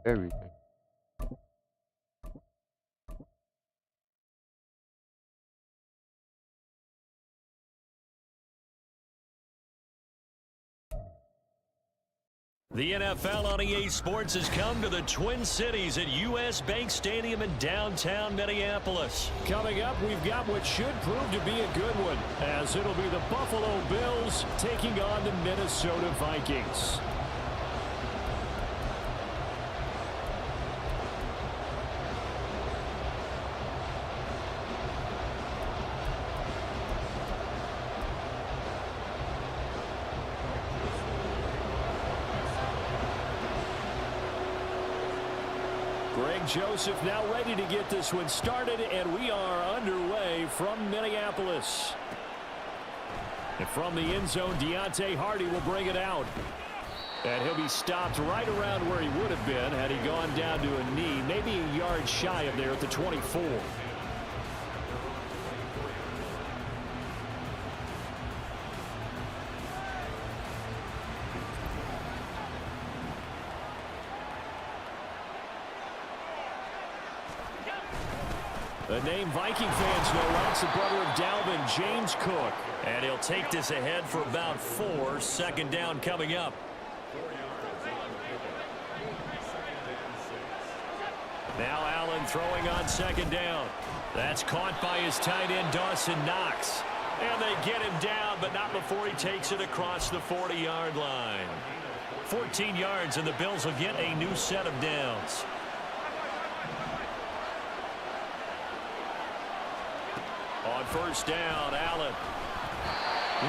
Everything. The NFL on EA Sports has come to the Twin Cities at US Bank Stadium in downtown Minneapolis. Coming up, we've got what should prove to be a good one, as it'll be the Buffalo Bills taking on the Minnesota Vikings. Joseph now ready to get this one started, and we are underway from Minneapolis. And from the end zone, Deontay Hardy will bring it out. And he'll be stopped right around where he would have been had he gone down to a knee, maybe a yard shy of there at the 24. The name Viking fans know, that's the brother of Dalvin, James Cook. And he'll take this ahead for about 4. Second down coming up. Now Allen throwing on second down. That's caught by his tight end, Dawson Knox. And they get him down, but not before he takes it across the 40-yard line. 14 yards, and the Bills will get a new set of downs. On first down, Allen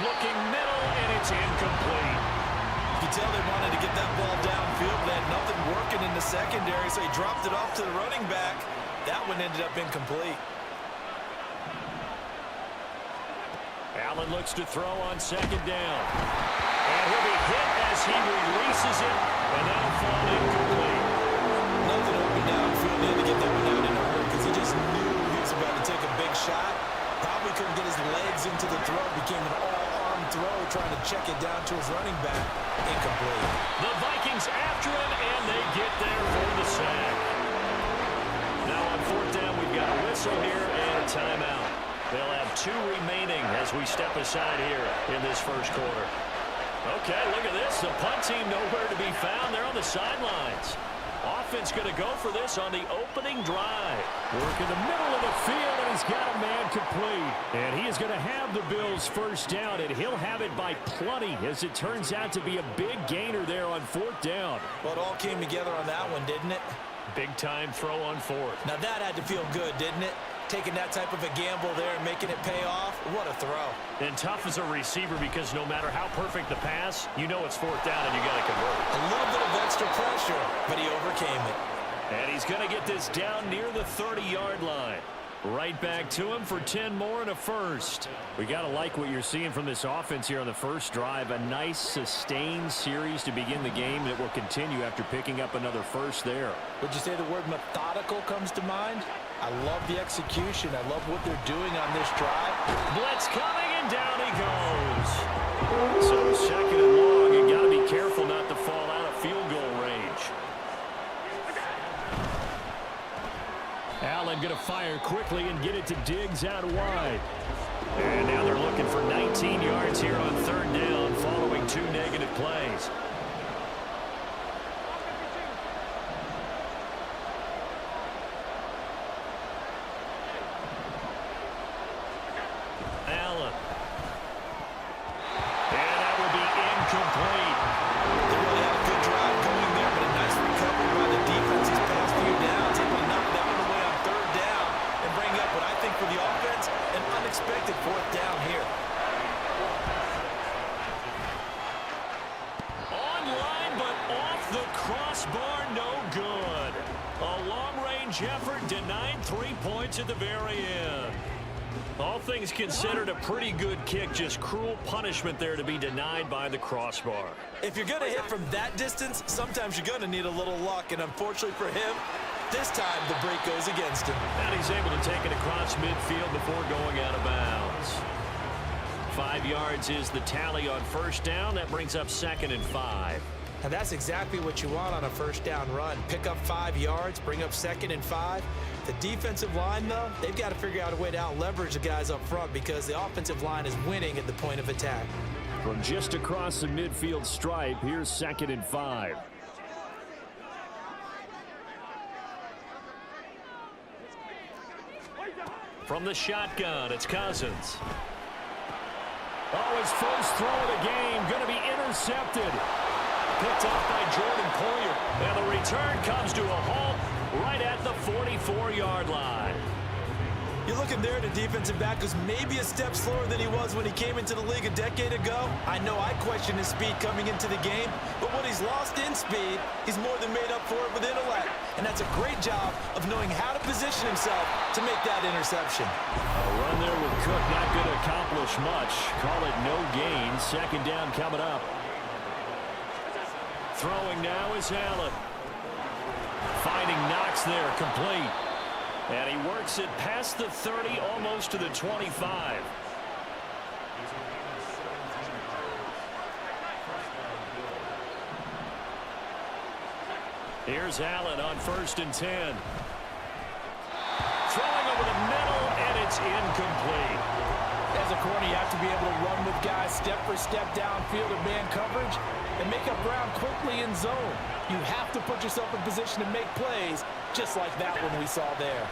looking middle, and it's incomplete. You can tell they wanted to get that ball downfield, but they had nothing working in the secondary, so he dropped it off to the running back. That one ended up incomplete. Allen looks to throw on second down. And he'll be hit as he releases it, and that'll fall incomplete. Nothing open downfield. He had to get that one out in a hurry because he just knew he was about to take a big shot. Probably couldn't get his legs into the throw. Became an all-arm throw, trying to check it down to his running back. Incomplete. The Vikings after him, and they get there for the sack. Now on fourth down, we've got a whistle here and a timeout. They'll have 2 remaining as we step aside here in this first quarter. Okay, look at this. The punt team nowhere to be found. They're on the sidelines. Offense going to go for this on the opening drive. Work in the middle of the field, and he's got a man complete. And he is going to have the Bills first down, and he'll have it by plenty, as it turns out to be a big gainer there on fourth down. Well, it all came together on that one, didn't it? Big-time throw on fourth. Now that had to feel good, didn't it? Taking that type of a gamble there and making it pay off. What a throw. And tough as a receiver, because no matter how perfect the pass, you know it's fourth down and you got to convert. A little bit of extra pressure, but he overcame it. And he's going to get this down near the 30-yard line. Right back to him for 10 more and a first. We got to like what you're seeing from this offense here on the first drive. A nice, sustained series to begin the game that will continue after picking up another first there. Would you say the word methodical comes to mind? I love the execution. I love what they're doing on this drive. Blitz coming, and down he goes. So second and long, you got to be careful not to fall out of field goal range. Allen going to fire quickly and get it to Diggs out wide. And now they're looking for 19 yards here on third down following 2 negative plays. Allen. And that will be incomplete. They really had a good drive going there, but a nice recovery by the defense these past few downs. Able to knock that one away on third down and bring up what I think for the offense, an unexpected fourth down here. Online, but off the crossbar, no good. A long-range effort denied 3 points at the very end. All things considered, a pretty good kick, just cruel punishment there to be denied by the crossbar. If you're going to hit from that distance, sometimes you're going to need a little luck, and unfortunately for him, this time the break goes against him. And he's able to take it across midfield before going out of bounds. 5 yards is the tally on first down. That brings up 2nd and 5. And that's exactly what you want on a first down run. Pick up 5 yards, bring up 2nd and 5. The defensive line, though, they've got to figure out a way to out-leverage the guys up front because the offensive line is winning at the point of attack. From just across the midfield stripe, here's 2nd and 5. From the shotgun, it's Cousins. Oh, his first throw of the game, going to be intercepted. Picked off by Jordan Poyer. And the return comes to a halt right at the 44-yard line. You're looking there at a defensive back who's maybe a step slower than he was when he came into the league a decade ago. I know I questioned his speed coming into the game, but what he's lost in speed, he's more than made up for it with intellect. And that's a great job of knowing how to position himself to make that interception. A run there with Cook, not going to accomplish much. Call it no gain. 2nd down coming up. Throwing now is Allen. Finding Knox there, complete. And he works it past the 30, almost to the 25. Here's Allen on 1st and 10. Throwing over the middle, and it's incomplete. As a corner, you have to be able to run with guys step for step downfield in man coverage and make up ground quickly in zone. You have to put yourself in position to make plays, just like that one we saw there.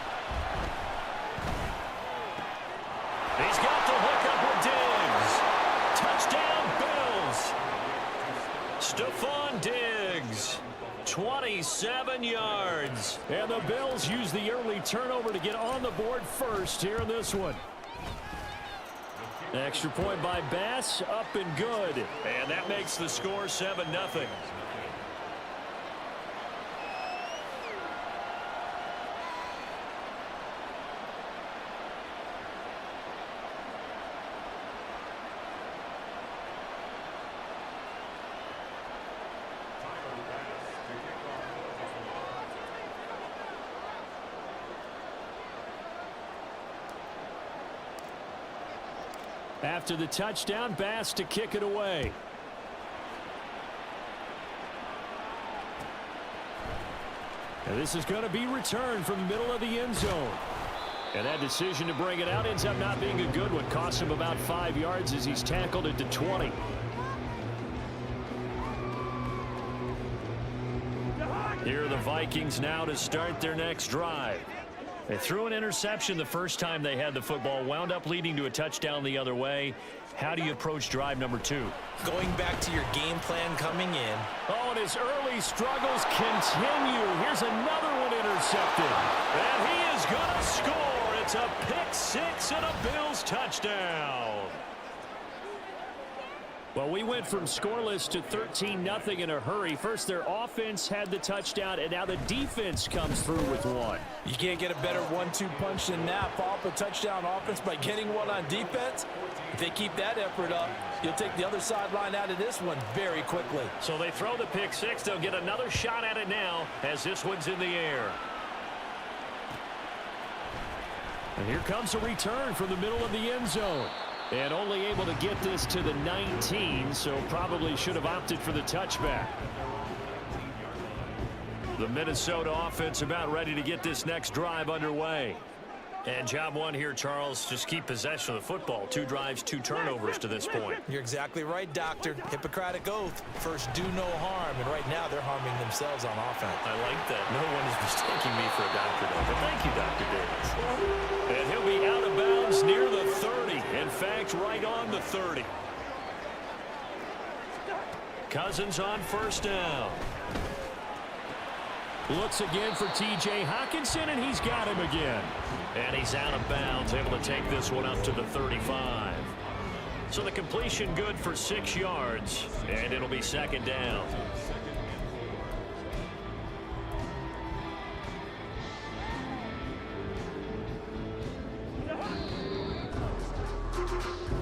He's got the hook up with Diggs. Touchdown, Bills. Stephon Diggs. 27 yards. And the Bills use the early turnover to get on the board first here in this one. Extra point by Bass, up and good. And that makes the score 7-0. After the touchdown, Bass to kick it away. And this is going to be returned from the middle of the end zone. And that decision to bring it out ends up not being a good one. Costs him about 5 yards as he's tackled it to 20. Here are the Vikings now to start their next drive. They threw an interception the first time they had the football, wound up leading to a touchdown the other way. How do you approach drive number 2? Going back to your game plan coming in. Oh, and his early struggles continue. Here's another one intercepted. And he is going to score. It's a pick-6 and a Bills touchdown. Well, we went from scoreless to 13-0 in a hurry. First, their offense had the touchdown, and now the defense comes through with one. You can't get a better 1-2 punch than that. Follow up a touchdown offense by getting one on defense. If they keep that effort up, you'll take the other sideline out of this one very quickly. So they throw the pick-6. They'll get another shot at it now as this one's in the air. And here comes a return from the middle of the end zone. And only able to get this to the 19, so probably should have opted for the touchback. The Minnesota offense about ready to get this next drive underway. And job one here, Charles, just keep possession of the football. 2 drives, 2 turnovers to this point. You're exactly right, Doctor. Hippocratic oath. First, do no harm. And right now, they're harming themselves on offense. I like that. No one is mistaking me for a doctor, though. But thank you, Dr. Davis. And he'll be out of bounds near the 30. In fact, right on the 30. Cousins on first down. Looks again for T.J. Hockenson, and he's got him again. And he's out of bounds, able to take this one up to the 35. So the completion good for 6 yards, and it'll be 2nd down.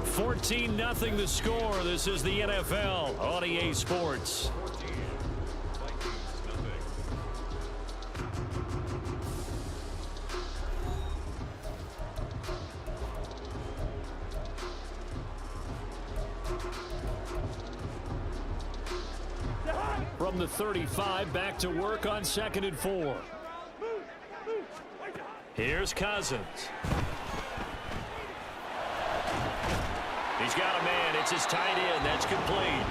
$14-0 the score. This is the NFL on EA Sports. From the 35, back to work on 2nd and 4. Here's Cousins. He's He's got a man. It's his tight end. That's complete.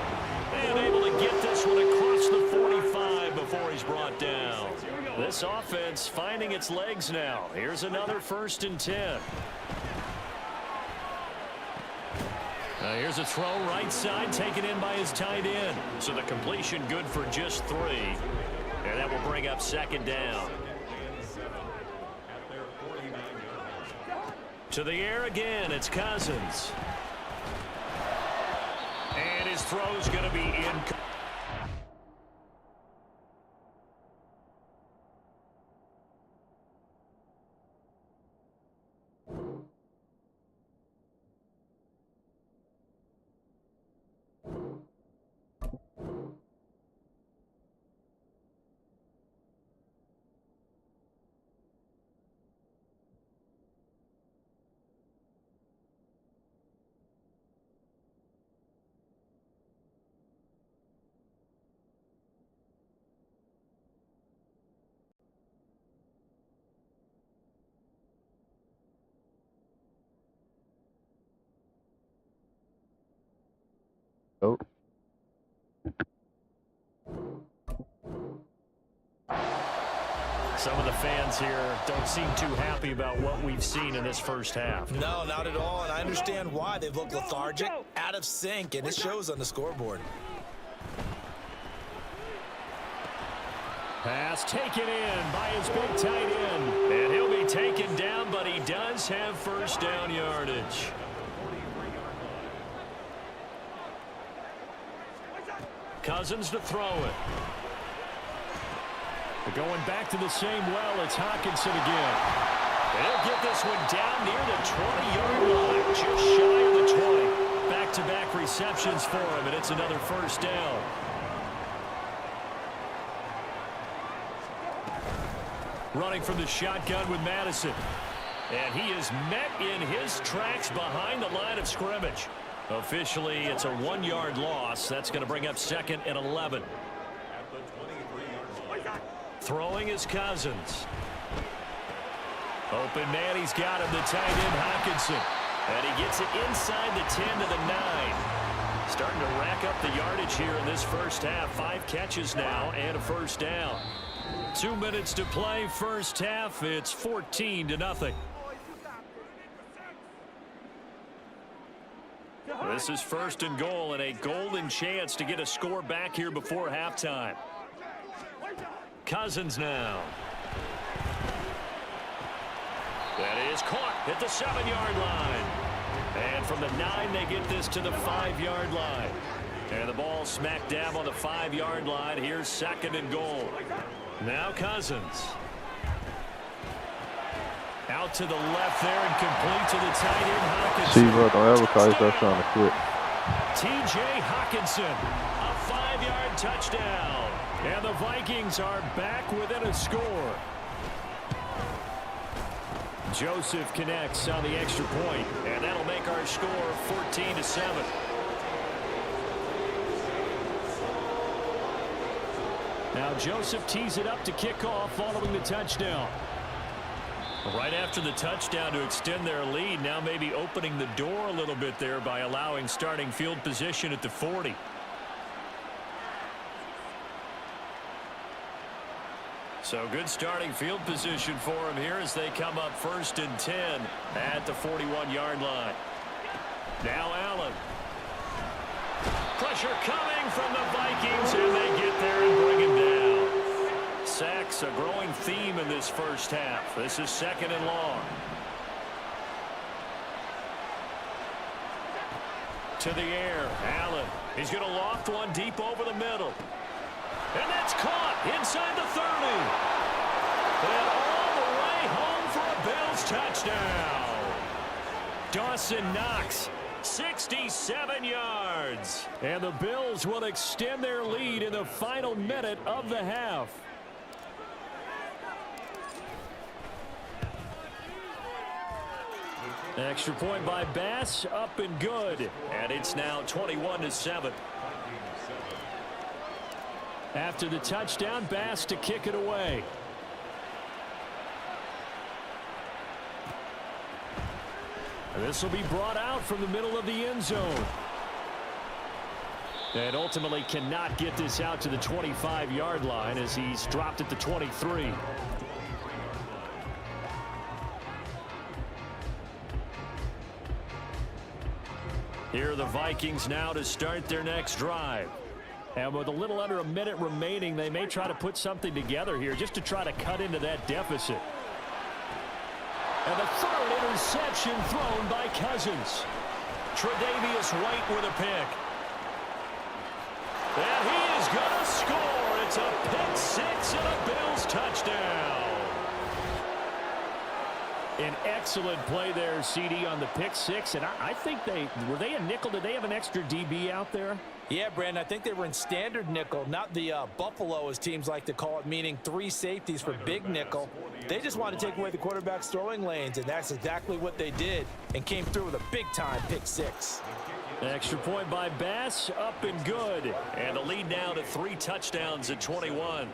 And able to get this one across the 45 before he's brought down. This offense finding its legs now. Here's another 1st and 10. Here's a throw right side taken in by his tight end. So the completion good for just 3. And that will bring up 2nd down. To the air again, it's Cousins. And his throw's going to be in. Oh. Some of the fans here don't seem too happy about what we've seen in this first half. No, not at all, and I understand why. They've looked lethargic, out of sync, and it shows on the scoreboard. Pass taken in by his big tight end. And he'll be taken down, but he does have 1st down yardage. Cousins to throw it. They're going back to the same well. It's Hockenson again. They'll get this one down near the 20-yard line, just shy of the 20. Back-to-back receptions for him, and it's another 1st down. Running from the shotgun with Madison. And he is met in his tracks behind the line of scrimmage. Officially, it's a 1-yard loss. That's going to bring up 2nd and 11. Throwing is Cousins. Open man, he's got him, the tight end Hockenson. And he gets it inside the 10 to the 9. Starting to rack up the yardage here in this first half. 5 catches now and a 1st down. 2 minutes to play, first half. It's 14-0. This is 1st and goal and a golden chance to get a score back here before halftime. Cousins now. That is caught at the 7-yard line. And from the 9, they get this to the 5-yard line. And the ball smack dab on the 5-yard line. Here's 2nd and goal. Now Cousins. Out to the left there and complete to the tight end Hockenson. See, bro, don't ever call yourself trying to quit. T.J. Hockenson, a 5-yard touchdown. And the Vikings are back within a score. Joseph connects on the extra point, and that'll make our score 14-7. Now Joseph tees it up to kick off following the touchdown. Right after the touchdown to extend their lead, now maybe opening the door a little bit there by allowing starting field position at the 40. So good starting field position for him here as they come up 1st and 10 at the 41-yard line. Now Allen. Pressure coming from the Vikings, and they get there and bring him down. Sacks, a growing theme in this first half. This is 2nd and long. To the air, Allen. He's going to loft one deep over the middle. And that's caught inside the 30. And all the way home for a Bills touchdown. Dawson Knox, 67 yards. And the Bills will extend their lead in the final minute of the half. Extra point by Bass, up and good. And it's now 21-7. After the touchdown, Bass to kick it away. This will be brought out from the middle of the end zone. And ultimately cannot get this out to the 25-yard line as he's dropped at the 23. Here are the Vikings now to start their next drive. And with a little under a minute remaining, they may try to put something together here just to try to cut into that deficit. And the third interception thrown by Cousins. Tre'Davious White with a pick. And he is going to score. It's a pick six and a Bills touchdown. An excellent play there, CD, on the pick six. And I think were they a nickel? Did they have an extra DB out there? Yeah, Brandon, I think they were in standard nickel, not the buffalo, as teams like to call it, meaning 3 safeties for big nickel. They just wanted to take away the quarterback's throwing lanes, and that's exactly what they did, and came through with a big-time pick six. Extra point by Bass, up and good. And the lead now to 3 touchdowns at 21.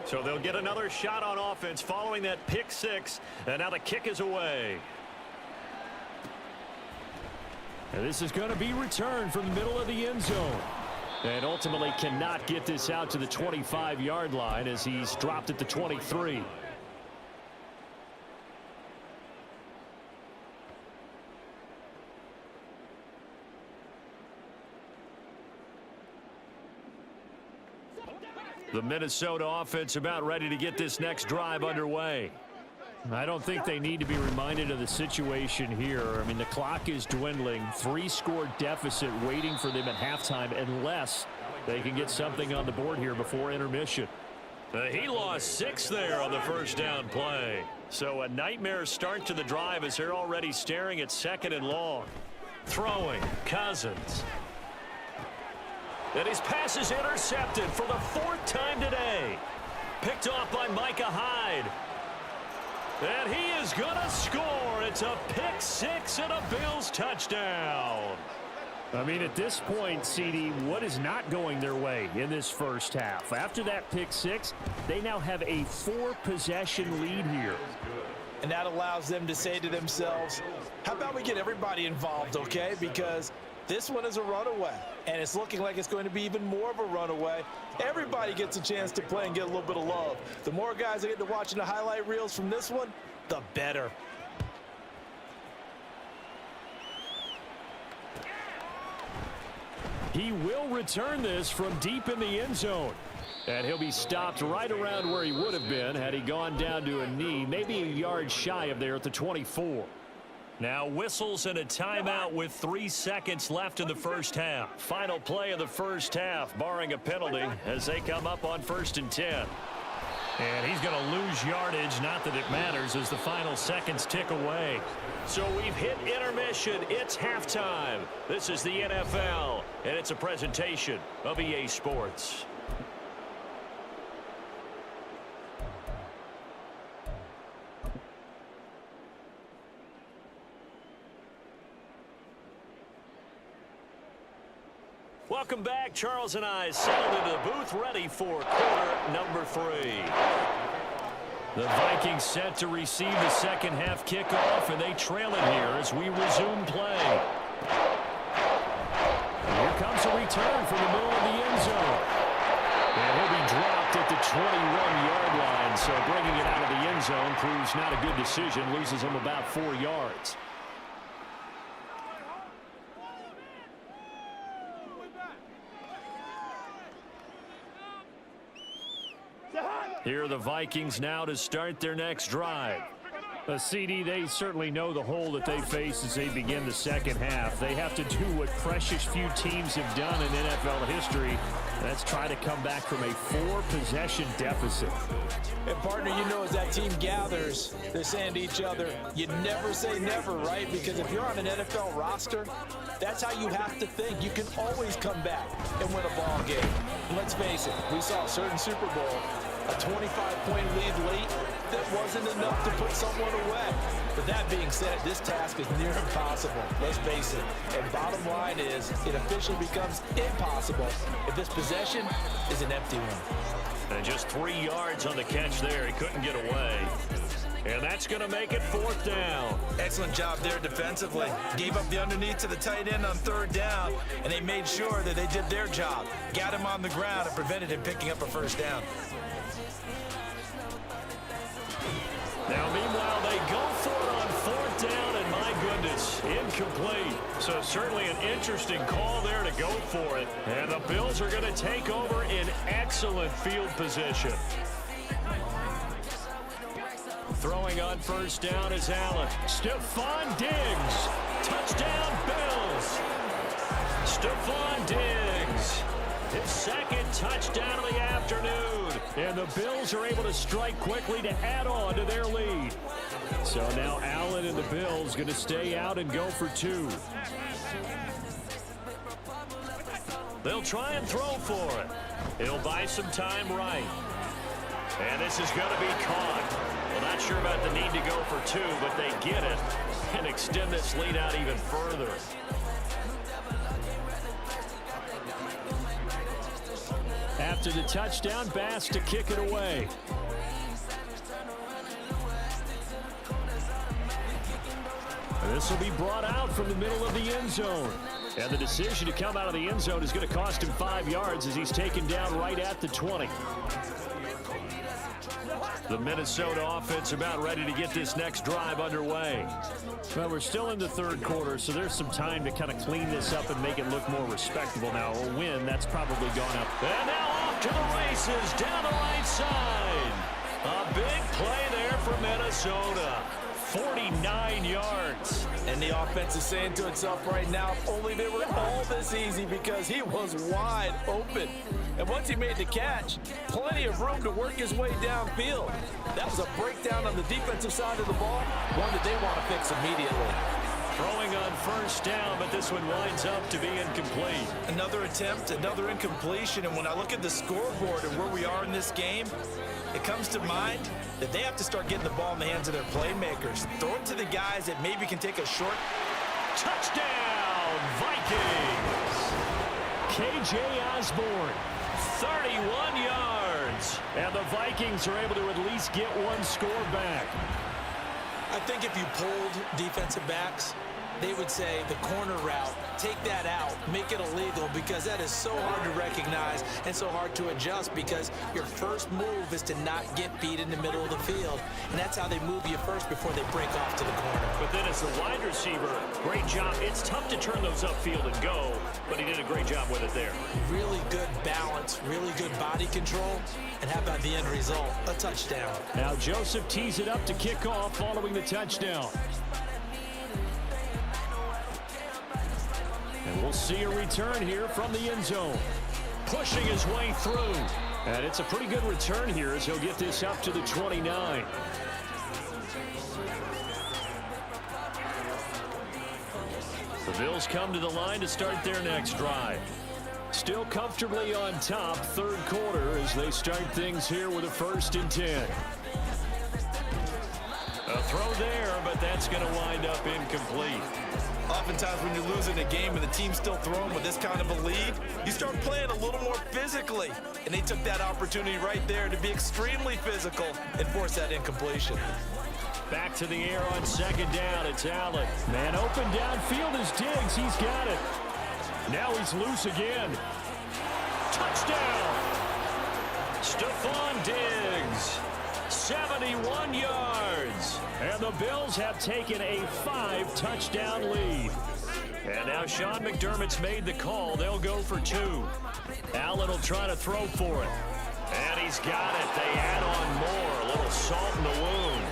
So they'll get another shot on offense following that pick six, and now the kick is away. And this is going to be returned from the middle of the end zone. And ultimately cannot get this out to the 25-yard line as he's dropped at the 23. The Minnesota offense about ready to get this next drive underway. I don't think they need to be reminded of the situation here. I mean, the clock is dwindling. 3-score deficit waiting for them at halftime unless they can get something on the board here before intermission. He lost 6 there on the first down play. So a nightmare start to the drive as they're already staring at 2nd and long. Throwing, Cousins. And his pass is intercepted for the 4th time today. Picked off by Micah Hyde. And he is going to score. It's a pick six and a Bills touchdown. I mean, at this point, CD, what is not going their way in this first half? After that pick six, they now have a 4-possession lead here. And that allows them to say to themselves, how about we get everybody involved, okay? Because this one is a runaway, and it's looking like it's going to be even more of a runaway. Everybody gets a chance to play and get a little bit of love. The more guys that get to watching the highlight reels from this one, the better. He will return this from deep in the end zone. And he'll be stopped right around where he would have been had he gone down to a knee, maybe a yard shy of there at the 24. Now whistles and a timeout with 3 seconds left in the first half. Final play of the first half, barring a penalty, as they come up on 1st and 10. And he's going to lose yardage, not that it matters, as the final seconds tick away. So we've hit intermission. It's halftime. This is the NFL, and it's a presentation of EA Sports. Welcome back. Charles and I settled into the booth, ready for quarter number 3. The Vikings set to receive the second half kickoff, and they trail it here as we resume play. Here comes a return from the middle of the end zone. And he'll be dropped at the 21-yard line, so bringing it out of the end zone proves not a good decision, loses him about 4 yards. Here are the Vikings now to start their next drive. CD, they certainly know the hole that they face as they begin the second half. They have to do what precious few teams have done in NFL history. That's try to come back from a 4-possession deficit. And partner, you know, as that team gathers, they're saying to each other, you never say never, right? Because if you're on an NFL roster, that's how you have to think. You can always come back and win a ball game. And let's face it, we saw a certain Super Bowl, a 25-point lead late, that wasn't enough to put someone away. But that being said, this task is near impossible. Let's face it. And bottom line is, it officially becomes impossible if this possession is an empty one. And just 3 yards on the catch there. He couldn't get away. And that's going to make it 4th down. Excellent job there defensively. Gave up the underneath to the tight end on 3rd down, and they made sure that they did their job. Got him on the ground and prevented him picking up a 1st down. Now, meanwhile, they go for it on 4th down, and my goodness, incomplete. So certainly an interesting call there to go for it. And the Bills are going to take over in excellent field position. Throwing on 1st down is Allen. Stephon Diggs. Touchdown, Bills. Stephon Diggs. His 2nd touchdown of the afternoon. And the Bills are able to strike quickly to add on to their lead. So now Allen and the Bills going to stay out and go for 2. They'll try and throw for it. It'll buy some time right. And this is going to be caught. Well, not sure about the need to go for 2, but they get it and extend this lead out even further. After the touchdown, Bass to kick it away. This will be brought out from the middle of the end zone. And the decision to come out of the end zone is going to cost him 5 yards as he's taken down right at the 20. The Minnesota offense about ready to get this next drive underway. Well, we're still in the 3rd quarter, so there's some time to kind of clean this up and make it look more respectable now. A win, that's probably gone up. And now off to the races down the right side. A big play there for Minnesota. 49 yards. And the offense is saying to itself right now, if only they were all this easy, because he was wide open. And once he made the catch, plenty of room to work his way downfield. That was a breakdown on the defensive side of the ball, one that they want to fix immediately. Throwing on 1st down, but this one winds up to be incomplete. Another attempt, another incompletion, and when I look at the scoreboard and where we are in this game, it comes to mind that they have to start getting the ball in the hands of their playmakers. Throw it to the guys that maybe can take a short. Touchdown, Vikings! KJ Osborne, 31 yards. And the Vikings are able to at least get one score back. I think if you pulled defensive backs, they would say the corner route, take that out, make it illegal, because that is so hard to recognize and so hard to adjust, because your first move is to not get beat in the middle of the field, and that's how they move you first before they break off to the corner. But then as the wide receiver, great job. It's tough to turn those upfield and go, but he did a great job with it there. Really good balance, really good body control, and how about the end result? A touchdown. Now Joseph tees it up to kick off following the touchdown. And we'll see a return here from the end zone. Pushing his way through. And it's a pretty good return here as he'll get this up to the 29. The Bills come to the line to start their next drive. Still comfortably on top, 3rd quarter, as they start things here with a 1st and 10. A throw there, but that's going to wind up incomplete. Oftentimes when you're losing a game and the team's still throwing with this kind of a lead, you start playing a little more physically. And they took that opportunity right there to be extremely physical and force that incompletion. Back to the air on 2nd down. It's Allen. Man open downfield is Diggs. He's got it. Now he's loose again. Touchdown! Stephon Diggs. 71 yards. And the Bills have taken a 5-touchdown lead. And now Sean McDermott's made the call. They'll go for 2. Allen will try to throw for it. And he's got it. They add on more. A little salt in the wound.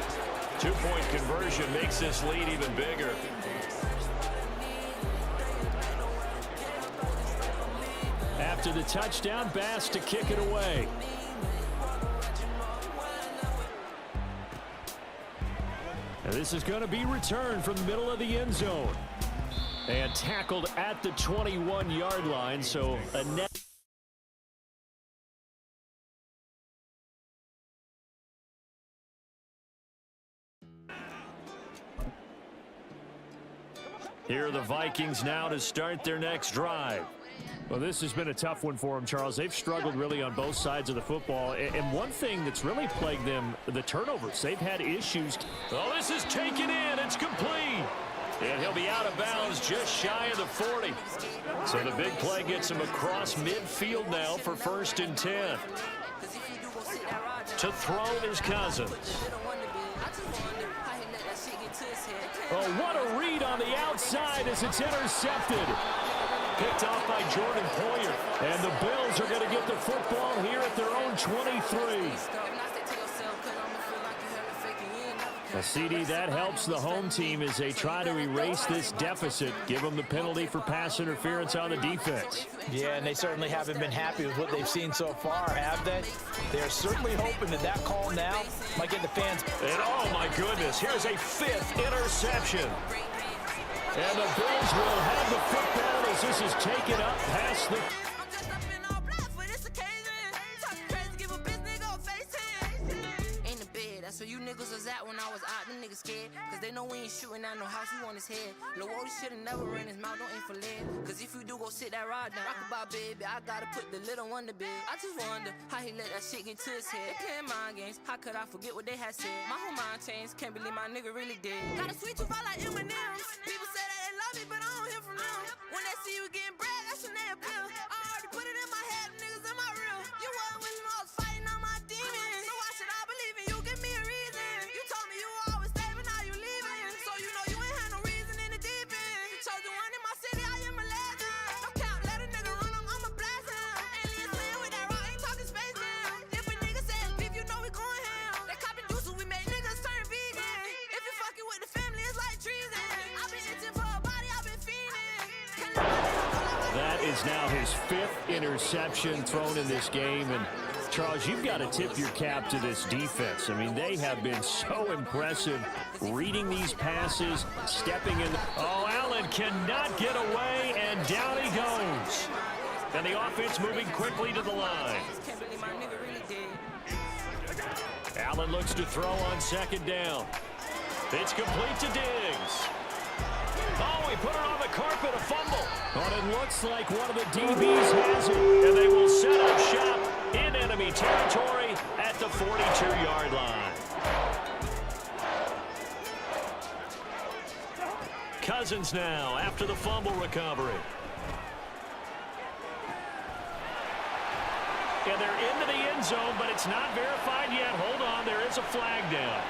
2-point conversion makes this lead even bigger. After the touchdown, Bass to kick it away. And this is going to be returned from the middle of the end zone. And tackled at the 21-yard line, so a net. Here are the Vikings now to start their next drive. Well, this has been a tough one for them, Charles. They've struggled really on both sides of the football. And one thing that's really plagued them, the turnovers. They've had issues. Oh, this is taken in. It's complete. And he'll be out of bounds just shy of the 40. So the big play gets him across midfield now for 1st and 10. To throw is Cousins. Oh, what a read on the outside as it's intercepted. Picked off by Jordan Poyer. And the Bills are going to get the football here at their own 23. A CD that helps the home team as they try to erase this deficit, give them the penalty for pass interference on the defense. Yeah, and they certainly haven't been happy with what they've seen so far, have they? They're certainly hoping that call now might get the fans. And oh my goodness, here's a 5th interception. And the Bills will have the football as this is taken up past the... So you niggas was at when I was out, them niggas scared. Cause they know we ain't shooting at no house, we on his head. Lil' Wody should've never ran his mouth, don't aim for lead. Cause if you do, go sit that rod down. Rock about baby, I gotta put the little one to bed. I just wonder how he let that shit get to his head. They playing mind games, how could I forget what they had said? My whole mind changed, can't believe my nigga really dead. Got a sweet tooth, I like M&M's. People say that they love me, but I don't hear from them. When they see you getting bread, that's your name pill. I already put it in my head, niggas in my real. You wasn't with me, I was fighting on my demons. So why should I believe in you? Give me a reason. You told me you were always stay, but now you leaving. So you know you ain't had no reason in the deep end. You chose the one in my city, I am a legend. No cap, let a nigga run him, I'ma blast him. Aliens playing with that rock, ain't talking space jam. If a nigga say it's beef, you know we going ham. That copping juices, we make niggas turn vegan. If you fucking with the family, it's like treason. I've been itching for a body, I've been fiending. That is now his 5th interception thrown in this game. And Charles, you've got to tip your cap to this defense. I mean, they have been so impressive reading these passes, stepping in. Oh, Allen cannot get away, and down he goes. And the offense moving quickly to the line. Allen looks to throw on 2nd down. It's complete to Diggs. Oh, he put it on the carpet, a fumble. But it looks like one of the DBs has it. And they will set up shop in enemy territory at the 42-yard line. Cousins now after the fumble recovery. And they're into the end zone, but it's not verified yet. Hold on, there is a flag down.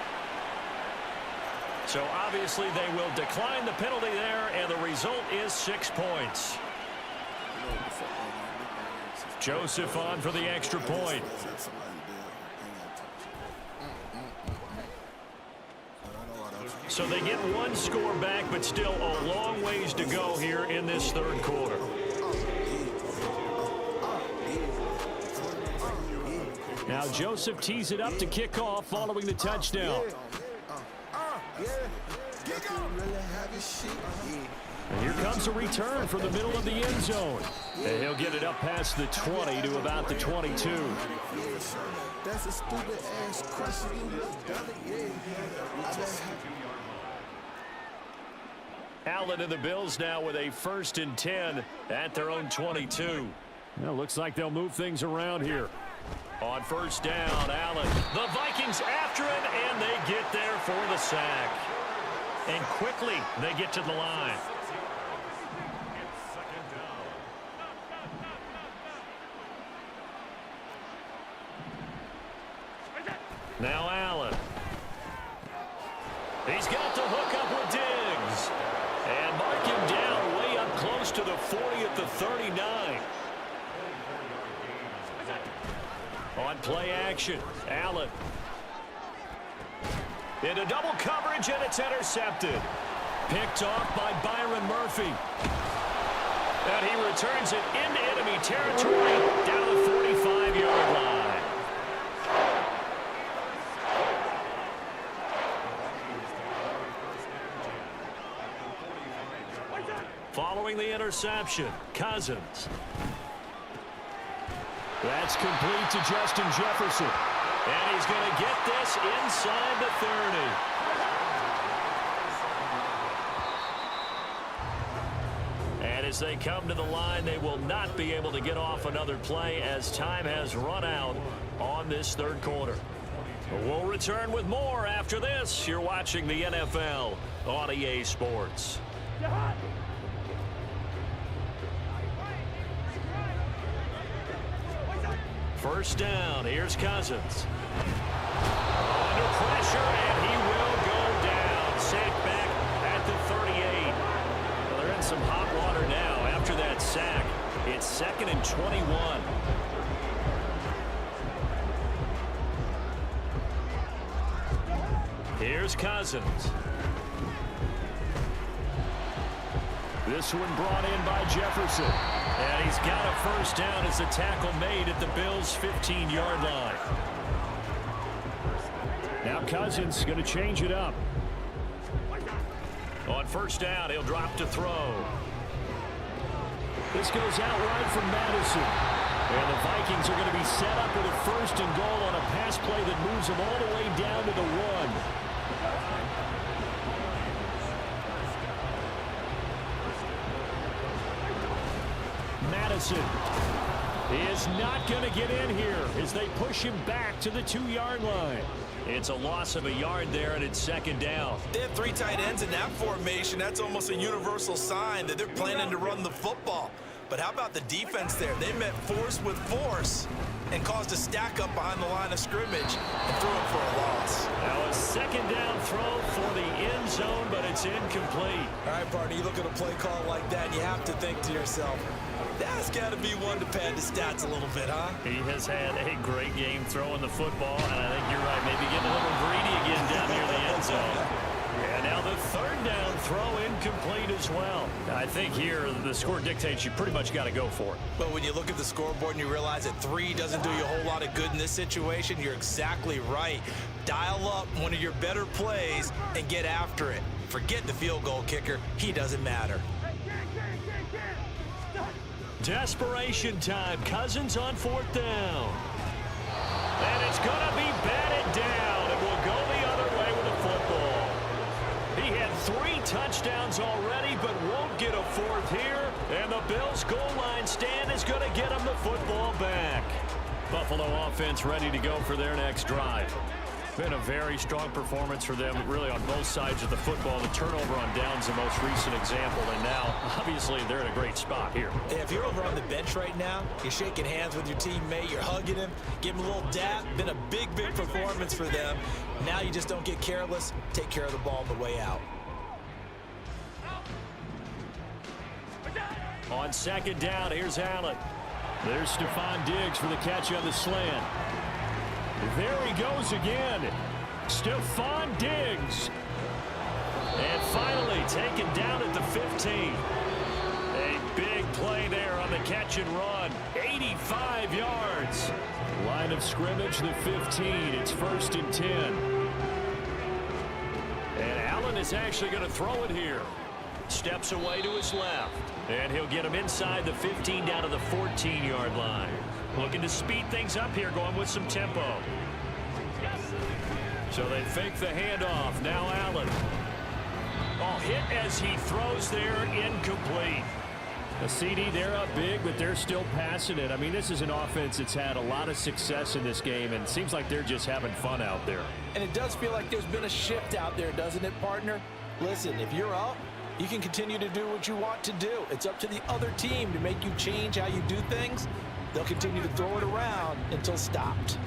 So obviously they will decline the penalty there, and the result is 6 points. Joseph on for the extra point. So they get 1 score back, but still a long ways to go here in this 3rd quarter. Now Joseph tees it up to kick off following the touchdown. And here comes a return from the middle of the end zone. And he'll get it up past the 20 to about the 22. That's a stupid ass question. Allen and the Bills now with a 1st and 10 at their own 22. Well, looks like they'll move things around here. On 1st down, Allen. The Vikings after him, and they get there for the sack. And quickly, they get to the line. Now Allen. He's got the hook up with Diggs. And mark him down way up close to the 40 at the 39. On play action, Allen. Into double coverage, and it's intercepted. Picked off by Byron Murphy. And he returns it into enemy territory down to the 45-yard line. Following the interception, Cousins. That's complete to Justin Jefferson. And he's going to get this inside the 30. And as they come to the line, they will not be able to get off another play as time has run out on this third quarter. We'll return with more after this. You're watching the NFL on EA Sports. First down, here's Cousins. Under pressure, and he will go down. Sacked back at the 38. Well, they're in some hot water now after that sack. It's 2nd and 21. Here's Cousins. This one brought in by Jefferson. And he's got a first down as the tackle made at the Bills' 15-yard line. Now Cousins going to change it up. On first down, he'll drop to throw. This goes out right from Madison. And the Vikings are going to be set up with a 1st and goal on a pass play that moves them all the way down to the 1. Madison is not going to get in here as they push him back to the 2-yard line. It's a loss of a yard there, and it's 2nd down. They have 3 tight ends in that formation. That's almost a universal sign that they're planning to run the football. But how about the defense there? They met force with force and caused a stack up behind the line of scrimmage and threw it for a loss. Now a 2nd down throw for the end zone, but it's incomplete. All right, partner, you look at a play call like that, and you have to think to yourself, that's got to be one to pad the stats a little bit, huh? He has had a great game throwing the football, and I think you're right, maybe getting a little greedy again down near the end zone. And now the 3rd down throw incomplete as well. I think here the score dictates you pretty much got to go for it. But when you look at the scoreboard and you realize that 3 doesn't do you a whole lot of good in this situation, you're exactly right. Dial up one of your better plays and get after it. Forget the field goal kicker. He doesn't matter. Desperation time. Cousins on 4th down. And it's going to be batted down. It will go the other way with the football. He had 3 touchdowns already, but won't get a 4th here. And the Bills' goal line stand is going to get him the football back. Buffalo offense ready to go for their next drive. Been a very strong performance for them, really, on both sides of the football. The turnover on downs, the most recent example, and now, obviously, they're in a great spot here. Yeah, if you're over on the bench right now, you're shaking hands with your teammate, you're hugging him, give him a little dap. Been a big performance for them. Now you just don't get careless. Take care of the ball on the way out. On 2nd down, here's Allen. There's Stephon Diggs for the catch on the slant. There he goes again. Stephon Diggs. And finally taken down at the 15. A big play there on the catch and run. 85 yards. Line of scrimmage, the 15. It's 1st and 10. And Allen is actually going to throw it here. Steps away to his left. And he'll get him inside the 15 down to the 14-yard line. Looking to speed things up here, going with some tempo. So they fake the handoff. Now Allen. Oh, hit as he throws there, incomplete. A CD, they're up big, but they're still passing it. I mean, this is an offense that's had a lot of success in this game, and it seems like they're just having fun out there. And it does feel like there's been a shift out there, doesn't it, partner? Listen, if you're up, you can continue to do what you want to do. It's up to the other team to make you change how you do things. They'll continue to throw it around until stopped.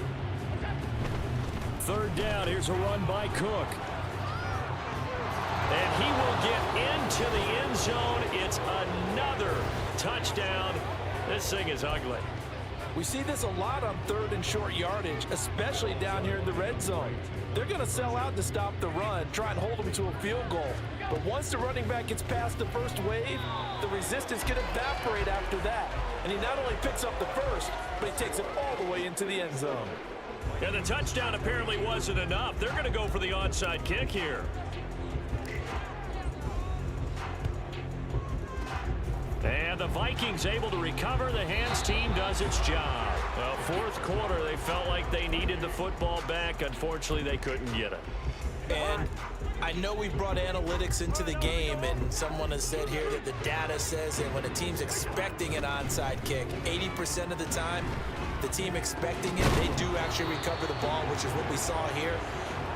3rd down, here's a run by Cook. And he will get into the end zone. It's another touchdown. This thing is ugly. We see this a lot on 3rd and short yardage, especially down here in the red zone. They're going to sell out to stop the run, try and hold them to a field goal. But once the running back gets past the first wave, the resistance can evaporate after that. And he not only picks up the first, but he takes it all the way into the end zone. And the touchdown apparently wasn't enough. They're going to go for the onside kick here. And the Vikings able to recover. The hands team does its job. Well, 4th quarter, they felt like they needed the football back. Unfortunately, they couldn't get it. And I know we brought analytics into the game, and someone has said here that the data says that when a team's expecting an onside kick, 80% of the time, the team expecting it, they do actually recover the ball, which is what we saw here.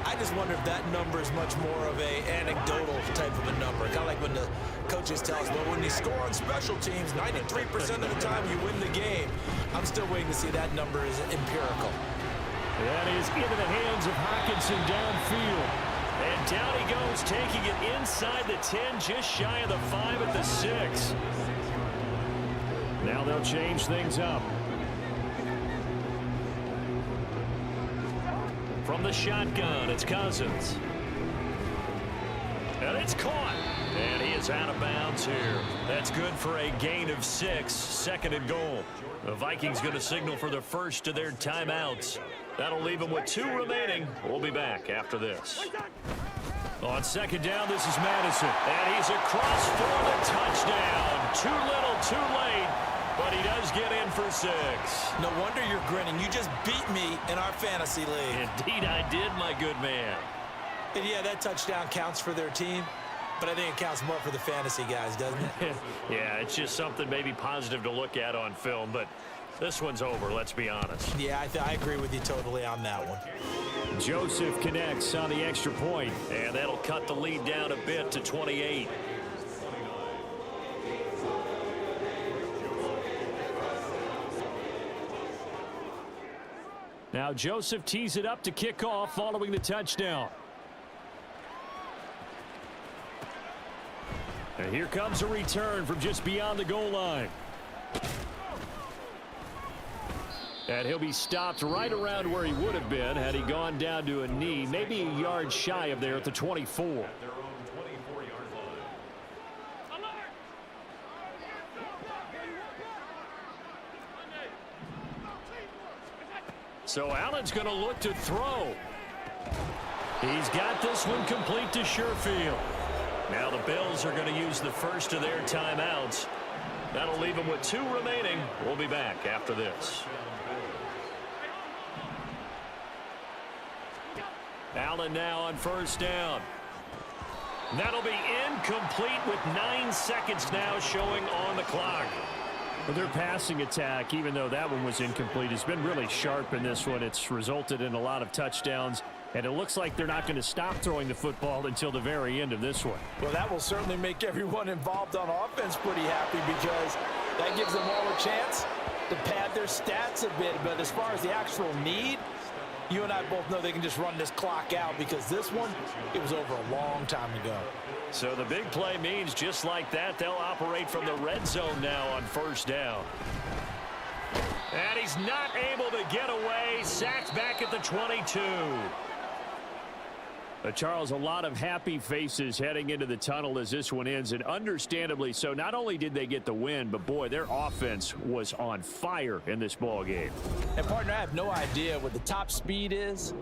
I just wonder if that number is much more of a anecdotal type of a number. Kind of like when the coaches tell us, well, when you score on special teams, 93% of the time you win the game. I'm still waiting to see that number is empirical. That is into the hands of Hawkinson downfield. And down he goes, taking it inside the 10, just shy of the 5 at the 6. Now they'll change things up. From the shotgun, it's Cousins. And it's caught. And he is out of bounds here. That's good for a gain of 6, 2nd and goal. The Vikings going to signal for the first of their timeouts. That'll leave them with 2 remaining. We'll be back after this. On 2nd down, this is Madison. And he's across for the touchdown. Too little, too late. But he does get in for 6. No wonder you're grinning. You just beat me in our fantasy league. Indeed I did, my good man. And yeah, that touchdown counts for their team. But I think it counts more for the fantasy guys, doesn't it? Yeah, it's just something maybe positive to look at on film. But this one's over, let's be honest. Yeah, I agree with you totally on that one. Joseph connects on the extra point, and that'll cut the lead down a bit to 28. Now Joseph tees it up to kick off following the touchdown. And here comes a return from just beyond the goal line. And he'll be stopped right around where he would have been had he gone down to a knee, maybe a yard shy of there at the 24. So Allen's going to look to throw. He's got this one complete to Sherfield. Now the Bills are going to use the first of their timeouts. That'll leave them with 2 remaining. We'll be back after this. Allen now on 1st down. That'll be incomplete with 9 seconds now showing on the clock. Their passing attack, even though that one was incomplete, has been really sharp in this one. It's resulted in a lot of touchdowns, and it looks like they're not going to stop throwing the football until the very end of this one. Well, that will certainly make everyone involved on offense pretty happy because that gives them all a chance to pad their stats a bit. But as far as the actual need, you and I both know they can just run this clock out because this one, it was over a long time ago. So the big play means just like that, they'll operate from the red zone now on 1st down. And he's not able to get away. Sacked back at the 22. Charles, a lot of happy faces heading into the tunnel as this one ends, and understandably so. Not only did they get the win, but boy, their offense was on fire in this ball game. And partner, I have no idea what the top speed is.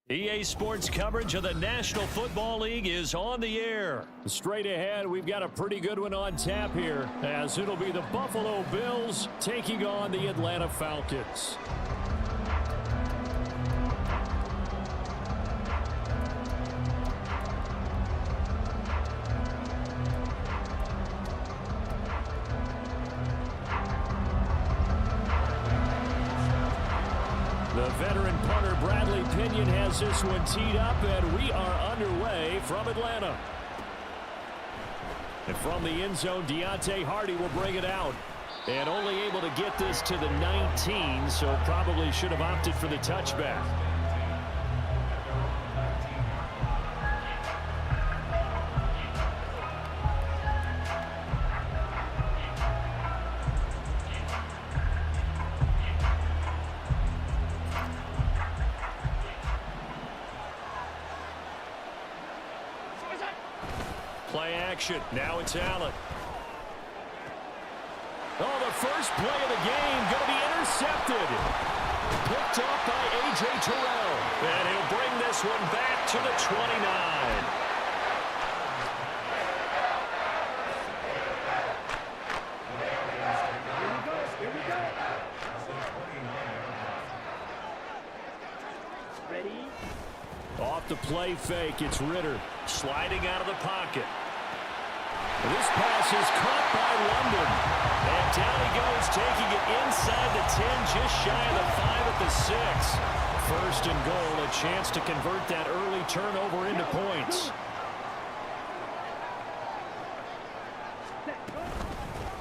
EA Sports coverage of the National Football League is on the air. Straight ahead, we've got a pretty good one on tap here, as it'll be the Buffalo Bills taking on the Atlanta Falcons. veteran punter Bradley Pinion has this one teed up, and we are underway from Atlanta. And from the end zone, Deontay Hardy will bring it out. And only able to get this to the 19, so probably should have opted for the touchback. Play action. Now it's Allen. Oh, the first play of the game going to be intercepted. Picked up by A.J. Terrell. And he'll bring this one back to the 29. Here we go. Ready? Off the play fake, it's Ritter sliding out of the pocket. This pass is caught by London. And down he goes, taking it inside the 10, just shy of the 5 at the 6. First and goal, a chance to convert that early turnover into points.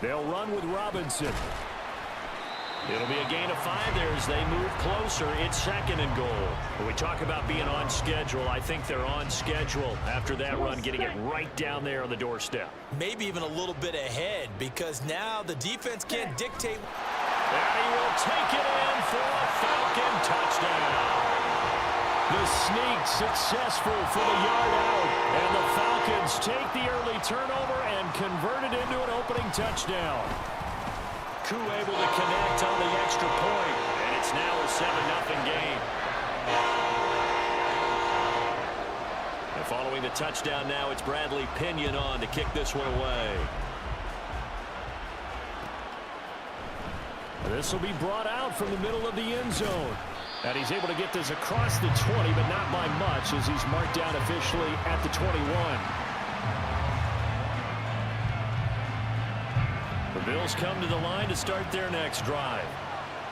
They'll run with Robinson. It'll be a gain of 5 there as they move closer. It's second and goal. When we talk about being on schedule, I think they're on schedule after that run, getting it right down there on the doorstep. Maybe even a little bit ahead, because now the defense can't dictate. And he will take it in for a Falcon touchdown. The sneak successful for the yard out. And the Falcons take the early turnover and convert it into an opening touchdown. Able to connect on the extra point, and it's now a 7-0 game. And following the touchdown now, it's Bradley Pinion on to kick this one away. This will be brought out from the middle of the end zone. And he's able to get this across the 20, but not by much, as he's marked down officially at the 21. The Bills come to the line to start their next drive.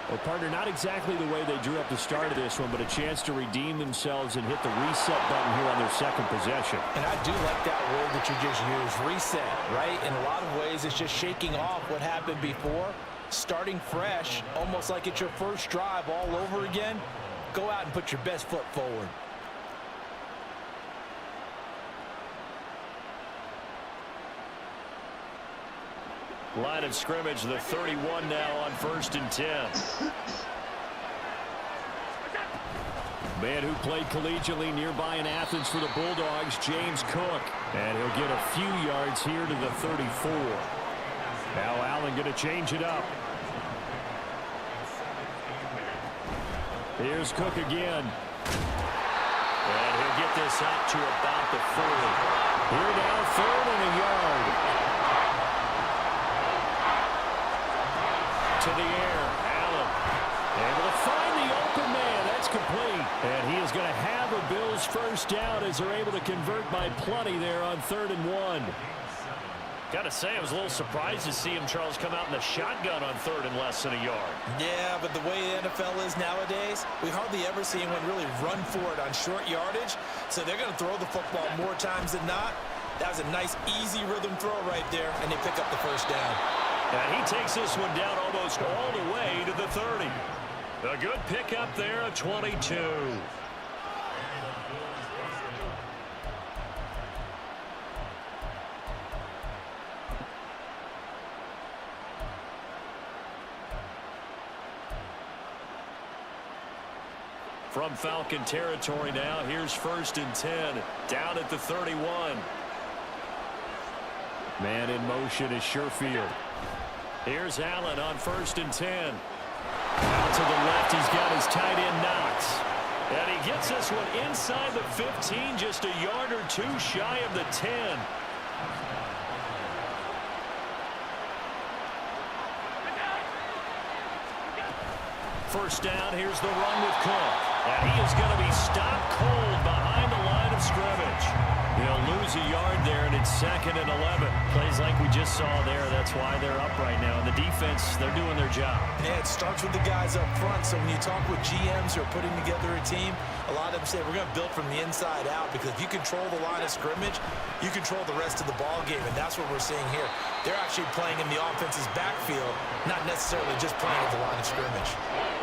Well, partner, not exactly the way they drew up the start of this one, but a chance to redeem themselves and hit the reset button here on their second possession. And I do like that word that you just used, reset, right? In a lot of ways, it's just shaking off what happened before, starting fresh, almost like it's your first drive all over again. Go out and put your best foot forward. Line of scrimmage, the 31 now on 1st and 10. Man who played collegiately nearby in Athens for the Bulldogs, James Cook. And he'll get a few yards here to the 34. Now Allen going to change it up. Here's Cook again. And he'll get this out to about the 40. Here now, 3rd and a yard. To the air, Allen able to find the open man. That's complete. And he is going to have a Bills first down as they're able to convert by plenty there on 3rd and 1. Got to say, I was a little surprised to see him, Charles, come out in the shotgun on 3rd and less than a yard. Yeah, but the way the NFL is nowadays, we hardly ever see anyone really run for it on short yardage. So they're going to throw the football more times than not. That was a nice, easy rhythm throw right there, and they pick up the first down. And he takes this one down almost all the way to the 30. A good pickup there, a 22. From Falcon territory now, here's 1st and 10, down at the 31. Man in motion is Sherfield. Here's Allen on 1st and 10. Out to the left, he's got his tight end Knox. And he gets this one inside the 15, just a yard or two shy of the 10. First down, here's the run with Cook. And he is going to be stopped cold behind the line of scrimmage. He'll lose a yard there, and it's 2nd and 11. Plays like we just saw there. That's why they're up right now. And the defense, they're doing their job. Yeah, it starts with the guys up front. So when you talk with GMs who are putting together a team, a lot of them say we're going to build from the inside out, because if you control the line of scrimmage, you control the rest of the ball game, and that's what we're seeing here. They're actually playing in the offense's backfield, not necessarily just playing at the line of scrimmage.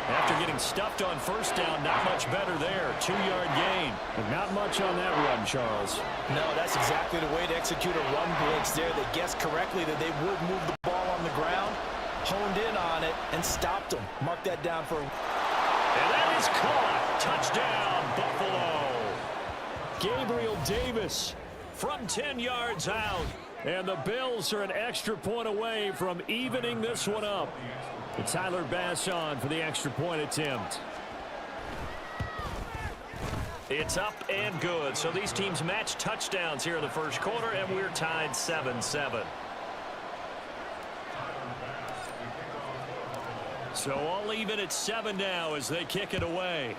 After getting stuffed on first down, not much better there. 2-yard gain. But not much on that run, Charles. No, that's exactly the way to execute a run blitz there. They guessed correctly that they would move the ball on the ground, honed in on it, and stopped them. Mark that down for... And that is caught. Touchdown, Buffalo. Gabriel Davis from 10 yards out. And the Bills are an extra point away from evening this one up. And Tyler Bass on for the extra point attempt. It's up and good. So these teams match touchdowns here in the first quarter, and we're tied 7-7. So all even at 7 now as they kick it away.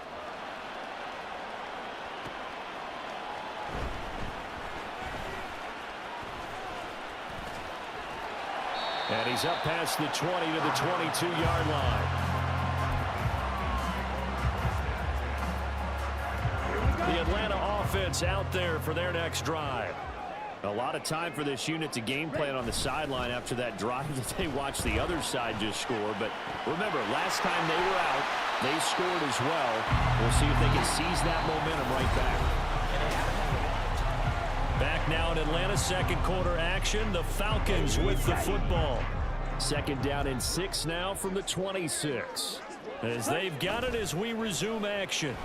And he's up past the 20 to the 22-yard line. The Atlanta offense out there for their next drive. A lot of time for this unit to game plan on the sideline after that drive that they watched the other side just score. But remember, last time they were out, they scored as well. We'll see if they can seize that momentum right back. Back now in Atlanta, second quarter action. The Falcons with the football. 2nd down and 6 now from the 26. As they've got it as we resume action.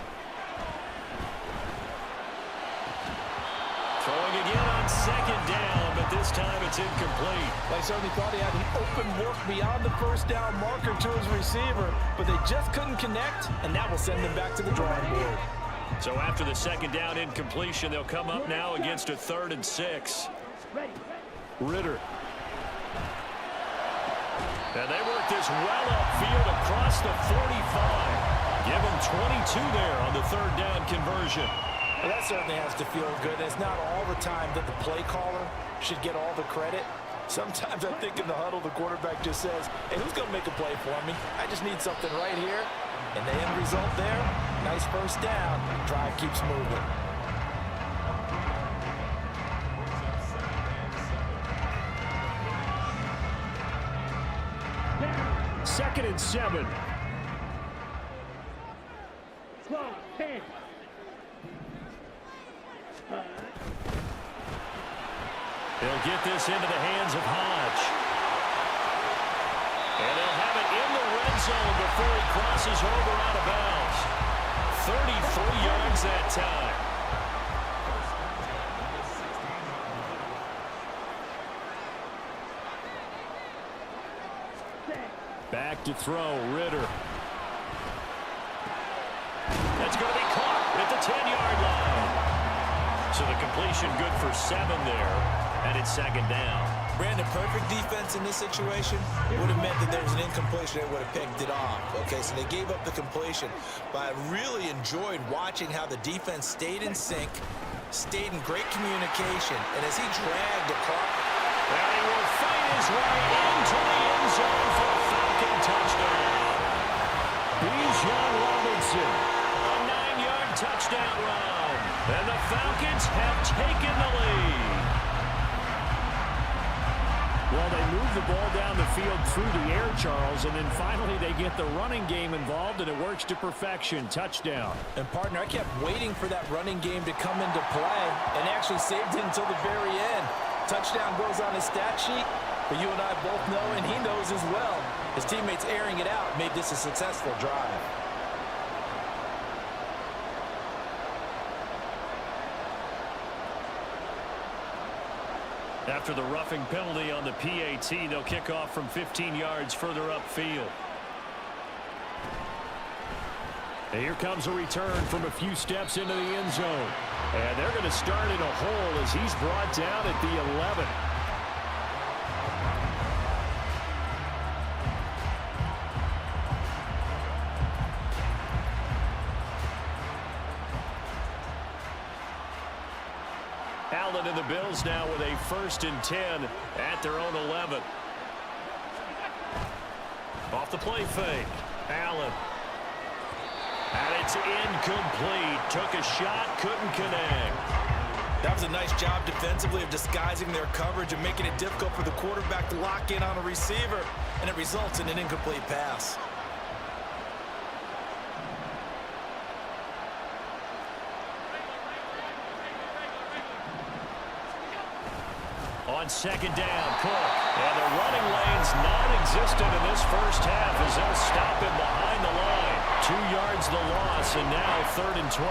Throwing again on 2nd down, but this time it's incomplete. They certainly thought he had an open look beyond the first down marker to his receiver, but they just couldn't connect, and that will send them back to the drawing board. So after the 2nd down incompletion, they'll come up now against a 3rd and 6. Ritter. And they work this well upfield across the 45. Give them 22 there on the 3rd down conversion. Well, that certainly has to feel good. It's not all the time that the play caller should get all the credit. Sometimes I think in the huddle, the quarterback just says, hey, who's going to make a play for me? I just need something right here. And the end result there, nice first down. Drive keeps moving. Second and 7. 12, 10. They'll get this into the hands of Hodge. And they'll have it in the red zone before he crosses over out of bounds. 33 yards that time. Back to throw, Ritter. That's going to be caught at the 10-yard line. So the completion good for 7 there, and it's 2nd down. Brandon, perfect defense in this situation would have meant that there was an incompletion. They would have picked it off. Okay, so they gave up the completion. But I really enjoyed watching how the defense stayed in sync, stayed in great communication, and as he dragged the clock. And he will fight his way into the end zone for a Falcon touchdown. Bijan Robinson, a 9-yard touchdown run. And the Falcons have taken the lead. Well, they move the ball down the field through the air, Charles, and then finally they get the running game involved, and it works to perfection. Touchdown. And, partner, I kept waiting for that running game to come into play and actually saved it until the very end. Touchdown goes on his stat sheet, but you and I both know, and he knows as well, his teammates airing it out made this a successful drive. After the roughing penalty on the PAT, they'll kick off from 15 yards further upfield. And here comes a return from a few steps into the end zone. And they're going to start in a hole as he's brought down at the 11. Allen and the Bills now with a 1st and 10 at their own 11. Off the play fake. Allen. And it's incomplete. Took a shot, couldn't connect. That was a nice job defensively of disguising their coverage and making it difficult for the quarterback to lock in on a receiver, and it results in an incomplete pass. On 2nd down, Cook. And the running lane's non-existent in this first half as they'll stop him behind the line. 2 yards the loss, and now 3rd and 12.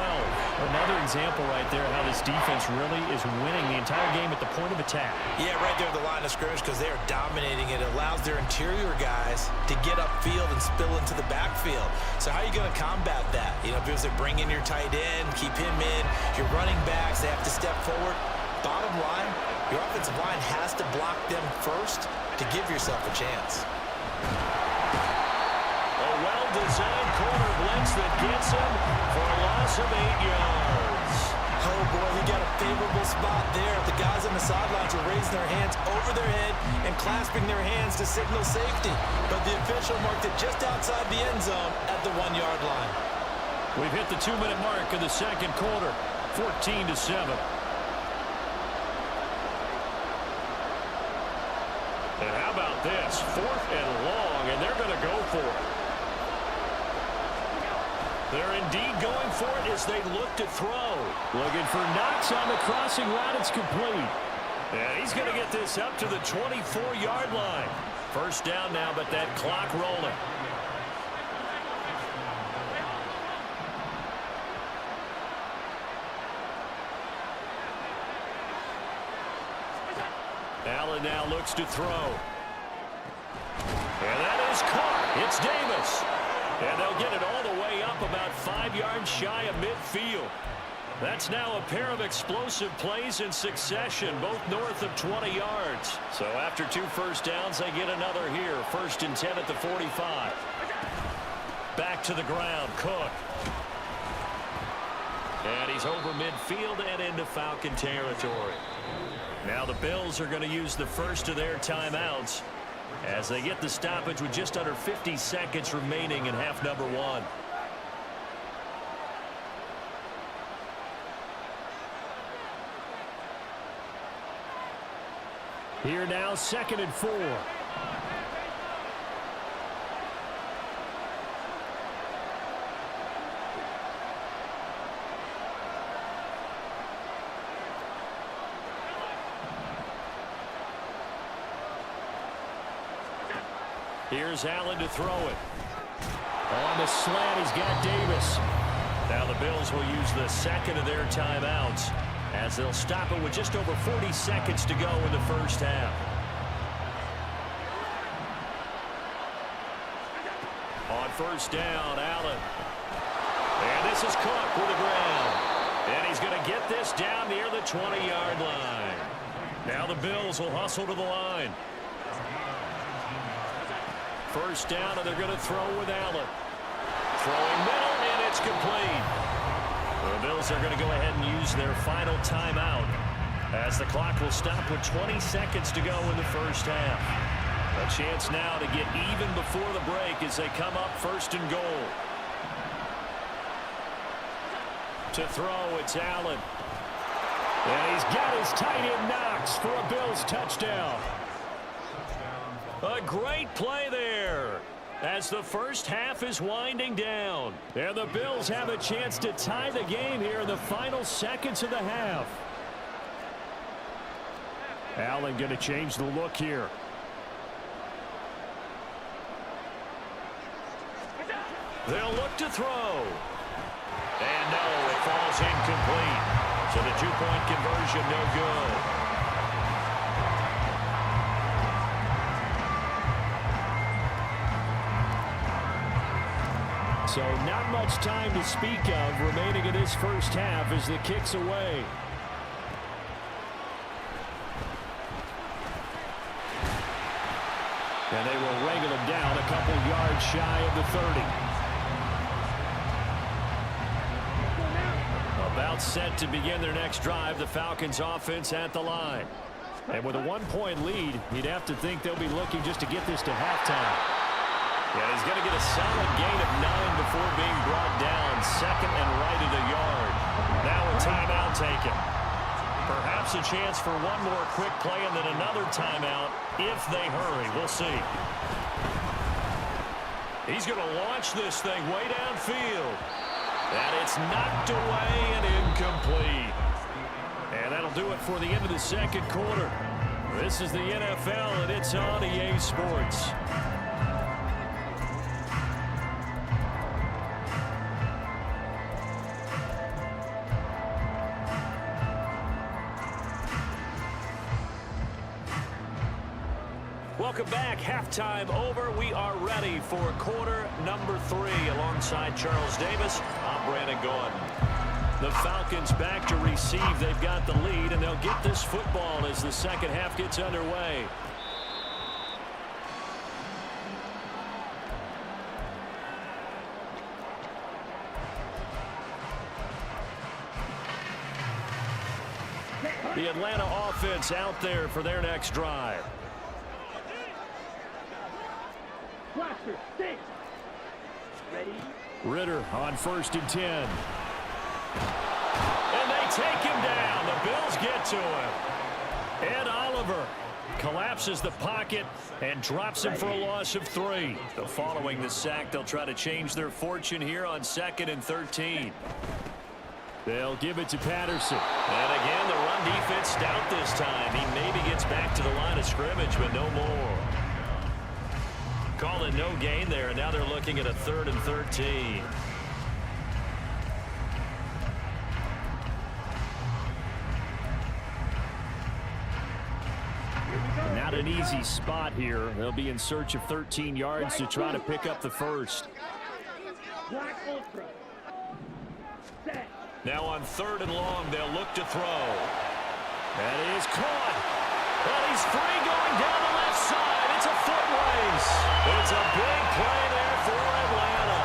Another example right there how this defense really is winning the entire game at the point of attack. Yeah, right there at the line of scrimmage because they are dominating it. It allows their interior guys to get upfield and spill into the backfield. So how are you going to combat that? You know, because they bring in your tight end, keep him in. Your running backs, they have to step forward. Bottom line, your offensive line has to block them first to give yourself a chance. A well-designed corner blitz that gets him for a loss of 8 yards. Oh, boy, he got a favorable spot there. The guys on the sidelines are raising their hands over their head and clasping their hands to signal safety. But the official marked it just outside the end zone at the 1-yard line. We've hit the 2-minute mark of the second quarter, 14-7. And how about this? 4th and long, and they're going to go for it. They're indeed going for it as they look to throw. Looking for Knox on the crossing route. It's complete. And he's going to get this up to the 24-yard line. 1st down now, but that clock rolling. Allen now looks to throw. And that is caught. It's Davis. And they'll get it all the way up about 5 yards shy of midfield. That's now a pair of explosive plays in succession, both north of 20 yards. So after 2 first downs, they get another here. 1st and 10 at the 45. Back to the ground, Cook. And he's over midfield and into Falcon territory. Now the Bills are going to use the first of their timeouts as they get the stoppage with just under 50 seconds remaining in half number 1. Here now, 2nd and 4. Here's Allen to throw it. On the slant, he's got Davis. Now the Bills will use the 2nd of their timeouts as they'll stop it with just over 40 seconds to go in the first half. On 1st down, Allen. And this is Cook with the ground. And he's going to get this down near the 20-yard line. Now the Bills will hustle to the line. 1st down, and they're going to throw with Allen. Throwing middle, and it's complete. The Bills are going to go ahead and use their final timeout as the clock will stop with 20 seconds to go in the first half. A chance now to get even before the break as they come up 1st and goal. To throw, it's Allen. And he's got his tight end Knox for a Bills touchdown. A great play there as the first half is winding down. And the Bills have a chance to tie the game here in the final seconds of the half. Allen going to change the look here. They'll look to throw. And no, it falls incomplete. So the 2-point conversion no good. So not much time to speak of remaining in this first half as the kick's away. And they will wrangle him down a couple yards shy of the 30. About It's set to begin their next drive. The Falcons offense at the line. And with a 1-point lead, you'd have to think they'll be looking just to get this to halftime. Yeah, he's going to get a solid gain of 9 before being brought down. Second and right at a yard. Now a timeout taken. Perhaps a chance for one more quick play and then another timeout if they hurry. We'll see. He's going to launch this thing way downfield. And it's knocked away and incomplete. And that'll do it for the end of the second quarter. This is the NFL, and it's on EA Sports. Welcome back. Halftime over. We are ready for quarter number 3. Alongside Charles Davis, I'm Brandon Gordon. The Falcons back to receive. They've got the lead, and they'll get this football as the second half gets underway. The Atlanta offense out there for their next drive. Ritter on 1st and 10. And they take him down. The Bills get to him. Ed Oliver collapses the pocket and drops him for a loss of 3. So following the sack, they'll try to change their fortune here on 2nd and 13. They'll give it to Patterson. And again, the run defense stout this time. He maybe gets back to the line of scrimmage, but no more. Calling no gain there, and now they're looking at a 3rd and 13. Not an easy spot here. They'll be in search of 13 yards to try to pick up the first. Now on 3rd and long, they'll look to throw. That is caught. Well, he's free going down the left side. It's a foot race. It's a big play there for Atlanta.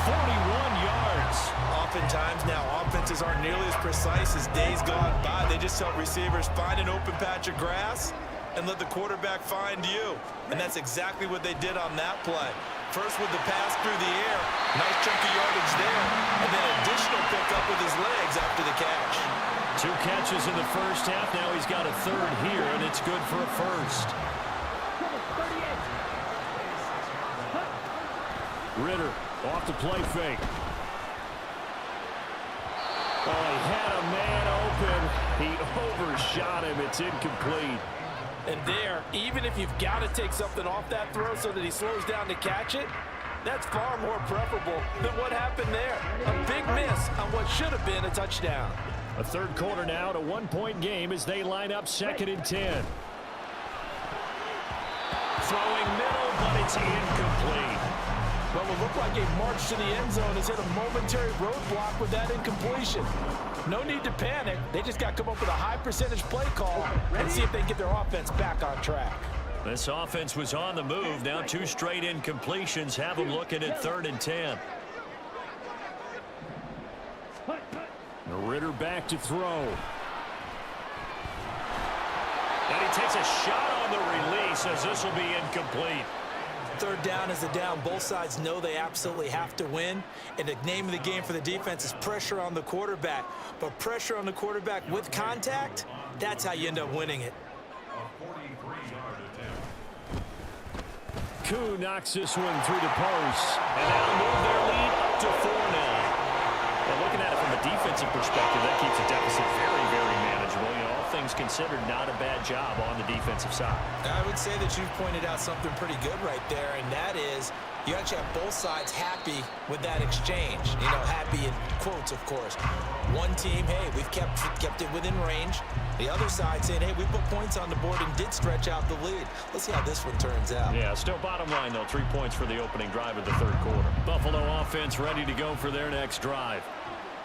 41 yards. Oftentimes now, offenses aren't nearly as precise as days gone by. They just help receivers find an open patch of grass and let the quarterback find you. And that's exactly what they did on that play. First with the pass through the air. Nice chunk of yardage there. And then additional pickup with his legs after the catch. 2 catches in the first half. Now he's got a 3rd here, and it's good for a first. Ritter off the play fake. Oh, he had a man open. He overshot him. It's incomplete. And there, even if you've got to take something off that throw so that he slows down to catch it, that's far more preferable than what happened there. A big miss on what should have been a touchdown. A 3rd quarter now, to 1-point game as they line up 2nd and 10. Throwing middle, but it's incomplete. Well, it looked like a march to the end zone has hit a momentary roadblock with that incompletion. No need to panic. They just got to come up with a high percentage play call and see if they can get their offense back on track. This offense was on the move. Now 2 straight incompletions have them looking at 3rd and 10. Ritter back to throw. And he takes a shot on the release as this will be incomplete. 3rd down is a down. Both sides know they absolutely have to win. And the name of the game for the defense is pressure on the quarterback. But pressure on the quarterback with contact, that's how you end up winning it. Koo knocks this one through the post. And that'll move their lead up to 4 now. And looking at it from a defensive perspective, that keeps the deficit very, very manageable. You know, all things considered, not a bad job on the defensive side. I would say that you've pointed out something pretty good right there, and that is you actually have both sides happy with that exchange. You know, happy in quotes, of course. One team, hey, we've kept it within range. The other side saying, hey, we put points on the board and did stretch out the lead. Let's see how this one turns out. Yeah, still bottom line, though. 3 points for the opening drive of the 3rd quarter. Buffalo offense ready to go for their next drive.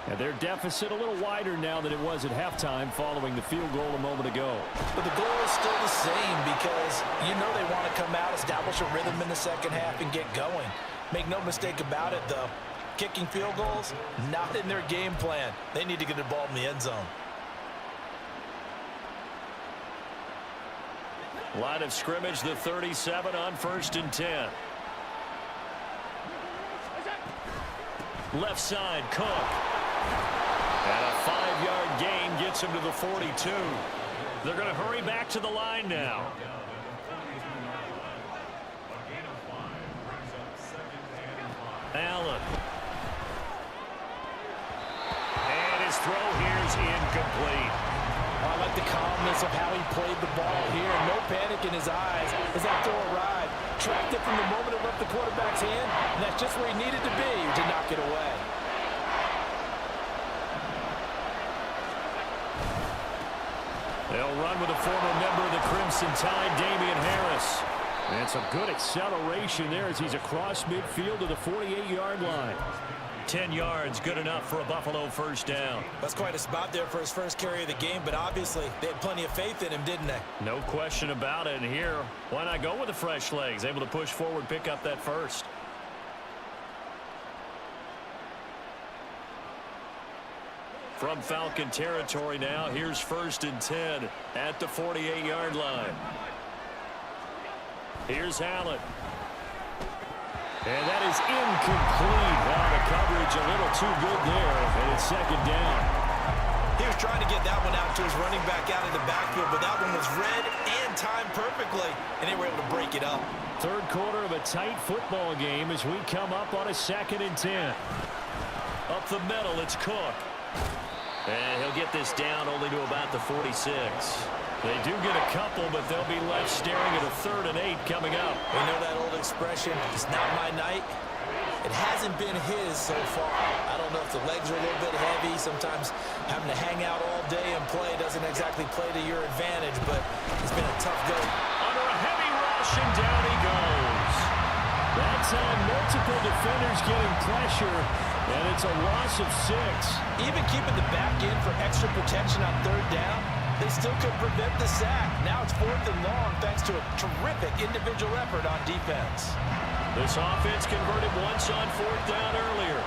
And their deficit a little wider now than it was at halftime following the field goal a moment ago. But the goal is still the same because you know they want to come out, establish a rhythm in the second half, and get going. Make no mistake about it, though. kicking field goals, not in their game plan. They need to get the ball in the end zone. Line of scrimmage, the 37 on 1st and 10. Left side, Cook. And a 5-yard gain gets him to the 42. They're going to hurry back to the line now. Allen. And his throw here is incomplete. I like the calmness of how he played the ball here. No panic in his eyes as that throw arrived. Tracked it from the moment it left the quarterback's hand, and that's just where he needed to be to knock it away. They'll run with a former member of the Crimson Tide, Damian Harris. And some good acceleration there as he's across midfield to the 48-yard line. 10 yards, good enough for a Buffalo first down. That's quite a spot there for his first carry of the game, but obviously they had plenty of faith in him, didn't they? No question about it. And here, why not go with the fresh legs? Able to push forward, pick up that first. From Falcon territory now, here's 1st and 10 at the 48-yard line. Here's Allen. And that is incomplete. Wow, the coverage a little too good there, and it's 2nd down. He was trying to get that one out to his running back out of the backfield, but that one was read and timed perfectly, and they were able to break it up. 3rd quarter of a tight football game as we come up on a 2nd and 10. Up the middle, it's Cook. And he'll get this down only to about the 46. They do get a couple, but they'll be left staring at a 3rd and 8 coming up. We know that old expression, it's not my night. It hasn't been his so far. I don't know if the legs are a little bit heavy. Sometimes having to hang out all day and play doesn't exactly play to your advantage, but it's been a tough go. Under a heavy rush, and down he goes. That time, multiple defenders getting pressure, and it's a loss of 6. Even keeping the back end for extra protection on 3rd down, they still could prevent the sack. Now it's 4th and long thanks to a terrific individual effort on defense. This offense converted once on 4th down earlier.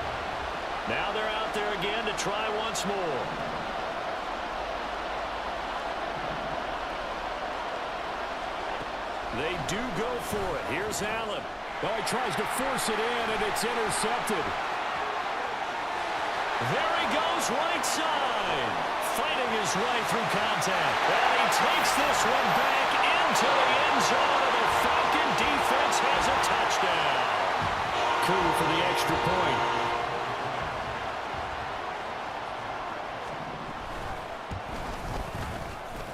Now they're out there again to try once more. They do go for it. Here's Allen. Oh, he tries to force it in, and it's intercepted. There he goes, right side. Fighting his way through contact. And he takes this one back into the end zone, and the Falcon defense has a touchdown. Coup for the extra point.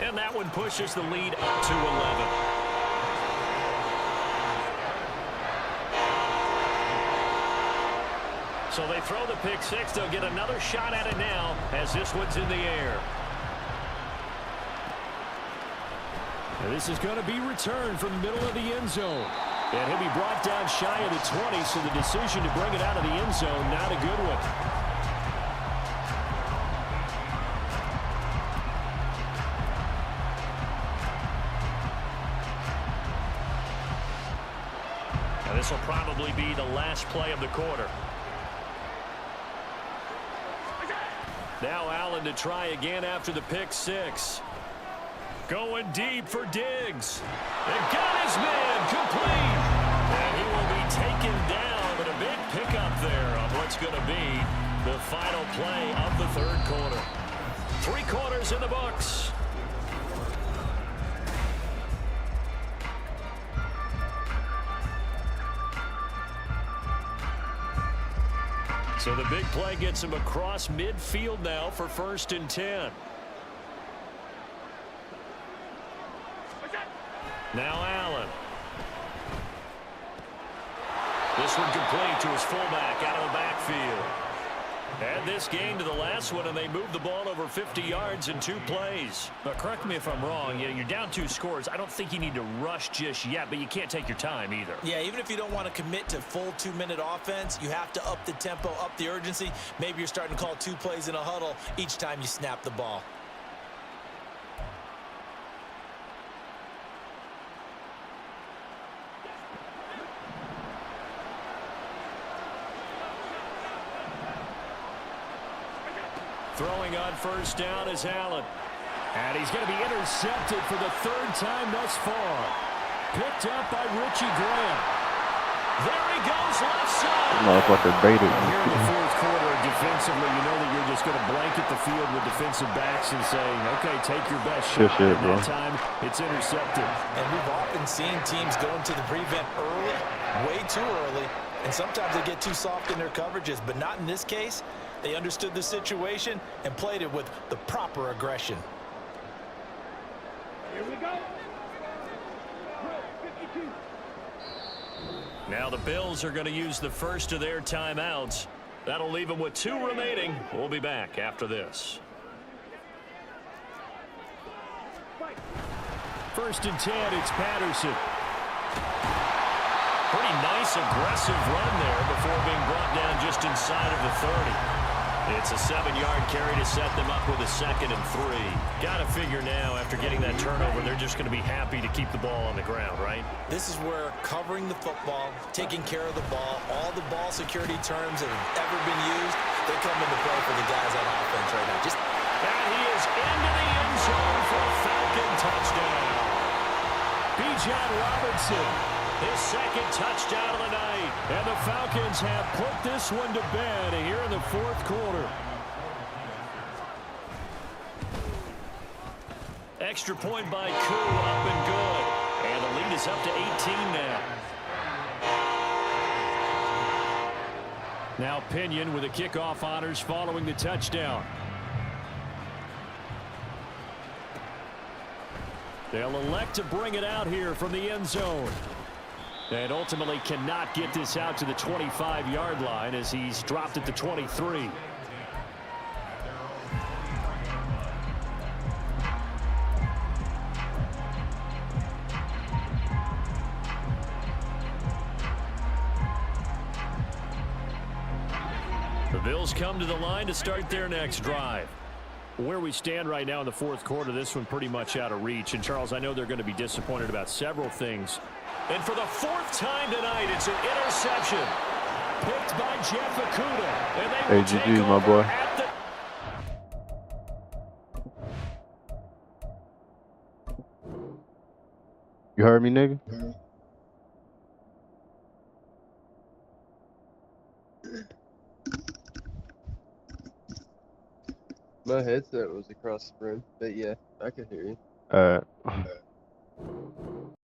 And that one pushes the lead up to 11. So they throw the pick 6. They'll get another shot at it now as this one's in the air. And this is going to be returned from the middle of the end zone. And he'll be brought down shy of the 20, so the decision to bring it out of the end zone, not a good one. And this will probably be the last play of the quarter. Now Allen to try again after the pick 6. Going deep for Diggs. They've got his man complete. And he will be taken down, but a big pickup there on what's going to be the final play of the 3rd quarter. 3 quarters in the books. So the big play gets him across midfield now for 1st and 10. Now Allen. This one complete to his fullback out of the backfield. Add this game to the last one, and they moved the ball over 50 yards in 2 plays. But correct me if I'm wrong. You're down 2 scores. I don't think you need to rush just yet, but you can't take your time either. Yeah, even if you don't want to commit to full 2-minute offense, you have to up the tempo, up the urgency. Maybe you're starting to call 2 plays in a huddle each time you snap the ball. Throwing on first down is Allen. And he's going to be intercepted for the third time thus far. Picked up by Richie Graham. There he goes, left side. Motherfucker baited. Here in the fourth quarter, defensively, you know that you're just going to blanket the field with defensive backs and say, okay, take your best shot. Good shit, bro. That time, it's intercepted. And we've often seen teams go into the prevent early, way too early, and sometimes they get too soft in their coverages, but not in this case. They understood the situation and played it with the proper aggression. Here we go. 52. Now the Bills are going to use the first of their timeouts. That'll leave them with 2 remaining. We'll be back after this. First and 10, it's Patterson. Pretty nice aggressive run there before being brought down just inside of the 30. It's a 7-yard carry to set them up with a 2nd and 3. Got to figure now, after getting that turnover, they're just going to be happy to keep the ball on the ground, right? This is where covering the football, taking care of the ball, all the ball security terms that have ever been used, they come into play for the guys on offense right now. And he is into the end zone for a Falcon touchdown. Bijan Robinson, his 2nd touchdown of the night. And the Falcons have put this one to bed here in the fourth quarter. Extra point by Koo, up and good. And the lead is up to 18 now. Now Pinion with the kickoff honors following the touchdown. They'll elect to bring it out here from the end zone. And ultimately cannot get this out to the 25-yard line as he's dropped at the 23. The Bills come to the line to start their next drive. Where we stand right now in the fourth quarter, this one pretty much out of reach. And, Charles, I know they're going to be disappointed about several things. And for the 4th time tonight, it's an interception. Picked by Jeff Okudah. And they will take over my boy. at the... You heard me, nigga? My headset was across the room, but yeah, I could hear you. Alright.